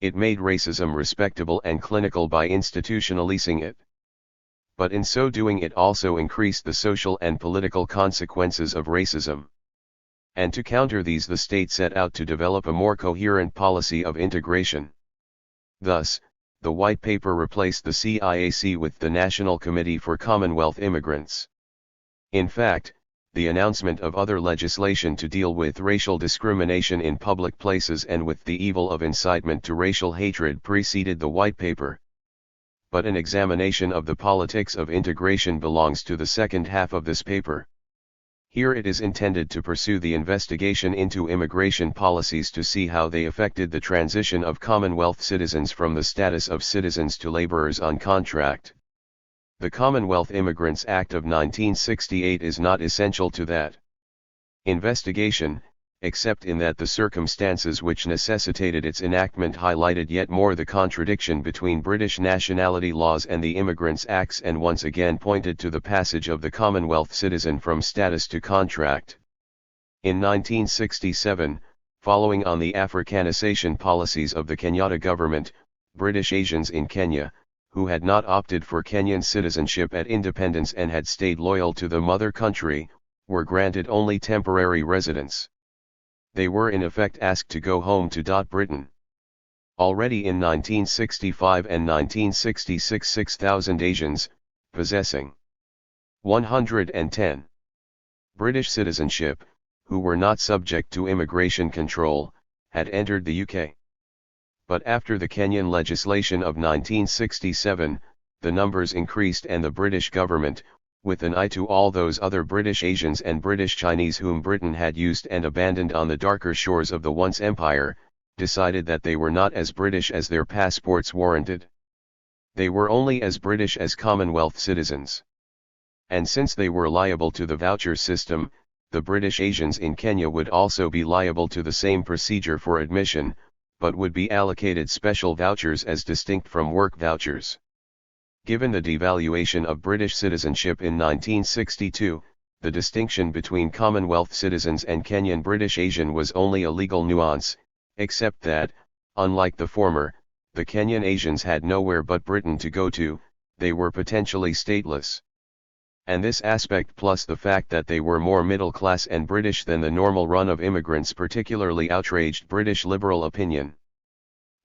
It made racism respectable and clinical by institutionalizing it. But in so doing it also increased the social and political consequences of racism. And to counter these the state set out to develop a more coherent policy of integration. Thus, the White Paper replaced the CIAC with the National Committee for Commonwealth Immigrants. In fact, the announcement of other legislation to deal with racial discrimination in public places and with the evil of incitement to racial hatred preceded the White Paper. But an examination of the politics of integration belongs to the second half of this paper. Here it is intended to pursue the investigation into immigration policies to see how they affected the transition of Commonwealth citizens from the status of citizens to laborers on contract. The Commonwealth Immigrants Act of 1968 is not essential to that investigation, except in that the circumstances which necessitated its enactment highlighted yet more the contradiction between British nationality laws and the Immigrants Acts and once again pointed to the passage of the Commonwealth citizen from status to contract. In 1967, following on the Africanization policies of the Kenyatta government, British Asians in Kenya, who had not opted for Kenyan citizenship at independence and had stayed loyal to the mother country, were granted only temporary residence. They were in effect asked to go home to Britain. Already in 1965 and 1966 6,000 Asians, possessing 110 British citizenship, who were not subject to immigration control, had entered the UK. But after the Kenyan legislation of 1967, the numbers increased and the British government, with an eye to all those other British Asians and British Chinese whom Britain had used and abandoned on the darker shores of the once empire, decided that they were not as British as their passports warranted. They were only as British as Commonwealth citizens. And since they were liable to the voucher system, the British Asians in Kenya would also be liable to the same procedure for admission, but would be allocated special vouchers as distinct from work vouchers. Given the devaluation of British citizenship in 1962, the distinction between Commonwealth citizens and Kenyan British Asian was only a legal nuance, except that, unlike the former, the Kenyan Asians had nowhere but Britain to go to, they were potentially stateless. And this aspect plus the fact that they were more middle class and British than the normal run of immigrants particularly outraged British liberal opinion.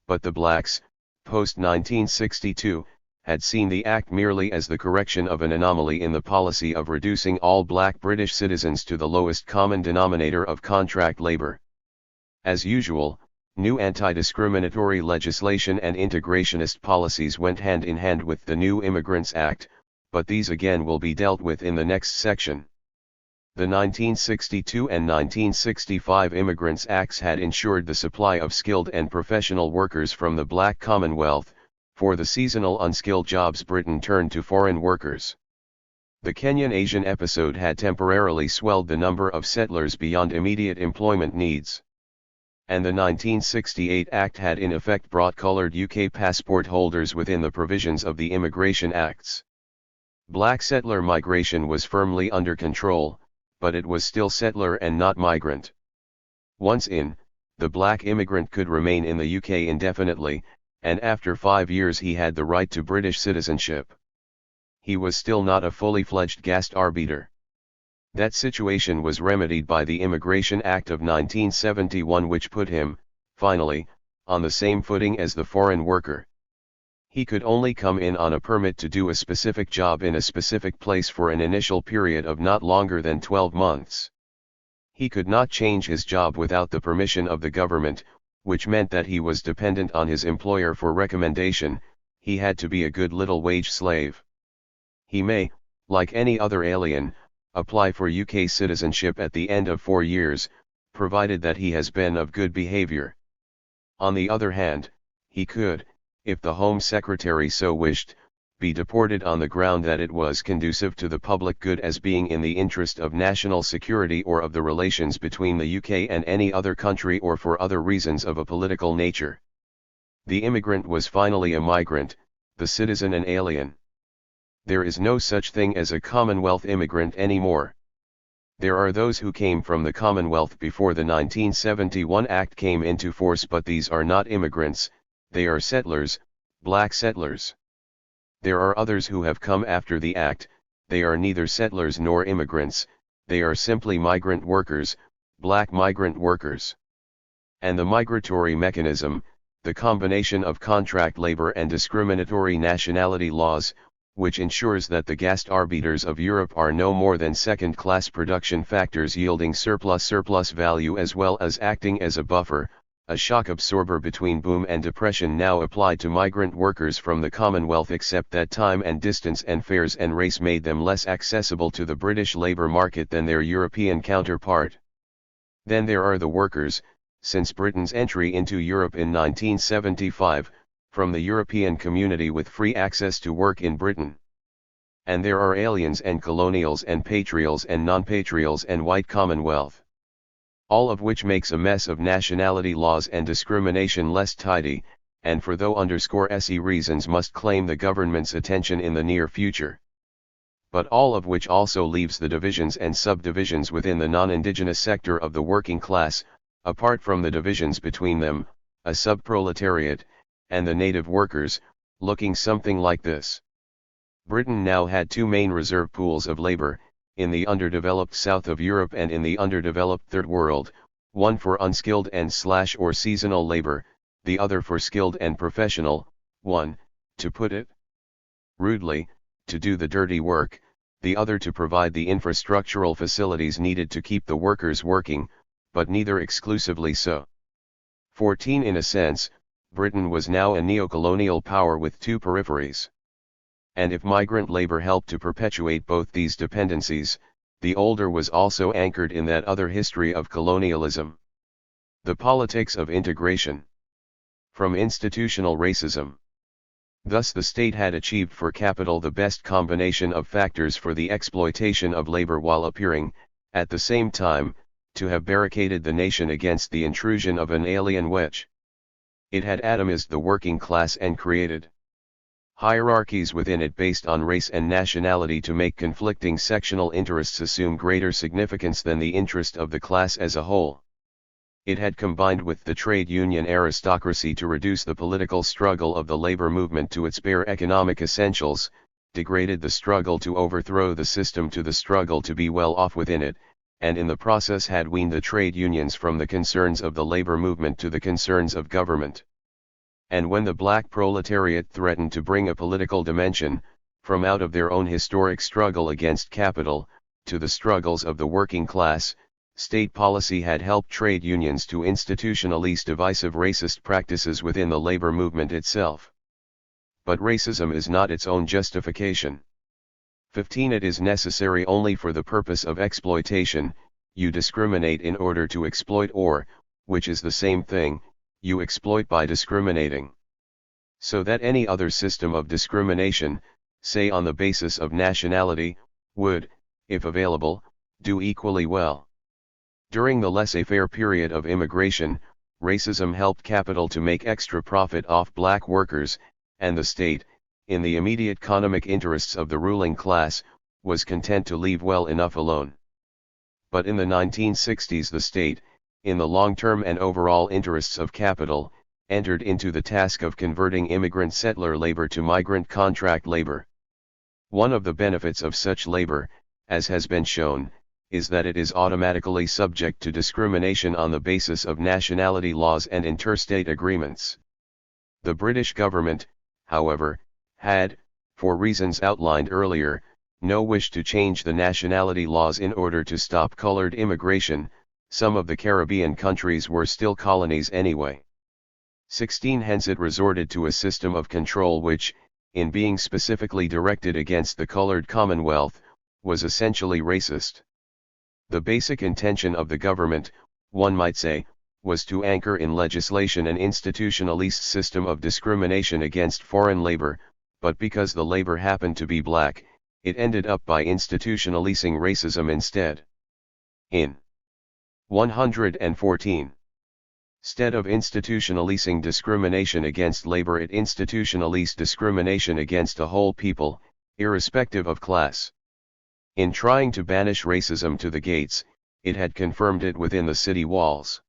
But the blacks, post-1962, had seen the act merely as the correction of an anomaly in the policy of reducing all black British citizens to the lowest common denominator of contract labor. As usual, new anti-discriminatory legislation and integrationist policies went hand in hand with the new Immigrants Act, but these again will be dealt with in the next section. The 1962 and 1965 Immigrants Acts had ensured the supply of skilled and professional workers from the Black Commonwealth. For the seasonal unskilled jobs Britain turned to foreign workers. The Kenyan Asian episode had temporarily swelled the number of settlers beyond immediate employment needs. And the 1968 Act had in effect brought coloured UK passport holders within the provisions of the Immigration Acts. Black settler migration was firmly under control, but it was still settler and not migrant. Once in, the black immigrant could remain in the UK indefinitely, and after 5 years he had the right to British citizenship. He was still not a fully fledged Gastarbeiter. That situation was remedied by the Immigration Act of 1971 which put him, finally, on the same footing as the foreign worker. He could only come in on a permit to do a specific job in a specific place for an initial period of not longer than 12 months. He could not change his job without the permission of the government, which meant that he was dependent on his employer for recommendation. He had to be a good little wage slave. He may, like any other alien, apply for UK citizenship at the end of 4 years, provided that he has been of good behaviour. On the other hand, he could, if the Home Secretary so wished, be deported on the ground that it was conducive to the public good as being in the interest of national security or of the relations between the UK and any other country or for other reasons of a political nature. The immigrant was finally a migrant, the citizen an alien. There is no such thing as a Commonwealth immigrant anymore. There are those who came from the Commonwealth before the 1971 Act came into force, but these are not immigrants, they are settlers, black settlers. There are others who have come after the Act, they are neither settlers nor immigrants, they are simply migrant workers, black migrant workers. And the migratory mechanism, the combination of contract labor and discriminatory nationality laws, which ensures that the Gastarbeiters of Europe are no more than second-class production factors yielding surplus value as well as acting as a buffer, a shock absorber between boom and depression now applied to migrant workers from the Commonwealth, except that time and distance and fares and race made them less accessible to the British labour market than their European counterpart. Then there are the workers, since Britain's entry into Europe in 1975, from the European community with free access to work in Britain. And there are aliens and colonials and patrials and non-patrials and white Commonwealth. All of which makes a mess of nationality laws and discrimination less tidy, and for _se reasons must claim the government's attention in the near future. But all of which also leaves the divisions and subdivisions within the non-indigenous sector of the working class, apart from the divisions between them, a subproletariat, and the native workers, looking something like this. Britain now had two main reserve pools of labour, in the underdeveloped south of Europe and in the underdeveloped Third World, one for unskilled and/or seasonal labour, the other for skilled and professional, one, to put it rudely, to do the dirty work, the other to provide the infrastructural facilities needed to keep the workers working, but neither exclusively so. 14 In a sense, Britain was now a neo-colonial power with two peripheries. And if migrant labor helped to perpetuate both these dependencies, the older was also anchored in that other history of colonialism. The politics of integration. From institutional racism. Thus the state had achieved for capital the best combination of factors for the exploitation of labor while appearing, at the same time, to have barricaded the nation against the intrusion of an alien wedge. It had atomized the working class and created hierarchies within it based on race and nationality to make conflicting sectional interests assume greater significance than the interest of the class as a whole. It had combined with the trade union aristocracy to reduce the political struggle of the labor movement to its bare economic essentials, degraded the struggle to overthrow the system to the struggle to be well off within it, and in the process had weaned the trade unions from the concerns of the labor movement to the concerns of government. And when the black proletariat threatened to bring a political dimension, from out of their own historic struggle against capital, to the struggles of the working class, state policy had helped trade unions to institutionalize divisive racist practices within the labor movement itself. But racism is not its own justification. 15 It is necessary only for the purpose of exploitation, you discriminate in order to exploit, or, which is the same thing, you exploit by discriminating. So that any other system of discrimination, say on the basis of nationality, would, if available, do equally well. During the laissez-faire period of immigration, racism helped capital to make extra profit off black workers, and the state, in the immediate economic interests of the ruling class, was content to leave well enough alone. But in the 1960s the state, in the long-term and overall interests of capital, entered into the task of converting immigrant settler labor to migrant contract labor. One of the benefits of such labor, as has been shown, is that it is automatically subject to discrimination on the basis of nationality laws and interstate agreements. The British government, however, had, for reasons outlined earlier, no wish to change the nationality laws in order to stop colored immigration. Some of the Caribbean countries were still colonies anyway. 16. Hence it resorted to a system of control which, in being specifically directed against the colored Commonwealth, was essentially racist. The basic intention of the government, one might say, was to anchor in legislation an institutionalist system of discrimination against foreign labor, but because the labor happened to be black, it ended up by institutionalizing racism instead. In 114. Instead of institutionalizing discrimination against labor, it institutionalized discrimination against a whole people, irrespective of class. In trying to banish racism to the gates, it had confirmed it within the city walls.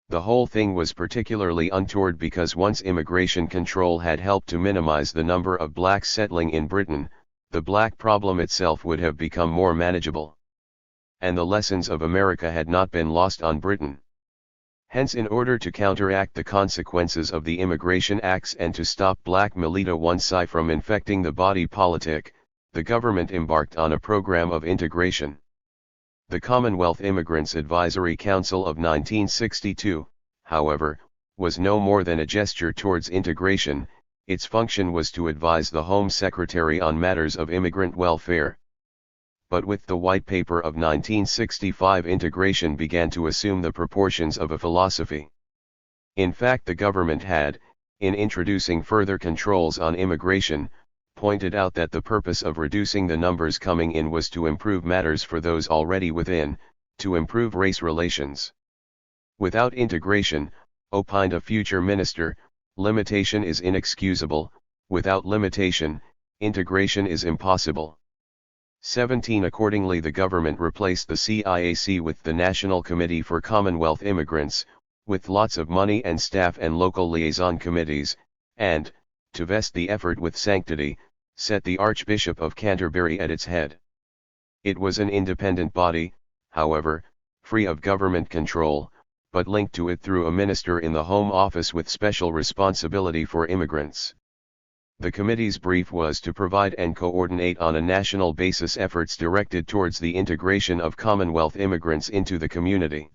The whole thing was particularly untoward because once immigration control had helped to minimize the number of blacks settling in Britain, the black problem itself would have become more manageable. And the lessons of America had not been lost on Britain. Hence, in order to counteract the consequences of the Immigration Acts and to stop black militancy from infecting the body politic, the government embarked on a program of integration. The Commonwealth Immigrants Advisory Council of 1962, however, was no more than a gesture towards integration. Its function was to advise the Home Secretary on matters of immigrant welfare. But with the White Paper of 1965, integration began to assume the proportions of a philosophy. In fact, the government had, in introducing further controls on immigration, pointed out that the purpose of reducing the numbers coming in was to improve matters for those already within, to improve race relations. Without integration, opined a future minister, limitation is inexcusable. Without limitation, integration is impossible. 17. Accordingly, the government replaced the CIAC with the National Committee for Commonwealth Immigrants, with lots of money and staff and local liaison committees, and, to vest the effort with sanctity, set the Archbishop of Canterbury at its head. It was an independent body, however, free of government control, but linked to it through a minister in the Home Office with special responsibility for immigrants. The committee's brief was to provide and coordinate on a national basis efforts directed towards the integration of Commonwealth immigrants into the community.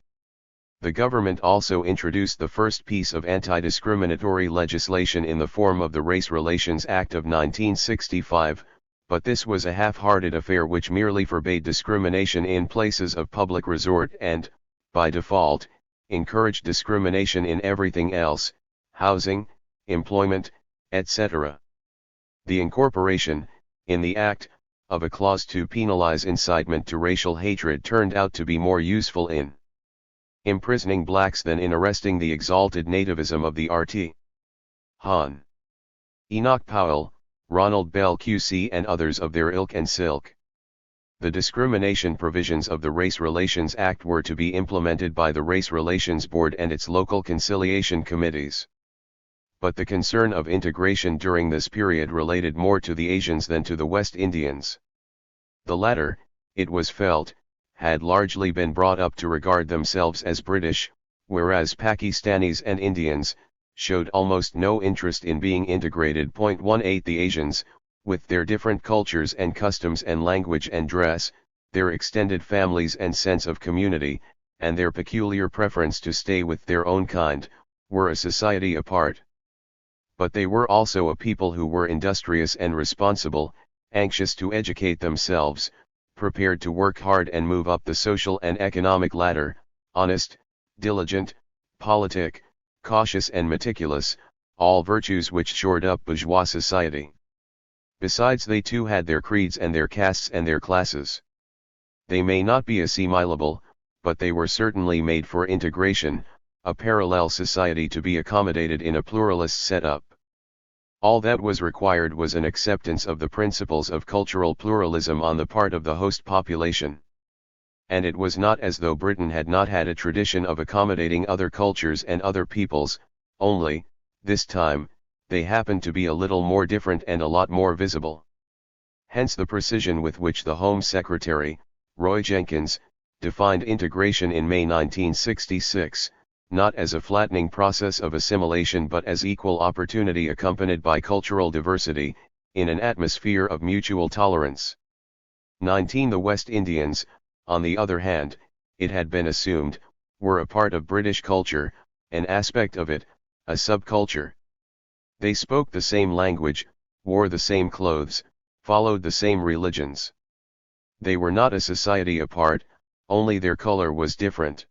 The government also introduced the first piece of anti-discriminatory legislation in the form of the Race Relations Act of 1965, but this was a half-hearted affair which merely forbade discrimination in places of public resort and, by default, encouraged discrimination in everything else, housing, employment, etc. The incorporation, in the Act, of a clause to penalize incitement to racial hatred turned out to be more useful in imprisoning blacks than in arresting the exalted nativism of the RT. Hahn, Enoch Powell, Ronald Bell QC and others of their ilk and silk. The discrimination provisions of the Race Relations Act were to be implemented by the Race Relations Board and its local conciliation committees. But the concern of integration during this period related more to the Asians than to the West Indians. The latter, it was felt, had largely been brought up to regard themselves as British, whereas Pakistanis and Indians showed almost no interest in being integrated. 18. The Asians, with their different cultures and customs and language and dress, their extended families and sense of community, and their peculiar preference to stay with their own kind, were a society apart. But they were also a people who were industrious and responsible, anxious to educate themselves, prepared to work hard and move up the social and economic ladder, honest, diligent, politic, cautious and meticulous, all virtues which shored up bourgeois society. Besides, they too had their creeds and their castes and their classes. They may not be assimilable, but they were certainly made for integration, a parallel society to be accommodated in a pluralist setup. All that was required was an acceptance of the principles of cultural pluralism on the part of the host population. And it was not as though Britain had not had a tradition of accommodating other cultures and other peoples, only, this time, they happened to be a little more different and a lot more visible. Hence the precision with which the Home Secretary, Roy Jenkins, defined integration in May 1966, not as a flattening process of assimilation but as equal opportunity accompanied by cultural diversity, in an atmosphere of mutual tolerance. 19. The West Indians, on the other hand, it had been assumed, were a part of British culture, an aspect of it, a subculture. They spoke the same language, wore the same clothes, followed the same religions. They were not a society apart, only their color was different.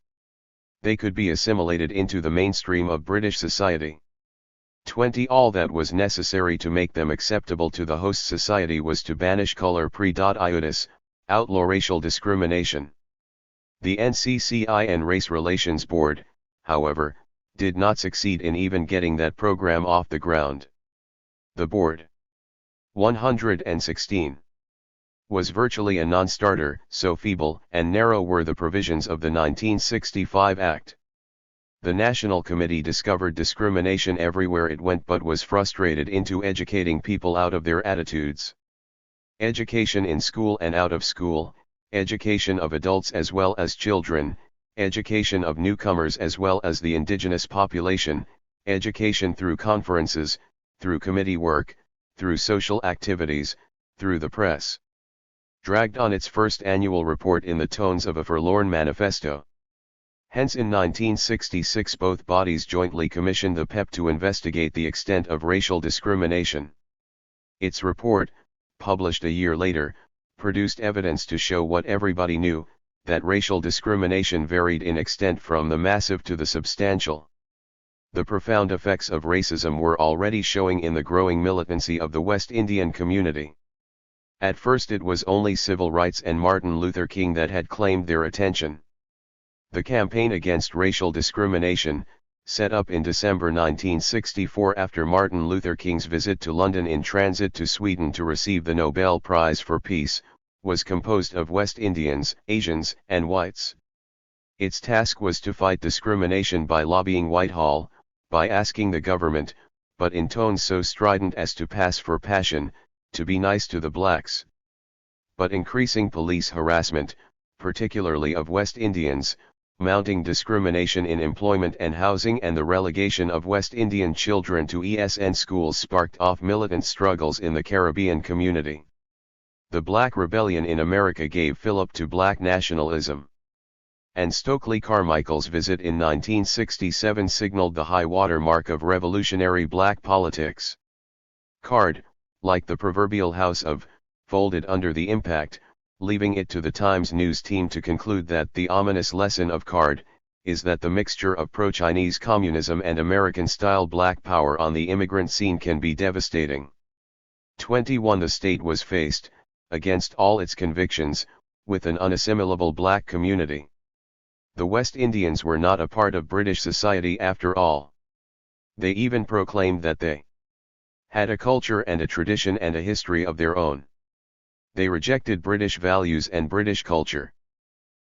They could be assimilated into the mainstream of British society. 20. All that was necessary to make them acceptable to the host society was to banish color pre-iudice, outlaw racial discrimination. The NCCI and Race Relations Board, however, did not succeed in even getting that program off the ground. The board, 116, was virtually a non-starter, so feeble and narrow were the provisions of the 1965 Act. The National Committee discovered discrimination everywhere it went but was frustrated into educating people out of their attitudes. Education in school and out of school, education of adults as well as children, education of newcomers as well as the indigenous population, education through conferences, through committee work, through social activities, through the press. Dragged on its first annual report in the tones of a forlorn manifesto. Hence in 1966 both bodies jointly commissioned the PEP to investigate the extent of racial discrimination. Its report, published a year later, produced evidence to show what everybody knew, that racial discrimination varied in extent from the massive to the substantial. The profound effects of racism were already showing in the growing militancy of the West Indian community. At first it was only civil rights and Martin Luther King that had claimed their attention. The campaign against racial discrimination, set up in December 1964 after Martin Luther King's visit to London in transit to Sweden to receive the Nobel Prize for Peace, was composed of West Indians, Asians, and whites. Its task was to fight discrimination by lobbying Whitehall, by asking the government, but in tones so strident as to pass for passion, to be nice to the blacks. But increasing police harassment, particularly of West Indians, mounting discrimination in employment and housing and the relegation of West Indian children to ESN schools sparked off militant struggles in the Caribbean community. The Black Rebellion in America gave fillip to black nationalism. And Stokely Carmichael's visit in 1967 signaled the high water mark of revolutionary black politics. Card, like the proverbial house of, folded under the impact, leaving it to the Times News team to conclude that the ominous lesson of Card is that the mixture of pro-Chinese communism and American-style black power on the immigrant scene can be devastating. 21. The state was faced, against all its convictions, with an unassimilable black community. The West Indians were not a part of British society after all. They even proclaimed that they had a culture and a tradition and a history of their own. They rejected British values and British culture.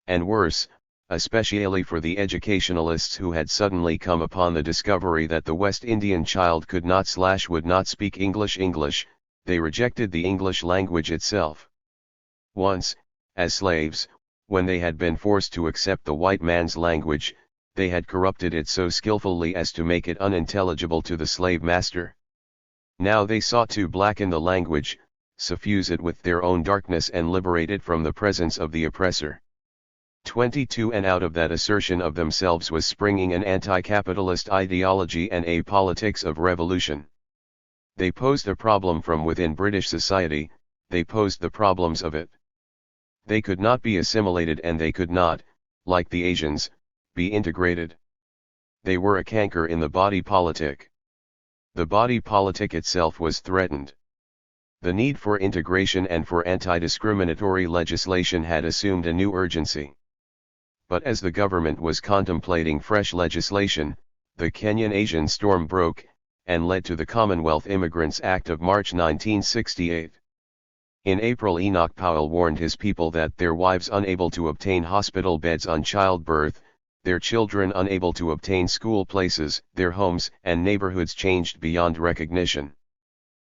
And worse, especially for the educationalists who had suddenly come upon the discovery that the West Indian child could not/would not speak English, they rejected the English language itself. Once, as slaves, when they had been forced to accept the white man's language, they had corrupted it so skillfully as to make it unintelligible to the slave master. Now they sought to blacken the language, suffuse it with their own darkness and liberate it from the presence of the oppressor. 22. And out of that assertion of themselves was springing an anti-capitalist ideology and a politics of revolution. They posed a problem from within British society, they posed the problems of it. They could not be assimilated and they could not, like the Asians, be integrated. They were a canker in the body politic. The body politic itself was threatened. The need for integration and for anti-discriminatory legislation had assumed a new urgency. But as the government was contemplating fresh legislation, the Kenyan Asian storm broke, and led to the Commonwealth Immigrants Act of March 1968. In April, Enoch Powell warned his people that their wives unable to obtain hospital beds on childbirth, their children unable to obtain school places, their homes and neighborhoods changed beyond recognition.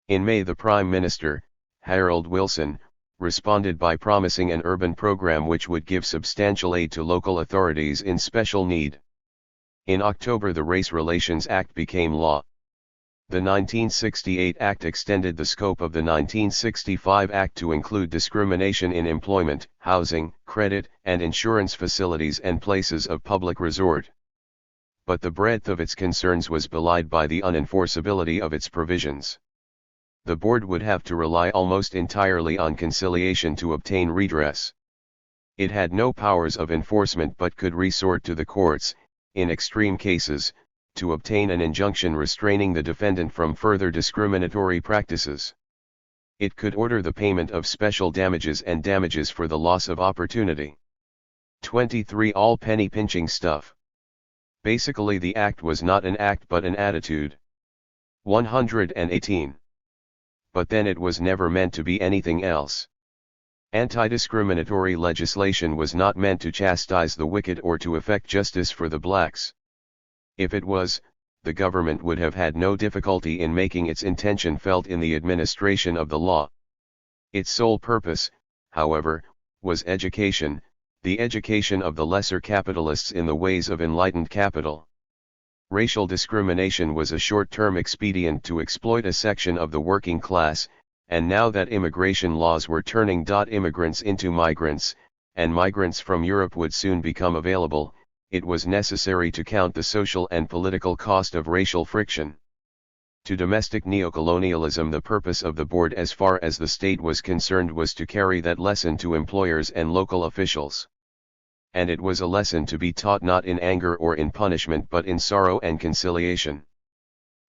In May, the Prime Minister, Harold Wilson, responded by promising an urban program which would give substantial aid to local authorities in special need. In October the Race Relations Act became law. The 1968 Act extended the scope of the 1965 Act to include discrimination in employment, housing, credit, and insurance facilities and places of public resort. But the breadth of its concerns was belied by the unenforceability of its provisions. The board would have to rely almost entirely on conciliation to obtain redress. It had no powers of enforcement but could resort to the courts, in extreme cases, to obtain an injunction restraining the defendant from further discriminatory practices. It could order the payment of special damages and damages for the loss of opportunity. 23. All penny pinching stuff. Basically the act was not an act but an attitude. 118. But then it was never meant to be anything else. Anti-discriminatory legislation was not meant to chastise the wicked or to effect justice for the blacks. If it was, the government would have had no difficulty in making its intention felt in the administration of the law. Its sole purpose, however, was education, the education of the lesser capitalists in the ways of enlightened capital. Racial discrimination was a short-term expedient to exploit a section of the working class, and now that immigration laws were turning immigrants into migrants, and migrants from Europe would soon become available, it was necessary to count the social and political cost of racial friction. To domestic neocolonialism the purpose of the board as far as the state was concerned was to carry that lesson to employers and local officials. And it was a lesson to be taught not in anger or in punishment but in sorrow and conciliation.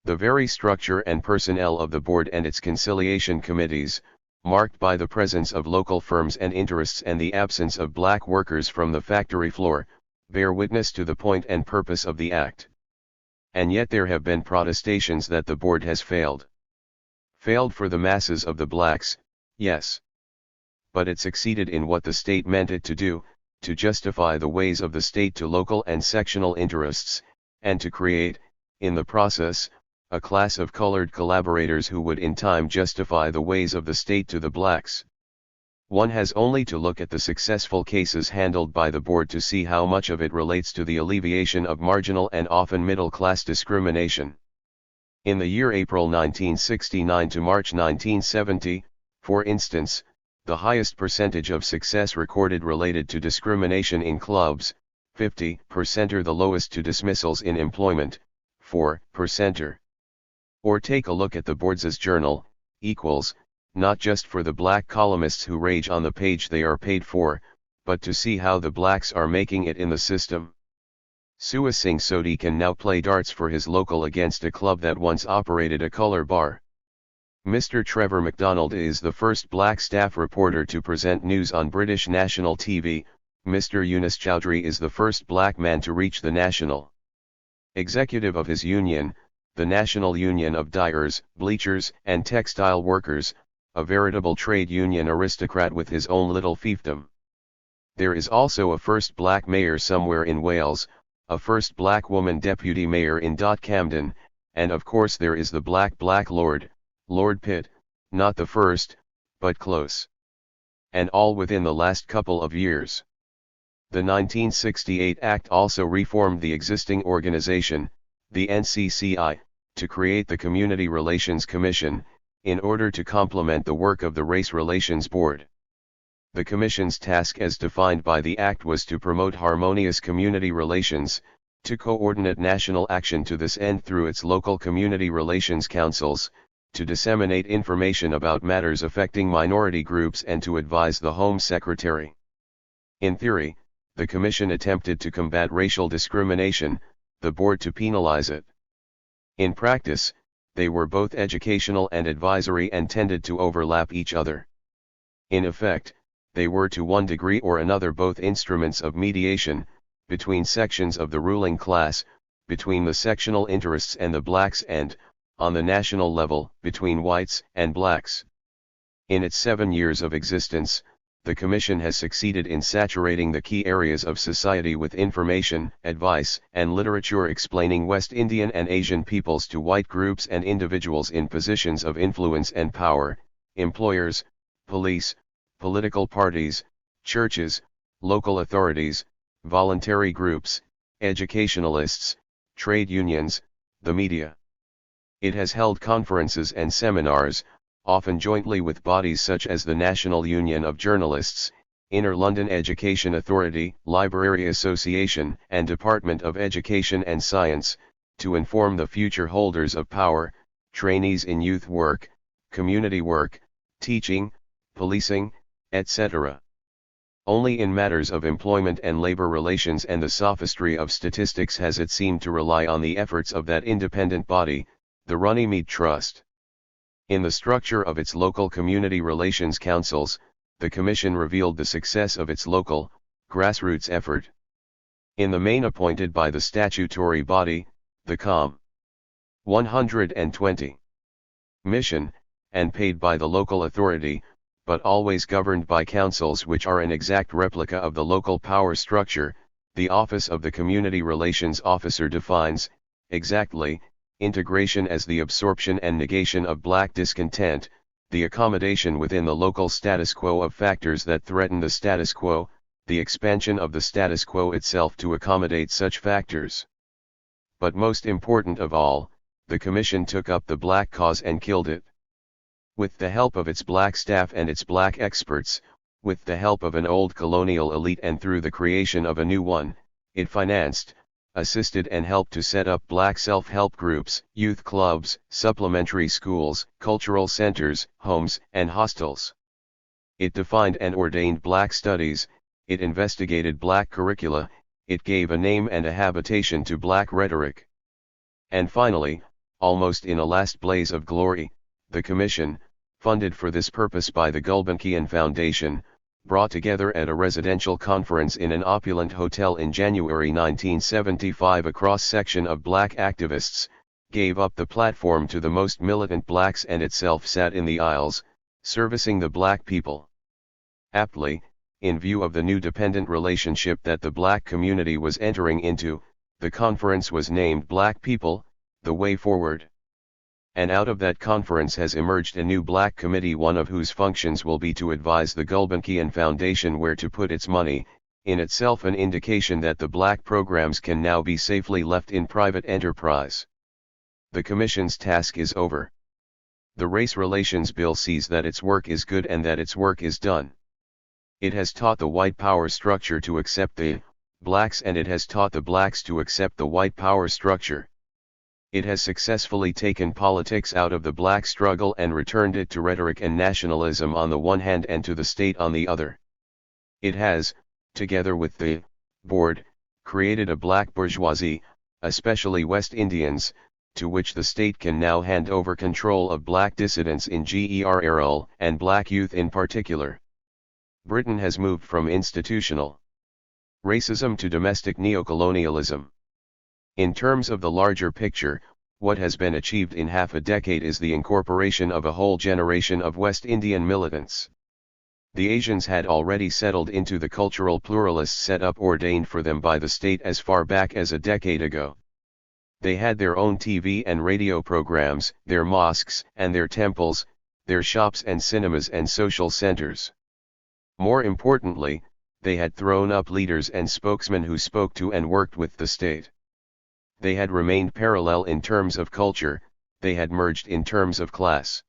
The very structure and personnel of the board and its conciliation committees, marked by the presence of local firms and interests and the absence of black workers from the factory floor, bear witness to the point and purpose of the act. And yet there have been protestations that the board has failed. Failed for the masses of the blacks, yes. But it succeeded in what the state meant it to do, to justify the ways of the state to local and sectional interests, and to create, in the process, a class of colored collaborators who would in time justify the ways of the state to the blacks. One has only to look at the successful cases handled by the board to see how much of it relates to the alleviation of marginal and often middle-class discrimination. In the year April 1969 to March 1970, for instance, the highest percentage of success recorded related to discrimination in clubs, 50%, or the lowest to dismissals in employment, 4%. Or take a look at the board's journal, equals, not just for the black columnists who rage on the page they are paid for, but to see how the blacks are making it in the system. Sua Singh Sodhi can now play darts for his local against a club that once operated a color bar. Mr. Trevor MacDonald is the first black staff reporter to present news on British national TV, Mr. Yunus Chowdhury is the first black man to reach the national executive of his union, the National Union of Dyers, Bleachers, and Textile Workers, a veritable trade union aristocrat with his own little fiefdom. There is also a first black mayor somewhere in Wales, a first black woman deputy mayor in Camden, and of course there is the black Lord, Lord Pitt, not the first, but close. And all within the last couple of years. The 1968 Act also reformed the existing organization, the NCCI, to create the Community Relations Commission, in order to complement the work of the Race Relations Board. The Commission's task as defined by the Act was to promote harmonious community relations, to coordinate national action to this end through its local community relations councils, to disseminate information about matters affecting minority groups and to advise the Home Secretary. In theory, the Commission attempted to combat racial discrimination, the Board to penalize it. In practice, they were both educational and advisory and tended to overlap each other. In effect, they were to one degree or another both instruments of mediation, between sections of the ruling class, between the sectional interests and the blacks and, on the national level, between whites and blacks. In its 7 years of existence, the Commission has succeeded in saturating the key areas of society with information, advice, and literature explaining West Indian and Asian peoples to white groups and individuals in positions of influence and power, employers, police, political parties, churches, local authorities, voluntary groups, educationalists, trade unions, the media. It has held conferences and seminars, often jointly with bodies such as the National Union of Journalists, Inner London Education Authority, Library Association, and Department of Education and Science, to inform the future holders of power, trainees in youth work, community work, teaching, policing, etc. Only in matters of employment and labor relations and the sophistry of statistics has it seemed to rely on the efforts of that independent body, the Runnymede Trust. In the structure of its local community relations councils, the Commission revealed the success of its local, grassroots effort. In the main appointed by the statutory body, the Com. 120. Mission, and paid by the local authority, but always governed by councils which are an exact replica of the local power structure, the office of the Community Relations Officer defines, exactly, integration as the absorption and negation of black discontent, the accommodation within the local status quo of factors that threaten the status quo, the expansion of the status quo itself to accommodate such factors. But most important of all, the Commission took up the black cause and killed it. With the help of its black staff and its black experts, with the help of an old colonial elite and through the creation of a new one, it financed, assisted and helped to set up black self-help groups, youth clubs, supplementary schools, cultural centers, homes, and hostels. It defined and ordained black studies, it investigated black curricula, it gave a name and a habitation to black rhetoric. And finally, almost in a last blaze of glory, the Commission, funded for this purpose by the Gulbenkian Foundation, brought together at a residential conference in an opulent hotel in January 1975 a cross-section of black activists, gave up the platform to the most militant blacks and itself sat in the aisles, servicing the black people. Aptly, in view of the new dependent relationship that the black community was entering into, the conference was named Black People, the Way Forward. And out of that conference has emerged a new black committee, one of whose functions will be to advise the Gulbenkian Foundation where to put its money, in itself an indication that the black programs can now be safely left in private enterprise. The Commission's task is over. The Race Relations Bill sees that its work is good and that its work is done. It has taught the white power structure to accept the blacks, and it has taught the blacks to accept the white power structure. It has successfully taken politics out of the black struggle and returned it to rhetoric and nationalism on the one hand and to the state on the other. It has, together with the board, created a black bourgeoisie, especially West Indians, to which the state can now hand over control of black dissidents in GERL and black youth in particular. Britain has moved from institutional racism to domestic neocolonialism. In terms of the larger picture, what has been achieved in half a decade is the incorporation of a whole generation of West Indian militants. The Asians had already settled into the cultural pluralist setup ordained for them by the state as far back as a decade ago. They had their own TV and radio programs, their mosques and their temples, their shops and cinemas and social centers. More importantly, they had thrown up leaders and spokesmen who spoke to and worked with the state. They had remained parallel in terms of culture, they had merged in terms of class.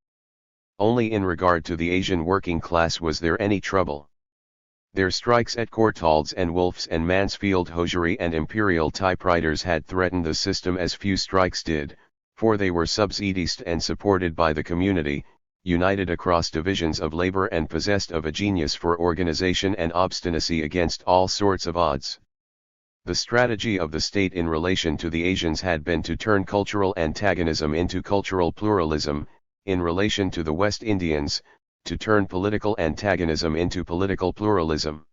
Only in regard to the Asian working class was there any trouble. Their strikes at Courtaulds and Wolf's and Mansfield hosiery and imperial typewriters had threatened the system as few strikes did, for they were subsidized and supported by the community, united across divisions of labor and possessed of a genius for organization and obstinacy against all sorts of odds. The strategy of the state in relation to the Asians had been to turn cultural antagonism into cultural pluralism, in relation to the West Indians, to turn political antagonism into political pluralism.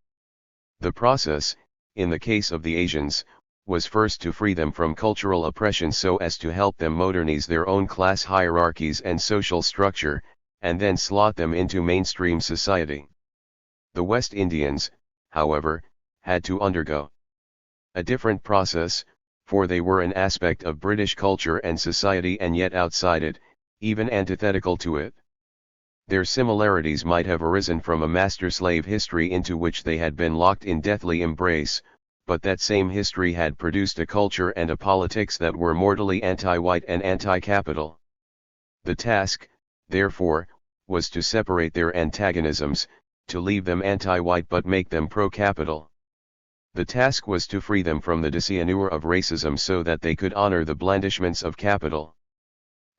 The process, in the case of the Asians, was first to free them from cultural oppression so as to help them modernize their own class hierarchies and social structure, and then slot them into mainstream society. The West Indians, however, had to undergo a different process, for they were an aspect of British culture and society and yet outside it, even antithetical to it. Their similarities might have arisen from a master-slave history into which they had been locked in deathly embrace, but that same history had produced a culture and a politics that were mortally anti-white and anti-capital. The task, therefore, was to separate their antagonisms, to leave them anti-white but make them pro-capital. The task was to free them from the disallure of racism so that they could honor the blandishments of capital.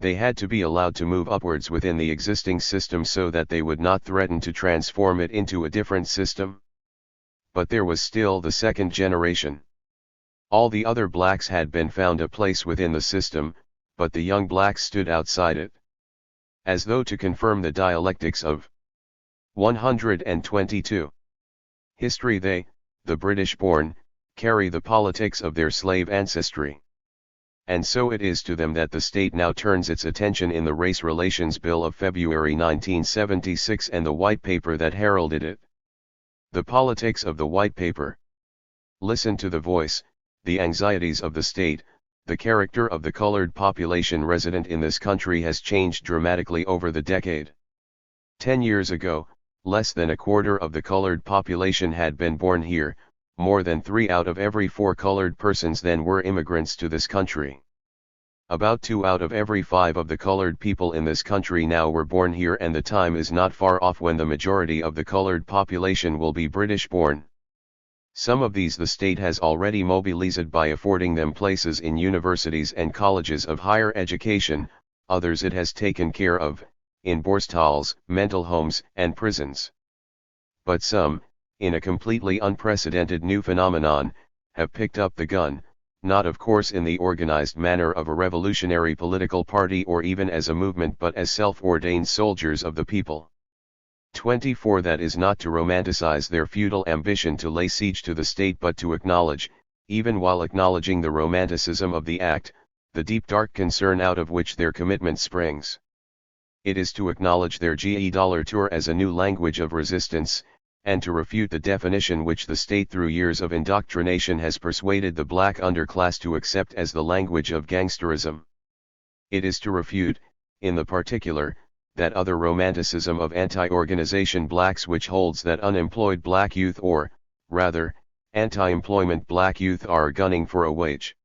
They had to be allowed to move upwards within the existing system so that they would not threaten to transform it into a different system. But there was still the second generation. All the other blacks had been found a place within the system, but the young blacks stood outside it. As though to confirm the dialectics of 122. History, they, the British-born, carry the politics of their slave ancestry. And so it is to them that the state now turns its attention in the Race Relations Bill of February 1976 and the White Paper that heralded it. The politics of the White Paper. Listen to the voice, the anxieties of the state. The character of the colored population resident in this country has changed dramatically over the decade. 10 years ago, less than a quarter of the colored population had been born here. More than 3 out of every 4 colored persons then were immigrants to this country. About 2 out of every 5 of the colored people in this country now were born here, and the time is not far off when the majority of the colored population will be British-born. Some of these the state has already mobilized by affording them places in universities and colleges of higher education, others it has taken care of, in borstalls, mental homes, and prisons. But some, in a completely unprecedented new phenomenon, have picked up the gun, not of course in the organized manner of a revolutionary political party or even as a movement, but as self-ordained soldiers of the people. 24. That is not to romanticize their feudal ambition to lay siege to the state, but to acknowledge, even while acknowledging the romanticism of the act, the deep dark concern out of which their commitment springs. It is to acknowledge their G.E.tour as a new language of resistance, and to refute the definition which the state through years of indoctrination has persuaded the black underclass to accept as the language of gangsterism. It is to refute, in the particular, that other romanticism of anti-organization blacks which holds that unemployed black youth, or, rather, anti-employment black youth, are gunning for a wage.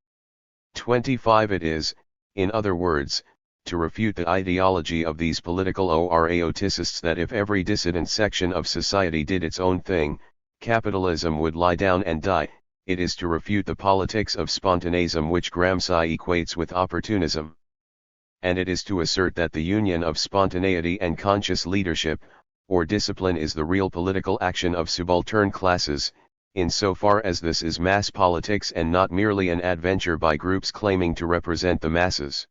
25. It is, in other words, to refute the ideology of these political oraoticists that if every dissident section of society did its own thing, capitalism would lie down and die. It is to refute the politics of spontaneism which Gramsci equates with opportunism. And it is to assert that the union of spontaneity and conscious leadership, or discipline, is the real political action of subaltern classes, insofar as this is mass politics and not merely an adventure by groups claiming to represent the masses.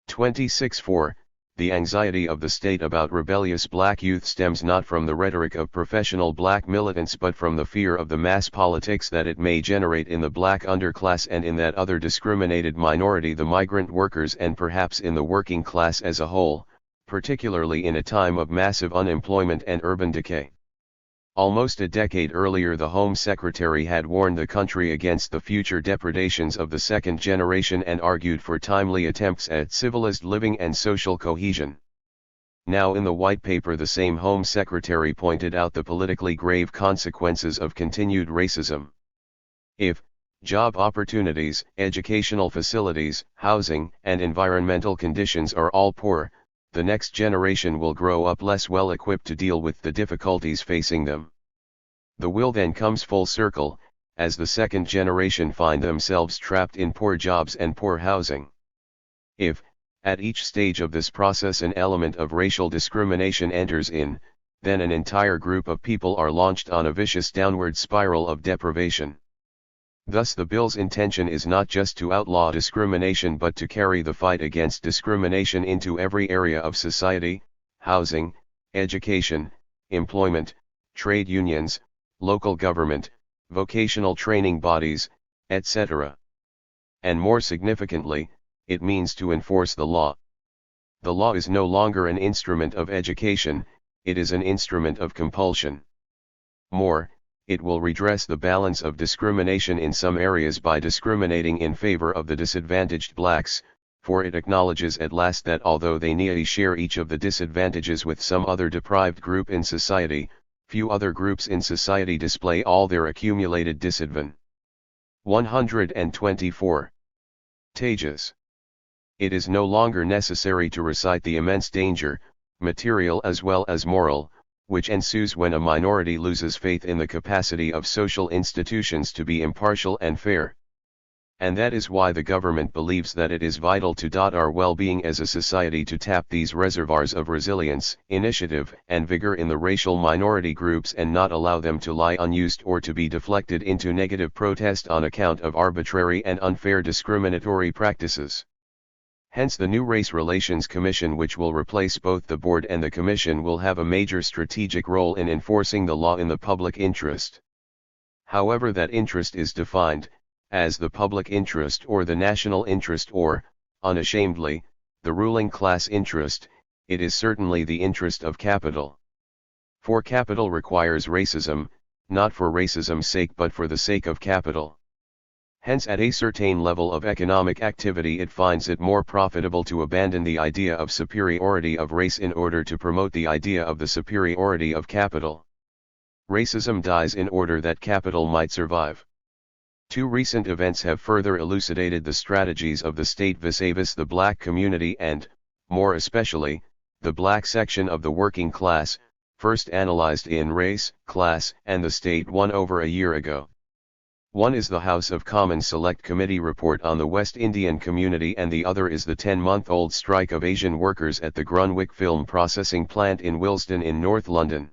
26. 4. The anxiety of the state about rebellious black youth stems not from the rhetoric of professional black militants but from the fear of the mass politics that it may generate in the black underclass and in that other discriminated minority, the migrant workers, and perhaps in the working class as a whole, particularly in a time of massive unemployment and urban decay. Almost a decade earlier, the Home Secretary had warned the country against the future depredations of the second generation and argued for timely attempts at civilized living and social cohesion. Now in the White Paper, the same Home Secretary pointed out the politically grave consequences of continued racism. If job opportunities, educational facilities, housing, and environmental conditions are all poor, the next generation will grow up less well equipped to deal with the difficulties facing them. The will then comes full circle, as the second generation find themselves trapped in poor jobs and poor housing. If, at each stage of this process, an element of racial discrimination enters in, then an entire group of people are launched on a vicious downward spiral of deprivation. Thus the bill's intention is not just to outlaw discrimination but to carry the fight against discrimination into every area of society: housing, education, employment, trade unions, local government, vocational training bodies, etc. And more significantly, it means to enforce the law. The law is no longer an instrument of education, it is an instrument of compulsion. More, it will redress the balance of discrimination in some areas by discriminating in favor of the disadvantaged blacks, for it acknowledges at last that although they nearly share each of the disadvantages with some other deprived group in society, few other groups in society display all their accumulated disadvantage. 124. Tejas. It is no longer necessary to recite the immense danger, material as well as moral, which ensues when a minority loses faith in the capacity of social institutions to be impartial and fair. And that is why the government believes that it is vital to our well-being as a society to tap these reservoirs of resilience, initiative, and vigor in the racial minority groups and not allow them to lie unused or to be deflected into negative protest on account of arbitrary and unfair discriminatory practices. Hence the new Race Relations Commission, which will replace both the board and the commission, will have a major strategic role in enforcing the law in the public interest. However that interest is defined, as the public interest or the national interest or, unashamedly, the ruling class interest, it is certainly the interest of capital. For capital requires racism, not for racism's sake but for the sake of capital. Hence at a certain level of economic activity it finds it more profitable to abandon the idea of superiority of race in order to promote the idea of the superiority of capital. Racism dies in order that capital might survive. Two recent events have further elucidated the strategies of the state vis-a-vis the black community and, more especially, the black section of the working class, first analyzed in Race, Class, and the State one over a year ago. One is the House of Commons Select Committee report on the West Indian community and the other is the 10-month-old strike of Asian workers at the Grunwick film processing plant in Willesden in North London.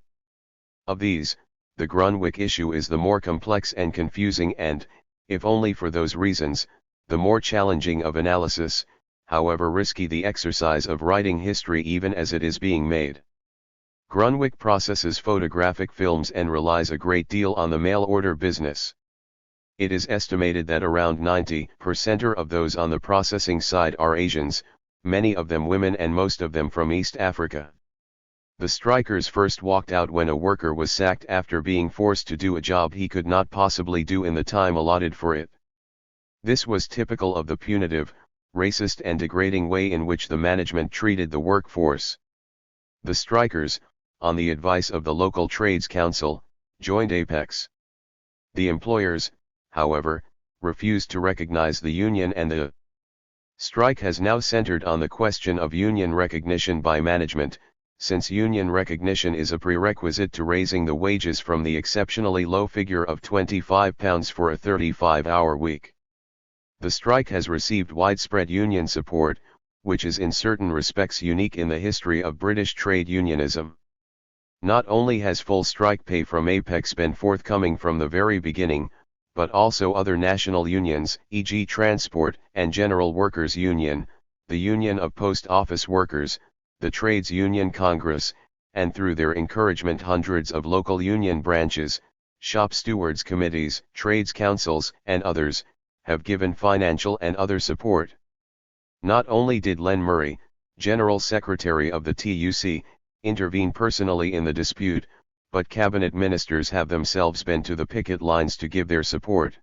Of these, the Grunwick issue is the more complex and confusing and, if only for those reasons, the more challenging of analysis, however risky the exercise of writing history even as it is being made. Grunwick processes photographic films and relies a great deal on the mail order business. It is estimated that around 90% of those on the processing side are Asians, many of them women and most of them from East Africa. The strikers first walked out when a worker was sacked after being forced to do a job he could not possibly do in the time allotted for it. This was typical of the punitive, racist and degrading way in which the management treated the workforce. The strikers, on the advice of the local trades council, joined Apex. The employers, however, refused to recognize the union and the strike has now centered on the question of union recognition by management, since union recognition is a prerequisite to raising the wages from the exceptionally low figure of £25 for a 35-hour week. The strike has received widespread union support, which is in certain respects unique in the history of British trade unionism. Not only has full strike pay from Apex been forthcoming from the very beginning, but also other national unions, e.g. Transport and General Workers Union, the Union of Post Office Workers, the Trades Union Congress, and through their encouragement hundreds of local union branches, shop stewards committees, trades councils, and others, have given financial and other support. Not only did Len Murray, General Secretary of the TUC, intervene personally in the dispute, but cabinet ministers have themselves been to the picket lines to give their support.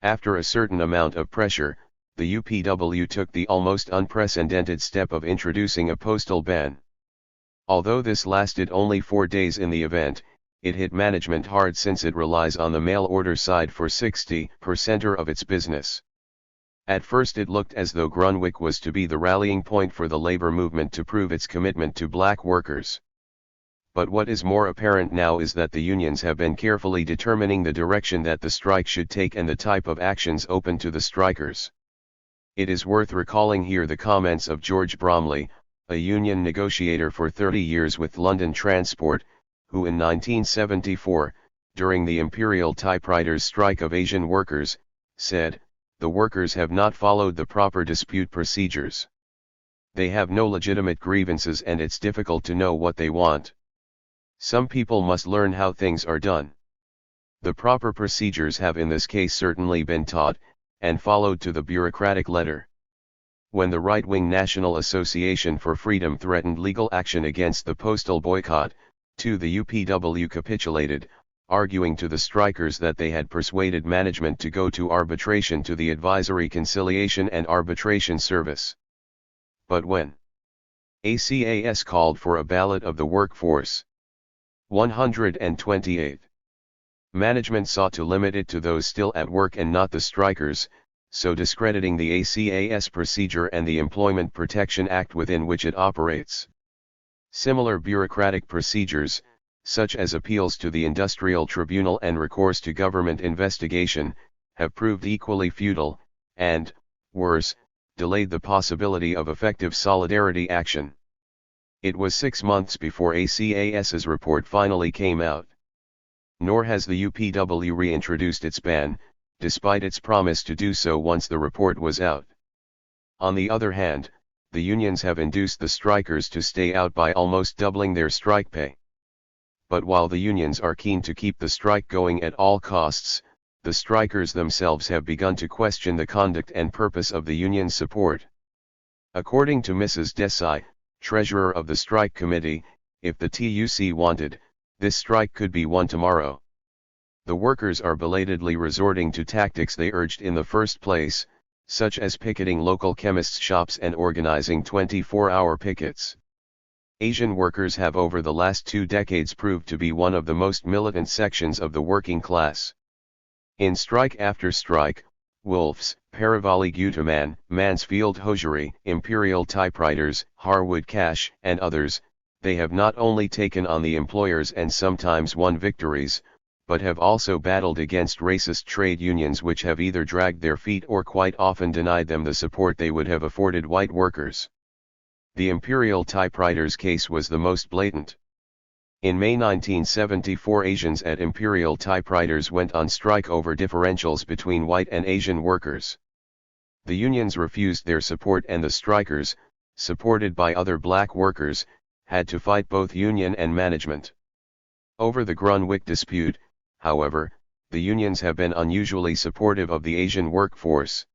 After a certain amount of pressure, the UPW took the almost unprecedented step of introducing a postal ban. Although this lasted only 4 days in the event, it hit management hard since it relies on the mail order side for 60% of its business. At first it looked as though Grunwick was to be the rallying point for the labor movement to prove its commitment to black workers. But what is more apparent now is that the unions have been carefully determining the direction that the strike should take and the type of actions open to the strikers. It is worth recalling here the comments of George Bromley, a union negotiator for 30 years with London Transport, who in 1974, during the Imperial Typewriters strike of Asian workers, said, "The workers have not followed the proper dispute procedures. They have no legitimate grievances and it's difficult to know what they want. Some people must learn how things are done." The proper procedures have in this case certainly been taught, and followed to the bureaucratic letter. When the right-wing National Association for Freedom threatened legal action against the postal boycott, too the UPW capitulated, arguing to the strikers that they had persuaded management to go to arbitration to the Advisory Conciliation and Arbitration Service. But when ACAS called for a ballot of the workforce, 128. Management sought to limit it to those still at work and not the strikers, so discrediting the ACAS procedure and the Employment Protection Act within which it operates. Similar bureaucratic procedures, such as appeals to the Industrial Tribunal and recourse to government investigation, have proved equally futile, and, worse, delayed the possibility of effective solidarity action. It was 6 months before ACAS's report finally came out. Nor has the UPW reintroduced its ban, despite its promise to do so once the report was out. On the other hand, the unions have induced the strikers to stay out by almost doubling their strike pay. But while the unions are keen to keep the strike going at all costs, the strikers themselves have begun to question the conduct and purpose of the union's support. According to Mrs. Desai, treasurer of the strike committee, if the TUC wanted, this strike could be won tomorrow. The workers are belatedly resorting to tactics they urged in the first place, such as picketing local chemists' shops and organizing 24-hour pickets. Asian workers have over the last 2 decades proved to be one of the most militant sections of the working class. In strike after strike, Wolf's, Paravali Gutaman, Mansfield Hosiery, Imperial Typewriters, Harwood Cash, and others, they have not only taken on the employers and sometimes won victories, but have also battled against racist trade unions which have either dragged their feet or quite often denied them the support they would have afforded white workers. The Imperial Typewriters case was the most blatant. In May 1974, Asians at Imperial Typewriters went on strike over differentials between white and Asian workers. The unions refused their support and the strikers, supported by other black workers, had to fight both union and management. Over the Grunwick dispute, however, the unions have been unusually supportive of the Asian workforce.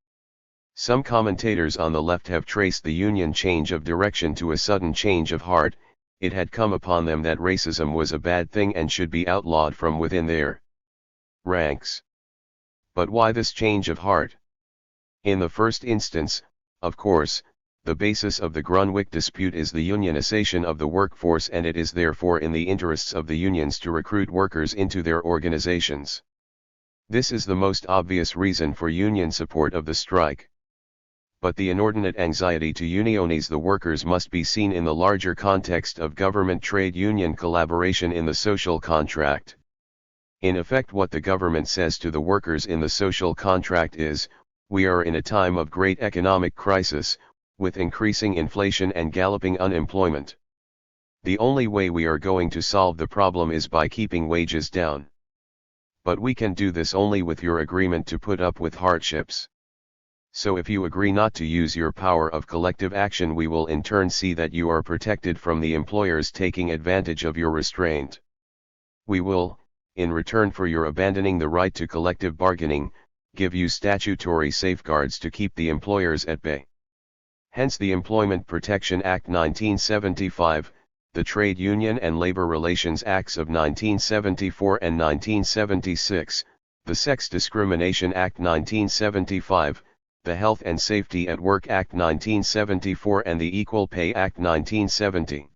Some commentators on the left have traced the union change of direction to a sudden change of heart. It had come upon them that racism was a bad thing and should be outlawed from within their ranks. But why this change of heart? In the first instance, of course, the basis of the Grunwick dispute is the unionization of the workforce, and it is therefore in the interests of the unions to recruit workers into their organizations. This is the most obvious reason for union support of the strike. But the inordinate anxiety to unionize the workers must be seen in the larger context of government-trade union collaboration in the social contract. In effect, what the government says to the workers in the social contract is, we are in a time of great economic crisis, with increasing inflation and galloping unemployment. The only way we are going to solve the problem is by keeping wages down. But we can do this only with your agreement to put up with hardships. So if you agree not to use your power of collective action, we will in turn see that you are protected from the employers taking advantage of your restraint. We will, in return for your abandoning the right to collective bargaining, give you statutory safeguards to keep the employers at bay. Hence the Employment Protection Act 1975, the Trade Union and Labor Relations Acts of 1974 and 1976, the Sex Discrimination Act 1975, the Health and Safety at Work Act 1974 and the Equal Pay Act 1970.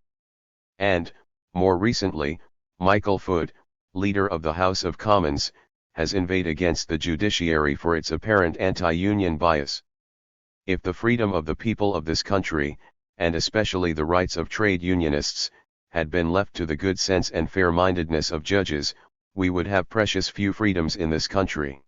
And, more recently, Michael Foot, leader of the House of Commons, has inveighed against the judiciary for its apparent anti-union bias. If the freedom of the people of this country, and especially the rights of trade unionists, had been left to the good sense and fair-mindedness of judges, we would have precious few freedoms in this country.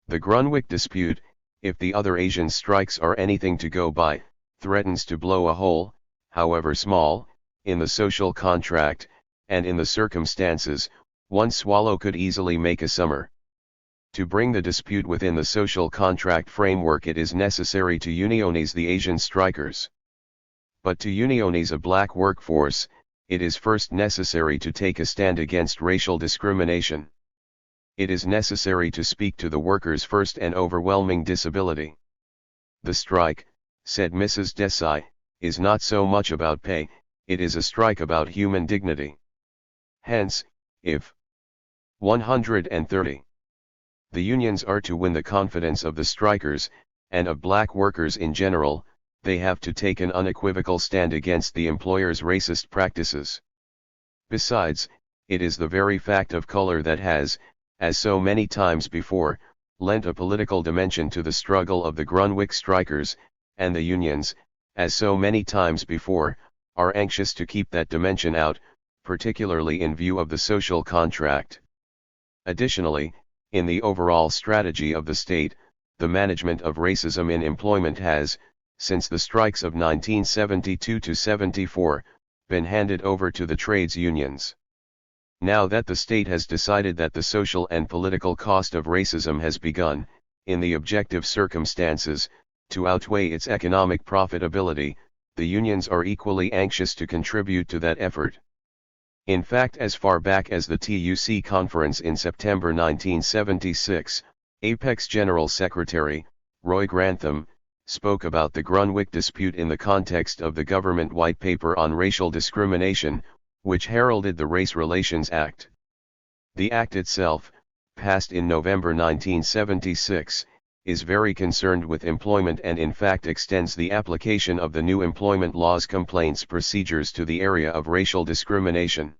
The Grunwick dispute, if the other Asian strikes are anything to go by, threatens to blow a hole, however small, in the social contract, and in the circumstances, one swallow could easily make a summer. To bring the dispute within the social contract framework, it is necessary to unionize the Asian strikers. But to unionize a black workforce, it is first necessary to take a stand against racial discrimination. It is necessary to speak to the workers' first and overwhelming disability. The strike, said Mrs. Desai, is not so much about pay, it is a strike about human dignity. Hence, if 130. The unions are to win the confidence of the strikers, and of black workers in general, they have to take an unequivocal stand against the employer's racist practices. Besides, it is the very fact of color that has, as so many times before, lent a political dimension to the struggle of the Grunwick strikers, and the unions, as so many times before, are anxious to keep that dimension out, particularly in view of the social contract. Additionally, in the overall strategy of the state, the management of racism in employment has, since the strikes of 1972–74, been handed over to the trades unions. Now that the state has decided that the social and political cost of racism has begun, in the objective circumstances, to outweigh its economic profitability, the unions are equally anxious to contribute to that effort. In fact, as far back as the TUC conference in September 1976, APEC's General Secretary, Roy Grantham, spoke about the Grunwick dispute in the context of the government white paper on racial discrimination, which heralded the Race Relations Act. The act itself, passed in November 1976, is very concerned with employment and in fact extends the application of the new employment law's complaints procedures to the area of racial discrimination.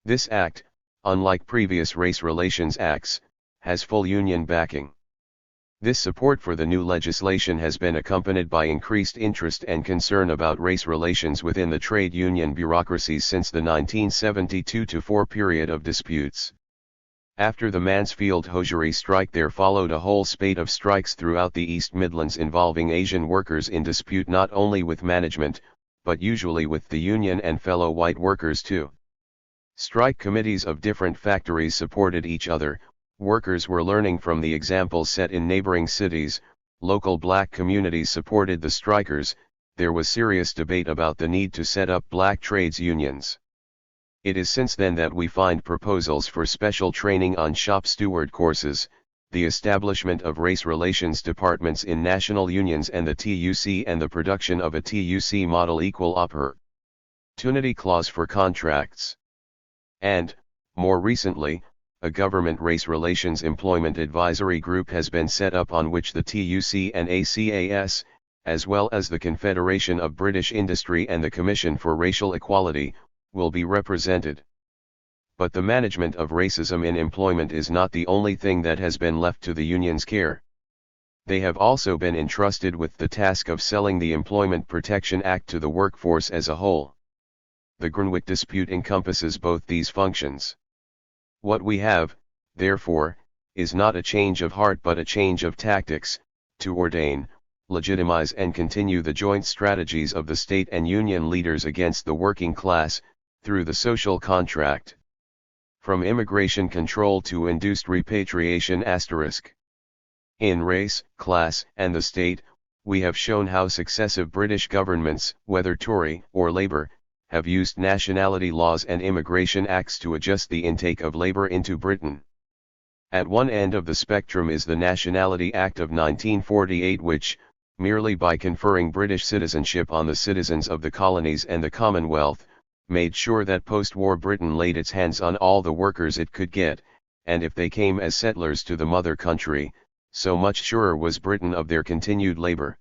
This act, unlike previous race relations acts, has full union backing. This support for the new legislation has been accompanied by increased interest and concern about race relations within the trade union bureaucracies since the 1972–4 period of disputes. After the Mansfield hosiery strike, there followed a whole spate of strikes throughout the East Midlands involving Asian workers in dispute not only with management, but usually with the union and fellow white workers too. Strike committees of different factories supported each other, workers were learning from the examples set in neighboring cities, local black communities supported the strikers, there was serious debate about the need to set up black trades unions. It is since then that we find proposals for special training on shop steward courses, the establishment of race relations departments in national unions and the TUC, and the production of a TUC model equal opportunity clause for contracts. And, more recently, a government race relations employment advisory group has been set up on which the TUC and ACAS, as well as the Confederation of British Industry and the Commission for Racial Equality, will be represented. But the management of racism in employment is not the only thing that has been left to the union's care. They have also been entrusted with the task of selling the Employment Protection Act to the workforce as a whole. The Grunwick dispute encompasses both these functions. What we have, therefore, is not a change of heart but a change of tactics, to ordain, legitimize and continue the joint strategies of the state and union leaders against the working class, through the social contract. From immigration control to induced repatriation *. In race, class, and the state, we have shown how successive British governments, whether Tory or Labour, have used nationality laws and immigration acts to adjust the intake of labour into Britain. At one end of the spectrum is the Nationality Act of 1948, which, merely by conferring British citizenship on the citizens of the colonies and the Commonwealth, made sure that post-war Britain laid its hands on all the workers it could get, and if they came as settlers to the mother country, so much surer was Britain of their continued labour.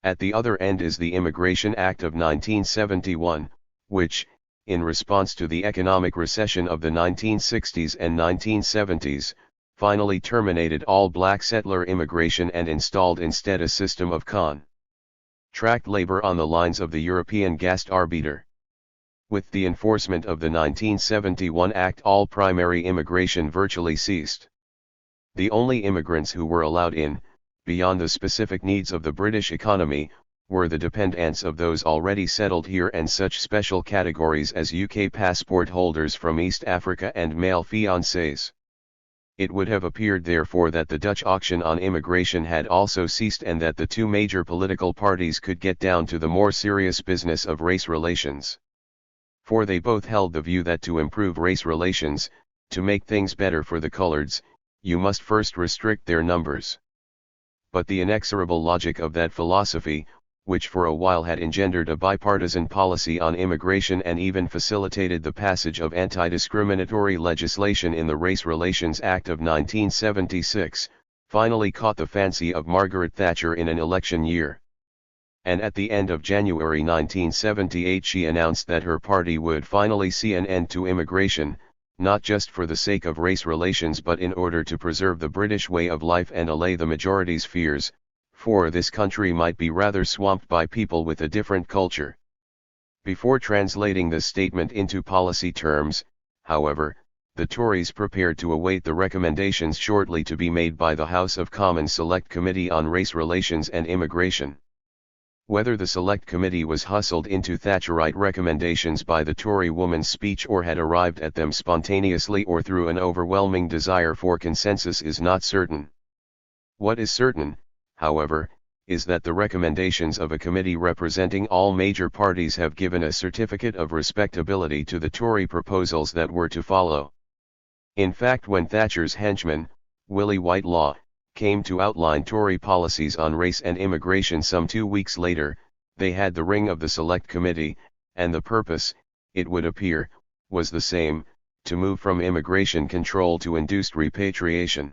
At the other end is the Immigration Act of 1971, which, in response to the economic recession of the 1960s and 1970s, finally terminated all black settler immigration and installed instead a system of contract labour on the lines of the European Gastarbeiter. With the enforcement of the 1971 Act, all primary immigration virtually ceased. The only immigrants who were allowed in, beyond the specific needs of the British economy, were the dependents of those already settled here and such special categories as UK passport holders from East Africa and male fiancés. It would have appeared therefore that the Dutch auction on immigration had also ceased and that the two major political parties could get down to the more serious business of race relations. For they both held the view that to improve race relations, to make things better for the coloreds, you must first restrict their numbers. But the inexorable logic of that philosophy, which for a while had engendered a bipartisan policy on immigration and even facilitated the passage of anti-discriminatory legislation in the Race Relations Act of 1976, finally caught the fancy of Margaret Thatcher in an election year. And at the end of January 1978 she announced that her party would finally see an end to immigration, not just for the sake of race relations but in order to preserve the British way of life and allay the majority's fears, for this country might be rather swamped by people with a different culture. Before translating this statement into policy terms, however, the Tories prepared to await the recommendations shortly to be made by the House of Commons Select Committee on Race Relations and Immigration. Whether the Select Committee was hustled into Thatcherite recommendations by the Tory woman's speech or had arrived at them spontaneously or through an overwhelming desire for consensus is not certain. What is certain, however, is that the recommendations of a committee representing all major parties have given a certificate of respectability to the Tory proposals that were to follow. In fact, when Thatcher's henchman, Willie Whitelaw, came to outline Tory policies on race and immigration some 2 weeks later, they had the ring of the Select Committee, and the purpose, it would appear, was the same, to move from immigration control to induced repatriation.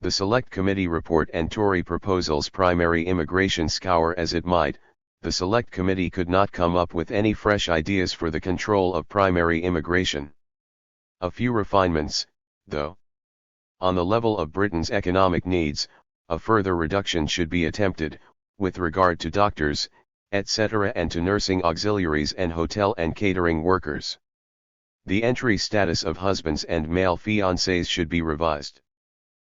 The Select Committee report and Tory proposals primary immigration scour as it might, the Select Committee could not come up with any fresh ideas for the control of primary immigration. A few refinements, though. On the level of Britain's economic needs, a further reduction should be attempted, with regard to doctors, etc., and to nursing auxiliaries and hotel and catering workers. The entry status of husbands and male fiancés should be revised.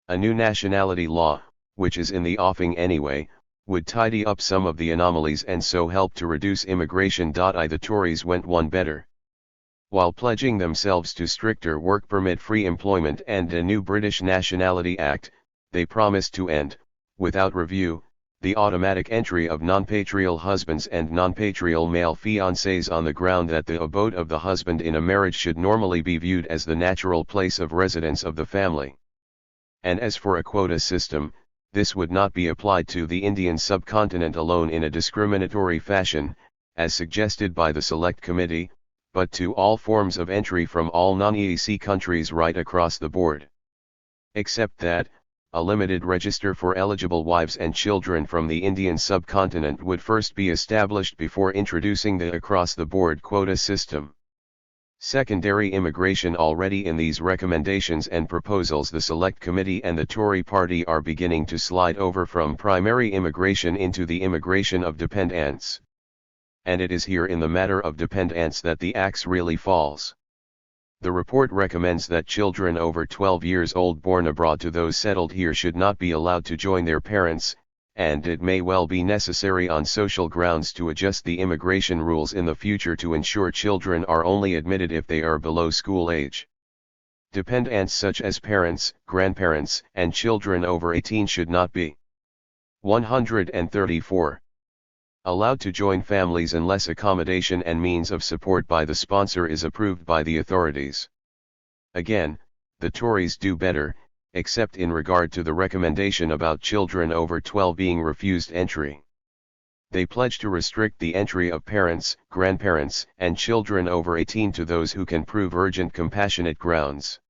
A new nationality law, which is in the offing anyway, would tidy up some of the anomalies and so help to reduce immigration. The Tories went one better. While pledging themselves to stricter work permit-free employment and a new British Nationality Act, they promised to end, without review, the automatic entry of non-patrial husbands and non-patrial male fiancés on the ground that the abode of the husband in a marriage should normally be viewed as the natural place of residence of the family. And as for a quota system, this would not be applied to the Indian subcontinent alone in a discriminatory fashion, as suggested by the Select Committee, but to all forms of entry from all non-EEC countries right across the board. Except that, a limited register for eligible wives and children from the Indian subcontinent would first be established before introducing the across-the-board quota system. Secondary immigration. Already in these recommendations and proposals, the Select Committee and the Tory party are beginning to slide over from primary immigration into the immigration of dependants. And it is here in the matter of dependants that the axe really falls. The report recommends that children over 12 years old born abroad to those settled here should not be allowed to join their parents, and it may well be necessary on social grounds to adjust the immigration rules in the future to ensure children are only admitted if they are below school age. Dependants such as parents, grandparents, and children over 18 should not be 134. Allowed to join families unless accommodation and means of support by the sponsor is approved by the authorities. Again, the Tories do better, except in regard to the recommendation about children over 12 being refused entry. They pledge to restrict the entry of parents, grandparents, and children over 18 to those who can prove urgent compassionate grounds.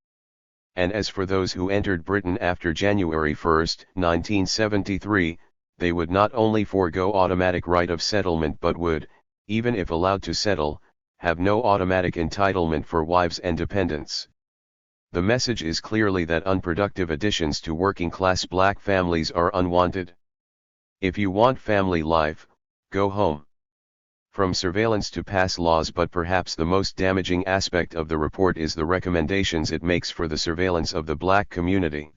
And as for those who entered Britain after January 1, 1973, they would not only forego automatic right of settlement but would, even if allowed to settle, have no automatic entitlement for wives and dependents. The message is clearly that unproductive additions to working-class black families are unwanted. If you want family life, go home. From surveillance to pass laws, but perhaps the most damaging aspect of the report is the recommendations it makes for the surveillance of the black community.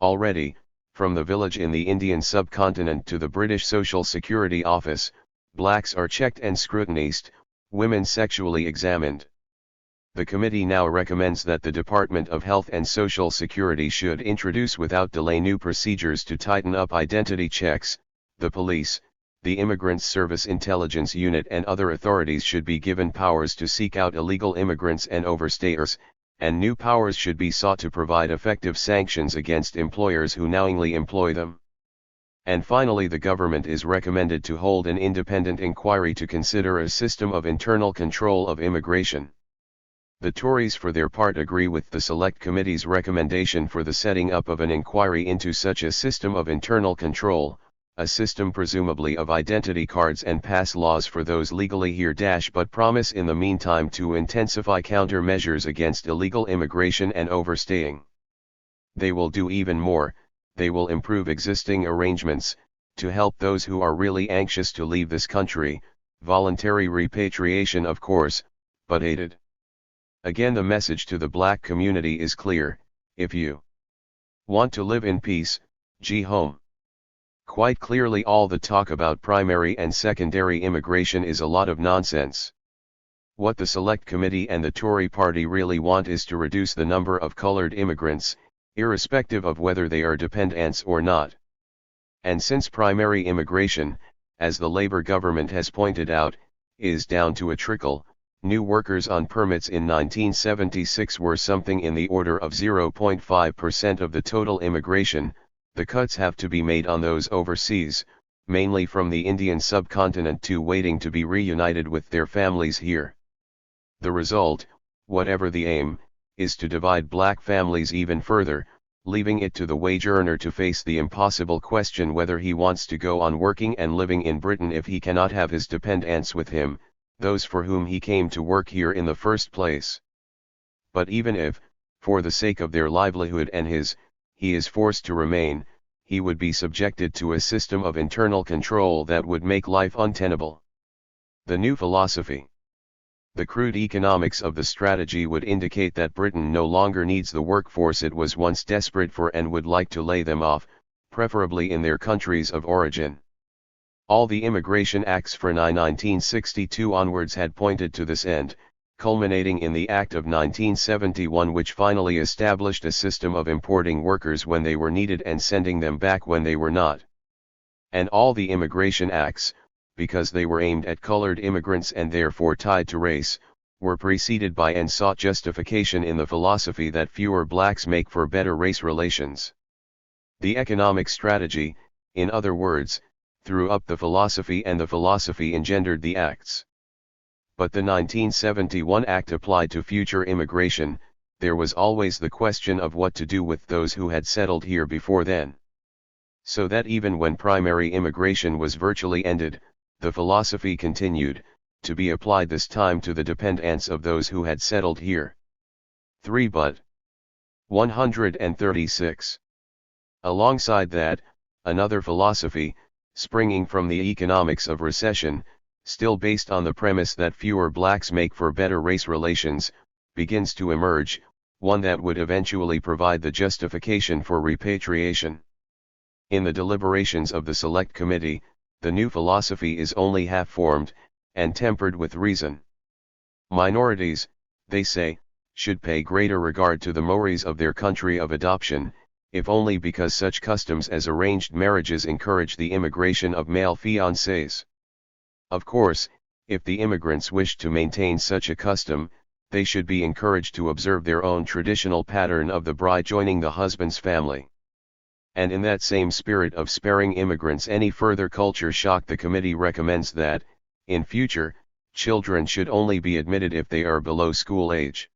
Already, from the village in the Indian subcontinent to the British Social Security Office, blacks are checked and scrutinized, women sexually examined. The committee now recommends that the Department of Health and Social Security should introduce without delay new procedures to tighten up identity checks. The police, the Immigrant Service Intelligence Unit and other authorities should be given powers to seek out illegal immigrants and overstayers, and new powers should be sought to provide effective sanctions against employers who knowingly employ them. And finally, the government is recommended to hold an independent inquiry to consider a system of internal control of immigration. The Tories for their part agree with the Select Committee's recommendation for the setting up of an inquiry into such a system of internal control, a system presumably of identity cards and pass laws for those legally here but promise in the meantime to intensify countermeasures against illegal immigration and overstaying. They will do even more, they will improve existing arrangements, to help those who are really anxious to leave this country, voluntary repatriation of course, but aided. Again the message to the black community is clear: if you want to live in peace, go home. Quite clearly all the talk about primary and secondary immigration is a lot of nonsense. What the Select Committee and the Tory party really want is to reduce the number of colored immigrants, irrespective of whether they are dependents or not. And since primary immigration, as the Labour government has pointed out, is down to a trickle, new workers on permits in 1976 were something in the order of 0.5% of the total immigration, the cuts have to be made on those overseas, mainly from the Indian subcontinent too, waiting to be reunited with their families here. The result, whatever the aim, is to divide black families even further, leaving it to the wage earner to face the impossible question whether he wants to go on working and living in Britain if he cannot have his dependents with him, those for whom he came to work here in the first place. But even if, for the sake of their livelihood and his, he is forced to remain, he would be subjected to a system of internal control that would make life untenable. The new philosophy. The crude economics of the strategy would indicate that Britain no longer needs the workforce it was once desperate for and would like to lay them off, preferably in their countries of origin. All the immigration acts from 1962 onwards had pointed to this end, culminating in the Act of 1971 which finally established a system of importing workers when they were needed and sending them back when they were not. And all the immigration acts, because they were aimed at colored immigrants and therefore tied to race, were preceded by and sought justification in the philosophy that fewer blacks make for better race relations. The economic strategy, in other words, threw up the philosophy and the philosophy engendered the acts. But the 1971 Act applied to future immigration, there was always the question of what to do with those who had settled here before then. So that even when primary immigration was virtually ended, the philosophy continued, to be applied this time to the dependents of those who had settled here. 3 But 136. Alongside that, another philosophy, springing from the economics of recession, still based on the premise that fewer blacks make for better race relations, begins to emerge, one that would eventually provide the justification for repatriation. In the deliberations of the Select Committee, the new philosophy is only half-formed, and tempered with reason. Minorities, they say, should pay greater regard to the mores of their country of adoption, if only because such customs as arranged marriages encourage the immigration of male fiancés. Of course, if the immigrants wish to maintain such a custom, they should be encouraged to observe their own traditional pattern of the bride joining the husband's family. And in that same spirit of sparing immigrants any further culture shock, the committee recommends that, in future, children should only be admitted if they are below school age.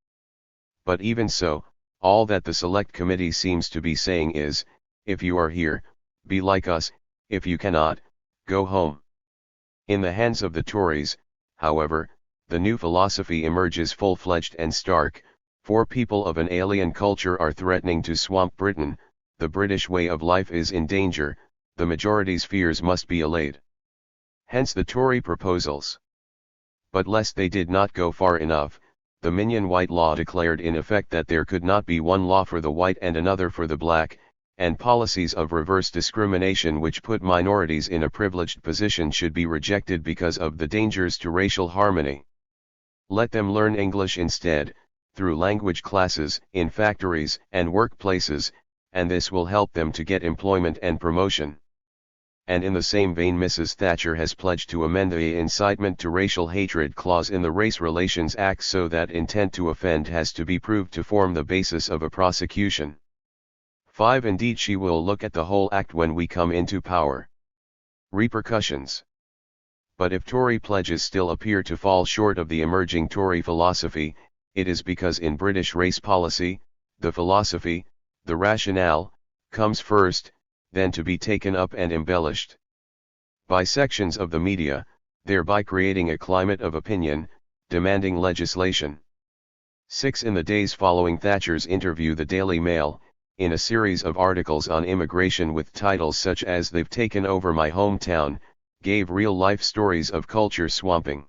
But even so, all that the Select Committee seems to be saying is, if you are here, be like us, if you cannot, go home. In the hands of the Tories, however, the new philosophy emerges full-fledged and stark, for people of an alien culture are threatening to swamp Britain, the British way of life is in danger, the majority's fears must be allayed. Hence the Tory proposals. But lest they did not go far enough, the Minion White Law declared in effect that there could not be one law for the white and another for the black, and policies of reverse discrimination which put minorities in a privileged position should be rejected because of the dangers to racial harmony. Let them learn English instead, through language classes, in factories and workplaces, and this will help them to get employment and promotion. And in the same vein, Mrs. Thatcher has pledged to amend the incitement to racial hatred clause in the Race Relations Act so that intent to offend has to be proved to form the basis of a prosecution. 5 Indeed, she will look at the whole act when we come into power. Repercussions. But if Tory pledges still appear to fall short of the emerging Tory philosophy, it is because in British race policy, the philosophy, the rationale, comes first, then to be taken up and embellished. by sections of the media, thereby creating a climate of opinion, demanding legislation. 6. In the days following Thatcher's interview, the Daily Mail, in a series of articles on immigration with titles such as "They've Taken Over My Hometown," gave real-life stories of culture swamping.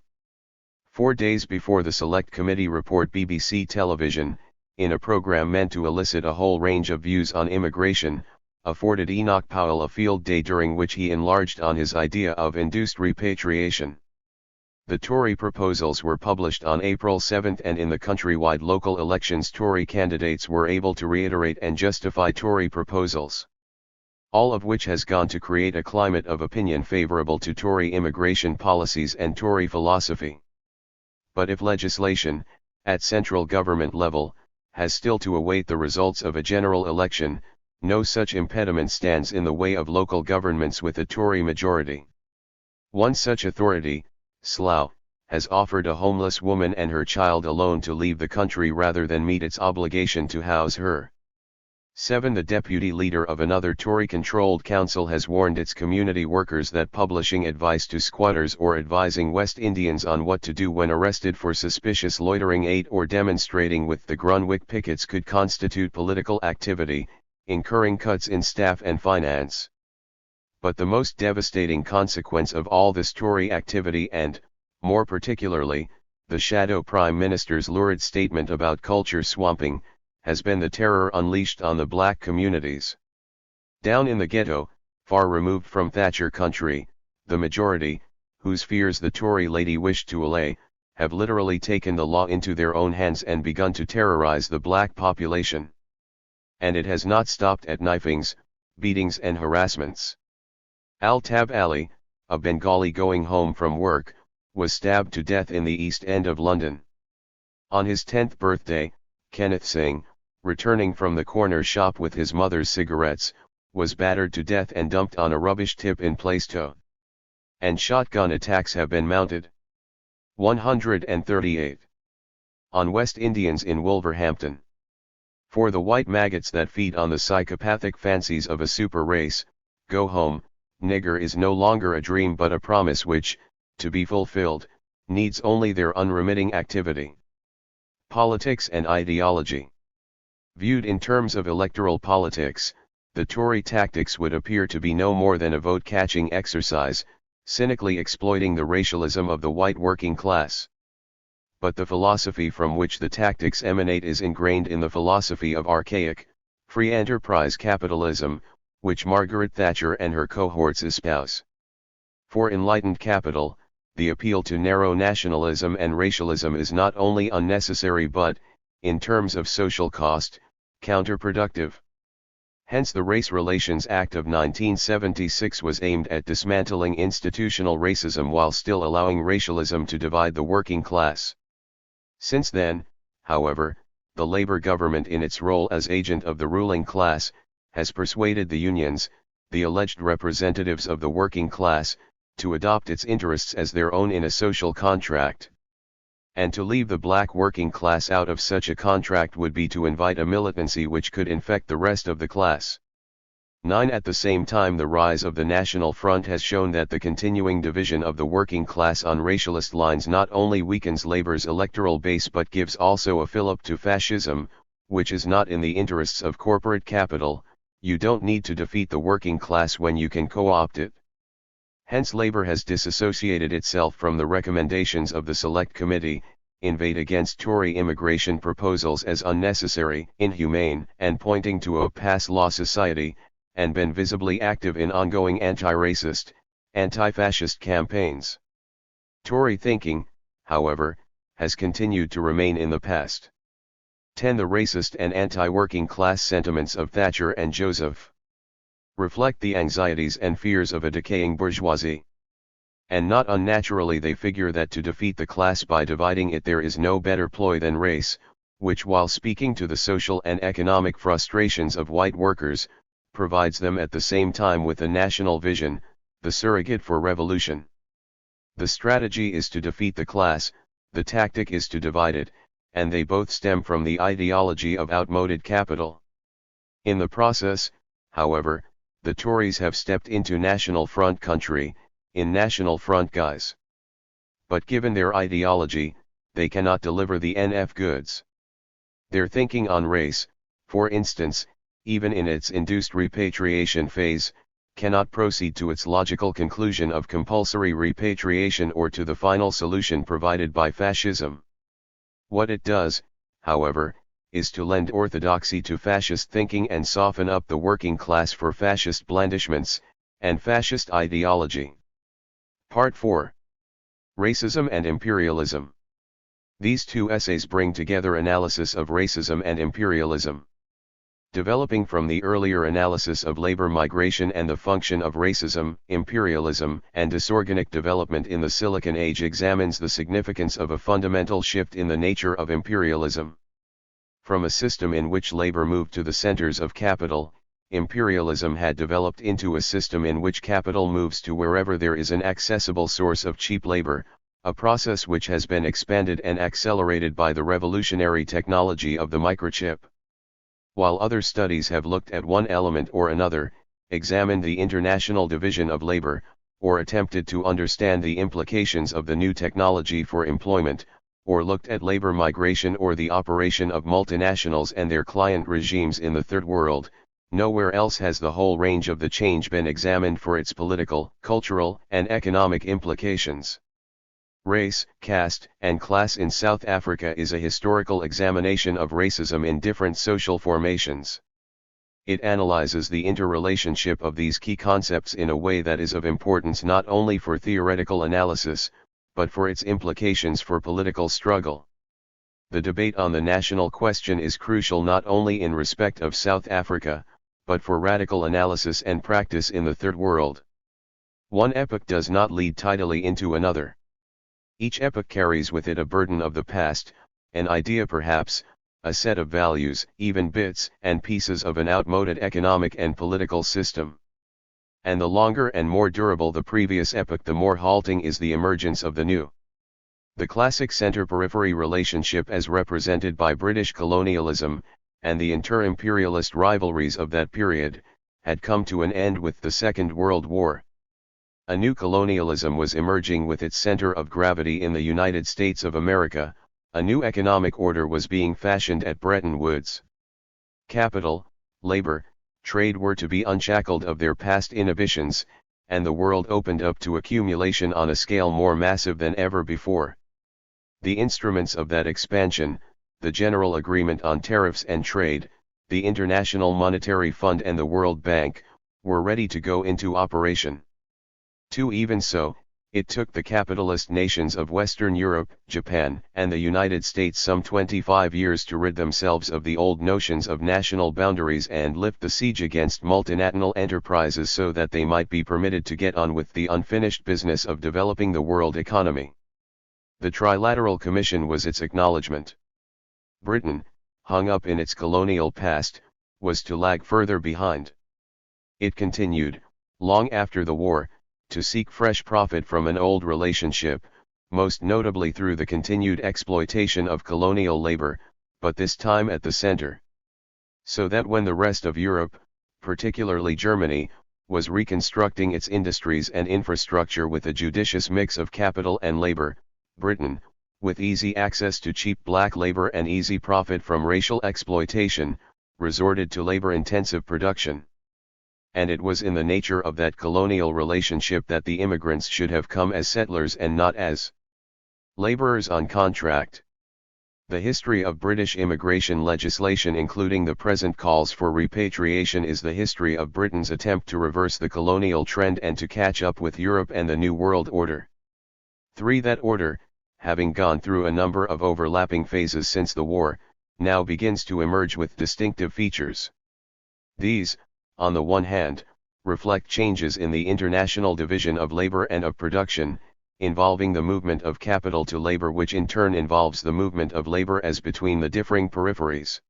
4 days before the Select Committee report, BBC Television, in a program meant to elicit a whole range of views on immigration, afforded Enoch Powell a field day during which he enlarged on his idea of induced repatriation. The Tory proposals were published on April 7, and in the countrywide local elections Tory candidates were able to reiterate and justify Tory proposals. All of which has gone to create a climate of opinion favourable to Tory immigration policies and Tory philosophy. But if legislation, at central government level, has still to await the results of a general election, no such impediment stands in the way of local governments with a Tory majority. One such authority, Slough, has offered a homeless woman and her child a loan to leave the country rather than meet its obligation to house her. 7. The deputy leader of another Tory-controlled council has warned its community workers that publishing advice to squatters or advising West Indians on what to do when arrested for suspicious loitering at or demonstrating with the Grunwick pickets could constitute political activity, incurring cuts in staff and finance. But the most devastating consequence of all this Tory activity and, more particularly, the Shadow Prime Minister's lurid statement about culture swamping, has been the terror unleashed on the black communities. Down in the ghetto, far removed from Thatcher country, the majority, whose fears the Tory lady wished to allay, have literally taken the law into their own hands and begun to terrorize the black population. And it has not stopped at knifings, beatings and harassments. Altab Ali, a Bengali going home from work, was stabbed to death in the East End of London. On his 10th birthday, Kenneth Singh, returning from the corner shop with his mother's cigarettes, was battered to death and dumped on a rubbish tip in Plaistow. And shotgun attacks have been mounted. 138. On West Indians in Wolverhampton. For the white maggots that feed on the psychopathic fancies of a super race, go home, nigger is no longer a dream but a promise which, to be fulfilled, needs only their unremitting activity. Politics and ideology. Viewed in terms of electoral politics, the Tory tactics would appear to be no more than a vote-catching exercise, cynically exploiting the racialism of the white working class. But the philosophy from which the tactics emanate is ingrained in the philosophy of archaic, free enterprise capitalism, which Margaret Thatcher and her cohorts espouse. For enlightened capital, the appeal to narrow nationalism and racialism is not only unnecessary but, in terms of social cost, counterproductive. Hence the Race Relations Act of 1976 was aimed at dismantling institutional racism while still allowing racialism to divide the working class. Since then, however, the Labour government in its role as agent of the ruling class, has persuaded the unions, the alleged representatives of the working class, to adopt its interests as their own in a social contract. And to leave the black working class out of such a contract would be to invite a militancy which could infect the rest of the class. 9. At the same time, the rise of the National Front has shown that the continuing division of the working class on racialist lines not only weakens Labour's electoral base but gives also a fillip to fascism, which is not in the interests of corporate capital. You don't need to defeat the working class when you can co-opt it. Hence Labour has disassociated itself from the recommendations of the Select Committee, inveighed against Tory immigration proposals as unnecessary, inhumane, and pointing to a pass law society, and been visibly active in ongoing anti-racist, anti-fascist campaigns. Tory thinking, however, has continued to remain in the past. 10. The racist and anti-working class sentiments of Thatcher and Joseph reflect the anxieties and fears of a decaying bourgeoisie. And not unnaturally they figure that to defeat the class by dividing it there is no better ploy than race, which while speaking to the social and economic frustrations of white workers, provides them at the same time with a national vision, the surrogate for revolution. The strategy is to defeat the class, the tactic is to divide it, and they both stem from the ideology of outmoded capital. In the process, however, the Tories have stepped into National Front country, in National Front guise. But given their ideology, they cannot deliver the NF goods. Their thinking on race, for instance, even in its induced repatriation phase, cannot proceed to its logical conclusion of compulsory repatriation or to the final solution provided by fascism. What it does, however, is to lend orthodoxy to fascist thinking and soften up the working class for fascist blandishments, and fascist ideology. Part 4. Racism and Imperialism. These two essays bring together analysis of racism and imperialism. Developing from the earlier analysis of labor migration and the function of racism, imperialism, and disorganic development in the Silicon Age examines the significance of a fundamental shift in the nature of imperialism. From a system in which labor moved to the centers of capital, imperialism had developed into a system in which capital moves to wherever there is an accessible source of cheap labor, a process which has been expanded and accelerated by the revolutionary technology of the microchip. While other studies have looked at one element or another, examined the international division of labor, or attempted to understand the implications of the new technology for employment, or looked at labor migration or the operation of multinationals and their client regimes in the Third World, nowhere else has the whole range of the change been examined for its political, cultural, and economic implications. Race, caste, and class in South Africa is a historical examination of racism in different social formations. It analyzes the interrelationship of these key concepts in a way that is of importance not only for theoretical analysis, but for its implications for political struggle. The debate on the national question is crucial not only in respect of South Africa, but for radical analysis and practice in the Third World. One epoch does not lead tidily into another. Each epoch carries with it a burden of the past, an idea perhaps, a set of values, even bits and pieces of an outmoded economic and political system. And the longer and more durable the previous epoch, the more halting is the emergence of the new. The classic center-periphery relationship as represented by British colonialism, and the inter-imperialist rivalries of that period, had come to an end with the Second World War. A new colonialism was emerging with its center of gravity in the United States of America, a new economic order was being fashioned at Bretton Woods. Capital, labor, trade were to be unshackled of their past inhibitions, and the world opened up to accumulation on a scale more massive than ever before. The instruments of that expansion, the General Agreement on Tariffs and Trade, the International Monetary Fund and the World Bank, were ready to go into operation. Even so, it took the capitalist nations of Western Europe, Japan, and the United States some 25 years to rid themselves of the old notions of national boundaries and lift the siege against multinational enterprises so that they might be permitted to get on with the unfinished business of developing the world economy. The Trilateral Commission was its acknowledgement. Britain, hung up in its colonial past, was to lag further behind. It continued, long after the war, to seek fresh profit from an old relationship, most notably through the continued exploitation of colonial labor, but this time at the center. So that when the rest of Europe, particularly Germany, was reconstructing its industries and infrastructure with a judicious mix of capital and labor, Britain, with easy access to cheap black labor and easy profit from racial exploitation, resorted to labor-intensive production. And it was in the nature of that colonial relationship that the immigrants should have come as settlers and not as laborers on contract. The history of British immigration legislation, including the present calls for repatriation, is the history of Britain's attempt to reverse the colonial trend and to catch up with Europe and the New World Order. That order, having gone through a number of overlapping phases since the war, now begins to emerge with distinctive features. These, on the one hand, reflect changes in the international division of labor and of production, involving the movement of capital to labor, which in turn involves the movement of labor as between the differing peripheries.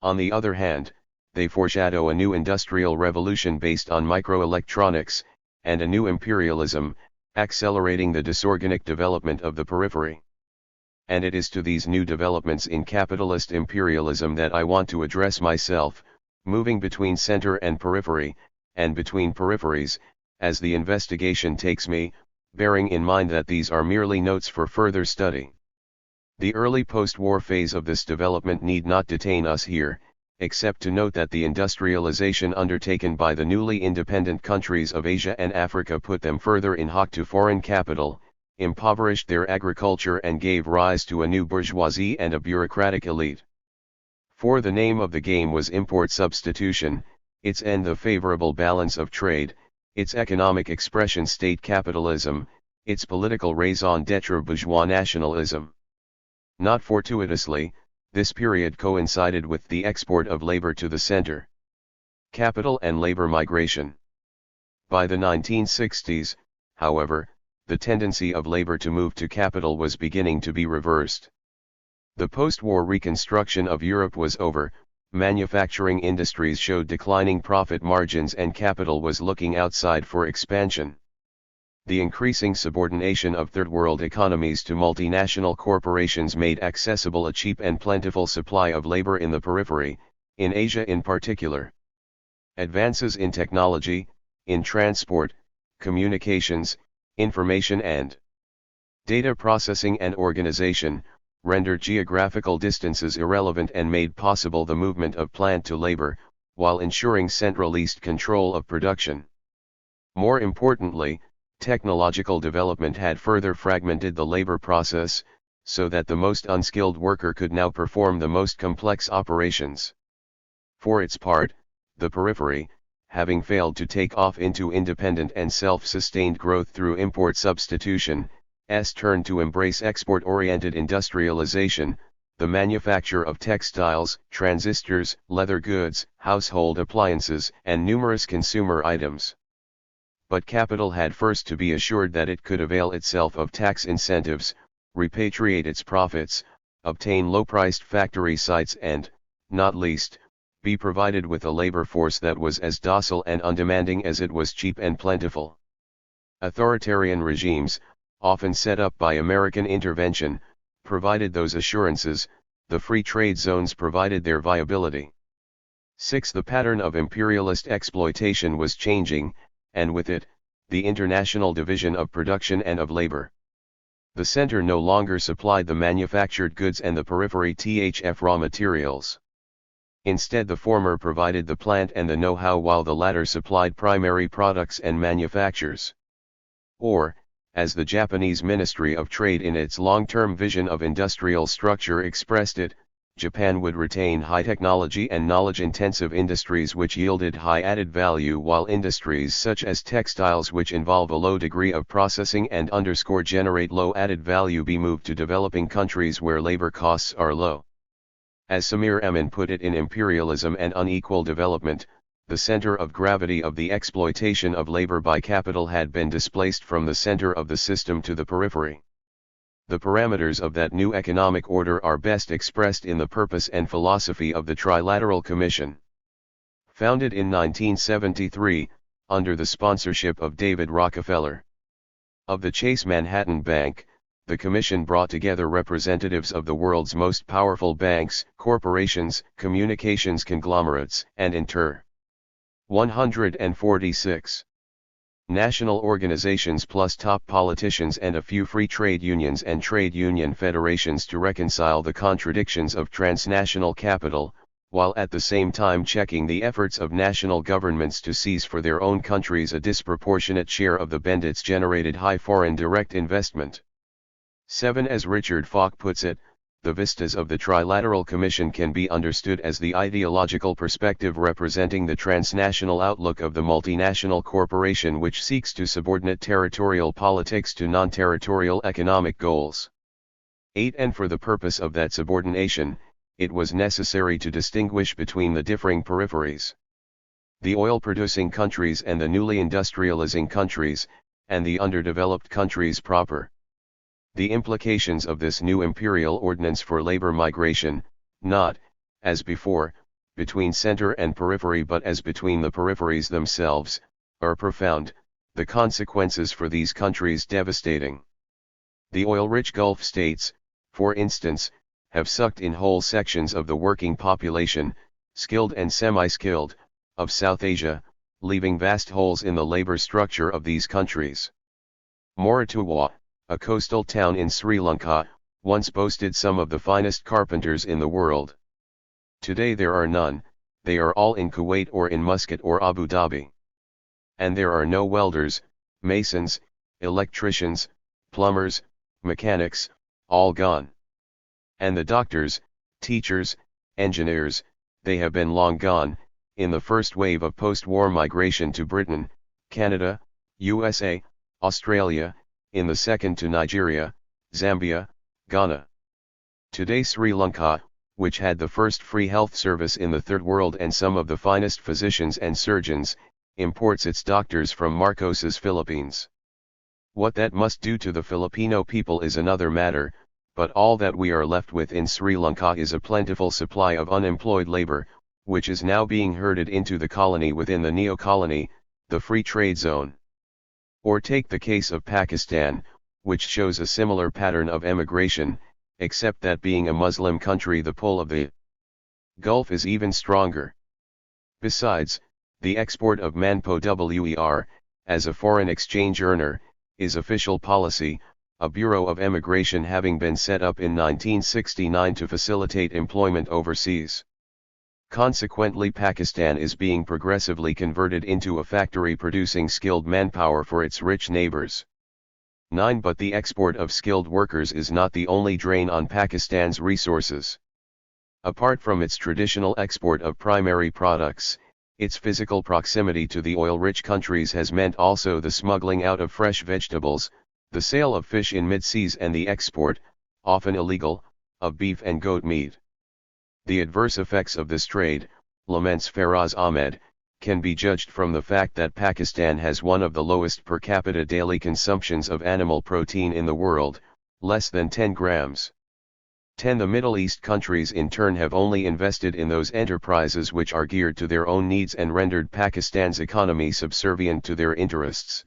On the other hand, they foreshadow a new industrial revolution based on microelectronics, and a new imperialism, accelerating the disorganic development of the periphery. And it is to these new developments in capitalist imperialism that I want to address myself, moving between center and periphery, and between peripheries, as the investigation takes me, bearing in mind that these are merely notes for further study. The early post-war phase of this development need not detain us here, except to note that the industrialization undertaken by the newly independent countries of Asia and Africa put them further in hock to foreign capital, impoverished their agriculture and gave rise to a new bourgeoisie and a bureaucratic elite. For the name of the game was import substitution, its end the favorable balance of trade, its economic expression state capitalism, its political raison d'etre bourgeois nationalism. Not fortuitously, this period coincided with the export of labor to the center. Capital and labor migration. By the 1960s, however, the tendency of labor to move to capital was beginning to be reversed. The post-war reconstruction of Europe was over, manufacturing industries showed declining profit margins and capital was looking outside for expansion. The increasing subordination of third-world economies to multinational corporations made accessible a cheap and plentiful supply of labor in the periphery, in Asia in particular. Advances in technology, in transport, communications, information and data processing and organization, rendered geographical distances irrelevant and made possible the movement of plant to labor, while ensuring centralized control of production. More importantly, technological development had further fragmented the labor process, so that the most unskilled worker could now perform the most complex operations. For its part, the periphery, having failed to take off into independent and self-sustained growth through import substitution, turned to embrace export-oriented industrialization, the manufacture of textiles, transistors, leather goods, household appliances, and numerous consumer items. But capital had first to be assured that it could avail itself of tax incentives, repatriate its profits, obtain low-priced factory sites and, not least, be provided with a labor force that was as docile and undemanding as it was cheap and plentiful. Authoritarian regimes, often set up by American intervention, provided those assurances, the free trade zones provided their viability. 6. The pattern of imperialist exploitation was changing, and with it, the international division of production and of labor. The center no longer supplied the manufactured goods and the periphery raw materials. Instead, the former provided the plant and the know-how while the latter supplied primary products and manufactures. Or, as the Japanese Ministry of Trade in its long-term vision of industrial structure expressed it, Japan would retain high technology and knowledge-intensive industries which yielded high added value, while industries such as textiles which involve a low degree of processing and generate low added value be moved to developing countries where labor costs are low. As Samir Amin put it in Imperialism and Unequal Development, the center of gravity of the exploitation of labor by capital had been displaced from the center of the system to the periphery. The parameters of that new economic order are best expressed in the purpose and philosophy of the Trilateral Commission. Founded in 1973, under the sponsorship of David Rockefeller. Of the Chase Manhattan Bank, the Commission brought together representatives of the world's most powerful banks, corporations, communications conglomerates, and 146 national organizations plus top politicians and a few free trade unions and trade union federations to reconcile the contradictions of transnational capital, while at the same time checking the efforts of national governments to seize for their own countries a disproportionate share of the bandits generated high foreign direct investment. 7. As Richard Falk puts it, the vistas of the Trilateral Commission can be understood as the ideological perspective representing the transnational outlook of the multinational corporation which seeks to subordinate territorial politics to non-territorial economic goals. 8. And for the purpose of that subordination, it was necessary to distinguish between the differing peripheries. The oil-producing countries and the newly industrializing countries, and the underdeveloped countries proper. The implications of this new imperial ordinance for labor migration, not, as before, between center and periphery but as between the peripheries themselves, are profound, the consequences for these countries devastating. The oil-rich Gulf states, for instance, have sucked in whole sections of the working population, skilled and semi-skilled, of South Asia, leaving vast holes in the labor structure of these countries. Moratuwa, a coastal town in Sri Lanka, once boasted some of the finest carpenters in the world. Today there are none, they are all in Kuwait or in Muscat or Abu Dhabi. And there are no welders, masons, electricians, plumbers, mechanics, all gone. And the doctors, teachers, engineers, they have been long gone, in the first wave of post-war migration to Britain, Canada, USA, Australia, in the second to Nigeria, Zambia, Ghana. Today Sri Lanka, which had the first free health service in the Third World and some of the finest physicians and surgeons, imports its doctors from Marcos's Philippines. What that must do to the Filipino people is another matter, but all that we are left with in Sri Lanka is a plentiful supply of unemployed labor, which is now being herded into the colony within the neo-colony, the free trade zone. Or take the case of Pakistan, which shows a similar pattern of emigration, except that being a Muslim country the pull of the Gulf is even stronger. Besides, the export of manpower, as a foreign exchange earner, is official policy, a Bureau of Emigration having been set up in 1969 to facilitate employment overseas. Consequently, Pakistan is being progressively converted into a factory producing skilled manpower for its rich neighbors. 9. But the export of skilled workers is not the only drain on Pakistan's resources. Apart from its traditional export of primary products, its physical proximity to the oil-rich countries has meant also the smuggling out of fresh vegetables, the sale of fish in mid-seas and the export, often illegal, of beef and goat meat. The adverse effects of this trade, laments Faraz Ahmed, can be judged from the fact that Pakistan has one of the lowest per capita daily consumptions of animal protein in the world, less than 10 grams. 10. The Middle East countries in turn have only invested in those enterprises which are geared to their own needs and rendered Pakistan's economy subservient to their interests.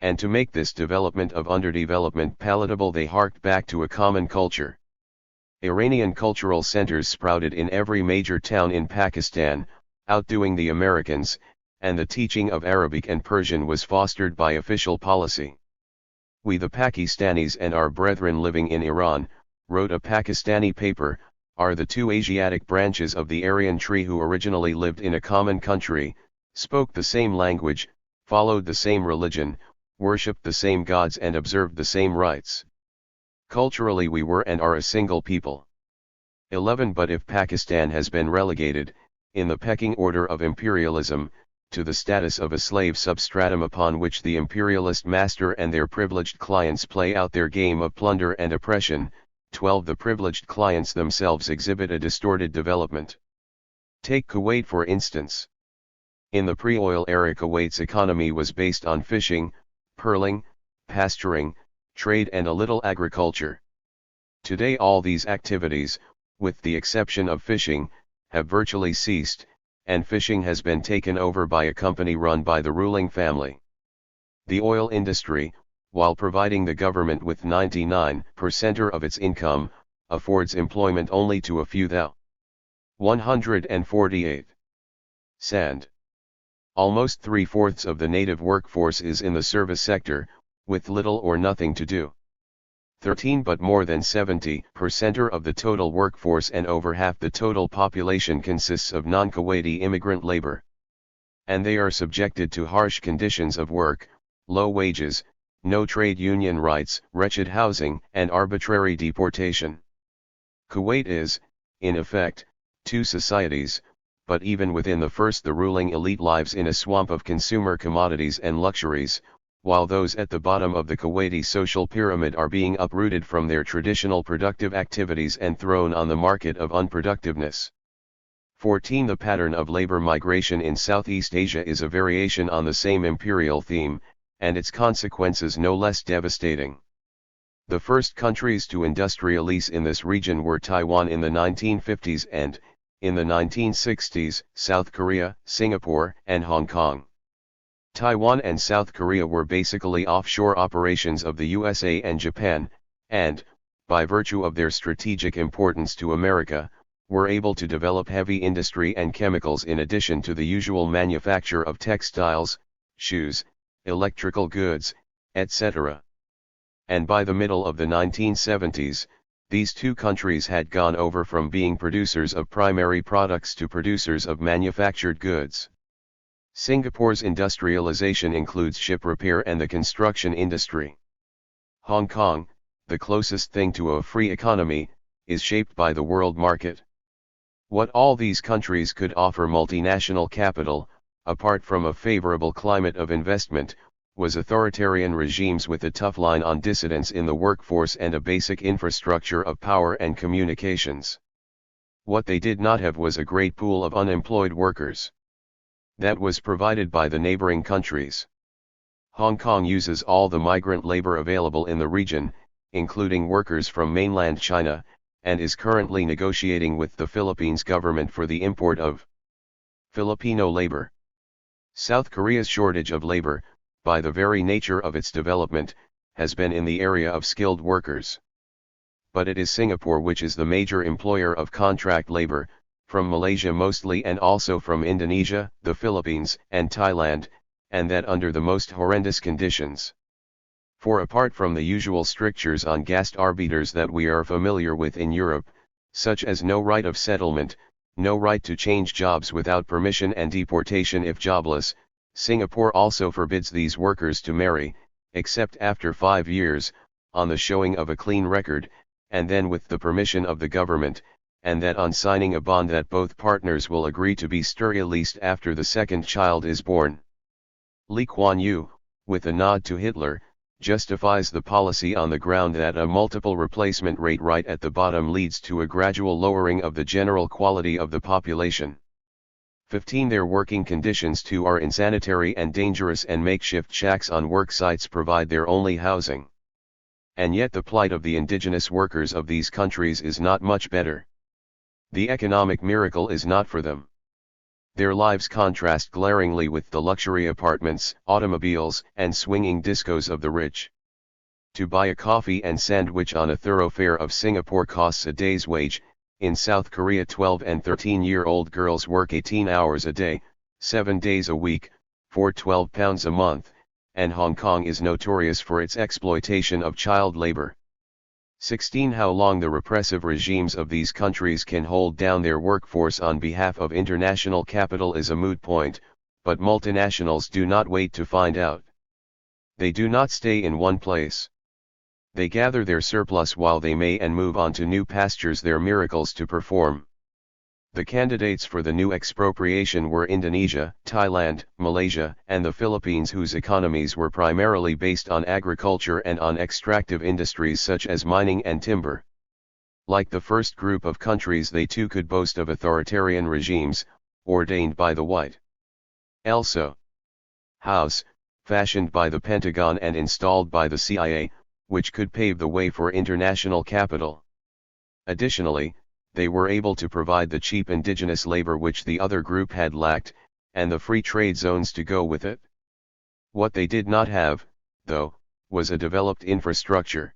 And to make this development of underdevelopment palatable, they harked back to a common culture. Iranian cultural centers sprouted in every major town in Pakistan, outdoing the Americans, and the teaching of Arabic and Persian was fostered by official policy. We the Pakistanis and our brethren living in Iran, wrote a Pakistani paper, are the two Asiatic branches of the Aryan tree who originally lived in a common country, spoke the same language, followed the same religion, worshipped the same gods and observed the same rites. Culturally we were and are a single people. 11. But if Pakistan has been relegated, in the pecking order of imperialism, to the status of a slave substratum upon which the imperialist master and their privileged clients play out their game of plunder and oppression, 12. The privileged clients themselves exhibit a distorted development. Take Kuwait for instance. In the pre-oil era, Kuwait's economy was based on fishing, pearling, pasturing, trade and a little agriculture. Today all these activities, with the exception of fishing, have virtually ceased, and fishing has been taken over by a company run by the ruling family. The oil industry, while providing the government with 99% of its income, affords employment only to a few thou. 148. Sand. Almost 3/4 of the native workforce is in the service sector, with little or nothing to do. 13. But more than 70% of the total workforce and over half the total population consists of non-Kuwaiti immigrant labor. And they are subjected to harsh conditions of work, low wages, no trade union rights, wretched housing, and arbitrary deportation. Kuwait is, in effect, two societies, but even within the first the ruling elite lives in a swamp of consumer commodities and luxuries, while those at the bottom of the Kuwaiti social pyramid are being uprooted from their traditional productive activities and thrown on the market of unproductiveness. 14. The pattern of labor migration in Southeast Asia is a variation on the same imperial theme, and its consequences no less devastating. The first countries to industrialize in this region were Taiwan in the 1950s and, in the 1960s, South Korea, Singapore, and Hong Kong. Taiwan and South Korea were basically offshore operations of the USA and Japan, and, by virtue of their strategic importance to America, were able to develop heavy industry and chemicals in addition to the usual manufacture of textiles, shoes, electrical goods, etc. And by the middle of the 1970s, these two countries had gone over from being producers of primary products to producers of manufactured goods. Singapore's industrialization includes ship repair and the construction industry. Hong Kong, the closest thing to a free economy, is shaped by the world market. What all these countries could offer multinational capital, apart from a favorable climate of investment, was authoritarian regimes with a tough line on dissidents in the workforce and a basic infrastructure of power and communications. What they did not have was a great pool of unemployed workers. That was provided by the neighboring countries. Hong Kong uses all the migrant labor available in the region, including workers from mainland China, and is currently negotiating with the Philippines government for the import of Filipino labor. South Korea's shortage of labor, by the very nature of its development, has been in the area of skilled workers. But it is Singapore which is the major employer of contract labor, from Malaysia mostly and also from Indonesia, the Philippines, and Thailand, and that under the most horrendous conditions. For apart from the usual strictures on Gastarbeiters that we are familiar with in Europe, such as no right of settlement, no right to change jobs without permission and deportation if jobless, Singapore also forbids these workers to marry, except after 5 years, on the showing of a clean record, and then with the permission of the government, and that on signing a bond that both partners will agree to be sterilized after the second child is born. Lee Kuan Yew, with a nod to Hitler, justifies the policy on the ground that a multiple replacement rate right at the bottom leads to a gradual lowering of the general quality of the population. 15. Their working conditions too are insanitary and dangerous, and makeshift shacks on work sites provide their only housing. And yet the plight of the indigenous workers of these countries is not much better. The economic miracle is not for them. Their lives contrast glaringly with the luxury apartments, automobiles, and swinging discos of the rich. To buy a coffee and sandwich on a thoroughfare of Singapore costs a day's wage. In South Korea 12 and 13-year-old girls work 18 hours a day, 7 days a week, for £12 a month, and Hong Kong is notorious for its exploitation of child labor. 16. How long the repressive regimes of these countries can hold down their workforce on behalf of international capital is a moot point, but multinationals do not wait to find out. They do not stay in one place. They gather their surplus while they may and move on to new pastures their miracles to perform. The candidates for the new expropriation were Indonesia, Thailand, Malaysia, and the Philippines, whose economies were primarily based on agriculture and on extractive industries such as mining and timber. Like the first group of countries, they too could boast of authoritarian regimes, ordained by the White House, fashioned by the Pentagon and installed by the CIA, which could pave the way for international capital. Additionally, they were able to provide the cheap indigenous labor which the other group had lacked, and the free trade zones to go with it. What they did not have, though, was a developed infrastructure.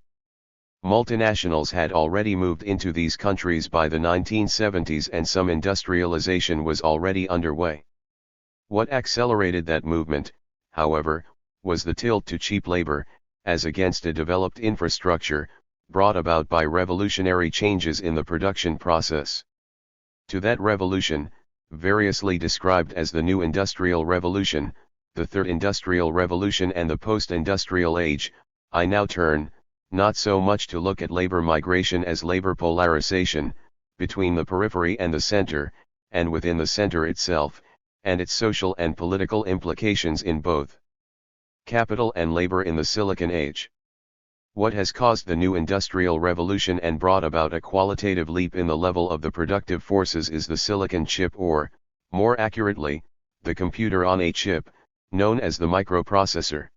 Multinationals had already moved into these countries by the 1970s, and some industrialization was already underway. What accelerated that movement, however, was the tilt to cheap labor, as against a developed infrastructure, brought about by revolutionary changes in the production process. To that revolution, variously described as the New Industrial Revolution, the Third Industrial Revolution, and the Post-Industrial Age, I now turn, not so much to look at labor migration as labor polarization, between the periphery and the center, and within the center itself, and its social and political implications in both capital and labor in the Silicon Age. What has caused the new industrial revolution and brought about a qualitative leap in the level of the productive forces is the silicon chip, or, more accurately, the computer on a chip, known as the microprocessor.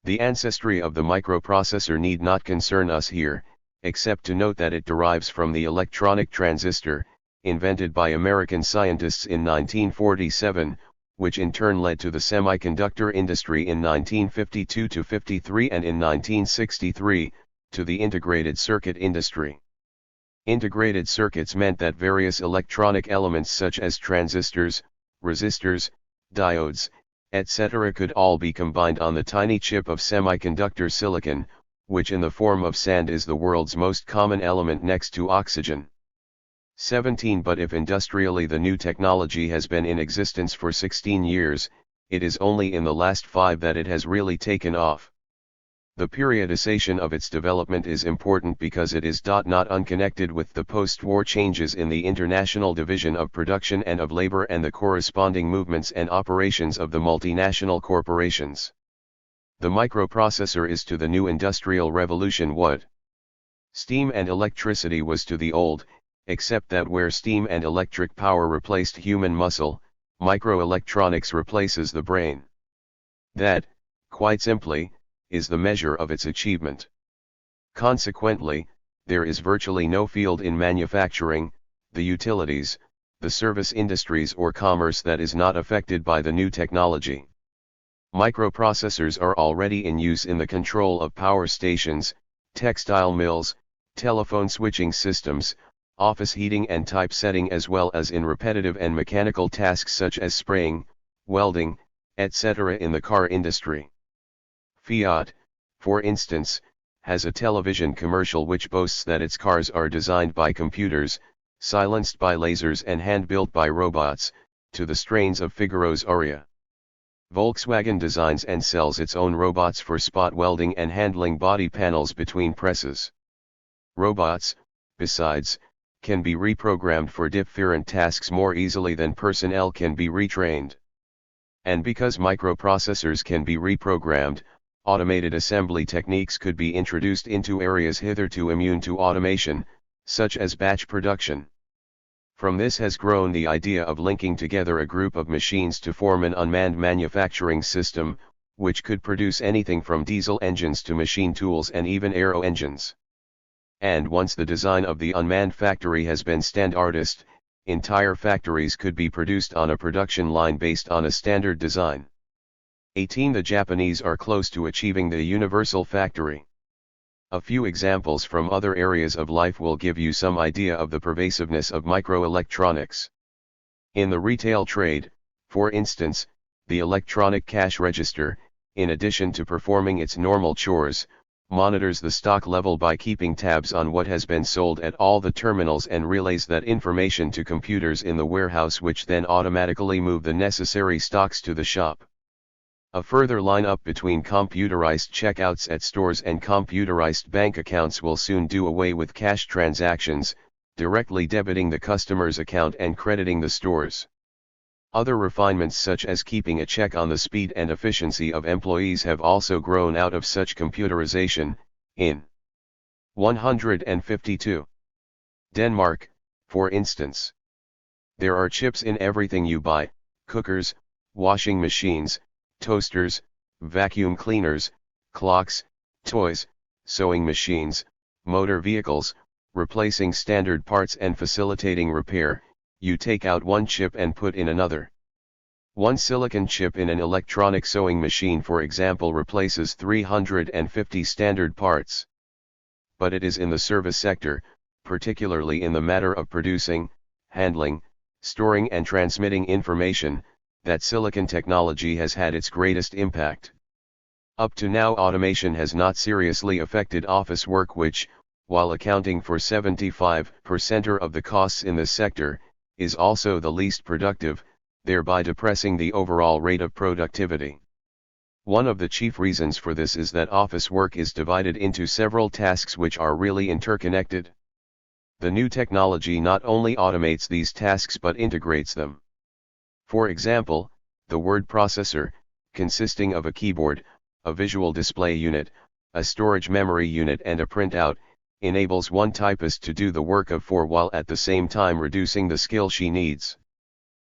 The ancestry of the microprocessor need not concern us here, except to note that it derives from the electronic transistor, invented by American scientists in 1947, which in turn led to the semiconductor industry in 1952–53 and in 1963, to the integrated circuit industry. Integrated circuits meant that various electronic elements such as transistors, resistors, diodes, etc. could all be combined on the tiny chip of semiconductor silicon, which in the form of sand is the world's most common element next to oxygen. 17 But if industrially the new technology has been in existence for 16 years, it is only in the last 5 that it has really taken off. The periodization of its development is important because it is not unconnected with the post-war changes in the international division of production and of labor and the corresponding movements and operations of the multinational corporations. The microprocessor is to the new industrial revolution what steam and electricity was to the old, except that where steam and electric power replaced human muscle, microelectronics replaces the brain. That, quite simply, is the measure of its achievement. Consequently, there is virtually no field in manufacturing, the utilities, the service industries or commerce that is not affected by the new technology. Microprocessors are already in use in the control of power stations, textile mills, telephone switching systems, office heating and typesetting as well as in repetitive and mechanical tasks such as spraying, welding, etc. in the car industry. Fiat, for instance, has a television commercial which boasts that its cars are designed by computers, silenced by lasers and hand-built by robots, to the strains of Figaro's aria. Volkswagen designs and sells its own robots for spot welding and handling body panels between presses. Robots, besides, can be reprogrammed for different tasks more easily than personnel can be retrained. And because microprocessors can be reprogrammed, automated assembly techniques could be introduced into areas hitherto immune to automation, such as batch production. From this has grown the idea of linking together a group of machines to form an unmanned manufacturing system, which could produce anything from diesel engines to machine tools and even aero engines. And once the design of the unmanned factory has been standardized, entire factories could be produced on a production line based on a standard design. 18 The Japanese are close to achieving the universal factory. A few examples from other areas of life will give you some idea of the pervasiveness of microelectronics. In the retail trade, for instance, the electronic cash register, in addition to performing its normal chores, monitors the stock level by keeping tabs on what has been sold at all the terminals and relays that information to computers in the warehouse which then automatically move the necessary stocks to the shop. A further lineup between computerized checkouts at stores and computerized bank accounts will soon do away with cash transactions, directly debiting the customer's account and crediting the stores. Other refinements such as keeping a check on the speed and efficiency of employees have also grown out of such computerization. In 152. Denmark, for instance. There are chips in everything you buy: cookers, washing machines, toasters, vacuum cleaners, clocks, toys, sewing machines, motor vehicles, replacing standard parts and facilitating repair. You take out one chip and put in another. One silicon chip in an electronic sewing machine, for example, replaces 350 standard parts. But it is in the service sector, particularly in the matter of producing, handling, storing and transmitting information, that silicon technology has had its greatest impact. Up to now, automation has not seriously affected office work, which, while accounting for 75% of the costs in this sector, is also the least productive, thereby depressing the overall rate of productivity. One of the chief reasons for this is that office work is divided into several tasks which are really interconnected. The new technology not only automates these tasks but integrates them. For example, the word processor, consisting of a keyboard, a visual display unit, a storage memory unit and a printout, enables one typist to do the work of 4 while at the same time reducing the skill she needs.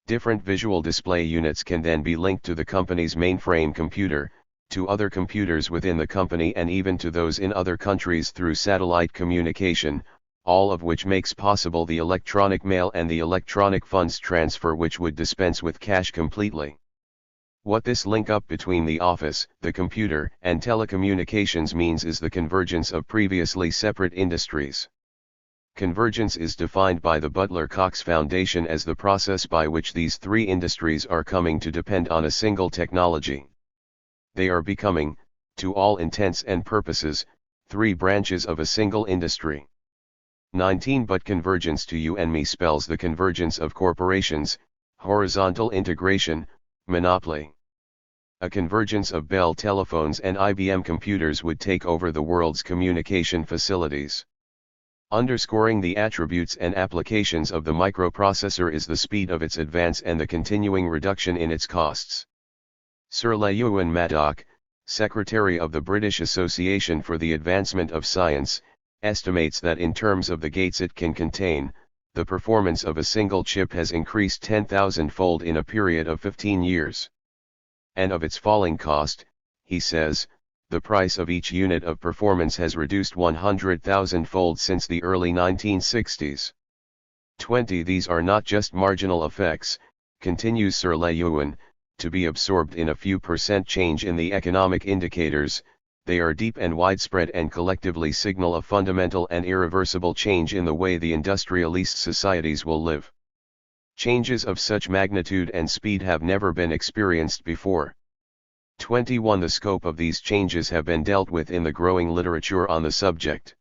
Different visual display units can then be linked to the company's mainframe computer, to other computers within the company and even to those in other countries through satellite communication, all of which makes possible the electronic mail and the electronic funds transfer, which would dispense with cash completely. What this link up between the office, the computer, and telecommunications means is the convergence of previously separate industries. Convergence is defined by the Butler-Cox Foundation as the process by which these three industries are coming to depend on a single technology. They are becoming, to all intents and purposes, three branches of a single industry. 19 But convergence to you and me spells the convergence of corporations, horizontal integration, monopoly. A convergence of Bell telephones and IBM computers would take over the world's communication facilities. Underscoring the attributes and applications of the microprocessor is the speed of its advance and the continuing reduction in its costs. Sir Llewellyn Maddock, Secretary of the British Association for the Advancement of Science, estimates that in terms of the gates it can contain, the performance of a single chip has increased 10,000-fold in a period of 15 years. And of its falling cost, he says, the price of each unit of performance has reduced 100,000-fold since the early 1960s. 20 These are not just marginal effects, continues Sir Llewellyn, to be absorbed in a few % change in the economic indicators, they are deep and widespread and collectively signal a fundamental and irreversible change in the way the industrialist societies will live. Changes of such magnitude and speed have never been experienced before. 21 The scope of these changes have been dealt with in the growing literature on the subject.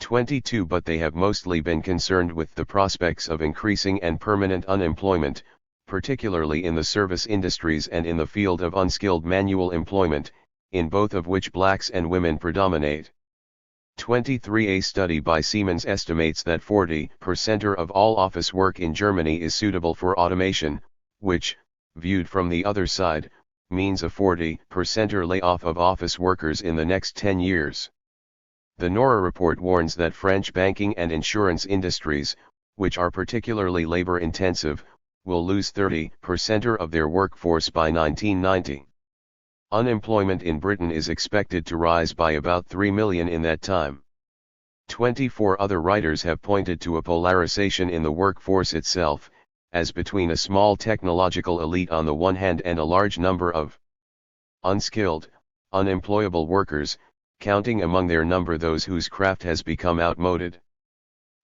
22 But they have mostly been concerned with the prospects of increasing and permanent unemployment, particularly in the service industries and in the field of unskilled manual employment, in both of which blacks and women predominate. 23 A study by Siemens estimates that 40% of all office work in Germany is suitable for automation, which, viewed from the other side, means a 40% layoff of office workers in the next 10 years. The NORA report warns that French banking and insurance industries, which are particularly labor-intensive, will lose 30% of their workforce by 1990. Unemployment in Britain is expected to rise by about 3 million in that time. 24 Other writers have pointed to a polarization in the workforce itself, as between a small technological elite on the one hand and a large number of unskilled, unemployable workers, counting among their number those whose craft has become outmoded.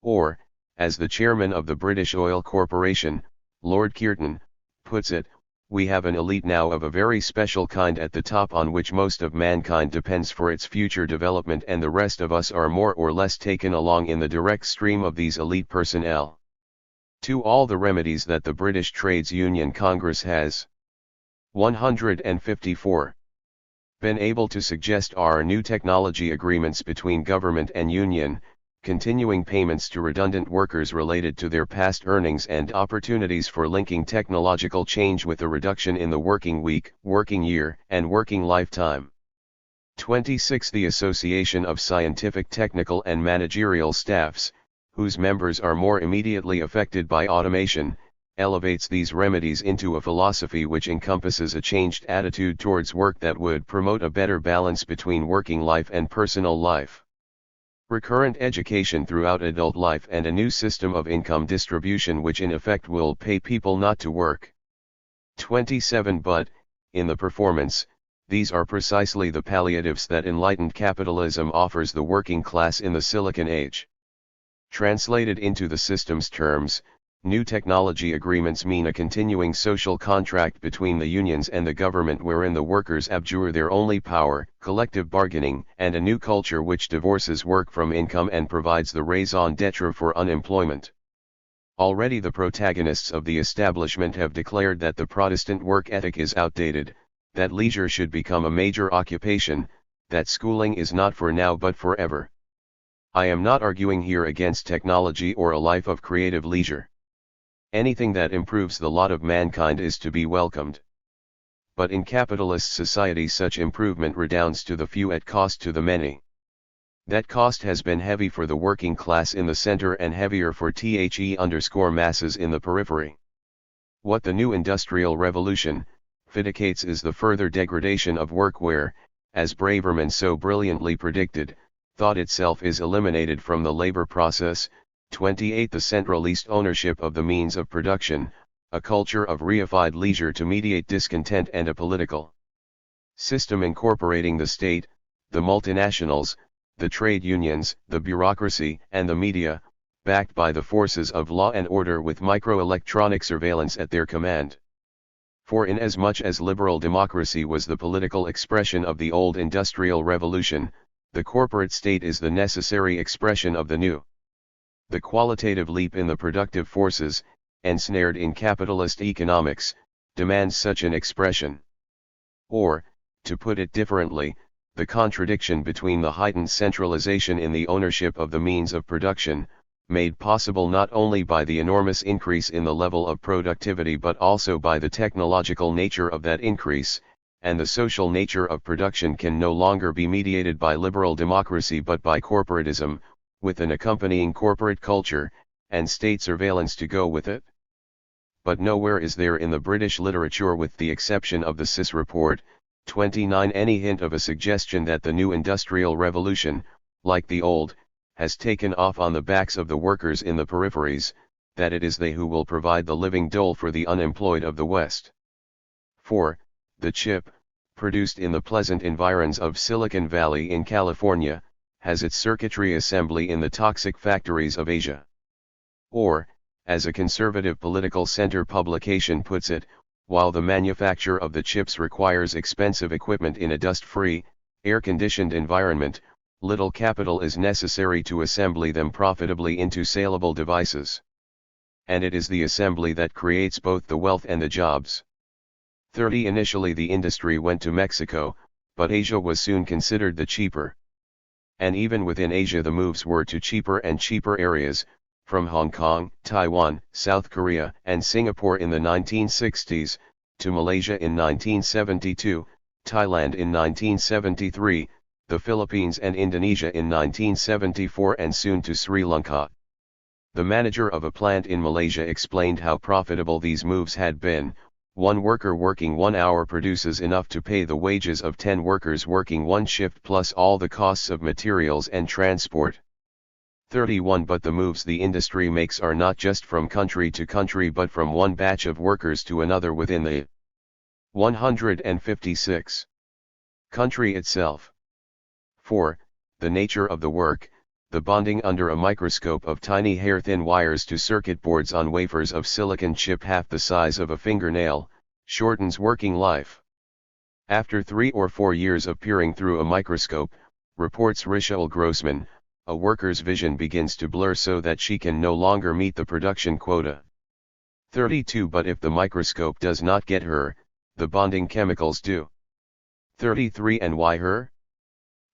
Or, as the chairman of the British Oil Corporation, Lord Cureton, puts it, we have an elite now of a very special kind at the top on which most of mankind depends for its future development, and the rest of us are more or less taken along in the direct stream of these elite personnel. To all the remedies that the British Trades Union Congress has 154 been able to suggest are new technology agreements between government and union, continuing payments to redundant workers related to their past earnings, and opportunities for linking technological change with a reduction in the working week, working year, and working lifetime. 26 The Association of Scientific, Technical and Managerial Staffs, whose members are more immediately affected by automation, elevates these remedies into a philosophy which encompasses a changed attitude towards work that would promote a better balance between working life and personal life. Recurrent education throughout adult life and a new system of income distribution which in effect will pay people not to work. 27 But, in the performance, these are precisely the palliatives that enlightened capitalism offers the working class in the Silicon Age. Translated into the system's terms, new technology agreements mean a continuing social contract between the unions and the government wherein the workers abjure their only power, collective bargaining, and a new culture which divorces work from income and provides the raison d'etre for unemployment. Already the protagonists of the establishment have declared that the Protestant work ethic is outdated, that leisure should become a major occupation, that schooling is not for now but forever. I am not arguing here against technology or a life of creative leisure. Anything that improves the lot of mankind is to be welcomed. But in capitalist society such improvement redounds to the few at cost to the many. That cost has been heavy for the working class in the center and heavier for masses in the periphery. What the new industrial revolution vindicates is the further degradation of work where, as Braverman so brilliantly predicted, thought itself is eliminated from the labor process. 28 The centralist ownership of the means of production, a culture of reified leisure to mediate discontent, and a political system incorporating the state, the multinationals, the trade unions, the bureaucracy, and the media, backed by the forces of law and order with microelectronic surveillance at their command. For inasmuch as liberal democracy was the political expression of the old industrial revolution, the corporate state is the necessary expression of the new. The qualitative leap in the productive forces, ensnared in capitalist economics, demands such an expression. Or, to put it differently, the contradiction between the heightened centralization in the ownership of the means of production, made possible not only by the enormous increase in the level of productivity but also by the technological nature of that increase, and the social nature of production can no longer be mediated by liberal democracy but by corporatism, with an accompanying corporate culture, and state surveillance to go with it. But nowhere is there in the British literature, with the exception of the SIS report, 29, any hint of a suggestion that the new industrial revolution, like the old, has taken off on the backs of the workers in the peripheries, that it is they who will provide the living dole for the unemployed of the West. For, the chip, produced in the pleasant environs of Silicon Valley in California, has its circuitry assembly in the toxic factories of Asia. Or, as a conservative political center publication puts it, while the manufacture of the chips requires expensive equipment in a dust-free, air-conditioned environment, little capital is necessary to assembly them profitably into saleable devices. And it is the assembly that creates both the wealth and the jobs. 30 Initially the industry went to Mexico, but Asia was soon considered the cheaper. And even within Asia the moves were to cheaper and cheaper areas, from Hong Kong, Taiwan, South Korea and Singapore in the 1960s, to Malaysia in 1972, Thailand in 1973, the Philippines and Indonesia in 1974 and soon to Sri Lanka. The manager of a plant in Malaysia explained how profitable these moves had been. One worker working 1 hour produces enough to pay the wages of 10 workers working one shift plus all the costs of materials and transport. 31 But the moves the industry makes are not just from country to country but from one batch of workers to another within the 156 country itself. 4. The nature of the work, the bonding under a microscope of tiny hair-thin wires to circuit boards on wafers of silicon chip half the size of a fingernail, shortens working life. After 3 or 4 years of peering through a microscope, reports Richelle Grossman, a worker's vision begins to blur so that she can no longer meet the production quota. 32 But if the microscope does not get her, the bonding chemicals do. 33 And why her?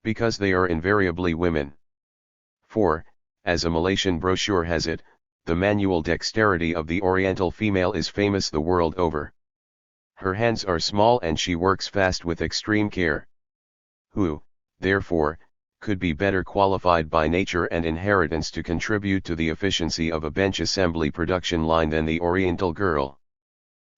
Because they are invariably women. 4. As a Malaysian brochure has it, the manual dexterity of the Oriental female is famous the world over. Her hands are small and she works fast with extreme care. Who, therefore, could be better qualified by nature and inheritance to contribute to the efficiency of a bench assembly production line than the Oriental girl?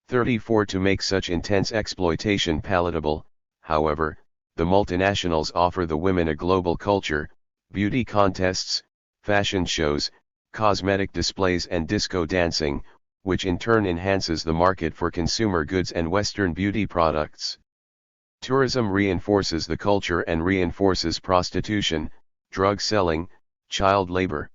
34 To make such intense exploitation palatable, however, the multinationals offer the women a global culture, beauty contests, fashion shows, cosmetic displays and disco dancing, which in turn enhances the market for consumer goods and Western beauty products. Tourism reinforces the culture and reinforces prostitution, drug selling, child labor.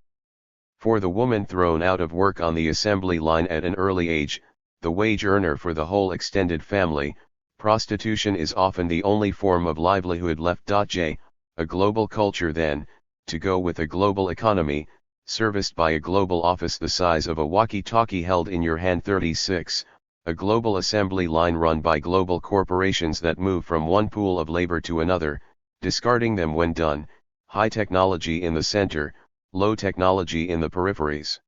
For the woman thrown out of work on the assembly line at an early age, the wage earner for the whole extended family, prostitution is often the only form of livelihood left. J. A global culture then, to go with a global economy, serviced by a global office the size of a walkie-talkie held in your hand. 36. A global assembly line run by global corporations that move from one pool of labor to another, discarding them when done, high technology in the center, low technology in the peripheries.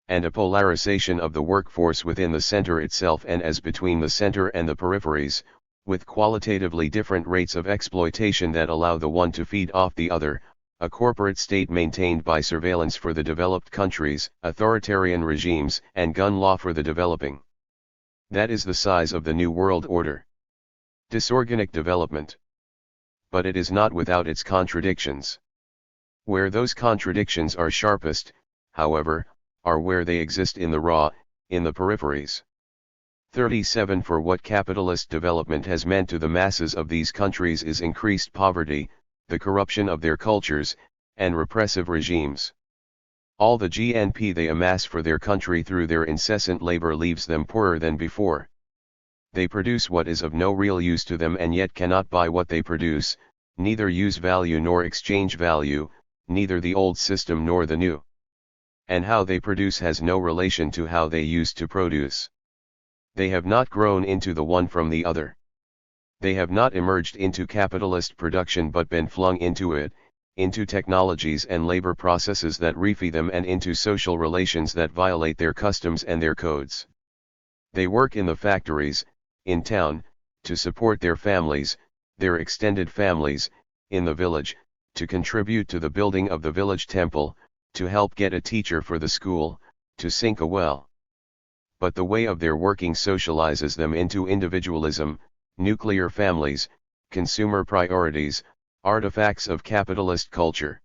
And a polarization of the workforce within the center itself and as between the center and the peripheries, with qualitatively different rates of exploitation that allow the one to feed off the other, a corporate state maintained by surveillance for the developed countries, authoritarian regimes, and gun law for the developing. That is the size of the New World Order. Disorganic development. But it is not without its contradictions. Where those contradictions are sharpest, however, are where they exist in the raw, in the peripheries. 37 For what capitalist development has meant to the masses of these countries is increased poverty, the corruption of their cultures, and repressive regimes. All the GNP they amass for their country through their incessant labor leaves them poorer than before. They produce what is of no real use to them and yet cannot buy what they produce, neither use value nor exchange value, neither the old system nor the new. And how they produce has no relation to how they used to produce. They have not grown into the one from the other. They have not emerged into capitalist production but been flung into it, into technologies and labor processes that refeed them and into social relations that violate their customs and their codes. They work in the factories, in town, to support their families, their extended families, in the village, to contribute to the building of the village temple, to help get a teacher for the school, to sink a well. But the way of their working socializes them into individualism, nuclear families, consumer priorities, artifacts of capitalist culture.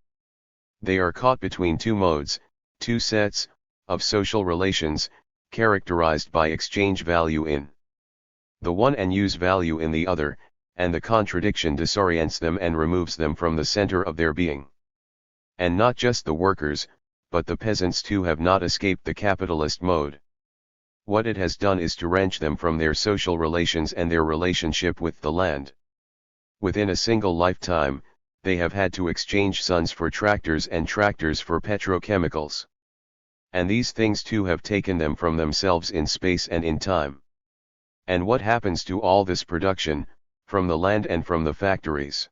They are caught between two modes, two sets, of social relations, characterized by exchange value in the one and use value in the other, and the contradiction disorients them and removes them from the center of their being. And not just the workers, but the peasants too have not escaped the capitalist mode. What it has done is to wrench them from their social relations and their relationship with the land. Within a single lifetime, they have had to exchange sons for tractors and tractors for petrochemicals. And these things too have taken them from themselves in space and in time. And what happens to all this production, from the land and from the factories?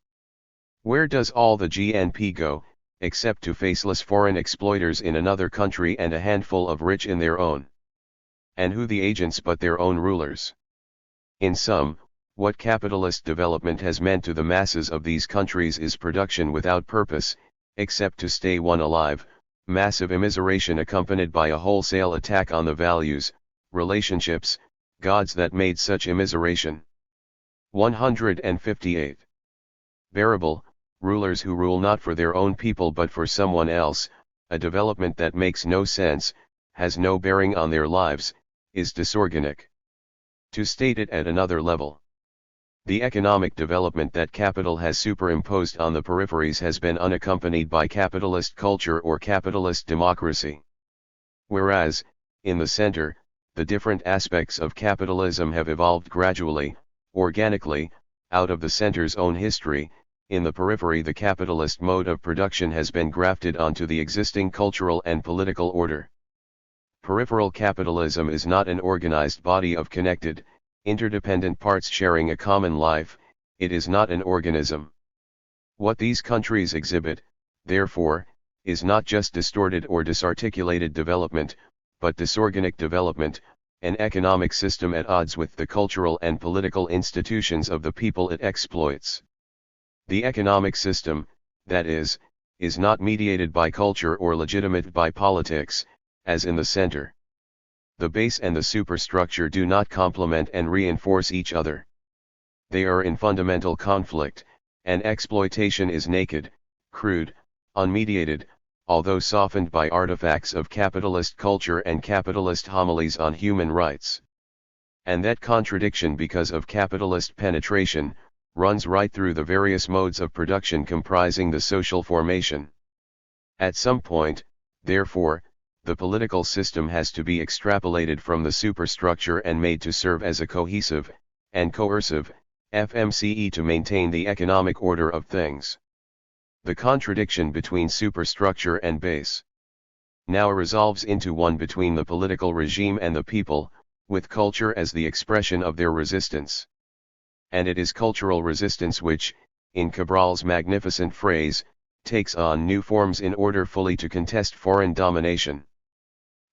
Where does all the GNP go, except to faceless foreign exploiters in another country and a handful of rich in their own? And who the agents but their own rulers? In sum, what capitalist development has meant to the masses of these countries is production without purpose, except to stay one alive, massive immiseration accompanied by a wholesale attack on the values, relationships, gods that made such immiseration. 158. Bearable, rulers who rule not for their own people but for someone else, a development that makes no sense, has no bearing on their lives, is disorganic. To state it at another level, the economic development that capital has superimposed on the peripheries has been unaccompanied by capitalist culture or capitalist democracy. Whereas, in the center, the different aspects of capitalism have evolved gradually, organically, out of the center's own history. In the periphery the capitalist mode of production has been grafted onto the existing cultural and political order. Peripheral capitalism is not an organized body of connected, interdependent parts sharing a common life, it is not an organism. What these countries exhibit, therefore, is not just distorted or disarticulated development, but disorganic development, an economic system at odds with the cultural and political institutions of the people it exploits. The economic system, that is not mediated by culture or legitimate by politics, as in the center. The base and the superstructure do not complement and reinforce each other. They are in fundamental conflict, and exploitation is naked, crude, unmediated, although softened by artifacts of capitalist culture and capitalist homilies on human rights. And that contradiction, because of capitalist penetration, runs right through the various modes of production comprising the social formation. At some point, therefore, the political system has to be extrapolated from the superstructure and made to serve as a cohesive, and coercive, FMCE to maintain the economic order of things. The contradiction between superstructure and base now resolves into one between the political regime and the people, with culture as the expression of their resistance. And it is cultural resistance which, in Cabral's magnificent phrase, takes on new forms in order fully to contest foreign domination.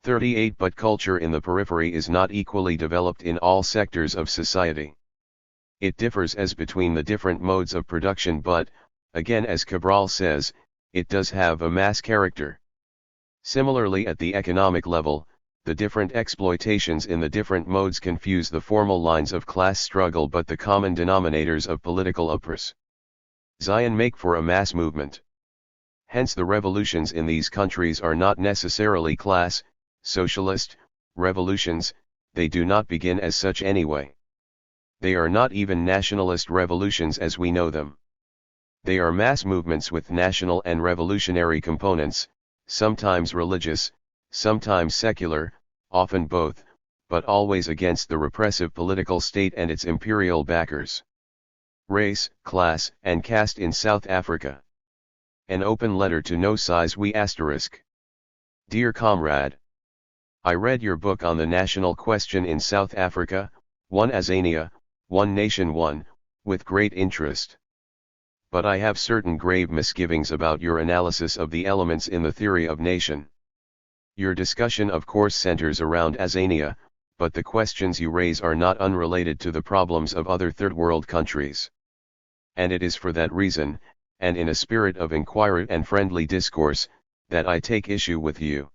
38 But culture in the periphery is not equally developed in all sectors of society. It differs as between the different modes of production, but, again as Cabral says, it does have a mass character. Similarly at the economic level, the different exploitations in the different modes confuse the formal lines of class struggle but the common denominators of political oppress. Zion make for a mass movement. Hence the revolutions in these countries are not necessarily class, socialist, revolutions, they do not begin as such anyway. They are not even nationalist revolutions as we know them. They are mass movements with national and revolutionary components, sometimes religious, sometimes secular, often both, but always against the repressive political state and its imperial backers. Race, class, and caste in South Africa. An open letter to No Size We *. Dear Comrade, I read your book on the national question in South Africa, One Azania, One Nation One, with great interest. But I have certain grave misgivings about your analysis of the elements in the theory of nation. Your discussion of course centers around Azania, but the questions you raise are not unrelated to the problems of other third world countries. And it is for that reason, and in a spirit of inquiry and friendly discourse, that I take issue with you.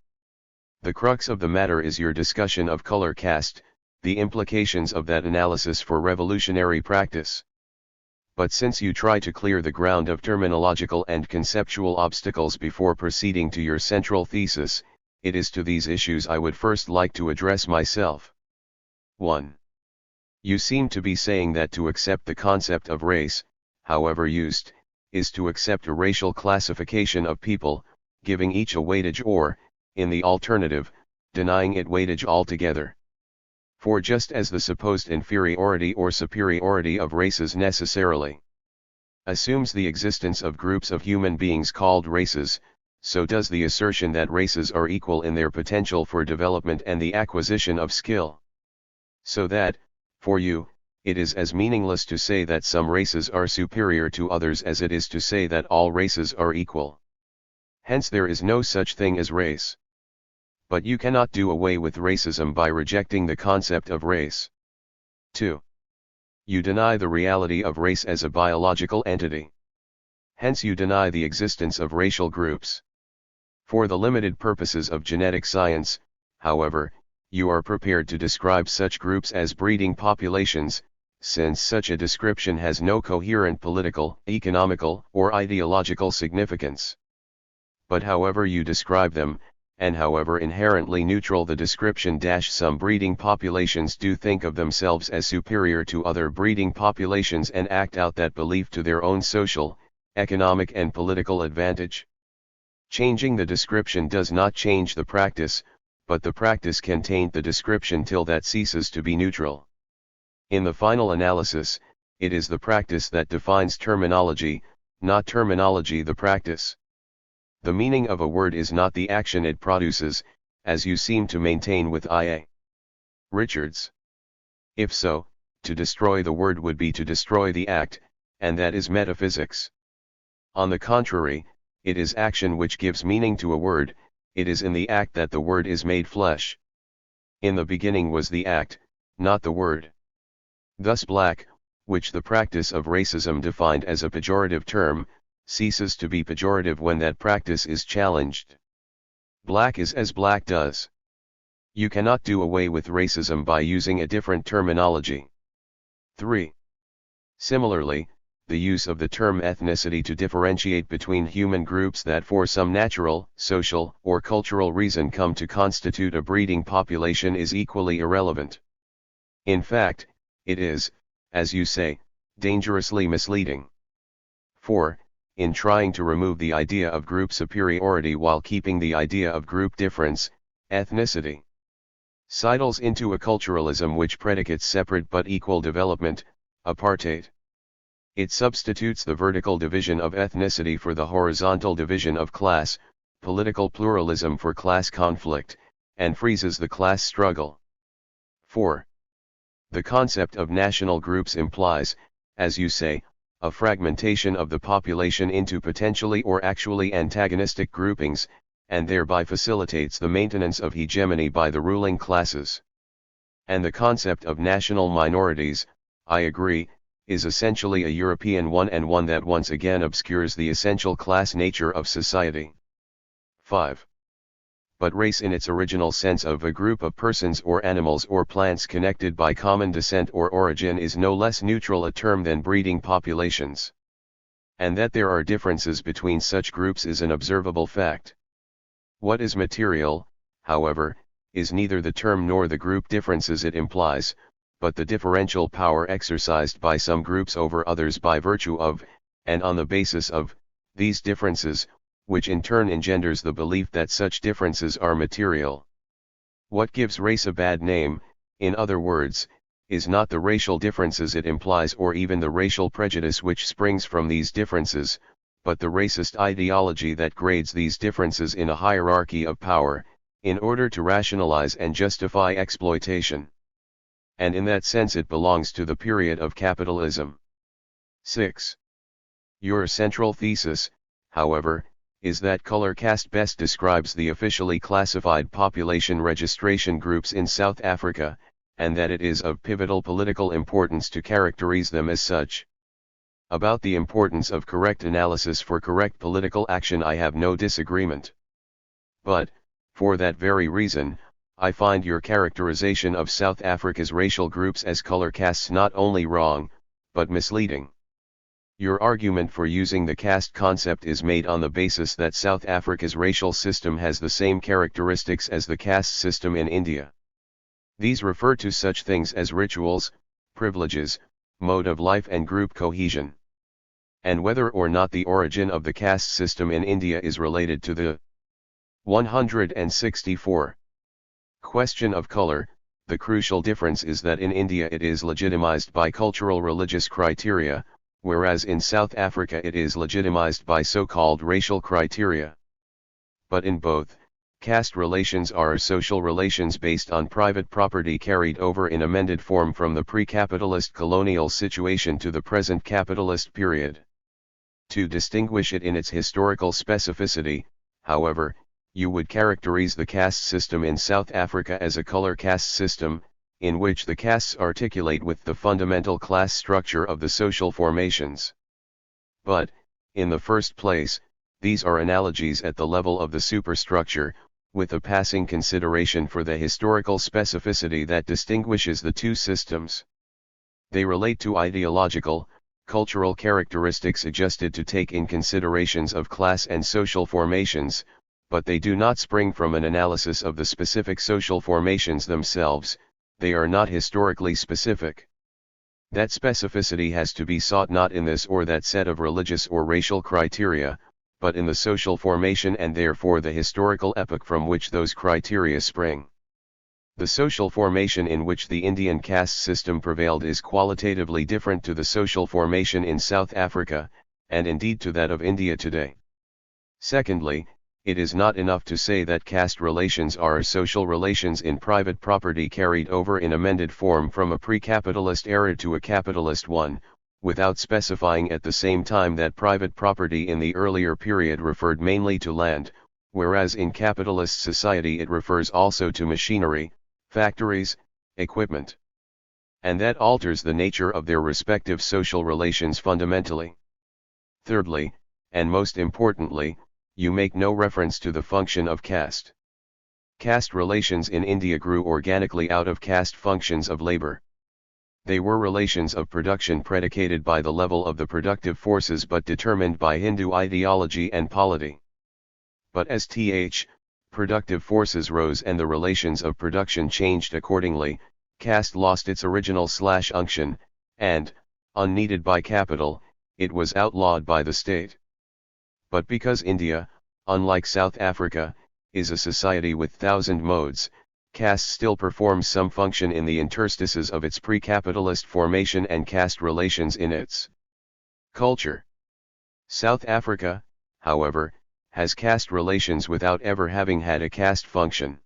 The crux of the matter is your discussion of color caste, the implications of that analysis for revolutionary practice. But since you try to clear the ground of terminological and conceptual obstacles before proceeding to your central thesis, it is to these issues I would first like to address myself. 1. You seem to be saying that to accept the concept of race, however used, is to accept a racial classification of people, giving each a weightage or, in the alternative, denying it weightage altogether. For just as the supposed inferiority or superiority of races necessarily assumes the existence of groups of human beings called races, so does the assertion that races are equal in their potential for development and the acquisition of skill. So that, for you, it is as meaningless to say that some races are superior to others as it is to say that all races are equal. Hence there is no such thing as race. But you cannot do away with racism by rejecting the concept of race. 2. You deny the reality of race as a biological entity. Hence you deny the existence of racial groups. For the limited purposes of genetic science, however, you are prepared to describe such groups as breeding populations, since such a description has no coherent political, economical, or ideological significance. But however you describe them, and however inherently neutral the description some breeding populations do think of themselves as superior to other breeding populations and act out that belief to their own social, economic and political advantage. Changing the description does not change the practice, but the practice can taint the description till that ceases to be neutral. In the final analysis, it is the practice that defines terminology, not terminology the practice. The meaning of a word is not the action it produces, as you seem to maintain with I.A. Richards. If so, to destroy the word would be to destroy the act, and that is metaphysics. On the contrary, it is action which gives meaning to a word, it is in the act that the word is made flesh. In the beginning was the act, not the word. Thus black, which the practice of racism defined as a pejorative term, ceases to be pejorative when that practice is challenged. Black is as black does. You cannot do away with racism by using a different terminology. 3. Similarly, the use of the term ethnicity to differentiate between human groups that for some natural, social, or cultural reason come to constitute a breeding population is equally irrelevant. In fact, it is, as you say, dangerously misleading. 4. In trying to remove the idea of group superiority while keeping the idea of group difference, ethnicity sidles into a culturalism which predicates separate but equal development, apartheid. It substitutes the vertical division of ethnicity for the horizontal division of class, political pluralism for class conflict, and freezes the class struggle. 4. The concept of national groups implies, as you say, a fragmentation of the population into potentially or actually antagonistic groupings, and thereby facilitates the maintenance of hegemony by the ruling classes. And the concept of national minorities, I agree, is essentially a European one and one that once again obscures the essential class nature of society. 5. But race in its original sense of a group of persons or animals or plants connected by common descent or origin is no less neutral a term than breeding populations. And that there are differences between such groups is an observable fact. What is material, however, is neither the term nor the group differences it implies, but the differential power exercised by some groups over others by virtue of, and on the basis of, these differences, which in turn engenders the belief that such differences are material. What gives race a bad name, in other words, is not the racial differences it implies or even the racial prejudice which springs from these differences, but the racist ideology that grades these differences in a hierarchy of power, in order to rationalize and justify exploitation. And in that sense it belongs to the period of capitalism. 6. Your central thesis, however, is that color caste best describes the officially classified population registration groups in South Africa, and that it is of pivotal political importance to characterize them as such. About the importance of correct analysis for correct political action I have no disagreement. But, for that very reason, I find your characterization of South Africa's racial groups as color castes not only wrong, but misleading. Your argument for using the caste concept is made on the basis that South Africa's racial system has the same characteristics as the caste system in India. These refer to such things as rituals, privileges, mode of life and group cohesion. And whether or not the origin of the caste system in India is related to the 164 question of color, the crucial difference is that in India it is legitimized by cultural religious criteria, whereas in South Africa it is legitimized by so-called racial criteria. But in both, caste relations are social relations based on private property carried over in amended form from the pre-capitalist colonial situation to the present capitalist period. To distinguish it in its historical specificity, however, you would characterize the caste system in South Africa as a color caste system, in which the castes articulate with the fundamental class structure of the social formations. But, in the first place, these are analogies at the level of the superstructure, with a passing consideration for the historical specificity that distinguishes the two systems. They relate to ideological, cultural characteristics adjusted to take in considerations of class and social formations, but they do not spring from an analysis of the specific social formations themselves. They are not historically specific. That specificity has to be sought not in this or that set of religious or racial criteria, but in the social formation and therefore the historical epoch from which those criteria spring. The social formation in which the Indian caste system prevailed is qualitatively different to the social formation in South Africa, and indeed to that of India today. Secondly, it is not enough to say that caste relations are social relations in private property carried over in amended form from a pre-capitalist era to a capitalist one, without specifying at the same time that private property in the earlier period referred mainly to land, whereas in capitalist society it refers also to machinery, factories, equipment. And that alters the nature of their respective social relations fundamentally. Thirdly, and most importantly, you make no reference to the function of caste. Caste relations in India grew organically out of caste functions of labor. They were relations of production predicated by the level of the productive forces but determined by Hindu ideology and polity. But as productive forces rose and the relations of production changed accordingly, caste lost its original unction, and, unneeded by capital, it was outlawed by the state. But because India, unlike South Africa, is a society with thousand modes, caste still performs some function in the interstices of its pre-capitalist formation and caste relations in its culture. South Africa, however, has caste relations without ever having had a caste function.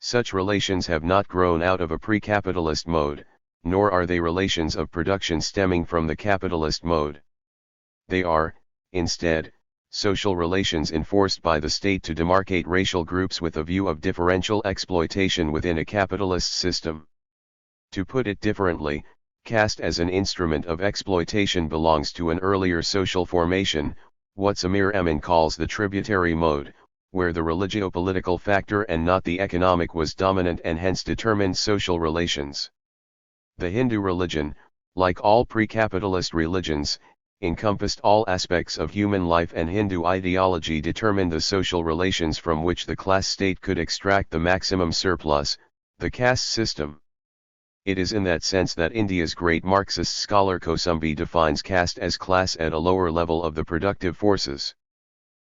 Such relations have not grown out of a pre-capitalist mode, nor are they relations of production stemming from the capitalist mode. They are, instead, social relations enforced by the state to demarcate racial groups with a view of differential exploitation within a capitalist system. To put it differently, caste as an instrument of exploitation belongs to an earlier social formation, what Samir Amin calls the tributary mode, where the religio-political factor and not the economic was dominant and hence determined social relations. The Hindu religion, like all pre-capitalist religions, encompassed all aspects of human life, and Hindu ideology determined the social relations from which the class state could extract the maximum surplus, the caste system. It is in that sense that India's great Marxist scholar Kosumbi defines caste as class at a lower level of the productive forces.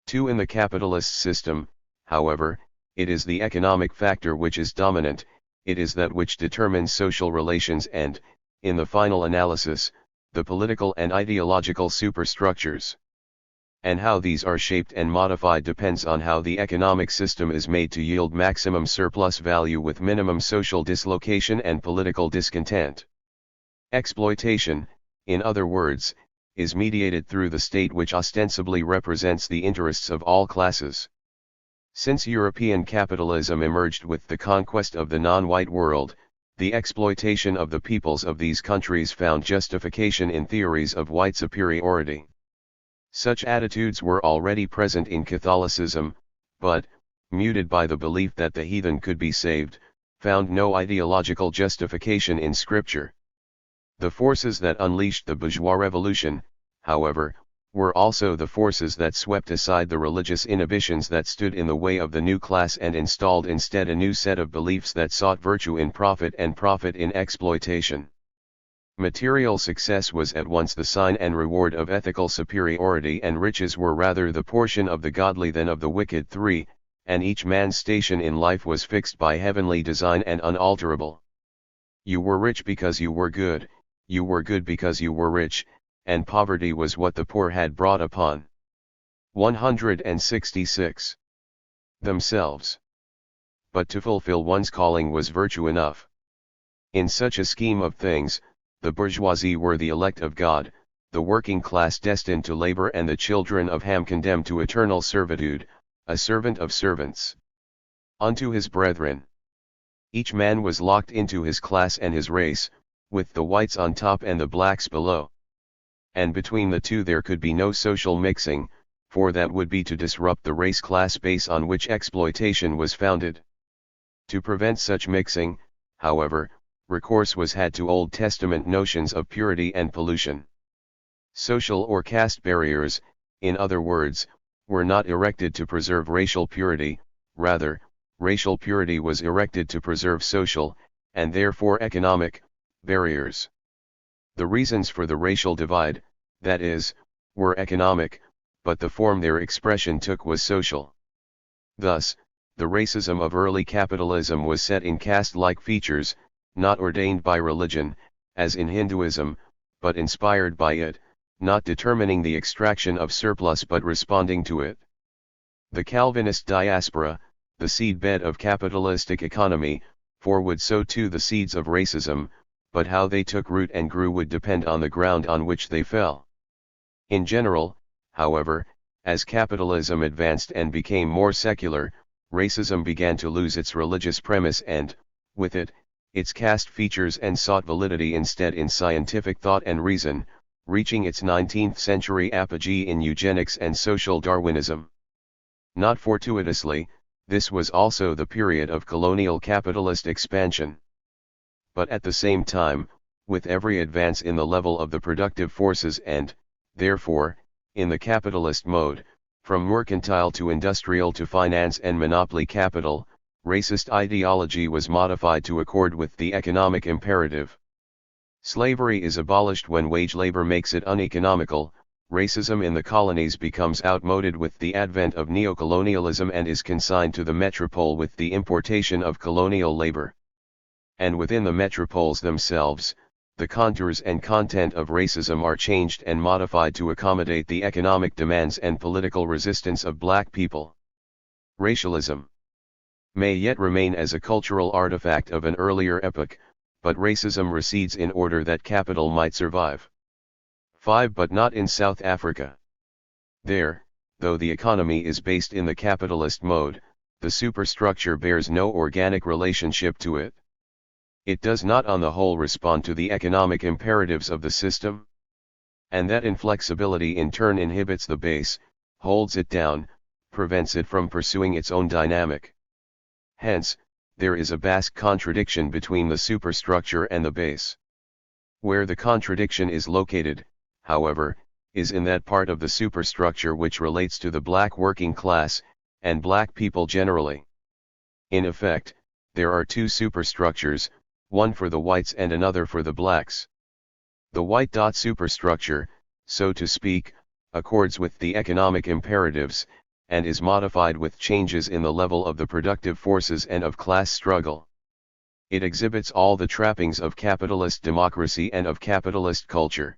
2. In the capitalist system, however, it is the economic factor which is dominant, it is that which determines social relations and, in the final analysis, the political and ideological superstructures. And how these are shaped and modified depends on how the economic system is made to yield maximum surplus value with minimum social dislocation and political discontent. Exploitation, in other words, is mediated through the state which ostensibly represents the interests of all classes. Since European capitalism emerged with the conquest of the non-white world, the exploitation of the peoples of these countries found justification in theories of white superiority. Such attitudes were already present in Catholicism, but, muted by the belief that the heathen could be saved, found no ideological justification in Scripture. The forces that unleashed the bourgeois revolution, however, were also the forces that swept aside the religious inhibitions that stood in the way of the new class and installed instead a new set of beliefs that sought virtue in profit and profit in exploitation. Material success was at once the sign and reward of ethical superiority, and riches were rather the portion of the godly than of the wicked. 3. And each man's station in life was fixed by heavenly design and unalterable. You were rich because you were good because you were rich, and poverty was what the poor had brought upon 166 themselves. But to fulfill one's calling was virtue enough. In such a scheme of things, the bourgeoisie were the elect of God, the working class destined to labor, and the children of Ham condemned to eternal servitude, a servant of servants unto his brethren. Each man was locked into his class and his race, with the whites on top and the blacks below. And between the two there could be no social mixing, for that would be to disrupt the race-class base on which exploitation was founded. To prevent such mixing, however, recourse was had to Old Testament notions of purity and pollution. Social or caste barriers, in other words, were not erected to preserve racial purity, rather, racial purity was erected to preserve social, and therefore economic, barriers. The reasons for the racial divide, that is, were economic, but the form their expression took was social. Thus, the racism of early capitalism was set in caste-like features, not ordained by religion, as in Hinduism, but inspired by it, not determining the extraction of surplus but responding to it. The Calvinist diaspora, the seedbed of capitalistic economy, for would sow too the seeds of racism, but how they took root and grew would depend on the ground on which they fell. In general, however, as capitalism advanced and became more secular, racism began to lose its religious premise and, with it, its caste features, and sought validity instead in scientific thought and reason, reaching its 19th century apogee in eugenics and social Darwinism. Not fortuitously, this was also the period of colonial capitalist expansion. But at the same time, with every advance in the level of the productive forces and, therefore, in the capitalist mode, from mercantile to industrial to finance and monopoly capital, racist ideology was modified to accord with the economic imperative. Slavery is abolished when wage labor makes it uneconomical. Racism in the colonies becomes outmoded with the advent of neocolonialism and is consigned to the metropole with the importation of colonial labor. And within the metropoles themselves, the contours and content of racism are changed and modified to accommodate the economic demands and political resistance of black people. Racialism may yet remain as a cultural artifact of an earlier epoch, but racism recedes in order that capital might survive. 5. But not in South Africa. There, though the economy is based in the capitalist mode, the superstructure bears no organic relationship to it. It does not on the whole respond to the economic imperatives of the system. And that inflexibility in turn inhibits the base, holds it down, prevents it from pursuing its own dynamic. Hence, there is a vast contradiction between the superstructure and the base. Where the contradiction is located, however, is in that part of the superstructure which relates to the black working class, and black people generally. In effect, there are two superstructures, one for the whites and another for the blacks. The white superstructure, so to speak, accords with the economic imperatives, and is modified with changes in the level of the productive forces and of class struggle. It exhibits all the trappings of capitalist democracy and of capitalist culture.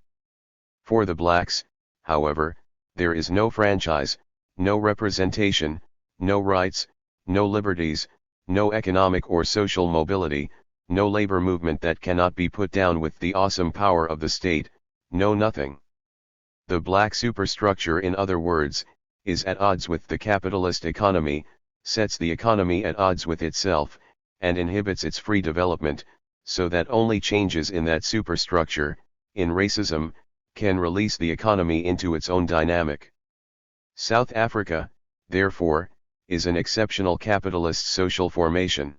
For the blacks, however, there is no franchise, no representation, no rights, no liberties, no economic or social mobility, no labor movement that cannot be put down with the awesome power of the state, no nothing. The black superstructure, in other words, is at odds with the capitalist economy, sets the economy at odds with itself, and inhibits its free development, so that only changes in that superstructure, in racism, can release the economy into its own dynamic. South Africa, therefore, is an exceptional capitalist social formation.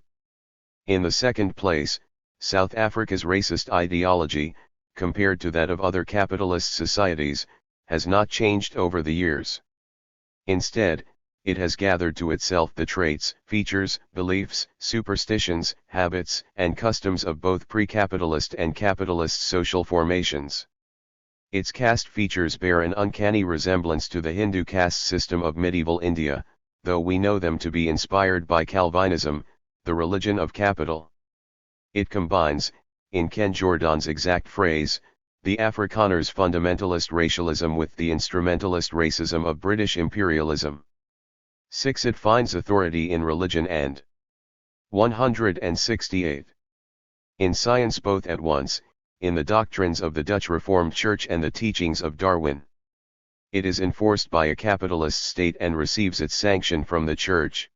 In the second place, South Africa's racist ideology, compared to that of other capitalist societies, has not changed over the years. Instead, it has gathered to itself the traits, features, beliefs, superstitions, habits, and customs of both pre-capitalist and capitalist social formations. Its caste features bear an uncanny resemblance to the Hindu caste system of medieval India, though we know them to be inspired by Calvinism, the religion of capital. It combines, in Ken Jordan's exact phrase, the Afrikaner's fundamentalist racialism with the instrumentalist racism of British imperialism. 6. It finds authority in religion and 168. In science both at once, in the doctrines of the Dutch Reformed Church and the teachings of Darwin. It is enforced by a capitalist state and receives its sanction from the Church.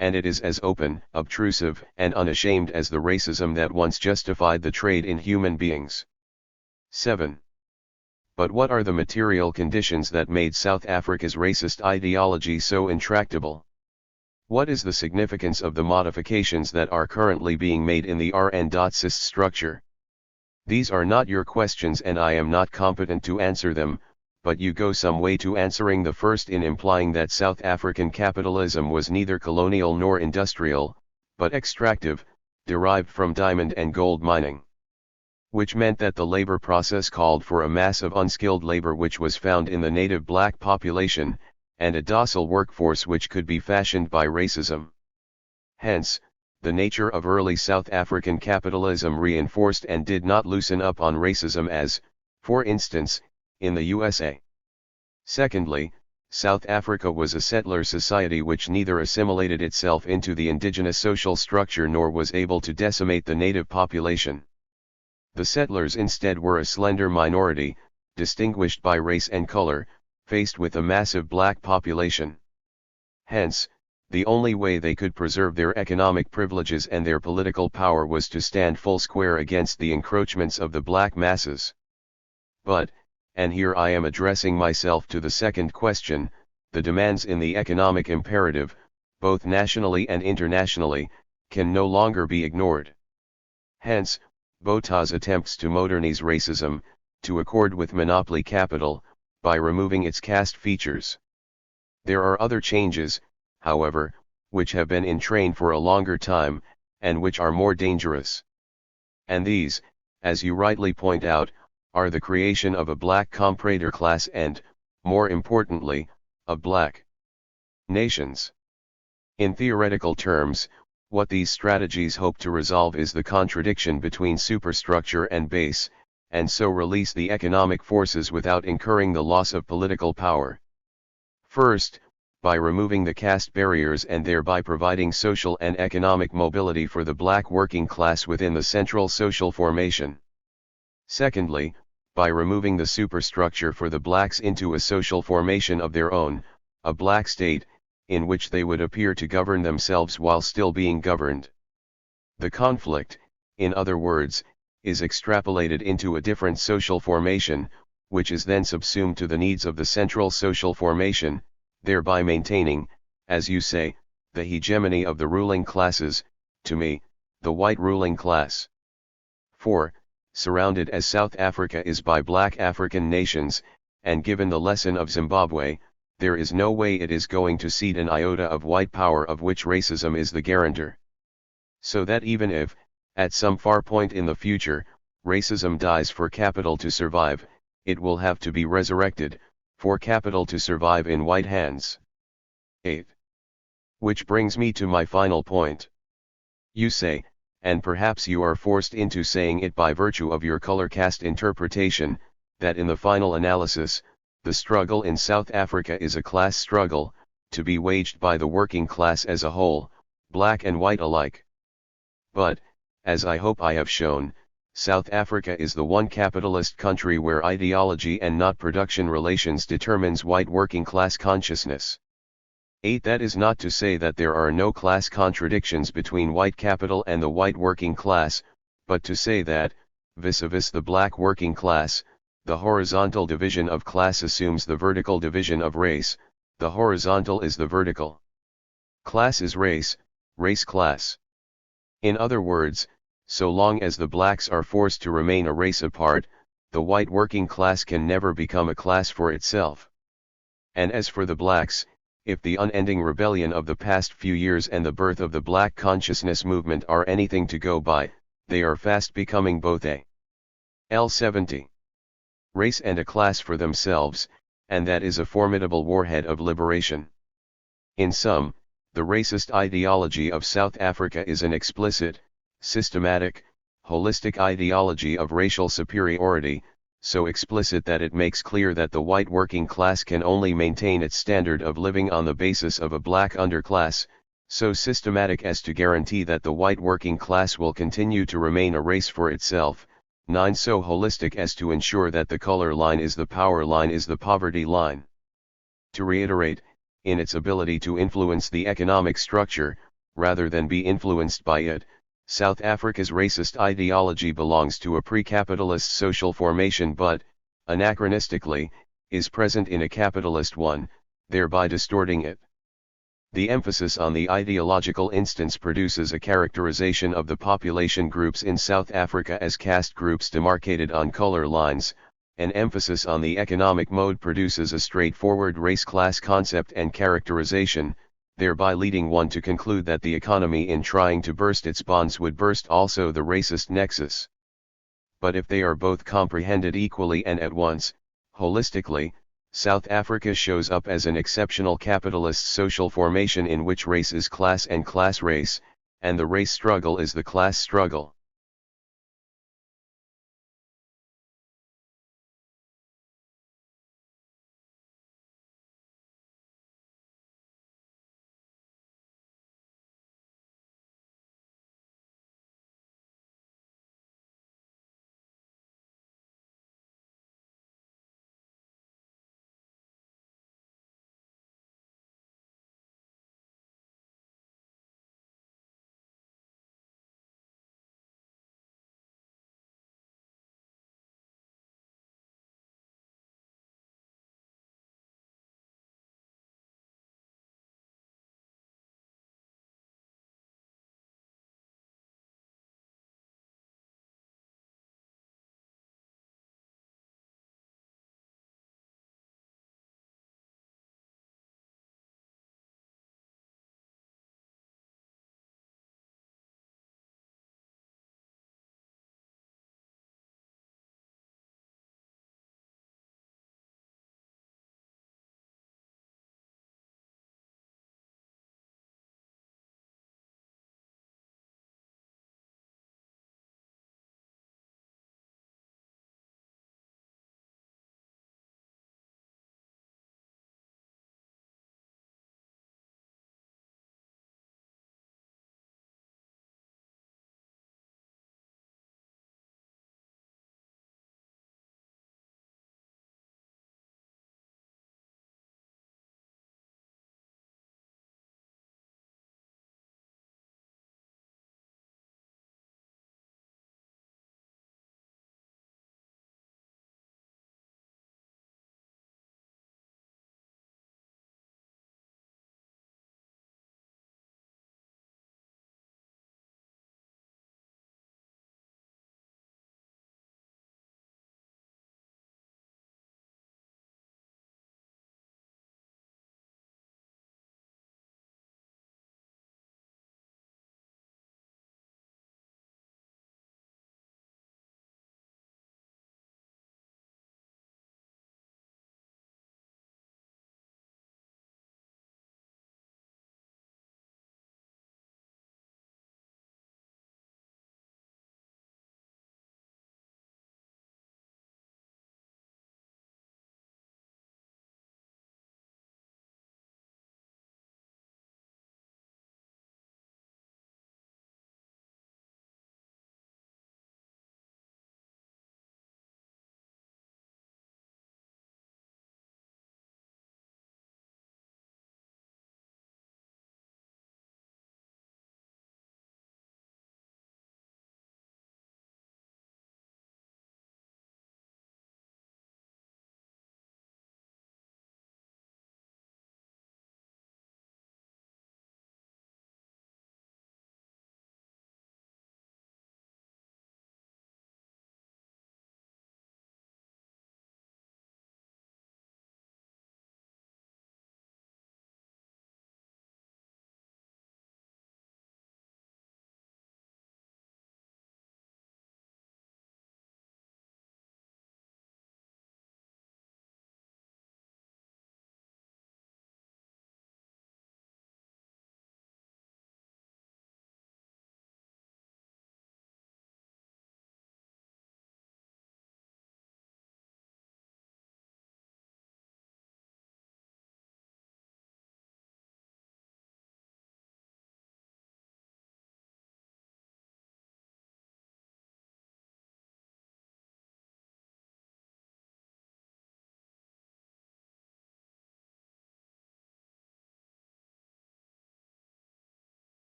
And it is as open, obtrusive, and unashamed as the racism that once justified the trade in human beings. 7. But what are the material conditions that made South Africa's racist ideology so intractable? What is the significance of the modifications that are currently being made in the RN.SIS structure? These are not your questions and I am not competent to answer them, but you go some way to answering the first in implying that South African capitalism was neither colonial nor industrial, but extractive, derived from diamond and gold mining. Which meant that the labor process called for a mass of unskilled labor which was found in the native black population, and a docile workforce which could be fashioned by racism. Hence, the nature of early South African capitalism reinforced and did not loosen up on racism as, for instance, in the USA. Secondly, South Africa was a settler society which neither assimilated itself into the indigenous social structure nor was able to decimate the native population. The settlers instead were a slender minority, distinguished by race and color, faced with a massive black population. Hence, the only way they could preserve their economic privileges and their political power was to stand full square against the encroachments of the black masses. But, and here I am addressing myself to the second question, the demands in the economic imperative, both nationally and internationally, can no longer be ignored. Hence, Botha's attempts to modernize racism, to accord with monopoly capital, by removing its caste features. There are other changes, however, which have been in train for a longer time, and which are more dangerous. And these, as you rightly point out, are the creation of a black comprador class and, more importantly, of black nations. In theoretical terms, what these strategies hope to resolve is the contradiction between superstructure and base, and so release the economic forces without incurring the loss of political power. First, by removing the caste barriers and thereby providing social and economic mobility for the black working class within the central social formation. Secondly, by removing the superstructure for the blacks into a social formation of their own, a black state, in which they would appear to govern themselves while still being governed. The conflict, in other words, is extrapolated into a different social formation, which is then subsumed to the needs of the central social formation, thereby maintaining, as you say, the hegemony of the ruling classes, to me, the white ruling class. 4. Surrounded as South Africa is by black African nations, and given the lesson of Zimbabwe, there is no way it is going to cede an iota of white power of which racism is the guarantor. So that even if, at some far point in the future, racism dies for capital to survive, it will have to be resurrected, for capital to survive in white hands. 8. Which brings me to my final point. You say, and perhaps you are forced into saying it by virtue of your color cast interpretation, that in the final analysis, the struggle in South Africa is a class struggle, to be waged by the working class as a whole, black and white alike. But, as I hope I have shown, South Africa is the one capitalist country where ideology and not production relations determines white working class consciousness. 8. That is not to say that there are no class contradictions between white capital and the white working class, but to say that, vis-a-vis the black working class, the horizontal division of class assumes the vertical division of race, the horizontal is the vertical. Class is race, race class. In other words, so long as the blacks are forced to remain a race apart, the white working class can never become a class for itself. And as for the blacks, if the unending rebellion of the past few years and the birth of the black consciousness movement are anything to go by, they are fast becoming both a L70 race and a class for themselves, and that is a formidable warhead of liberation. In sum, the racist ideology of South Africa is an explicit, systematic, holistic ideology of racial superiority, so explicit that it makes clear that the white working class can only maintain its standard of living on the basis of a black underclass, so systematic as to guarantee that the white working class will continue to remain a race for itself. 9. So holistic as to ensure that the color line is the power line is the poverty line. To reiterate, in its ability to influence the economic structure, rather than be influenced by it, South Africa's racist ideology belongs to a pre-capitalist social formation but, anachronistically, is present in a capitalist one, thereby distorting it. The emphasis on the ideological instance produces a characterization of the population groups in South Africa as caste groups demarcated on color lines. An emphasis on the economic mode produces a straightforward race-class concept and characterization, thereby leading one to conclude that the economy in trying to burst its bonds would burst also the racist nexus. But if they are both comprehended equally and at once, holistically, South Africa shows up as an exceptional capitalist social formation in which race is class and class race, and the race struggle is the class struggle.